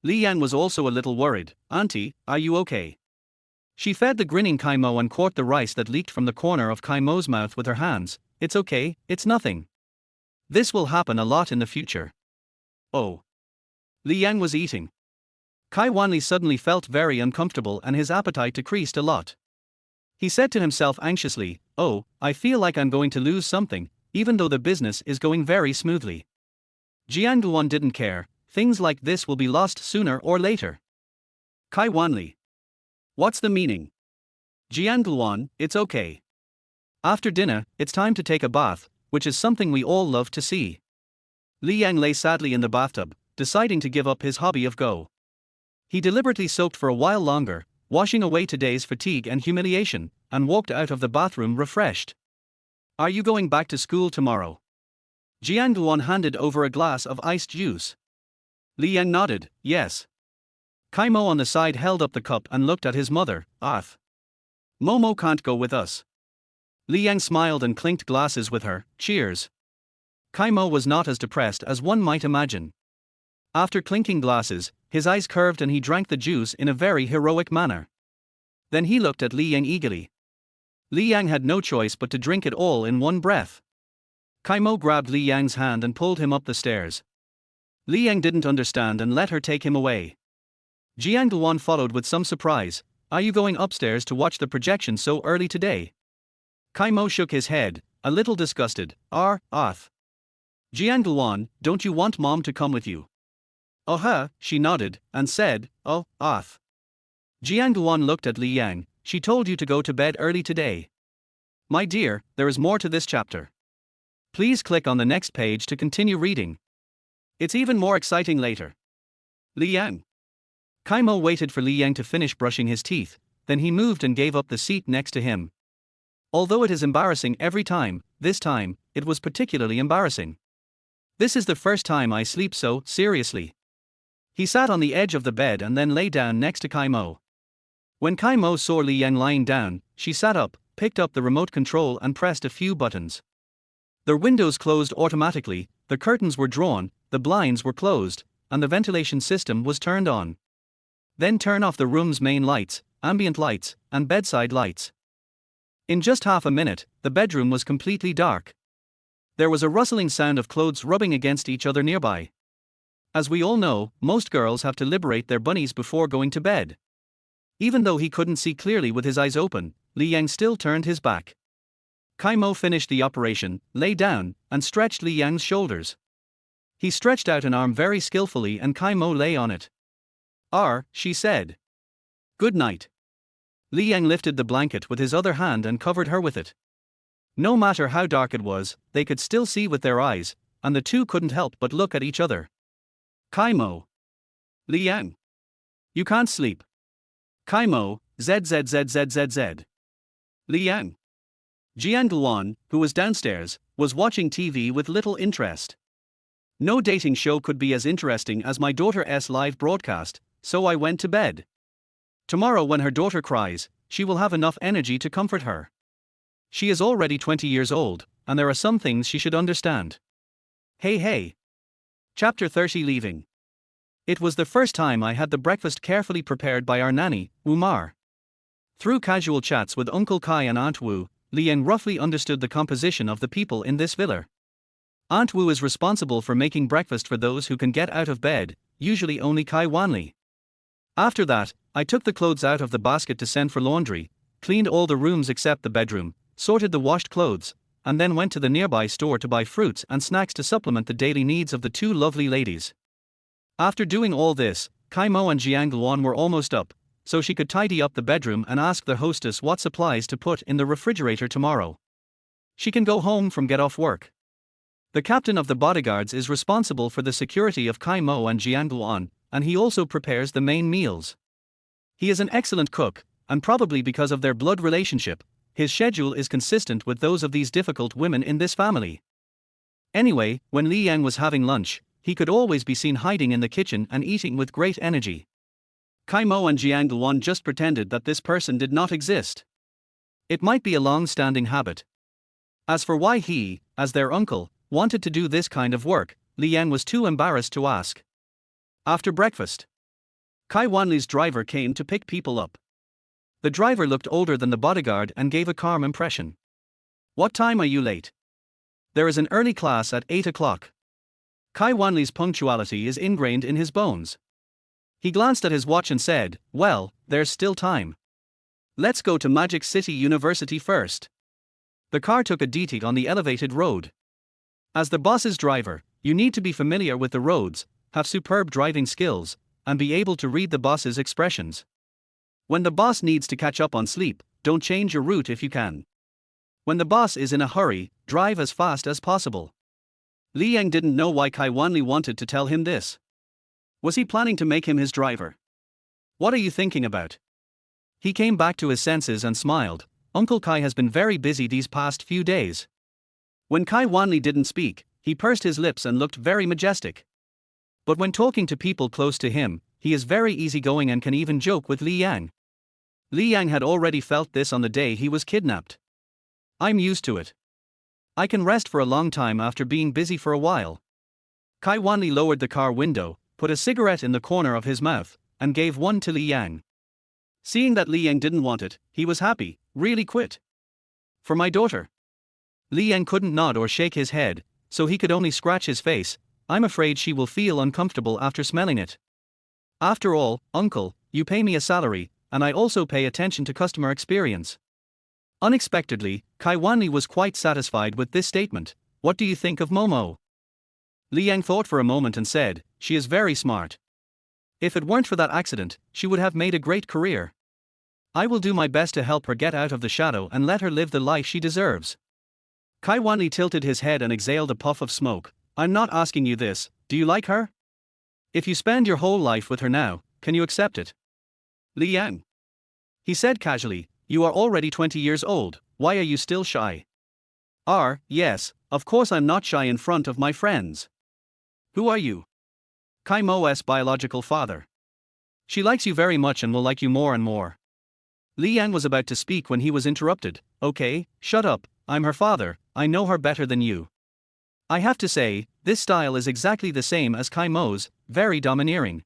Li Yan was also a little worried. Auntie, are you okay? She fed the grinning Kaimo and caught the rice that leaked from the corner of Kaimo's mouth with her hands. It's okay, it's nothing. This will happen a lot in the future. Oh. Li Yan was eating. Kai Wanli suddenly felt very uncomfortable and his appetite decreased a lot. He said to himself anxiously, oh, I feel like I'm going to lose something, even though the business is going very smoothly. Jiang Luan didn't care, things like this will be lost sooner or later. Kai Wanli. What's the meaning? Jiang Luan, it's okay. After dinner, it's time to take a bath, which is something we all love to see. Li Yang lay sadly in the bathtub, deciding to give up his hobby of Go. He deliberately soaked for a while longer, washing away today's fatigue and humiliation, and walked out of the bathroom refreshed. Are you going back to school tomorrow? Jiang Luan handed over a glass of iced juice. Li Yang nodded, yes. Kaimo on the side held up the cup and looked at his mother, Momo can't go with us. Li Yang smiled and clinked glasses with her, cheers. Kaimo was not as depressed as one might imagine. After clinking glasses, his eyes curved and he drank the juice in a very heroic manner. Then he looked at Li Yang eagerly. Li Yang had no choice but to drink it all in one breath. Kaimo grabbed Li Yang's hand and pulled him up the stairs. Li Yang didn't understand and let her take him away. Jiang Luan followed with some surprise. Are you going upstairs to watch the projection so early today? Kaimo shook his head, a little disgusted. Jiang Luan, don't you want mom to come with you? She nodded, and said, Jiang Luan looked at Li Yang. She told you to go to bed early today. My dear, there is more to this chapter. Please click on the next page to continue reading. It's even more exciting later. Li Yang. Kai Mo waited for Li Yang to finish brushing his teeth, then he moved and gave up the seat next to him. Although it is embarrassing every time, this time, it was particularly embarrassing. This is the first time I sleep so seriously. He sat on the edge of the bed and then lay down next to Kai Mo. When Kai Mo saw Li Yang lying down, she sat up, picked up the remote control and pressed a few buttons. The windows closed automatically, the curtains were drawn, the blinds were closed, and the ventilation system was turned on. Then turn off the room's main lights, ambient lights, and bedside lights. In just half a minute, the bedroom was completely dark. There was a rustling sound of clothes rubbing against each other nearby. As we all know, most girls have to liberate their bunnies before going to bed. Even though he couldn't see clearly with his eyes open, Li Yang still turned his back. Kai Mo finished the operation, lay down, and stretched Li Yang's shoulders. He stretched out an arm very skillfully and Kai Mo lay on it. She said. Good night. Li Yang lifted the blanket with his other hand and covered her with it. No matter how dark it was, they could still see with their eyes, and the two couldn't help but look at each other. Kai Mo. Li Yang. You can't sleep. Kai Mo, ZZZZZZ. Li Yang. Jiang Luan, who was downstairs, was watching TV with little interest. No dating show could be as interesting as my daughter's live broadcast, so I went to bed. Tomorrow when her daughter cries, she will have enough energy to comfort her. She is already 20 years old, and there are some things she should understand. Hey. Chapter 30 Leaving. It was the first time I had the breakfast carefully prepared by our nanny, Umar. Through casual chats with Uncle Kai and Aunt Wu, Li Yang roughly understood the composition of the people in this villa. Aunt Wu is responsible for making breakfast for those who can get out of bed, usually only Kai Wanli. After that, I took the clothes out of the basket to send for laundry, cleaned all the rooms except the bedroom, sorted the washed clothes, and then went to the nearby store to buy fruits and snacks to supplement the daily needs of the two lovely ladies. After doing all this, Kai Mo and Jiang Luan were almost up, so she could tidy up the bedroom and ask the hostess what supplies to put in the refrigerator tomorrow. She can go home from get off work. The captain of the bodyguards is responsible for the security of Kai Mo and Jiang Luan, and he also prepares the main meals. He is an excellent cook, and probably because of their blood relationship, his schedule is consistent with those of these difficult women in this family. Anyway, when Li Yang was having lunch, he could always be seen hiding in the kitchen and eating with great energy. Kai Mo and Jiang Luan just pretended that this person did not exist. It might be a long-standing habit. As for why he, as their uncle, wanted to do this kind of work, Li Yang was too embarrassed to ask. After breakfast, Kai Wanli's driver came to pick people up. The driver looked older than the bodyguard and gave a calm impression. What time are you late? There is an early class at 8 o'clock. Kai Wanli's punctuality is ingrained in his bones. He glanced at his watch and said, well, there's still time. Let's go to Magic City University first. The car took a detour on the elevated road. As the boss's driver, you need to be familiar with the roads, have superb driving skills, and be able to read the boss's expressions. When the boss needs to catch up on sleep, don't change your route if you can. When the boss is in a hurry, drive as fast as possible. Li Yang didn't know why Kai Wanli wanted to tell him this. Was he planning to make him his driver? What are you thinking about? He came back to his senses and smiled. Uncle Kai has been very busy these past few days. When Kai Wanli didn't speak, he pursed his lips and looked very majestic. But when talking to people close to him, he is very easygoing and can even joke with Li Yang. Li Yang had already felt this on the day he was kidnapped. I'm used to it. I can rest for a long time after being busy for a while. Kai Wanli lowered the car window, put a cigarette in the corner of his mouth, and gave one to Li Yang. Seeing that Li Yang didn't want it, he was happy, really quit. For my daughter. Li Yang couldn't nod or shake his head, so he could only scratch his face. I'm afraid she will feel uncomfortable after smelling it. After all, uncle, you pay me a salary, and I also pay attention to customer experience. Unexpectedly, Kai Wanli was quite satisfied with this statement. What do you think of Momo? Li Yang thought for a moment and said, she is very smart. If it weren't for that accident, she would have made a great career. I will do my best to help her get out of the shadow and let her live the life she deserves. Kai Wanli tilted his head and exhaled a puff of smoke. I'm not asking you this, do you like her? If you spend your whole life with her now, can you accept it? Li Yang. He said casually, you are already 20 years old, why are you still shy? Yes, of course I'm not shy in front of my friends. Who are you? Kai Mo's biological father. She likes you very much and will like you more and more. Li Yang was about to speak when he was interrupted. Okay, shut up, I'm her father, I know her better than you. I have to say, this style is exactly the same as Kai Mo's, very domineering.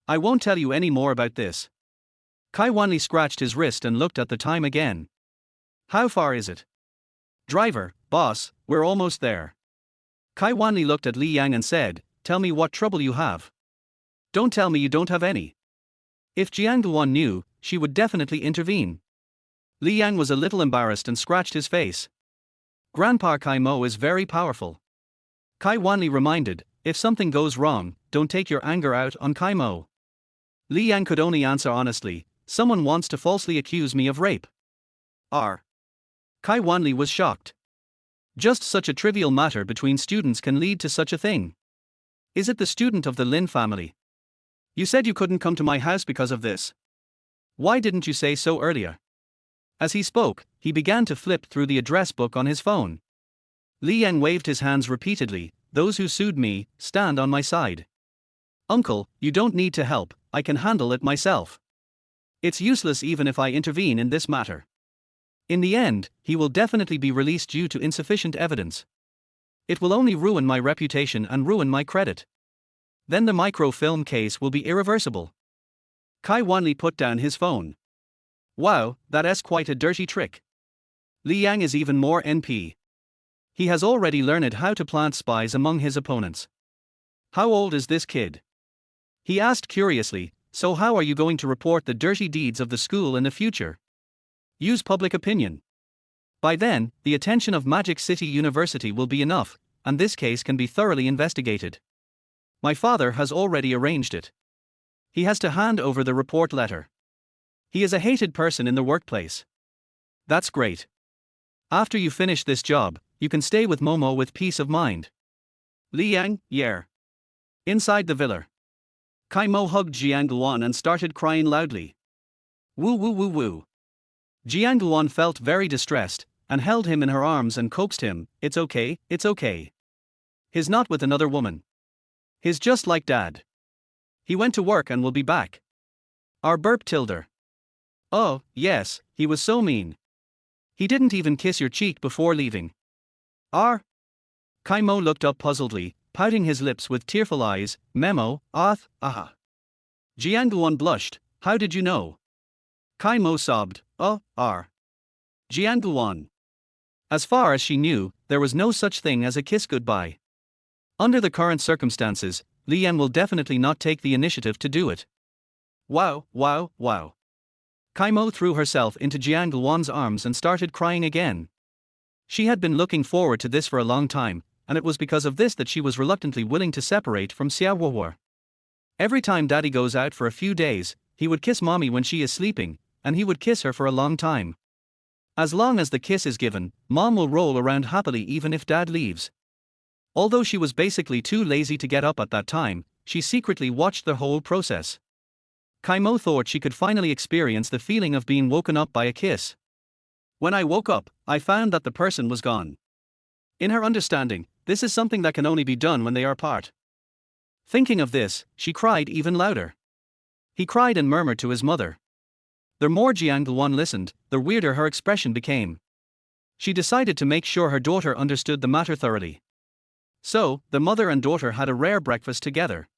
I won't tell you any more about this. Kai Wanli scratched his wrist and looked at the time again. How far is it? Driver, boss, we're almost there. Kai Wanli looked at Li Yang and said, tell me what trouble you have. Don't tell me you don't have any. If Jiang Luan knew, she would definitely intervene. Li Yang was a little embarrassed and scratched his face. Grandpa Kai Mo is very powerful. Kai Wanli reminded, if something goes wrong, don't take your anger out on Kai Mo. Li Yang could only answer honestly, someone wants to falsely accuse me of rape. Kai Wanli was shocked. Just such a trivial matter between students can lead to such a thing. Is it the student of the Lin family? You said you couldn't come to my house because of this. Why didn't you say so earlier? As he spoke, he began to flip through the address book on his phone. Li Yang waved his hands repeatedly, those who sued me, stand on my side. Uncle, you don't need to help, I can handle it myself. It's useless even if I intervene in this matter. In the end, he will definitely be released due to insufficient evidence. It will only ruin my reputation and ruin my credit. Then the microfilm case will be irreversible. Kai Wanli put down his phone. Wow, that's quite a dirty trick. Li Yang is even more NP. He has already learned how to plant spies among his opponents. How old is this kid? He asked curiously, so how are you going to report the dirty deeds of the school in the future? Use public opinion. By then, the attention of Magic City University will be enough, and this case can be thoroughly investigated. My father has already arranged it. He has to hand over the report letter. He is a hated person in the workplace. That's great. After you finish this job, you can stay with Momo with peace of mind. Li Yang, yeah. Inside the villa. Kai Mo hugged Jiang Luan and started crying loudly. Woo woo woo woo. Jiang Luan felt very distressed, and held him in her arms and coaxed him, it's okay, it's okay. He's not with another woman. He's just like Dad. He went to work and will be back. Burp Tilder. Oh, yes, he was so mean. He didn't even kiss your cheek before leaving. Kai Mo looked up puzzledly, pouting his lips with tearful eyes, memo, aha. Jiang Luan blushed, how did you know? Kai Mo sobbed, Jiang Luan. As far as she knew, there was no such thing as a kiss goodbye. Under the current circumstances, Li Yan will definitely not take the initiative to do it. Wow. Kai Mo threw herself into Jiang Luan's arms and started crying again. She had been looking forward to this for a long time, and it was because of this that she was reluctantly willing to separate from Xiaohuo. Every time Daddy goes out for a few days, he would kiss Mommy when she is sleeping, and he would kiss her for a long time. As long as the kiss is given, Mom will roll around happily even if Dad leaves. Although she was basically too lazy to get up at that time, she secretly watched the whole process. Kai Mo thought she could finally experience the feeling of being woken up by a kiss. When I woke up, I found that the person was gone. In her understanding, this is something that can only be done when they are apart. Thinking of this, she cried even louder. He cried and murmured to his mother. The more Jiang Luan listened, the weirder her expression became. She decided to make sure her daughter understood the matter thoroughly. So, the mother and daughter had a rare breakfast together.